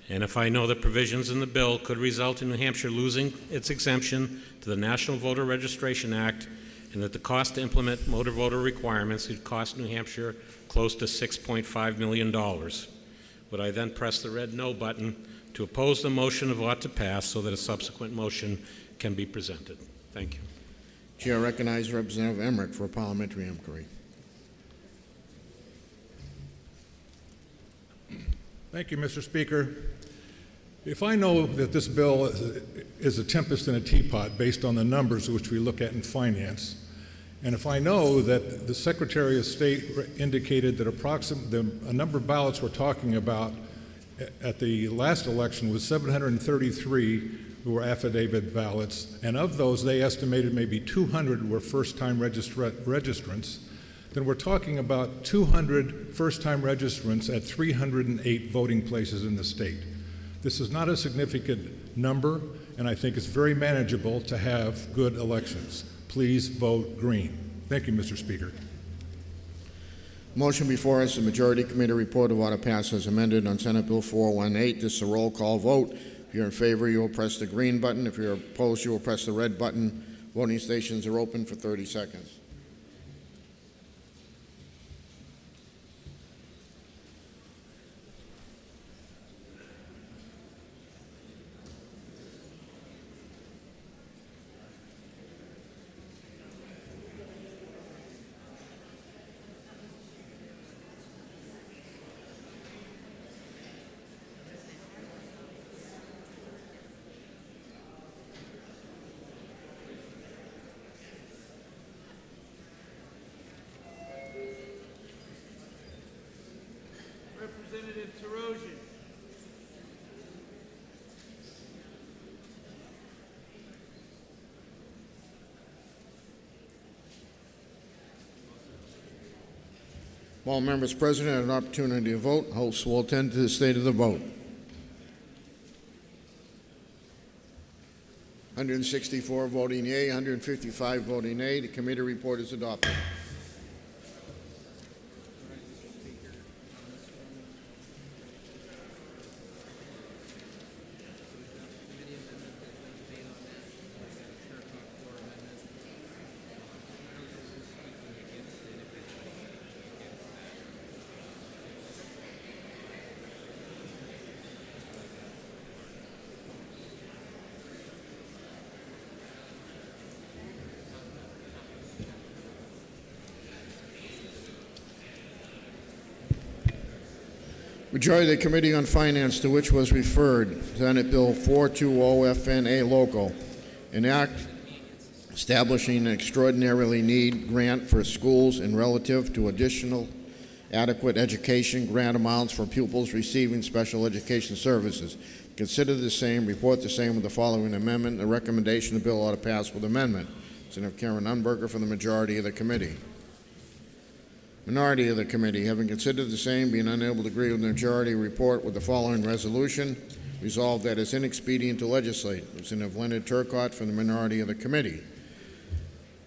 And if I know that provisions in the bill could result in New Hampshire losing its exemption to the National Voter Registration Act, and that the cost to implement motor voter requirements would cost New Hampshire close to $6.5 million, would I then press the red no button to oppose the motion of ought to pass so that a subsequent motion can be presented? Thank you. Chair recognizes Representative Emmerich for a parliamentary inquiry. Thank you, Mr. Speaker. If I know that this bill is a tempest in a teapot based on the numbers which we look at in finance, and if I know that the Secretary of State indicated that a number of ballots we're talking about at the last election was 733 who were affidavit ballots, and of those they estimated maybe 200 were first-time registrants, then we're talking about 200 first-time registrants at 308 voting places in the state. This is not a significant number, and I think it's very manageable to have good elections. Please vote green. Thank you, Mr. Speaker. Motion before us, the Majority Committee report of order passed as amended on Senate Bill 418. This is a roll call vote. If you're in favor, you will press the green button. If you're opposed, you will press the red button. Voting stations are open for 30 seconds. Representative Terosian. All members present had an opportunity to vote. Hosts will attend to the state of the vote. 164 voting yea, 155 voting nay. The committee report is adopted. Majority of the Committee on Finance, to which was referred, Senate Bill 420FNA local, an act establishing an extraordinarily need grant for schools and relative to additional adequate education grant amounts for pupils receiving special education services. Consider the same, report the same with the following amendment. The recommendation of the bill ought to pass with amendment. Senator Karen Unberger for the majority of the committee. Minority of the committee, having considered the same, being unable to agree with the majority, report with the following resolution. Resolved that it's inexpedient to legislate. Representative Leonard Turcott from the minority of the committee.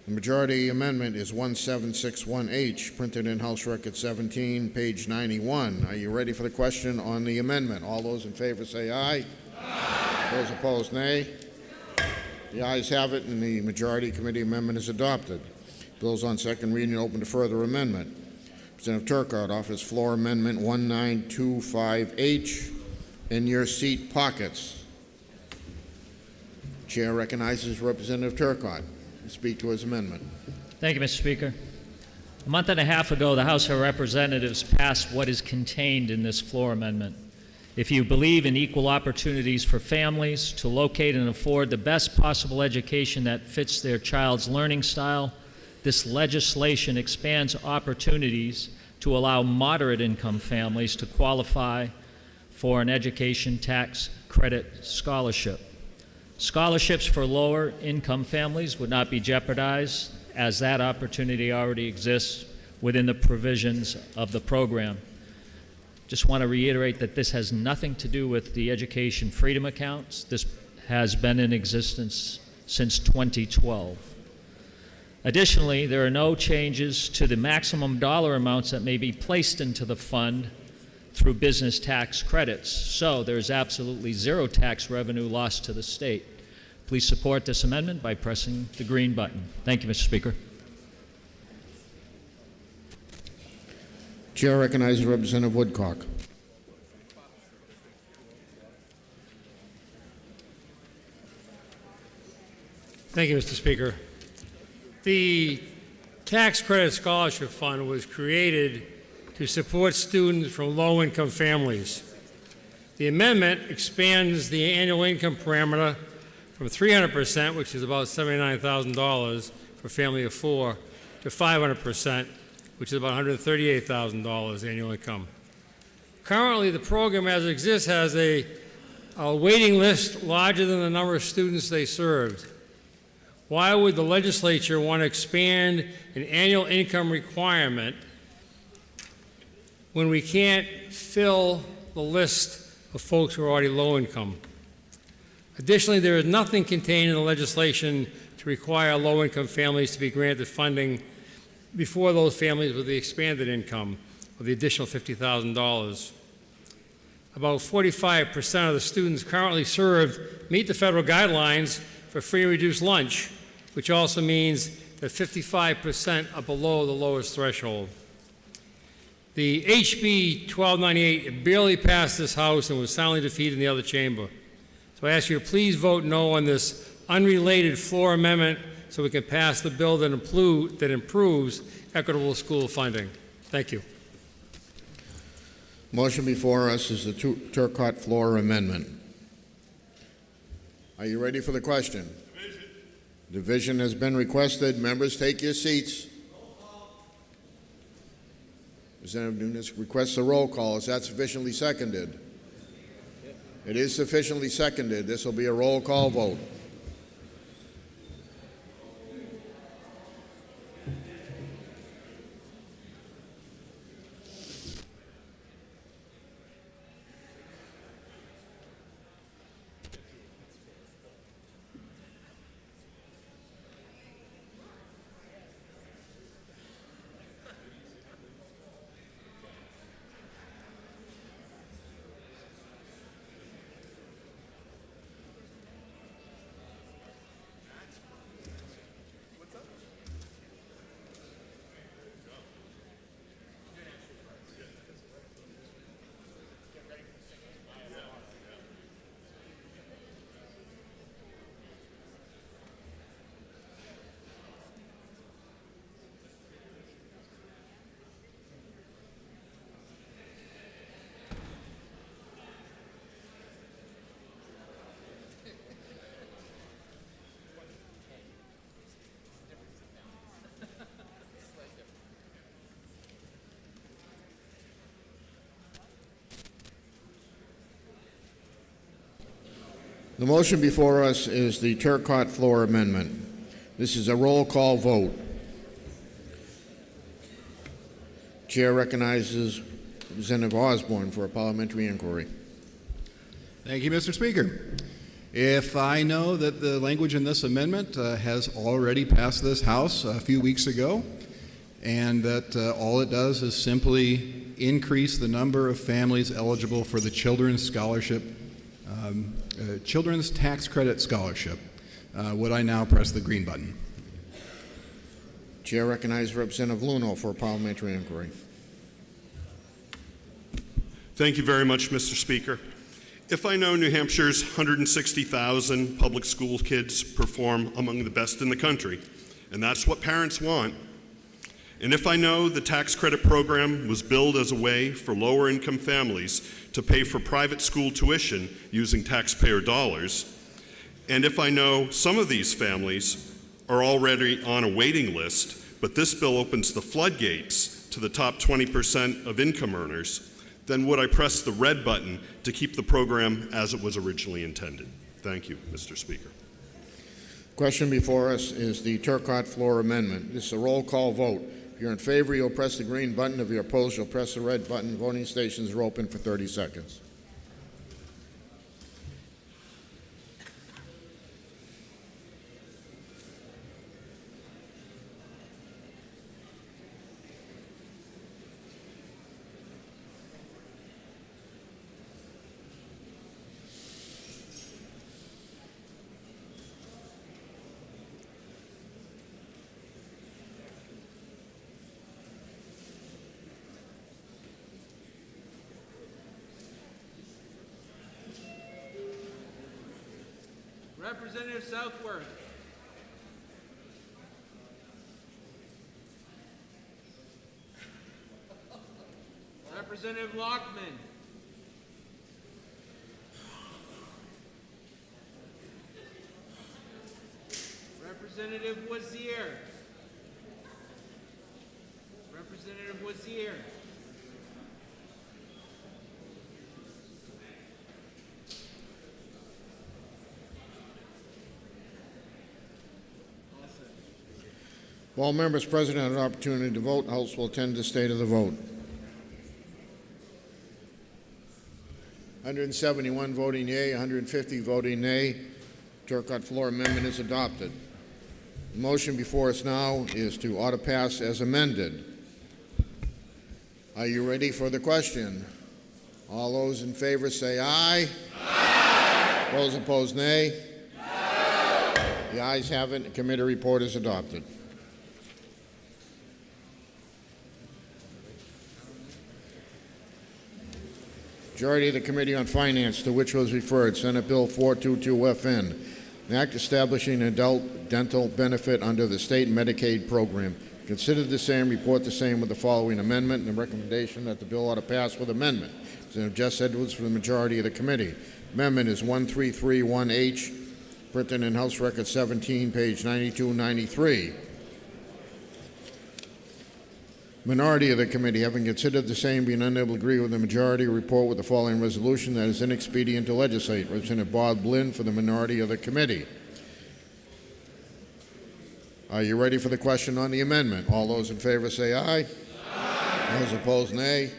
The majority amendment is 1761H, printed in House Record 17, page 91. Are you ready for the question on the amendment? All those in favor say aye. Aye. Those opposed, nay. The ayes have it, and the majority committee amendment is adopted. Bills on second reading open to further amendment. Representative Turcott offers floor amendment 1925H in your seat pockets. Chair recognizes Representative Turcott to speak to his amendment. Thank you, Mr. Speaker. A month and a half ago, the House of Representatives passed what is contained in this floor amendment. If you believe in equal opportunities for families to locate and afford the best possible education that fits their child's learning style, this legislation expands opportunities to allow moderate income families to qualify for an education tax credit scholarship. Scholarships for lower income families would not be jeopardized, as that opportunity already exists within the provisions of the program. Just want to reiterate that this has nothing to do with the education freedom accounts. This has been in existence since 2012. Additionally, there are no changes to the maximum dollar amounts that may be placed into the fund through business tax credits, so there's absolutely zero tax revenue lost to the state. Please support this amendment by pressing the green button. Thank you, Mr. Speaker. Chair recognizes Representative Woodcock. Thank you, Mr. Speaker. The Tax Credit Scholarship Fund was created to support students from low-income families. The amendment expands the annual income parameter from 300%, which is about $79,000 for a family of four, to 500%, which is about $138,000 annual income. Currently, the program as it exists has a waiting list larger than the number of students they served. Why would the legislature want to expand an annual income requirement when we can't fill the list of folks who are already low income? Additionally, there is nothing contained in the legislation to require low-income families to be granted funding before those families with the expanded income of the additional $50,000. About 45% of the students currently served meet the federal guidelines for free and reduced lunch, which also means that 55% are below the lowest threshold. The HB 1298 barely passed this House and was soundly defeated in the other chamber. So I ask you to please vote no on this unrelated floor amendment so we can pass the bill that improves equitable school funding. Thank you. Motion before us is the Turcotte floor amendment. Are you ready for the question? Division has been requested. Members, take your seats. Representative Nunes requests a roll call. Is that sufficiently seconded? It is sufficiently seconded. This will be a roll call vote. The motion before us is the Turcotte floor amendment. This is a roll call vote. Chair recognizes Representative Osborne for a parliamentary inquiry. Thank you, Mr. Speaker. If I know that the language in this amendment has already passed this House a few weeks ago, and that all it does is simply increase the number of families eligible for the Children's Scholarship, Children's Tax Credit Scholarship, would I now press the green button? Chair recognizes Representative Luno for a parliamentary inquiry. Thank you very much, Mr. Speaker. If I know New Hampshire's 160,000 public school kids perform among the best in the country, and that's what parents want, And if I know the tax credit program was billed as a way for lower income families to pay for private school tuition using taxpayer dollars, and if I know some of these families are already on a waiting list, but this bill opens the floodgates to the top 20% of income earners, then would I press the red button to keep the program as it was originally intended? Thank you, Mr. Speaker. Question before us is the Turcott floor amendment. This is a roll call vote. If you're in favor, you'll press the green button. If you're opposed, you'll press the red button. Voting stations are open for 30 seconds. Representative Southworth. Representative Lockman. Representative Wazir. Representative Wazir. If all members present have an opportunity to vote, the House will attend the state of the vote. 171 voting yea, 150 voting nay. Turcott floor amendment is adopted. The motion before us now is to auto pass as amended. Are you ready for the question? All those in favor say aye. Aye. Those opposed, nay. No. The ayes have it. The committee report is adopted. Majority of the Committee on Finance, to which was referred, Senate Bill 422FN, an act establishing an adult dental benefit under the state Medicaid program. Consider the same, report the same with the following amendment and the recommendation that the bill ought to pass with amendment. Senator Jess Edwards for the majority of the committee. Amendment is 1331H, printed in House Record 17, page 9293. Minority of the committee, having considered the same, being unable to agree with the majority, report with the following resolution that is inexpedient to legislate. Representative Bob Lynn for the minority of the committee. Are you ready for the question on the amendment? All those in favor say aye. Aye. Those opposed, nay.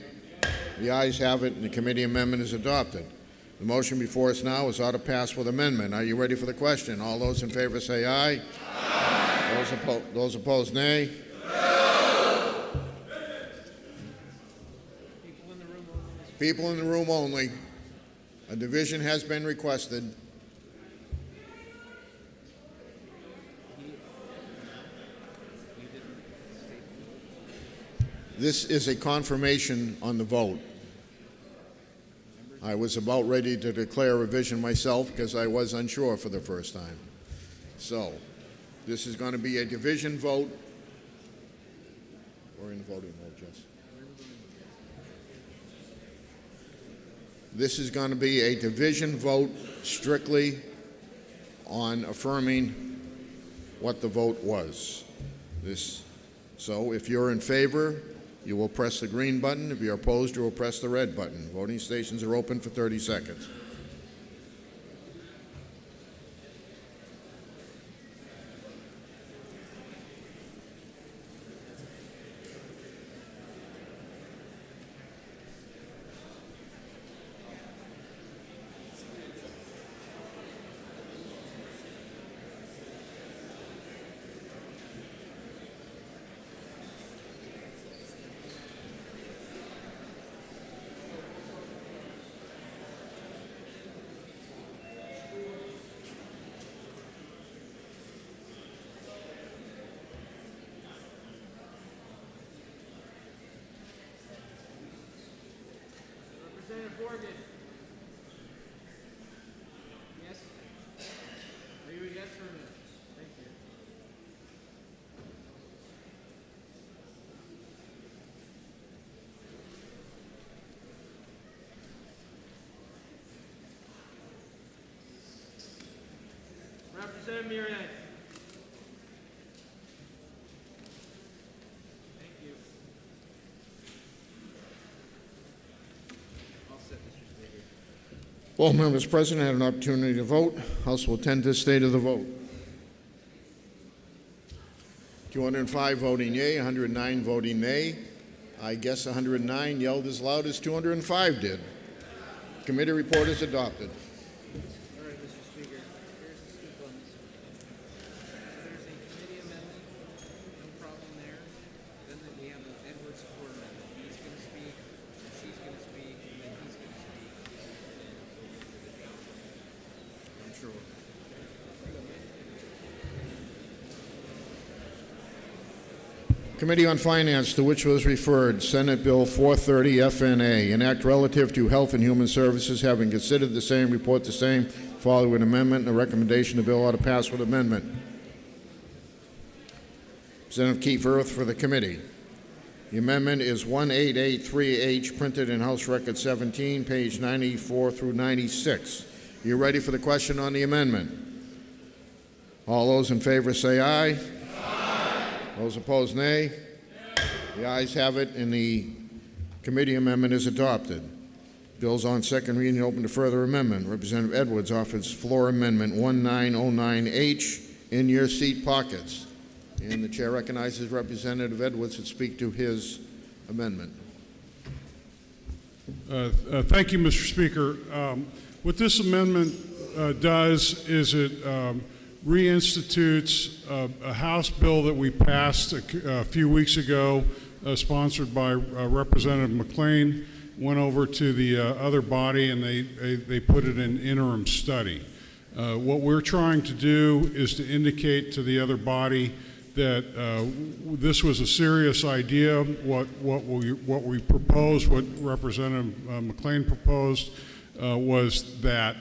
The ayes have it, and the committee amendment is adopted. The motion before us now is ought to pass with amendment. Are you ready for the question? All those in favor say aye. Aye. Those opposed, nay. People in the room only. A division has been requested. This is a confirmation on the vote. I was about ready to declare a revision myself because I was unsure for the first time. So, this is going to be a division vote. We're in the voting mode, Jess. This is going to be a division vote strictly on affirming what the vote was. So if you're in favor, you will press the green button. If you're opposed, you will press the red button. Voting stations are open for 30 seconds. Representative Morgan. Yes? Are you a yes or a no? Thank you. Representative Myriad. Thank you. All set, Mr. Speaker. All members present had an opportunity to vote. House will attend to the state of the vote. 205 voting yea, 109 voting nay. I guess 109 yelled as loud as 205 did. Committee report is adopted. All right, Mr. Speaker, here's the scoop on this one. So there's a committee amendment, no problem there. Then we have an Edwards floor amendment. He's going to speak, she's going to speak, and then he's going to speak. I'm sure. Committee on Finance, to which was referred, Senate Bill 430 FNA, an act relative to Health and Human Services, having considered the same, report the same, follow an amendment and a recommendation the bill ought to pass with amendment. Representative Keith Earth for the committee. The amendment is 1883H, printed in House Record 17, page 94 through 96. Are you ready for the question on the amendment? All those in favor say aye. Those opposed, nay. The ayes have it, and the committee amendment is adopted. Bills on second reading open to further amendment. Representative Edwards offers floor amendment 1909H in your seat pockets. And the chair recognizes Representative Edwards to speak to his amendment. Thank you, Mr. Speaker. What this amendment does is it reinstitutes a House bill that we passed a few weeks ago, sponsored by Representative McLean, went over to the other body, and they put it in interim study. What we're trying to do is to indicate to the other body that this was a serious idea. What we proposed, what Representative McLean proposed, was that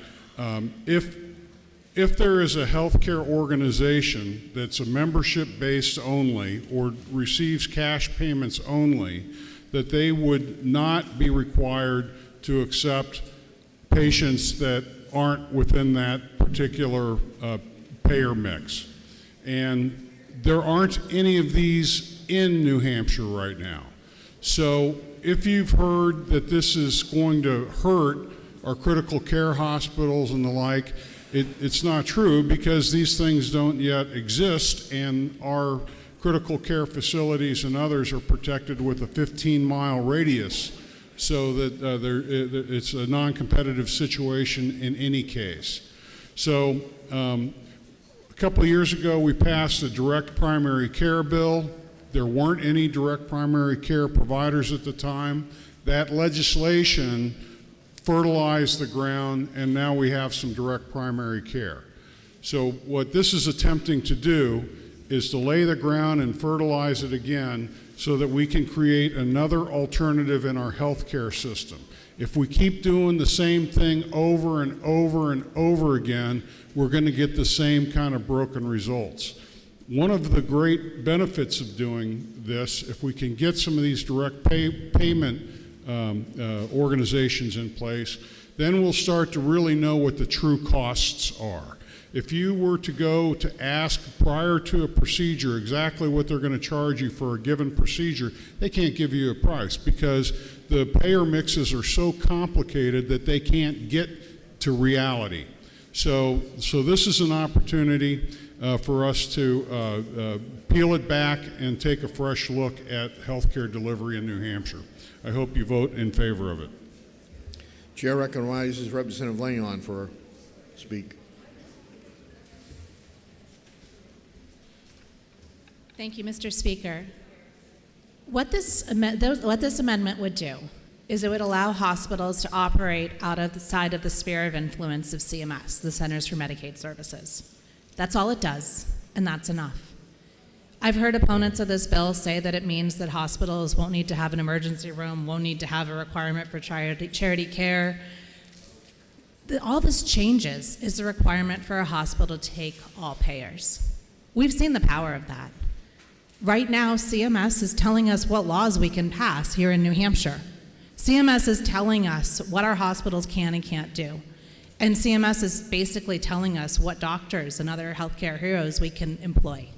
if there is a healthcare organization that's a membership-based only or receives cash payments only, that they would not be required to accept patients that aren't within that particular payer mix. And there aren't any of these in New Hampshire right now. So if you've heard that this is going to hurt our critical care hospitals and the like, it's not true, because these things don't yet exist, and our critical care facilities and others are protected with a 15-mile radius, so that it's a non-competitive situation in any case. So a couple of years ago, we passed a direct primary care bill. There weren't any direct primary care providers at the time. That legislation fertilized the ground, and now we have some direct primary care. So what this is attempting to do is to lay the ground and fertilize it again so that we can create another alternative in our healthcare system. If we keep doing the same thing over and over and over again, we're going to get the same kind of broken results. One of the great benefits of doing this, if we can get some of these direct payment organizations in place, then we'll start to really know what the true costs are. If you were to go to ask prior to a procedure exactly what they're going to charge you for a given procedure, they can't give you a price, because the payer mixes are so complicated that they can't get to reality. So this is an opportunity for us to peel it back and take a fresh look at healthcare delivery in New Hampshire. I hope you vote in favor of it. Chair recognizes Representative Leon for speak. Thank you, Mr. Speaker. What this amendment would do is it would allow hospitals to operate outside of the sphere of influence of CMS, the Centers for Medicaid Services. That's all it does, and that's enough. I've heard opponents of this bill say that it means that hospitals won't need to have an emergency room, won't need to have a requirement for charity care. All this changes is the requirement for a hospital to take all payers. We've seen the power of that. Right now, CMS is telling us what laws we can pass here in New Hampshire. CMS is telling us what our hospitals can and can't do. And CMS is basically telling us what doctors and other healthcare heroes we can employ.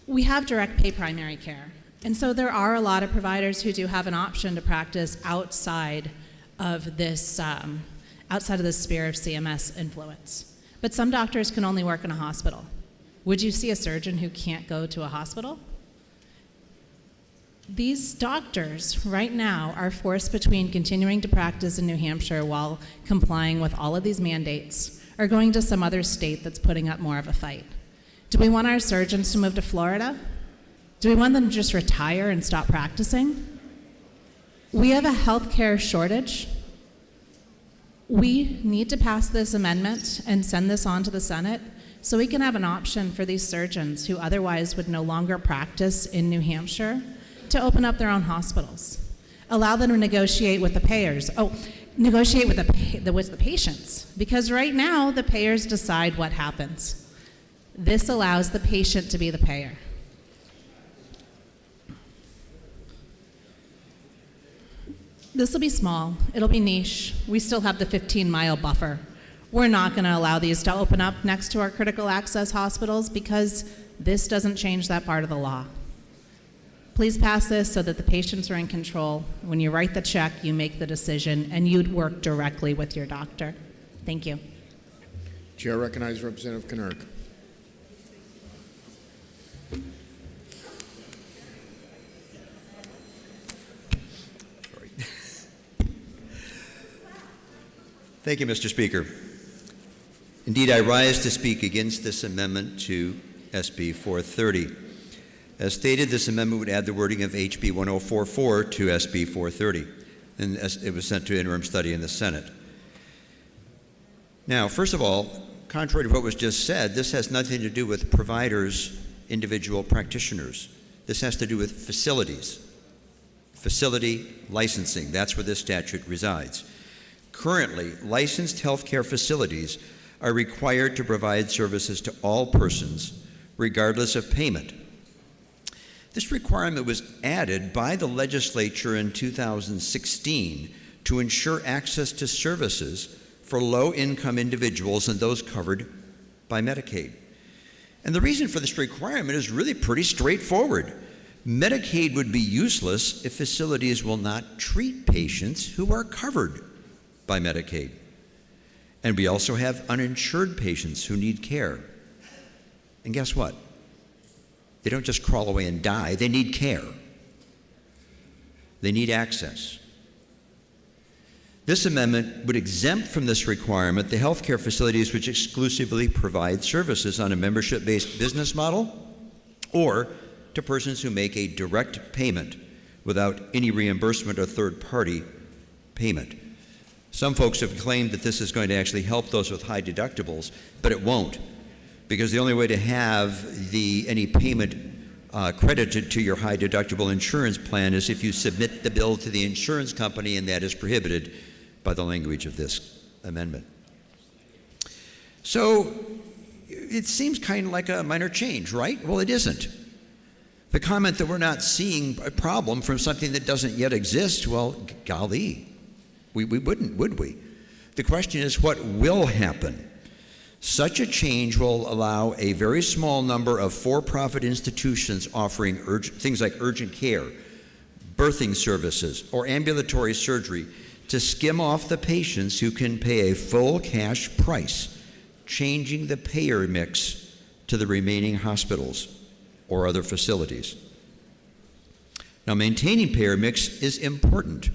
We have direct pay primary care. And so there are a lot of providers who do have an option to practice outside of this sphere of CMS influence. But some doctors can only work in a hospital. Would you see a surgeon who can't go to a hospital? These doctors right now are forced between continuing to practice in New Hampshire while complying with all of these mandates or going to some other state that's putting up more of a fight. Do we want our surgeons to move to Florida? Do we want them to just retire and stop practicing? We have a healthcare shortage. We need to pass this amendment and send this on to the Senate so we can have an option for these surgeons who otherwise would no longer practice in New Hampshire to open up their own hospitals. Allow them to negotiate with the payers. Negotiate with the patients, because right now the payers decide what happens. This allows the patient to be the payer. This will be small, it'll be niche. We still have the 15-mile buffer. We're not going to allow these to open up next to our critical access hospitals because this doesn't change that part of the law. Please pass this so that the patients are in control. When you write the check, you make the decision, and you'd work directly with your doctor. Thank you. Chair recognizes Representative Knurk. Thank you, Mr. Speaker. Indeed, I rise to speak against this amendment to SB 430. As stated, this amendment would add the wording of HB 1044 to SB 430, and it was sent to interim study in the Senate. Now, first of all, contrary to what was just said, this has nothing to do with providers, individual practitioners. This has to do with facilities. Facility licensing, that's where this statute resides. Currently, licensed healthcare facilities are required to provide services to all persons, regardless of payment. This requirement was added by the legislature in 2016 to ensure access to services for low-income individuals and those covered by Medicaid. And the reason for this requirement is really pretty straightforward. Medicaid would be useless if facilities will not treat patients who are covered by Medicaid. And we also have uninsured patients who need care. And guess what? They don't just crawl away and die, they need care. They need access. This amendment would exempt from this requirement the healthcare facilities which exclusively provide services on a membership-based business model or to persons who make a direct payment without any reimbursement or third-party payment. Some folks have claimed that this is going to actually help those with high deductibles, but it won't, because the only way to have any payment credited to your high deductible insurance plan is if you submit the bill to the insurance company, and that is prohibited by the language of this amendment. So it seems kind of like a minor change, right? Well, it isn't. The comment that we're not seeing a problem from something that doesn't yet exist, well, golly, we wouldn't, would we? The question is, what will happen? Such a change will allow a very small number of for-profit institutions offering things like urgent care, birthing services, or ambulatory surgery to skim off the patients who can pay a full cash price, changing the payer mix to the remaining hospitals or other facilities. Now, maintaining payer mix is important.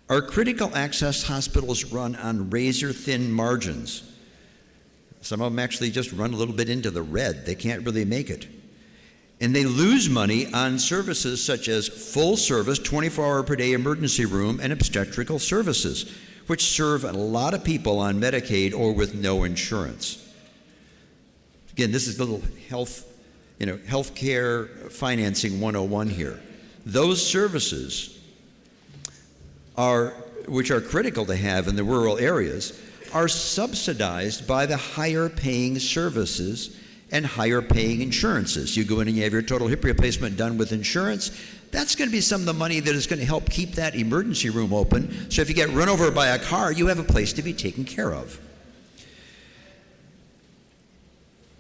Our critical access hospitals run on razor-thin margins. Some of them actually just run a little bit into the red. They can't really make it. And they lose money on services such as full-service, 24-hour-per-day emergency room and obstetrical services, which serve a lot of people on Medicaid or with no insurance. Again, this is a little healthcare financing 101 here. Those services which are critical to have in the rural areas, are subsidized by the higher paying services and higher paying insurances. You go in and you have your total hip replacement done with insurance, That's going to be some of the money that is going to help keep that emergency room open. So if you get run over by a car, you have a place to be taken care of.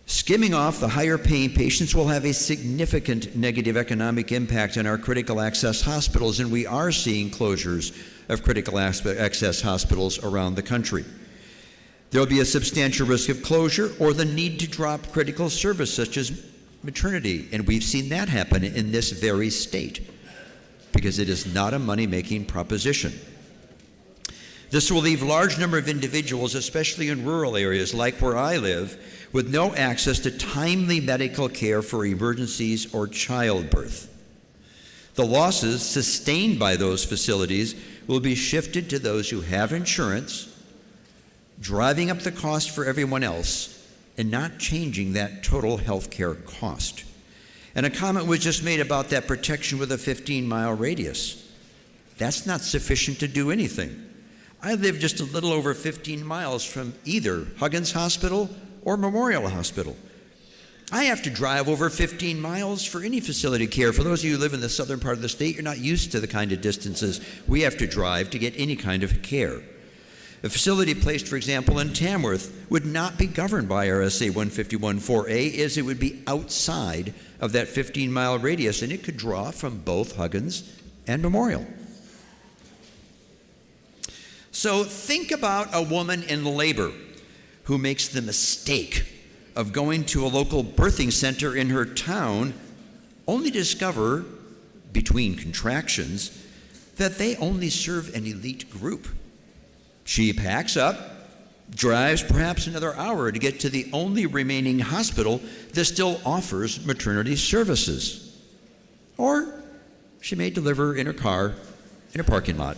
Skimming off the higher paying patients will have a significant negative economic impact on our critical access hospitals, and we are seeing closures of critical access hospitals around the country. There will be a substantial risk of closure or the need to drop critical service such as maternity, and we've seen that happen in this very state because it is not a money-making proposition. This will leave a large number of individuals, especially in rural areas like where I live, with no access to timely medical care for emergencies or childbirth. The losses sustained by those facilities will be shifted to those who have insurance, driving up the cost for everyone else and not changing that total health care cost. And a comment was just made about that protection with a 15-mile radius. That's not sufficient to do anything. I live just a little over 15 miles from either Huggins Hospital or Memorial Hospital. I have to drive over 15 miles for any facility care. For those of you who live in the southern part of the state, you're not used to the kind of distances we have to drive to get any kind of care. A facility placed, for example, in Tamworth would not be governed by RSA 151-4A, as it would be outside of that 15-mile radius, and it could draw from both Huggins and Memorial. So think about a woman in labor who makes the mistake of going to a local birthing center in her town, only to discover, between contractions, that they only serve an elite group. She packs up, drives perhaps another hour to get to the only remaining hospital that still offers maternity services. Or she may deliver in her car in a parking lot.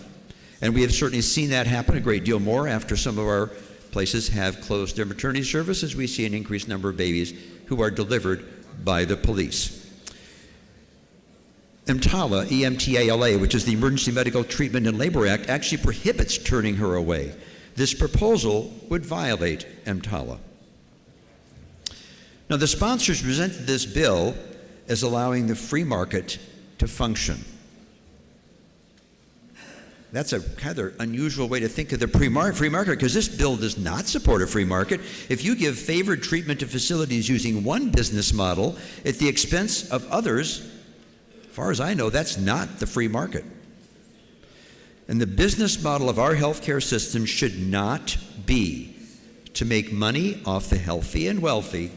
And we have certainly seen that happen a great deal more after some of our places have closed their maternity services. We see an increased number of babies who are delivered by the police. EMTALA, E-M-T-A-L-A, which is the Emergency Medical Treatment and Labor Act, actually prohibits turning her away. This proposal would violate EMTALA. Now, the sponsors presented this bill as allowing the free market to function. That's a kind of unusual way to think of the free market, because this bill does not support a free market. If you give favored treatment to facilities using one business model at the expense of others, as far as I know, that's not the free market. And the business model of our healthcare system should not be to make money off the healthy and wealthy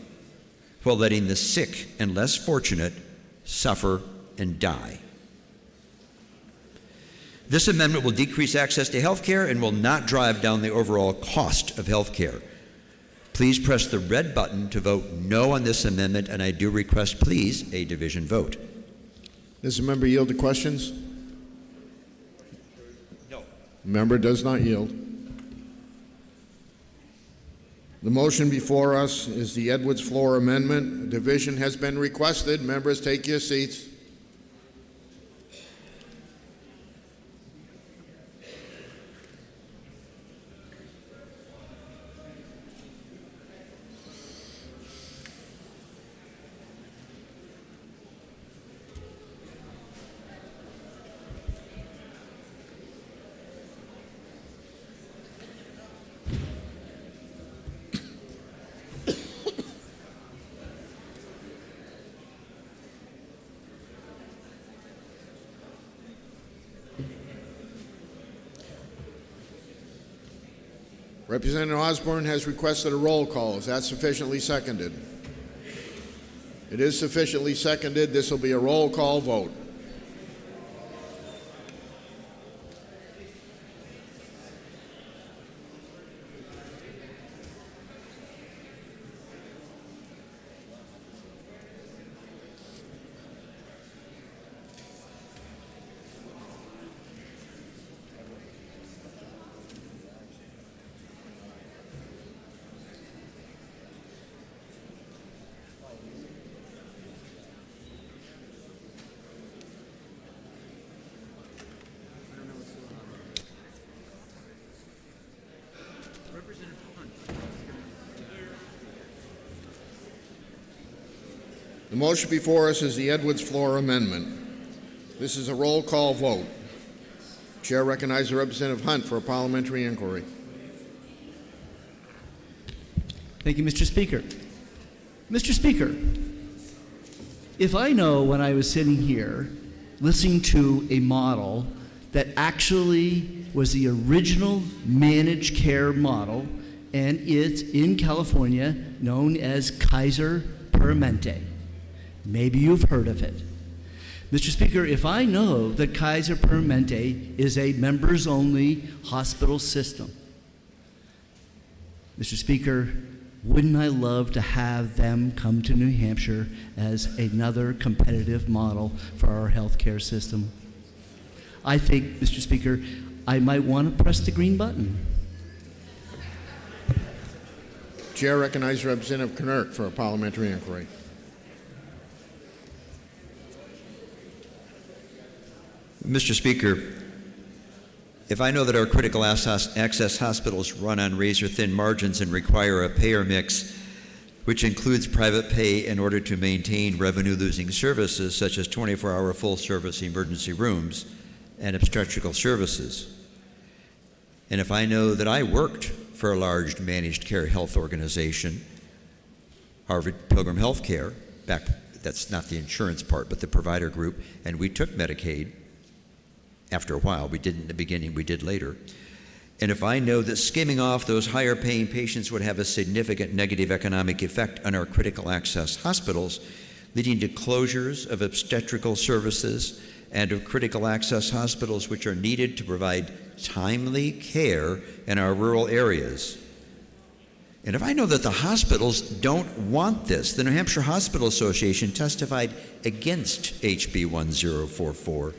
while letting the sick and less fortunate suffer and die. This amendment will decrease access to health care and will not drive down the overall cost of health care. Please press the red button to vote no on this amendment, and I do request, please, a division vote. Does the member yield to questions? No. Member does not yield. The motion before us is the Edwards floor amendment. A division has been requested. Members, take your seats. Representative Osborne has requested a roll call. Is that sufficiently seconded? It is sufficiently seconded. This will be a roll call vote. The motion before us is the Edwards floor amendment. This is a roll call vote. Chair recognizes Representative Hunt for a parliamentary inquiry. Thank you, Mr. Speaker. Mr. Speaker, if I know when I was sitting here listening to a model that actually was the original managed care model, and it's in California known as Kaiser Permanente. Maybe you've heard of it. Mr. Speaker, if I know that Kaiser Permanente is a members-only hospital system, Mr. Speaker, wouldn't I love to have them come to New Hampshire as another competitive model for our healthcare system? I think, Mr. Speaker, I might want to press the green button. Chair recognizes Representative Knirk for a parliamentary inquiry. Mr. Speaker, if I know that our critical access hospitals run on razor-thin margins and require a payer mix which includes private pay in order to maintain revenue-losing services such as 24-hour full-service emergency rooms and obstetrical services, and if I know that I worked for a large managed care health organization, Harvard Pilgrim Healthcare, that's not the insurance part, but the provider group, and we took Medicaid. After a while, we did in the beginning, we did later. And if I know that skimming off those higher paying patients would have a significant negative economic effect on our critical access hospitals, leading to closures of obstetrical services and of critical access hospitals which are needed to provide timely care in our rural areas. And if I know that the hospitals don't want this, the New Hampshire Hospital Association testified against HB 1044.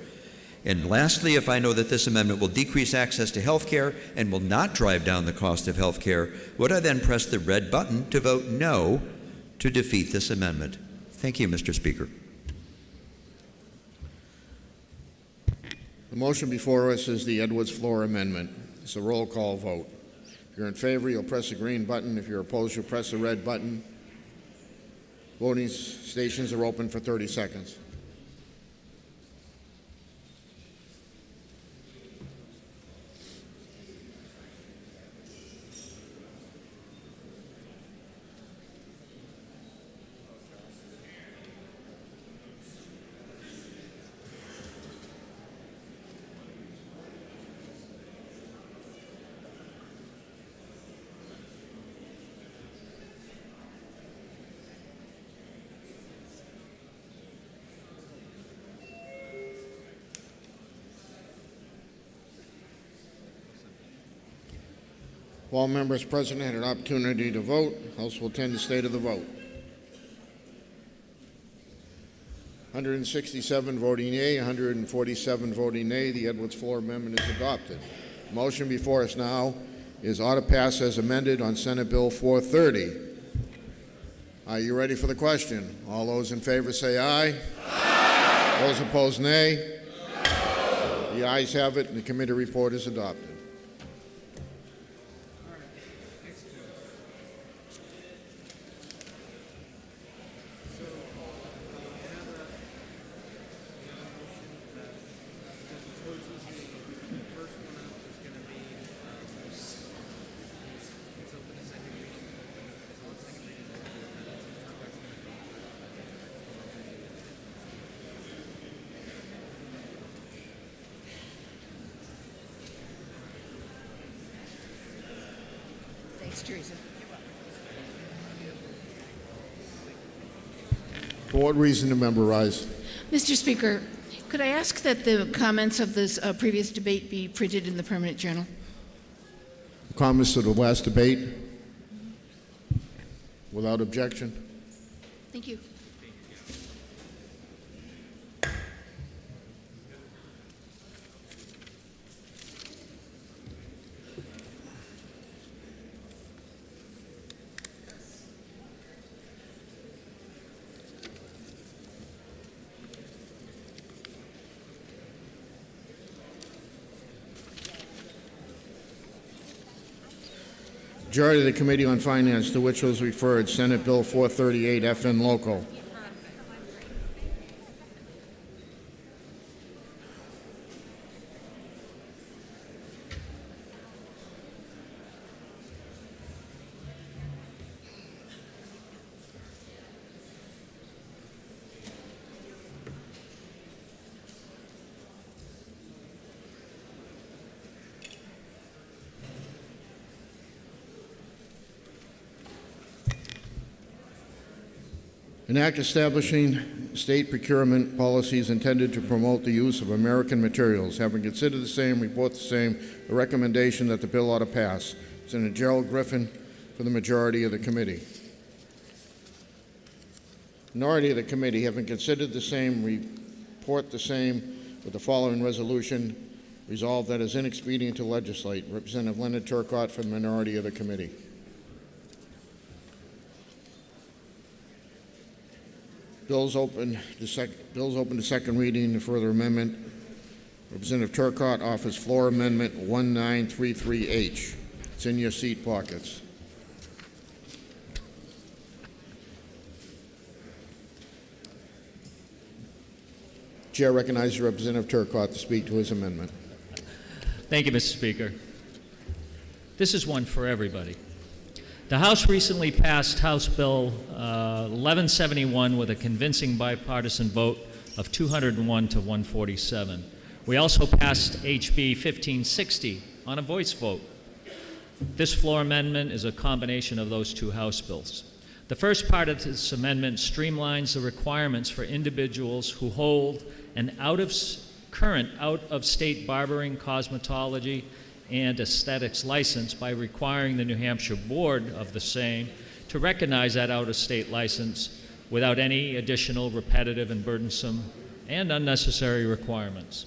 And lastly, if I know that this amendment will decrease access to health care and will not drive down the cost of health care, would I then press the red button to vote no to defeat this amendment? Thank you, Mr. Speaker. The motion before us is the Edwards Floor Amendment. It's a roll call vote. If you're in favor, you'll press the green button. If you're opposed, you'll press the red button. Voting stations are open for 30 seconds. All members present had an opportunity to vote. House will tend to state of the vote. 167 voting yea, 147 voting nay. The Edwards Floor Amendment is adopted. The motion before us now is ought to pass as amended on Senate Bill 430. Are you ready for the question? All those in favor say aye. Aye. Those opposed, nay. No. The ayes have it, and the committee report is adopted. Teresa. For what reason the member rise? Mr. Speaker, could I ask that the comments of this previous debate be printed in the permanent journal? Comments to the last debate? Without objection? Thank you. Majority of the Committee on Finance, to which was referred, Senate Bill 438, FN Local. An act establishing state procurement policies intended to promote the use of American materials. Having considered the same, report the same, the recommendation that the bill ought to pass. Senator Gerald Griffin for the majority of the committee. Minority of the committee, having considered the same, report the same with the following resolution. Resolved that it is inexpedient to legislate. Representative Leonard Turcott for the minority of the committee. Bills open to second reading and further amendment. Representative Turcott offers floor amendment 1933H. It's in your seat pockets. Chair recognizes Representative Turcott to speak to his amendment. Thank you, Mr. Speaker. This is one for everybody. The House recently passed House Bill 1171 with a convincing bipartisan vote of 201 to 147. We also passed HB 1560 on a voice vote. This floor amendment is a combination of those two House bills. The first part of this amendment streamlines the requirements for individuals who hold an current out-of-state barbering, cosmetology, and aesthetics license by requiring the New Hampshire Board of the same to recognize that out-of-state license without any additional repetitive and burdensome and unnecessary requirements.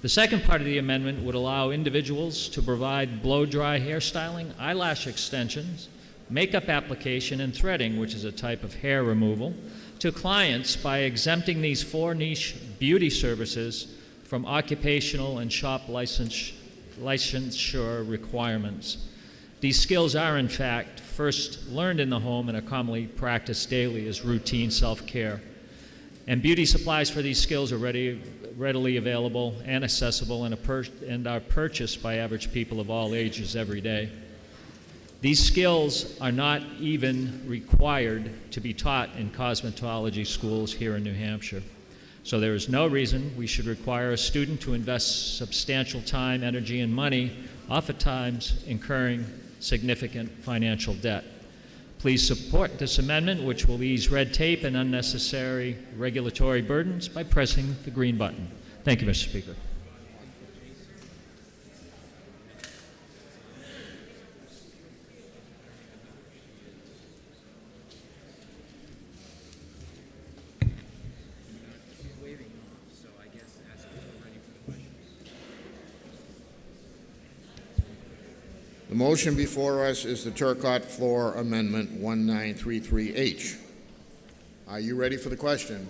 The second part of the amendment would allow individuals to provide blow-dry hairstyling, eyelash extensions, makeup application, and threading, which is a type of hair removal, to clients by exempting these four niche beauty services from occupational and shop licensure requirements. These skills are, in fact, first learned in the home and are commonly practiced daily as routine self-care. And beauty supplies for these skills are readily available and accessible and are purchased by average people of all ages every day. These skills are not even required to be taught in cosmetology schools here in New Hampshire. So there is no reason we should require a student to invest substantial time, energy, and money, oftentimes incurring significant financial debt. Please support this amendment, which will ease red tape and unnecessary regulatory burdens by pressing the green button. Thank you, Mr. Speaker. The motion before us is the Turcott Floor Amendment 1933H. Are you ready for the question?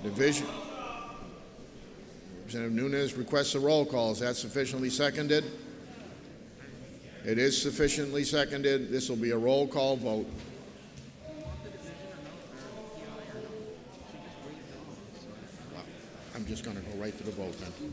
Division. Representative Nunes requests a roll call. Is that sufficiently seconded? It is sufficiently seconded. This will be a roll call vote. I'm just going to go right to the vote then.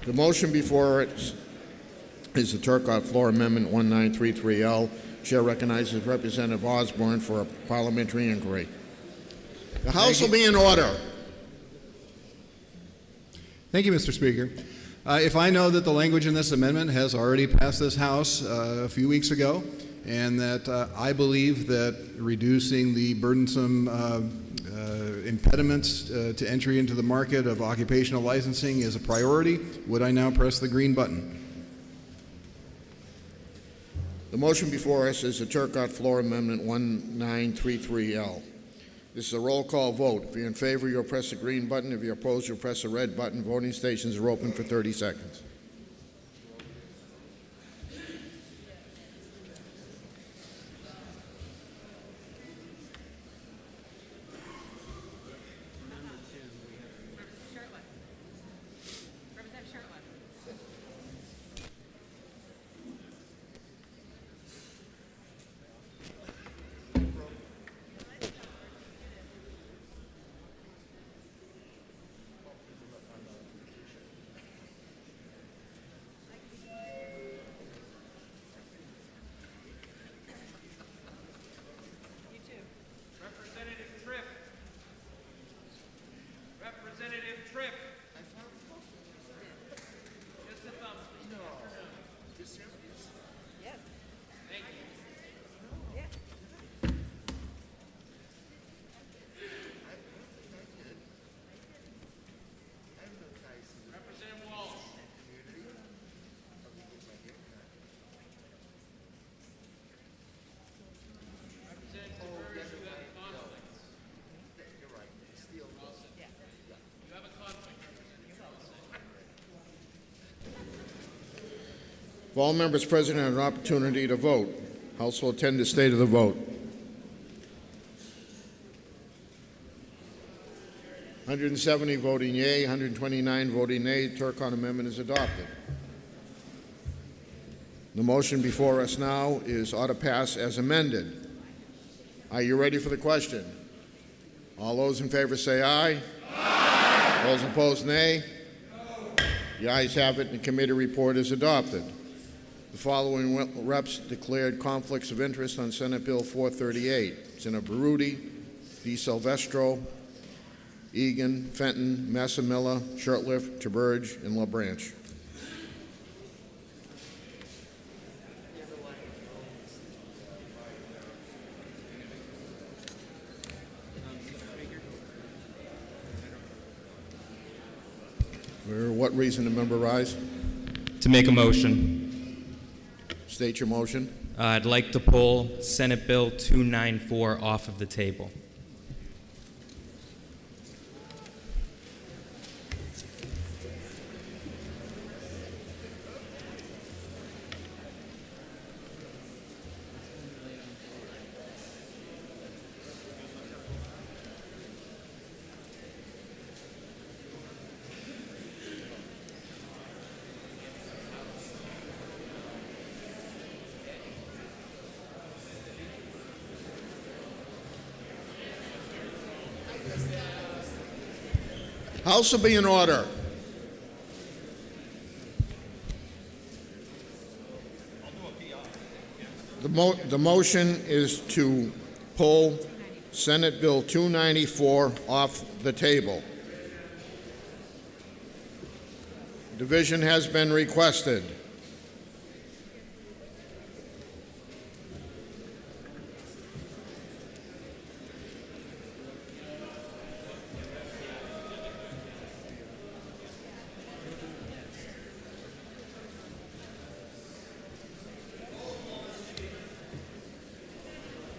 The motion before it is the Turcott Floor Amendment 1933L. Chair recognizes Representative Osborne for a parliamentary inquiry. The House will be in order. Thank you, Mr. Speaker. If I know that the language in this amendment has already passed this House a few weeks ago, and that I believe that reducing the burdensome impediments to entry into the market of occupational licensing is a priority, would I now press the green button? The motion before us is the Turcott Floor Amendment 1933L. This is a roll call vote. If you're in favor, you'll press the green button. If you're opposed, you'll press the red button. Voting stations are open for 30 seconds. If all members present have an opportunity to vote, House will attend the state of the vote. 170 voting yea, 129 voting nay. Turcon Amendment is adopted. The motion before us now is ought to pass as amended. Are you ready for the question? All those in favor say aye. Aye. Those opposed, nay. The ayes have it, and the committee report is adopted. The following reps declared conflicts of interest on Senate Bill 438. Senator Baruti, DeSilvestro, Egan, Fenton, Massimilla, Shurtleff, Taberge, and LaBranche. For what reason the member rise? To make a motion. State your motion. I'd like to pull Senate Bill 294 off of the table. House will be in order. The motion is to pull Senate Bill 294 off the table. Division has been requested.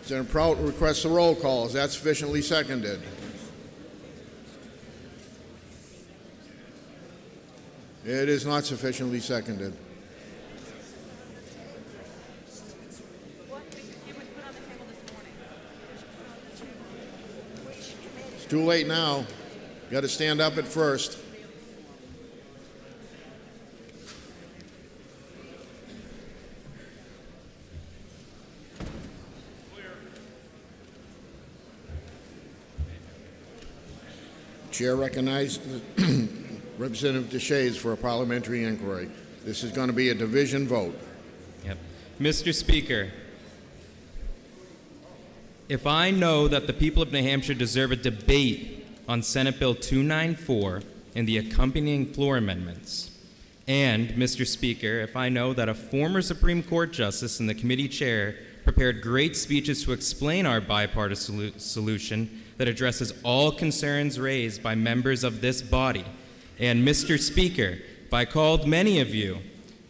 Senator Prout requests a roll call. Is that sufficiently seconded? It is not sufficiently seconded. It's too late now. You got to stand up at first. Chair recognizes Representative Deshays for a parliamentary inquiry. This is going to be a division vote. Yep. Mr. Speaker, if I know that the people of New Hampshire deserve a debate on Senate Bill 294 and the accompanying floor amendments, and, Mr. Speaker, if I know that a former Supreme Court justice and the committee chair prepared great speeches to explain our bipartisan solution that addresses all concerns raised by members of this body. And Mr. Speaker, if I called many of you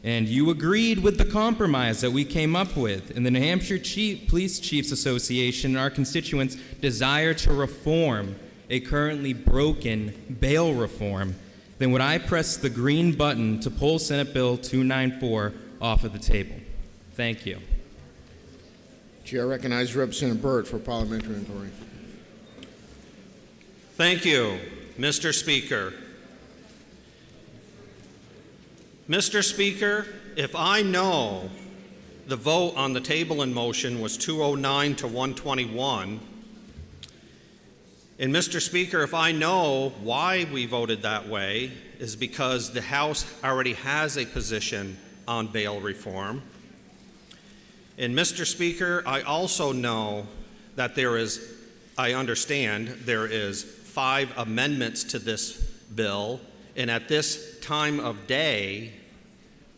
and you agreed with the compromise that we came up with in the New Hampshire Police Chiefs Association and our constituents' desire to reform a currently broken bail reform, then would I press the green button to pull Senate Bill 294 off of the table? Thank you. Chair recognizes Representative Byrd for parliamentary inquiry. Thank you, Mr. Speaker. Mr. Speaker, if I know the vote on the table in motion was 209 to 121, and Mr. Speaker, if I know why we voted that way is because the House already has a position on bail reform, and Mr. Speaker, I also know that I understand there is 5 amendments to this bill, and at this time of day,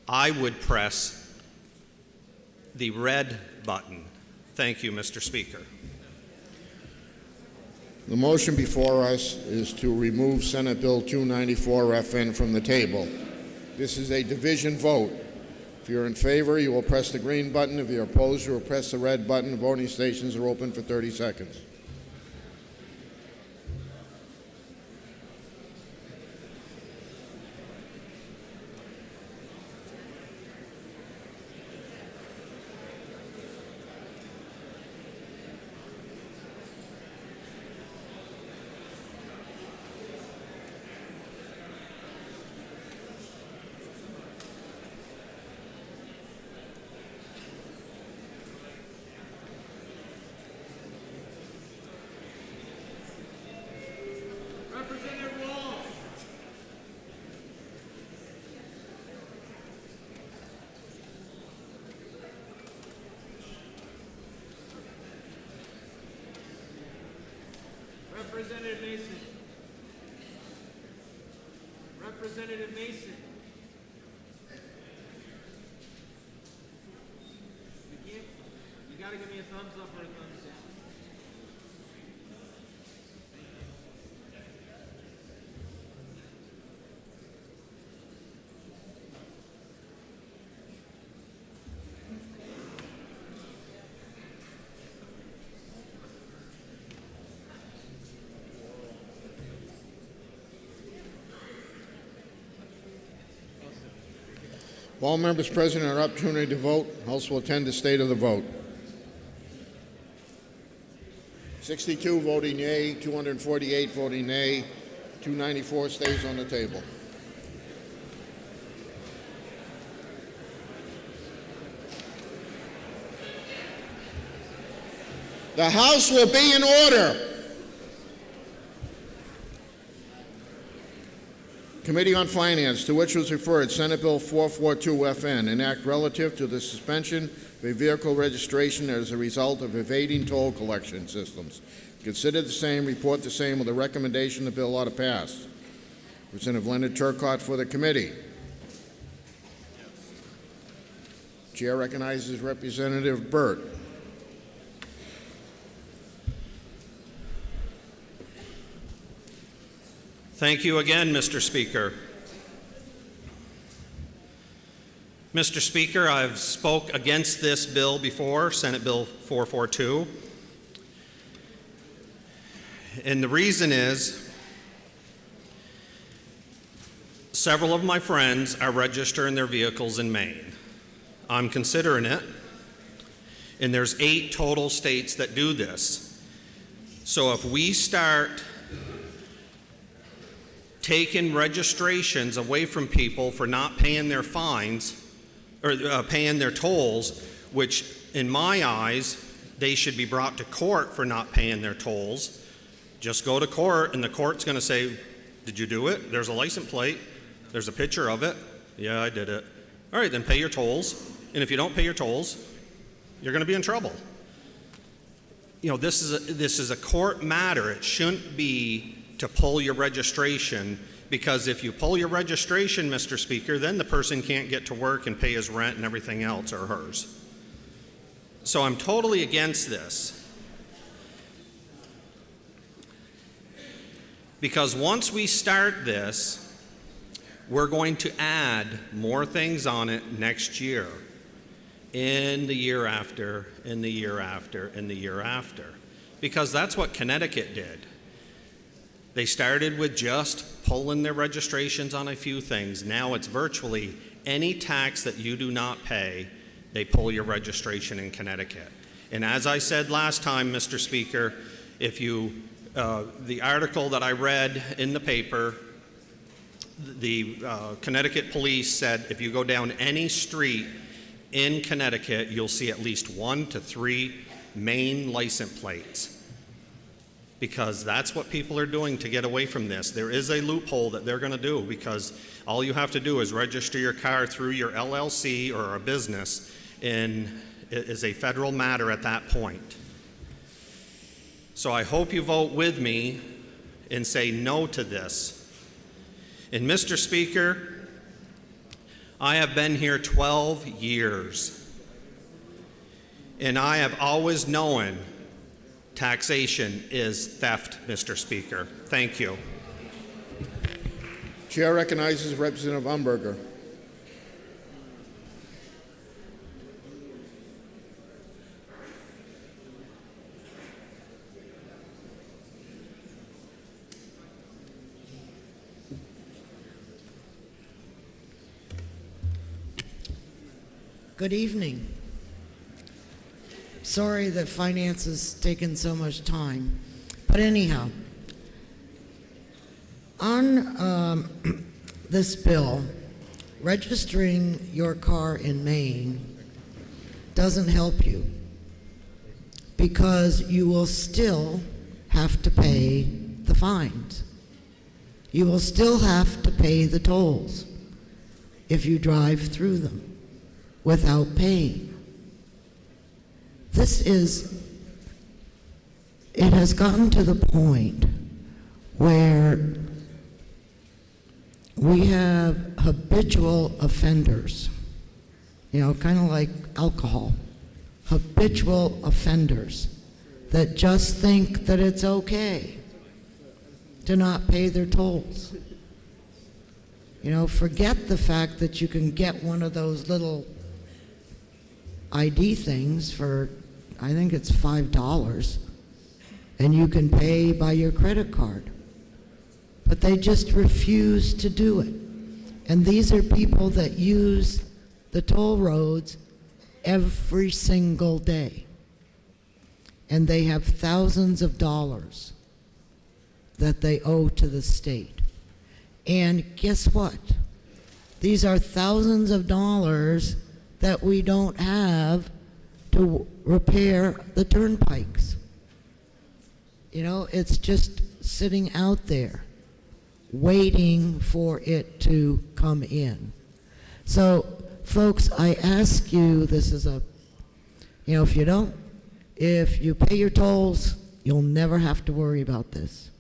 I would press the red button. Thank you, Mr. Speaker. The motion before us is to remove Senate Bill 294 FN from the table. This is a division vote. If you're in favor, you will press the green button. If you're opposed, you will press the red button. Voting stations are open for 30 seconds. Representative Mason. Representative Mason. You gotta give me a thumbs up or a thumbs down. All members present have an opportunity to vote. House will attend the state of the vote. 62 voting yea, 248 voting nay, 294 stays on the table. The House will be in order. Committee on Finance, to which was referred Senate Bill 442FN, an act relative to the suspension of a vehicle registration as a result of evading toll collection systems. Consider the same, report the same with a recommendation the bill ought to pass. Representative Leonard Turcott for the committee. Chair recognizes Representative Burt. Thank you again, Mr. Speaker. Mr. Speaker, I've spoke against this bill before, Senate Bill 442. And the reason is several of my friends are registering their vehicles in Maine. I'm considering it, and there's 8 total states that do this. So if we start taking registrations away from people for not paying their fines or paying their tolls, which in my eyes, they should be brought to court for not paying their tolls. Just go to court and the court's going to say, did you do it? There's a license plate. There's a picture of it. Yeah, I did it. All right, then pay your tolls. And if you don't pay your tolls, you're going to be in trouble. You know, this is a court matter. It shouldn't be to pull your registration, because if you pull your registration, Mr. Speaker, then the person can't get to work and pay his rent and everything else, or hers. So I'm totally against this. Because once we start this, we're going to add more things on it next year, in the year after, in the year after, in the year after. Because that's what Connecticut did. They started with just pulling their registrations on a few things. Now it's virtually any tax that you do not pay, they pull your registration in Connecticut. And as I said last time, Mr. Speaker, if you, the article that I read in the paper, the Connecticut police said if you go down any street in Connecticut, you'll see at least 1 to 3 Maine license plates. Because that's what people are doing to get away from this. There is a loophole that they're going to do, because all you have to do is register your car through your LLC or a business, and it is a federal matter at that point. So I hope you vote with me and say no to this. And Mr. Speaker, I have been here 12 years, and I have always known taxation is theft, Mr. Speaker. Thank you. Chair recognizes Representative Umberger. Good evening. Sorry that finance has taken so much time. But anyhow, on this bill, registering your car in Maine doesn't help you, because you will still have to pay the fines. You will still have to pay the tolls if you drive through them without paying. It has gotten to the point where we have habitual offenders, kind of like alcohol, habitual offenders that just think that it's okay to not pay their tolls. Forget the fact that you can get one of those little ID things for, I think it's $5, and you can pay by your credit card. But they just refuse to do it. And these are people that use the toll roads every single day. And they have thousands of dollars that they owe to the state. And guess what? These are thousands of dollars that we don't have to repair the turnpikes. It's just sitting out there waiting for it to come in. So, folks, I ask you, this is if you pay your tolls, you'll never have to worry about this.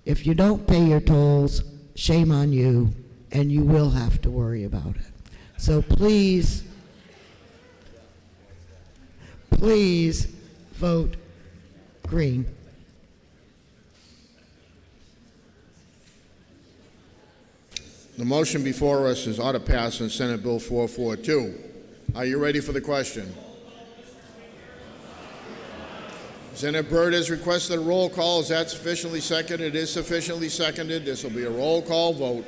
If you don't pay your tolls, shame on you, and you will have to worry about it. So please vote green. The motion before us is ought to pass on Senate Bill 442. Are you ready for the question? Senator Byrd has requested a roll call. Is that sufficiently seconded? It is sufficiently seconded. This will be a roll call vote.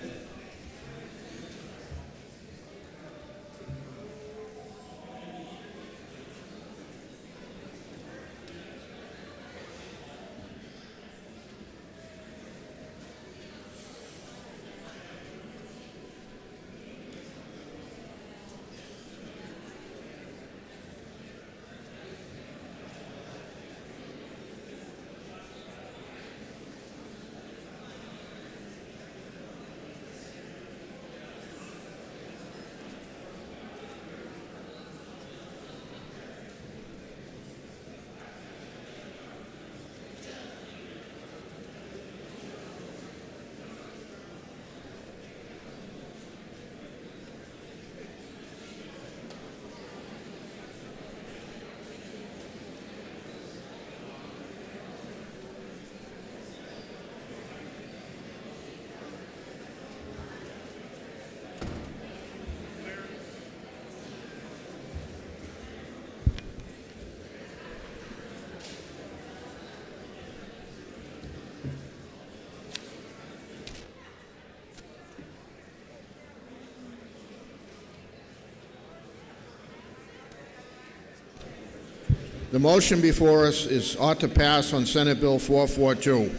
The motion before us is ought to pass on Senate Bill 442.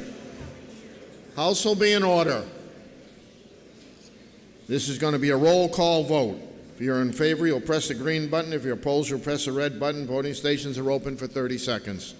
House will be in order. This is going to be a roll call vote. If you're in favor, you'll press the green button. If you're opposed, you'll press the red button. Voting stations are open for 30 seconds.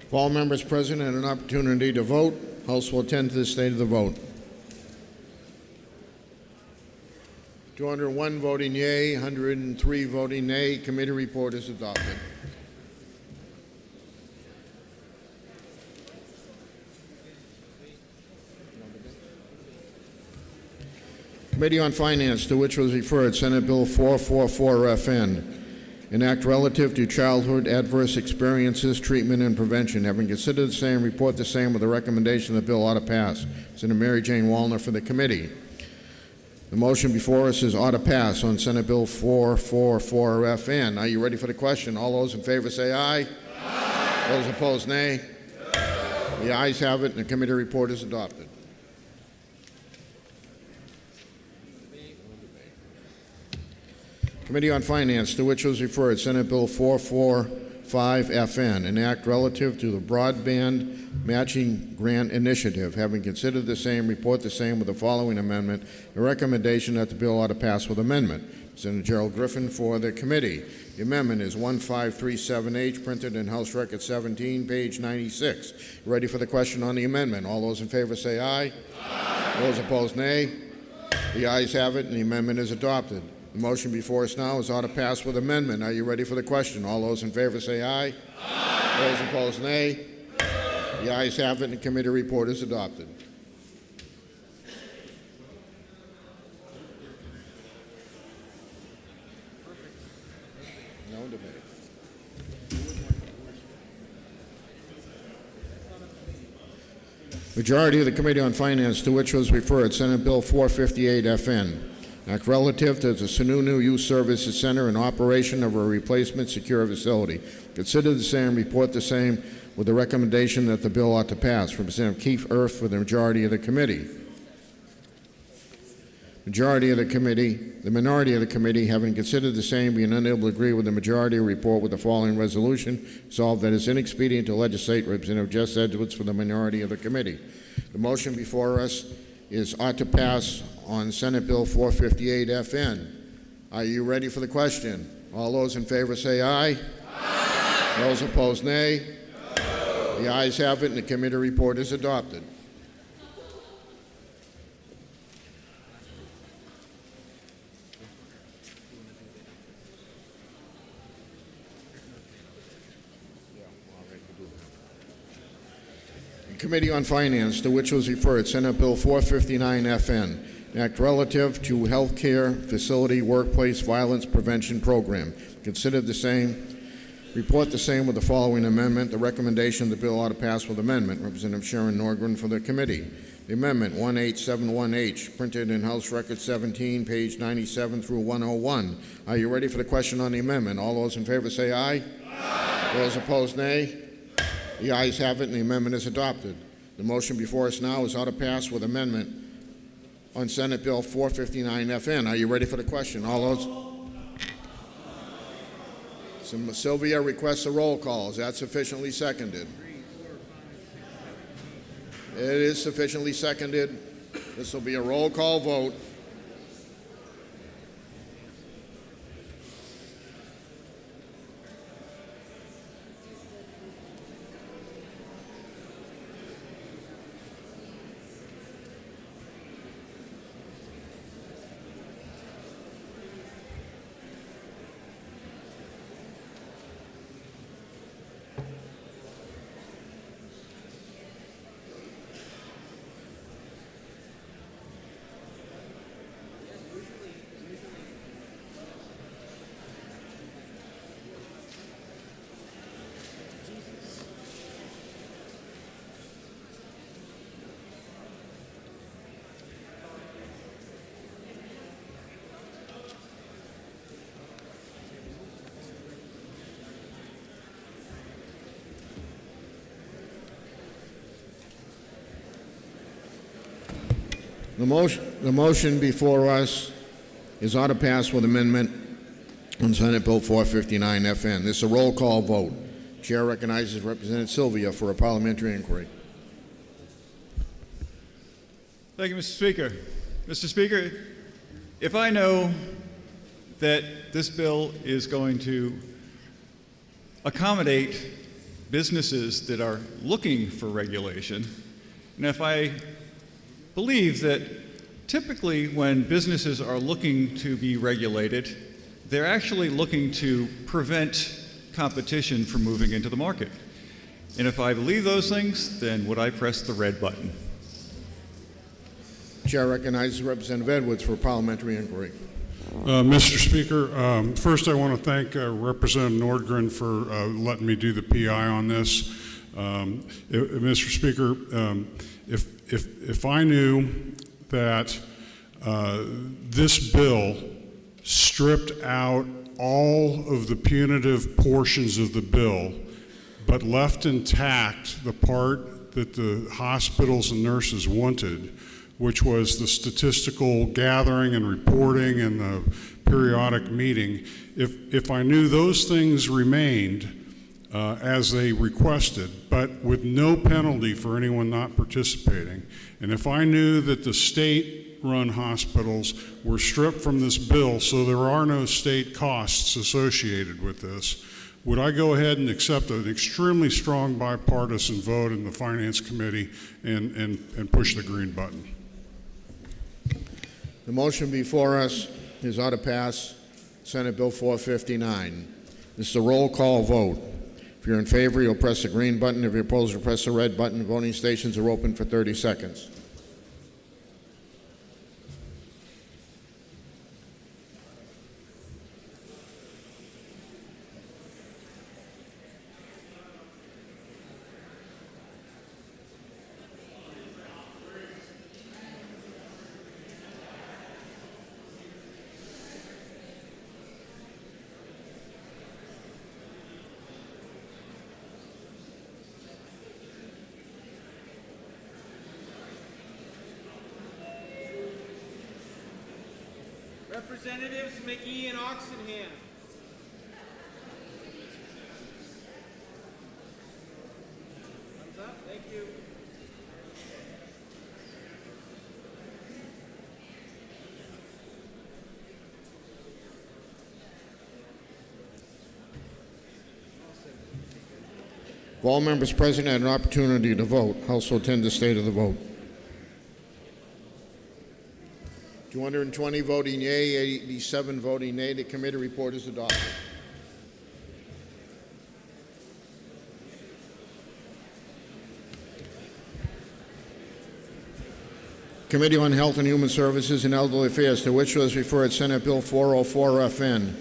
If all members present had an opportunity to vote, House will attend to the state of the vote. 201 voting yea, 103 voting nay. Committee report is adopted. Committee on Finance, to which was referred Senate Bill 444 FN. An act relative to childhood adverse experiences, treatment, and prevention. Having considered the same, report the same with a recommendation the bill ought to pass. Senator Mary Jane Wallner for the committee. The motion before us is ought to pass on Senate Bill 444FN. Are you ready for the question? All those in favor say aye. Aye. Those opposed, nay. The ayes have it, and the committee report is adopted. Committee on Finance, to which was referred Senate Bill 445FN, an act relative to the Broadband Matching Grant Initiative. Having considered the same, report the same with the following amendment. The recommendation that the bill ought to pass with amendment. Senator Gerald Griffin for the committee. The amendment is 1537H, printed in House Record 17, page 96. Ready for the question on the amendment? All those in favor say aye. Aye. Those opposed, nay. The ayes have it, and the amendment is adopted. The motion before us now is ought to pass with amendment. Are you ready for the question? All those in favor say aye. Aye. Those opposed, nay. The ayes have it, and the committee report is adopted. No debate. Majority of the Committee on Finance, to which was referred Senate Bill 458FN. Act relative to the Sununu Youth Services Center and operation of a replacement secure facility. Consider the same, report the same with the recommendation that the bill ought to pass. Representative Keith Earth for the majority of the committee. The minority of the committee, having considered the same, being unable to agree with the majority, report with the following resolution. Resolved that it's inexpedient to legislate. Representative Jess Edwards for the minority of the committee. The motion before us is ought to pass on Senate Bill 458FN. Are you ready for the question? All those in favor say aye. Aye. Those opposed, nay. No. The ayes have it, and the committee report is adopted. Committee on Finance, to which was referred Senate Bill 459FN, an act relative to healthcare facility workplace violence prevention program. Consider the same, report the same with the following amendment. The recommendation of the bill ought to pass with amendment. Representative Sharon Norgren for the committee. The amendment 1871H, printed in House Record 17, page 97 through 101. Are you ready for the question on the amendment? All those in favor say aye. Aye. Those opposed, nay. The ayes have it, and the amendment is adopted. The motion before us now is ought to pass with amendment on Senate Bill 459FN. Are you ready for the question? All those? Sylvia requests a roll call. Is that sufficiently seconded? It is sufficiently seconded. This will be a roll call vote. The motion before us is ought to pass with amendment on Senate Bill 459FN. This is a roll call vote. Chair recognizes Representative Sylvia for a parliamentary inquiry. Thank you, Mr. Speaker. Mr. Speaker, if I know that this bill is going to accommodate businesses that are looking for regulation, and if I believe that typically when businesses are looking to be regulated, they're actually looking to prevent competition from moving into the market. And if I believe those things, then would I press the red button? Chair recognizes Representative Edwards for parliamentary inquiry. Mr. Speaker, first I want to thank Representative Nordgren for letting me do the PI on this. Mr. Speaker, if I knew that this bill stripped out all of the punitive portions of the bill, but left intact the part that the hospitals and nurses wanted, which was the statistical gathering and reporting and the periodic meeting, if I knew those things remained as they requested, but with no penalty for anyone not participating, and if I knew that the state-run hospitals were stripped from this bill so there are no state costs associated with this, would I go ahead and accept an extremely strong bipartisan vote in the Finance Committee and push the green button? The motion before us is ought to pass Senate Bill 459. This is a roll call vote. If you're in favor, you'll press the green button. If you're opposed, you'll press the red button. Voting stations are open for 30 seconds. Representatives McGee and Oxenham. Thumbs up. Thank you. If all members present had an opportunity to vote, House will attend the state of the vote. 220 voting yea, 87 voting nay. The committee report is adopted. Committee on Health and Human Services and Elderly Affairs, to which was referred Senate Bill 404 FN.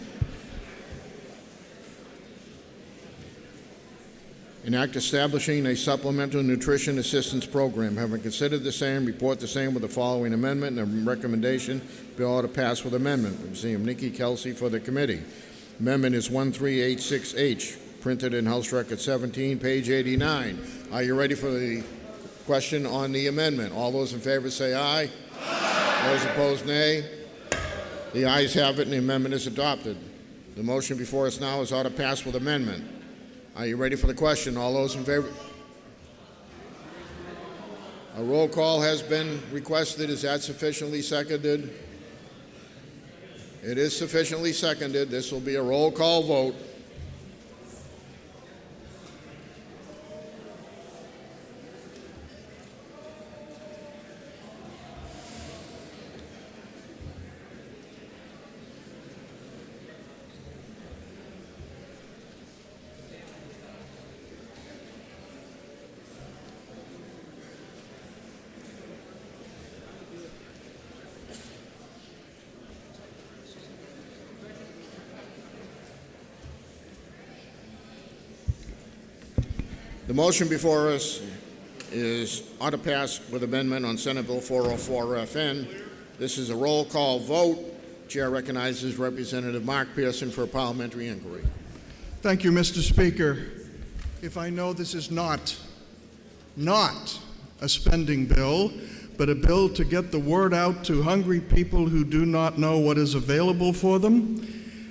An act establishing a supplemental nutrition assistance program. Having considered the same, report the same with the following amendment and recommendation. Bill ought to pass with amendment. Representative Nikki Kelsey for the committee. Amendment is 1386H, printed in House Record 17, page 89. Are you ready for the question on the amendment? All those in favor say aye. Aye. Those opposed, nay. The ayes have it, and the amendment is adopted. The motion before us now is ought to pass with amendment. Are you ready for the question? All those in favor? A roll call has been requested. Is that sufficiently seconded? It is sufficiently seconded. This will be a roll call vote. The motion before us is ought to pass with amendment on Senate Bill 404 FN. This is a roll call vote. Chair recognizes Representative Mark Pearson for a parliamentary inquiry. Thank you, Mr. Speaker. If I know this is not a spending bill, but a bill to get the word out to hungry people who do not know what is available for them,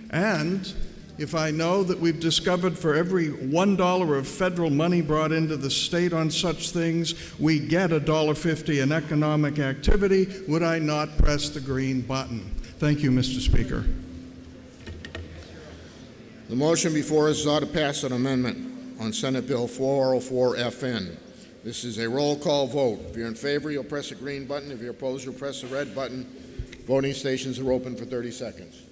and if I know that we've discovered for every $1 of federal money brought into the state on such things, we get $1.50 in economic activity, would I not press the green button? Thank you, Mr. Speaker. The motion before us ought to pass an amendment on Senate Bill 404 FN. This is a roll call vote. If you're in favor, you'll press the green button. If you're opposed, you'll press the red button. Voting stations are open for 30 seconds.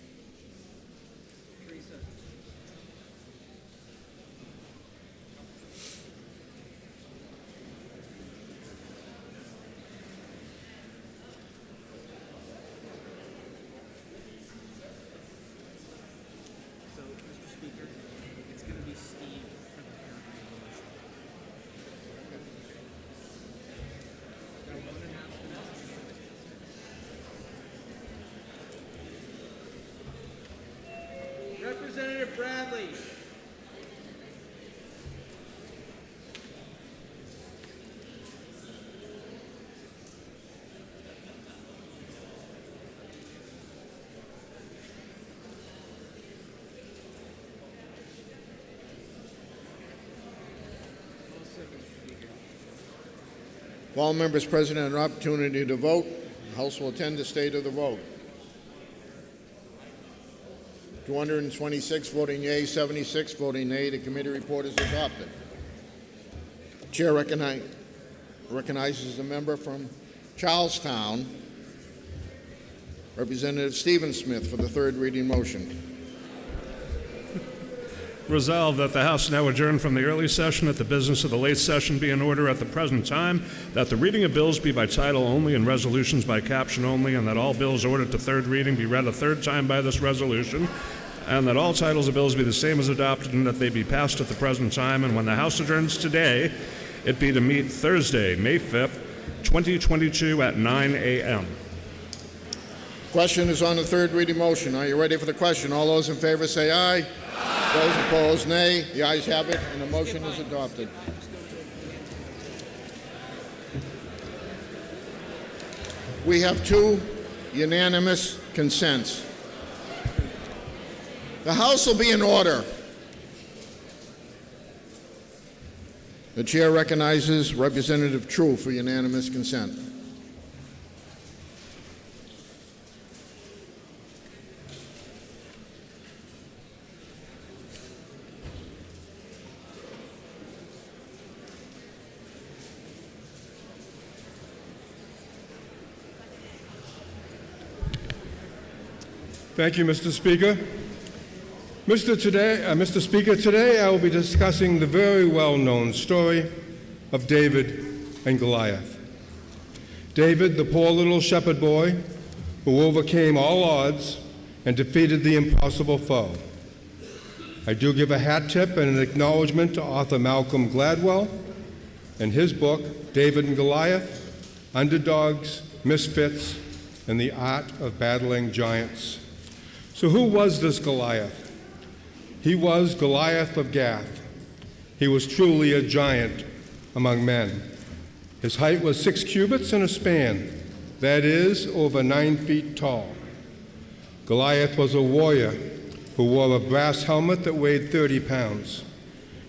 Charlie. If all members present have an opportunity to vote, the House will attend the state of the vote. 226 voting yea, 76 voting nay. The committee report is adopted. Chair recognizes a member from Charlestown, Representative Stephen Smith, for the third reading motion. Resolved that the House now adjourn from the early session, that the business of the late session be in order at the present time, that the reading of bills be by title only and resolutions by caption only, and that all bills ordered to third reading be read a third time by this resolution, and that all titles of bills be the same as adopted, and that they be passed at the present time, and when the House adjourns today, it be to meet Thursday, May 5th, 2022 at 9 a.m. Question is on the third reading motion. Are you ready for the question? All those in favor say aye. Those opposed, nay. The ayes have it, and the motion is adopted. We have two unanimous consents. The House will be in order. The chair recognizes Representative True for unanimous consent. Thank you, Mr. Speaker. Mr. Speaker, today I will be discussing the very well-known story of David and Goliath. David, the poor little shepherd boy who overcame all odds and defeated the impossible foe. I do give a hat tip and an acknowledgement to author Malcolm Gladwell and his book, David and Goliath, Underdogs, Misfits, and the Art of Battling Giants. So who was this Goliath? He was Goliath of Gath. He was truly a giant among men. His height was 6 cubits and a span, that is, over 9 feet tall. Goliath was a warrior who wore a brass helmet that weighed 30 pounds.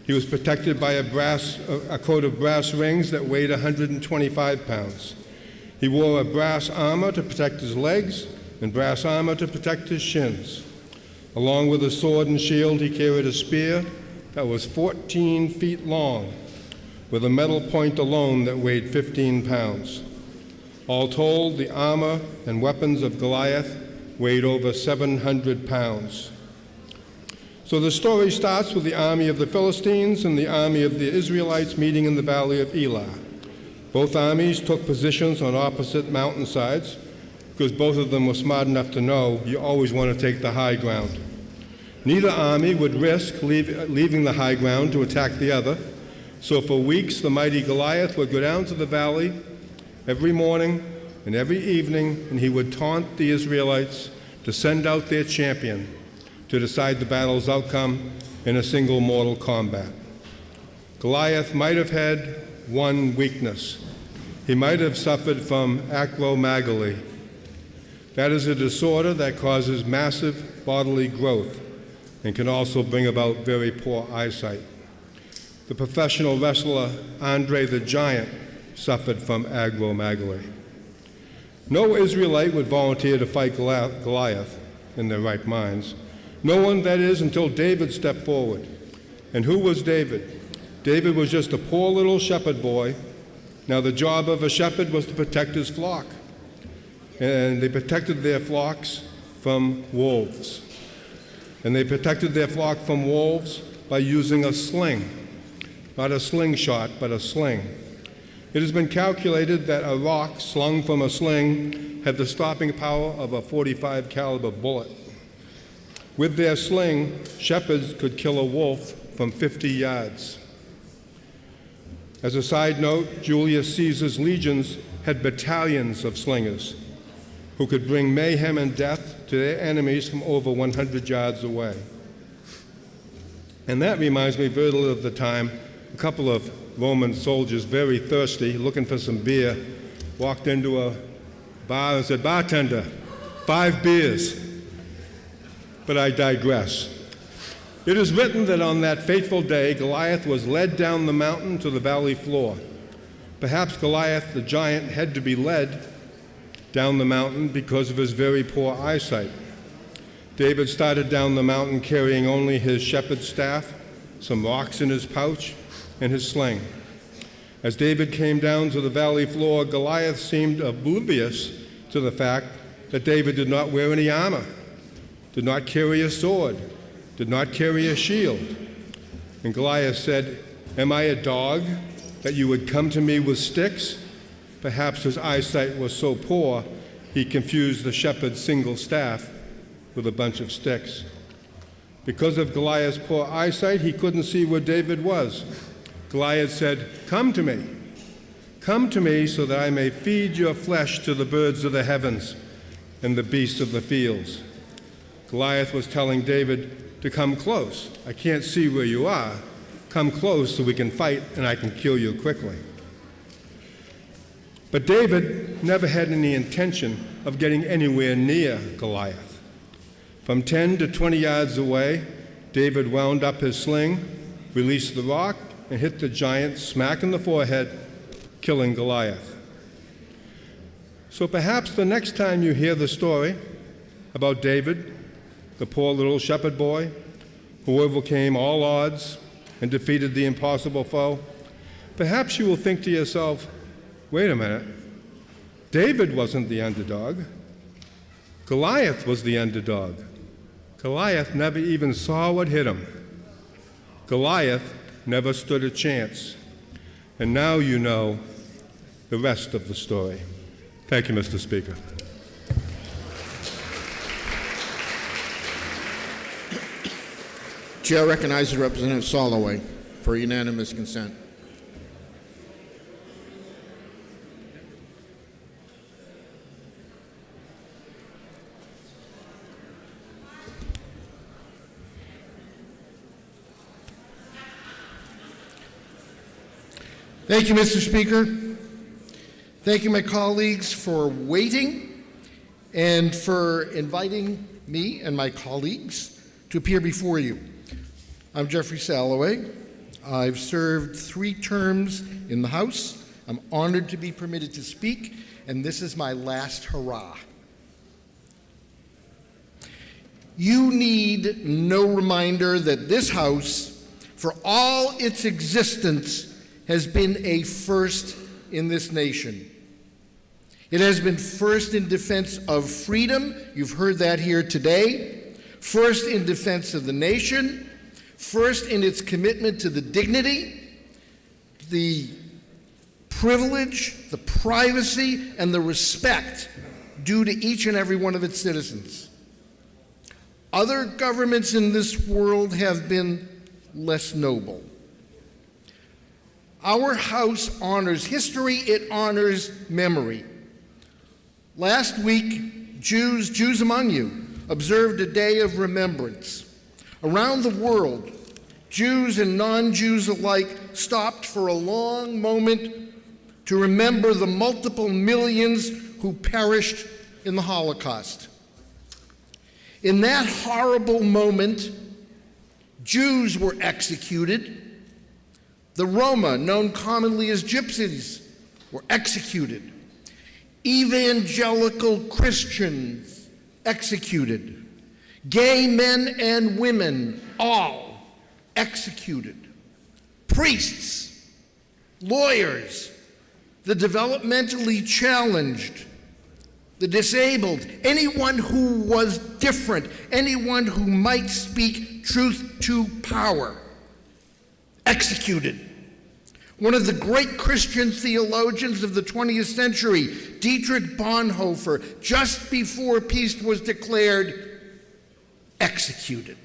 He was protected by a coat of brass rings that weighed 125 pounds. He wore a brass armor to protect his legs and brass armor to protect his shins. Along with a sword and shield, he carried a spear that was 14 feet long, with a metal point alone that weighed 15 pounds. All told, the armor and weapons of Goliath weighed over 700 pounds. So the story starts with the army of the Philistines and the army of the Israelites meeting in the valley of Elah. Both armies took positions on opposite mountainsides, because both of them were smart enough to know you always want to take the high ground. Neither army would risk leaving the high ground to attack the other, so for weeks the mighty Goliath would go down to the valley every morning and every evening, and he would taunt the Israelites to send out their champion to decide the battle's outcome in a single mortal combat. Goliath might have had one weakness. He might have suffered from acromegaly. That is a disorder that causes massive bodily growth and can also bring about very poor eyesight. The professional wrestler Andre the Giant suffered from acromegaly. No Israelite would volunteer to fight Goliath in their right minds. No one, that is, until David stepped forward. And who was David? David was just a poor little shepherd boy. Now, the job of a shepherd was to protect his flock. And they protected their flocks from wolves. And they protected their flock from wolves by using a sling. Not a slingshot, but a sling. It has been calculated that a rock slung from a sling had the stopping power of a .45 caliber bullet. With their sling, shepherds could kill a wolf from 50 yards. As a side note, Julius Caesar's legions had battalions of slingers who could bring mayhem and death to their enemies from over 100 yards away. And that reminds me very little of the time a couple of Roman soldiers, very thirsty, looking for some beer, walked into a bar and said, "Bartender, 5 beers." But I digress. It is written that on that fateful day, Goliath was led down the mountain to the valley floor. Perhaps Goliath, the giant, had to be led down the mountain because of his very poor eyesight. David started down the mountain carrying only his shepherd's staff, some rocks in his pouch, and his sling. As David came down to the valley floor, Goliath seemed oblivious to the fact that David did not wear any armor, did not carry a sword, did not carry a shield. And Goliath said, "Am I a dog that you would come to me with sticks?" Perhaps his eyesight was so poor, he confused the shepherd's single staff with a bunch of sticks. Because of Goliath's poor eyesight, he couldn't see where David was. Goliath said, "Come to me. Come to me so that I may feed your flesh to the birds of the heavens and the beasts of the fields." Goliath was telling David to come close. "I can't see where you are. Come close so we can fight and I can kill you quickly." But David never had any intention of getting anywhere near Goliath. From 10 to 20 yards away, David wound up his sling, released the rock, and hit the giant smack in the forehead, killing Goliath. So perhaps the next time you hear the story about David, the poor little shepherd boy who overcame all odds and defeated the impossible foe, perhaps you will think to yourself, wait a minute, David wasn't the underdog. Goliath was the underdog. Goliath never even saw what hit him. Goliath never stood a chance. And now you know the rest of the story. Thank you, Mr. Speaker. Chair recognizes Representative Soloway for unanimous consent. Thank you, Mr. Speaker. Thank you, my colleagues, for waiting and for inviting me and my colleagues to appear before you. I'm Jeffrey Salloway. I've served 3 terms in the House. I'm honored to be permitted to speak, and this is my last hurrah. You need no reminder that this House, for all its existence, has been a first in this nation. It has been first in defense of freedom, you've heard that here today, first in defense of the nation, first in its commitment to the dignity, the privilege, the privacy, and the respect due to each and every one of its citizens. Other governments in this world have been less noble. Our House honors history, it honors memory. Last week, Jews among you, observed a day of remembrance. Around the world, Jews and non-Jews alike stopped for a long moment to remember the multiple millions who perished in the Holocaust. In that horrible moment, Jews were executed. The Roma, known commonly as gypsies, were executed. Evangelical Christians executed. Gay men and women, all executed. Priests, lawyers, the developmentally challenged, the disabled, anyone who was different, anyone who might speak truth to power, executed. One of the great Christian theologians of the 20th century, Dietrich Bonhoeffer, just before peace was declared, executed.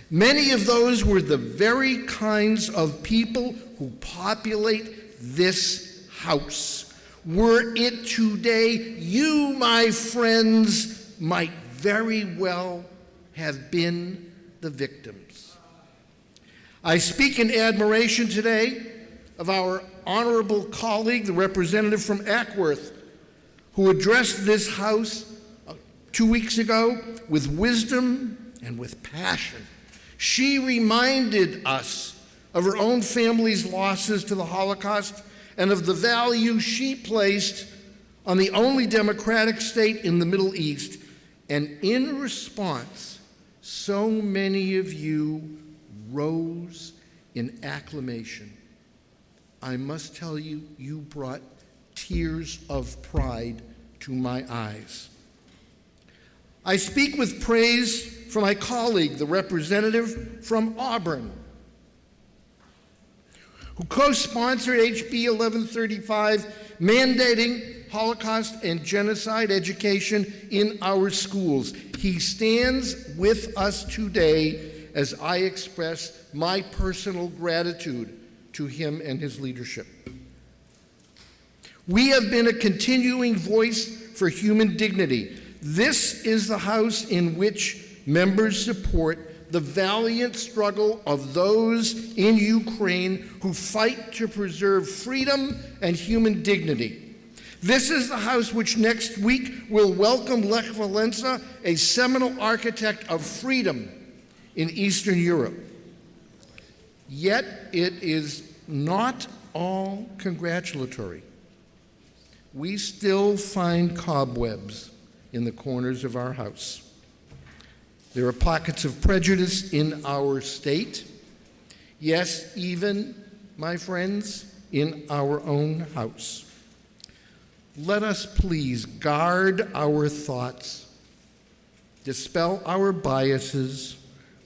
Many of those were the very kinds of people who populate this House. Were it today, you, my friends, might very well have been the victims. I speak in admiration today of our honorable colleague, the representative from Ackworth, who addressed this House 2 weeks ago with wisdom and with passion. She reminded us of her own family's losses to the Holocaust and of the value she placed on the only democratic state in the Middle East. And in response, so many of you rose in acclamation. I must tell you, you brought tears of pride to my eyes. I speak with praise for my colleague, the representative from Auburn, who co-sponsored HB 1135, mandating Holocaust and genocide education in our schools. He stands with us today as I express my personal gratitude to him and his leadership. We have been a continuing voice for human dignity. This is the House in which members support the valiant struggle of those in Ukraine who fight to preserve freedom and human dignity. This is the House which next week will welcome Lech Walesa, a seminal architect of freedom in Eastern Europe. Yet it is not all congratulatory. We still find cobwebs in the corners of our House. There are pockets of prejudice in our state. Yes, even, my friends, in our own House. Let us please guard our thoughts, dispel our biases,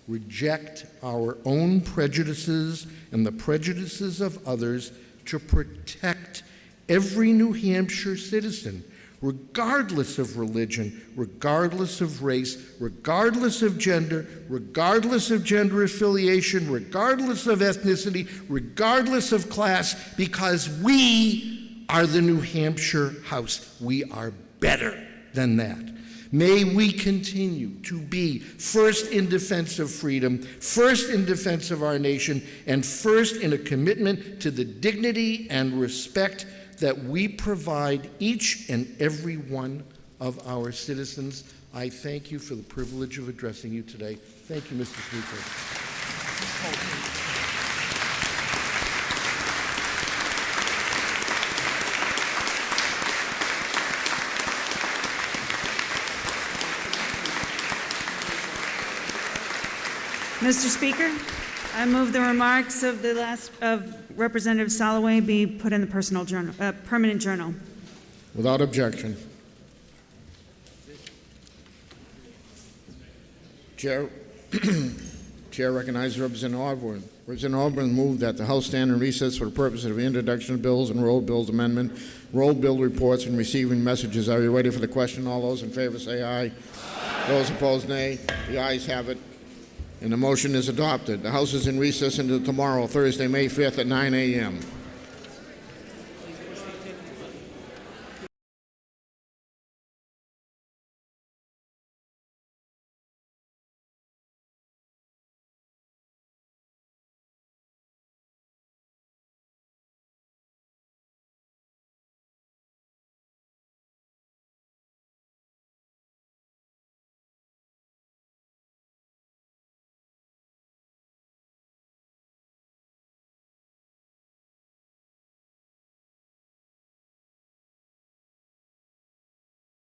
reject our own prejudices and the prejudices of others to protect every New Hampshire citizen, regardless of religion, regardless of race, regardless of gender, regardless of gender affiliation, regardless of ethnicity, regardless of class, because we are the New Hampshire House. We are better than that. May we continue to be first in defense of freedom, first in defense of our nation, and first in a commitment to the dignity and respect that we provide each and every one of our citizens. I thank you for the privilege of addressing you today. Thank you, Mr. Speaker. Mr. Speaker, I move the remarks of Representative Soloway be put in the permanent journal. Without objection. Chair recognizes Representative Osborne. Representative Osborne moved that the House stand in recess for the purpose of introduction of bills and roll bills amendment, roll bill reports, and receiving messages. Are you ready for the question? All those in favor say aye. Those opposed, nay. The ayes have it. And the motion is adopted. The House is in recess until tomorrow, Thursday, May 5th at 9 a.m.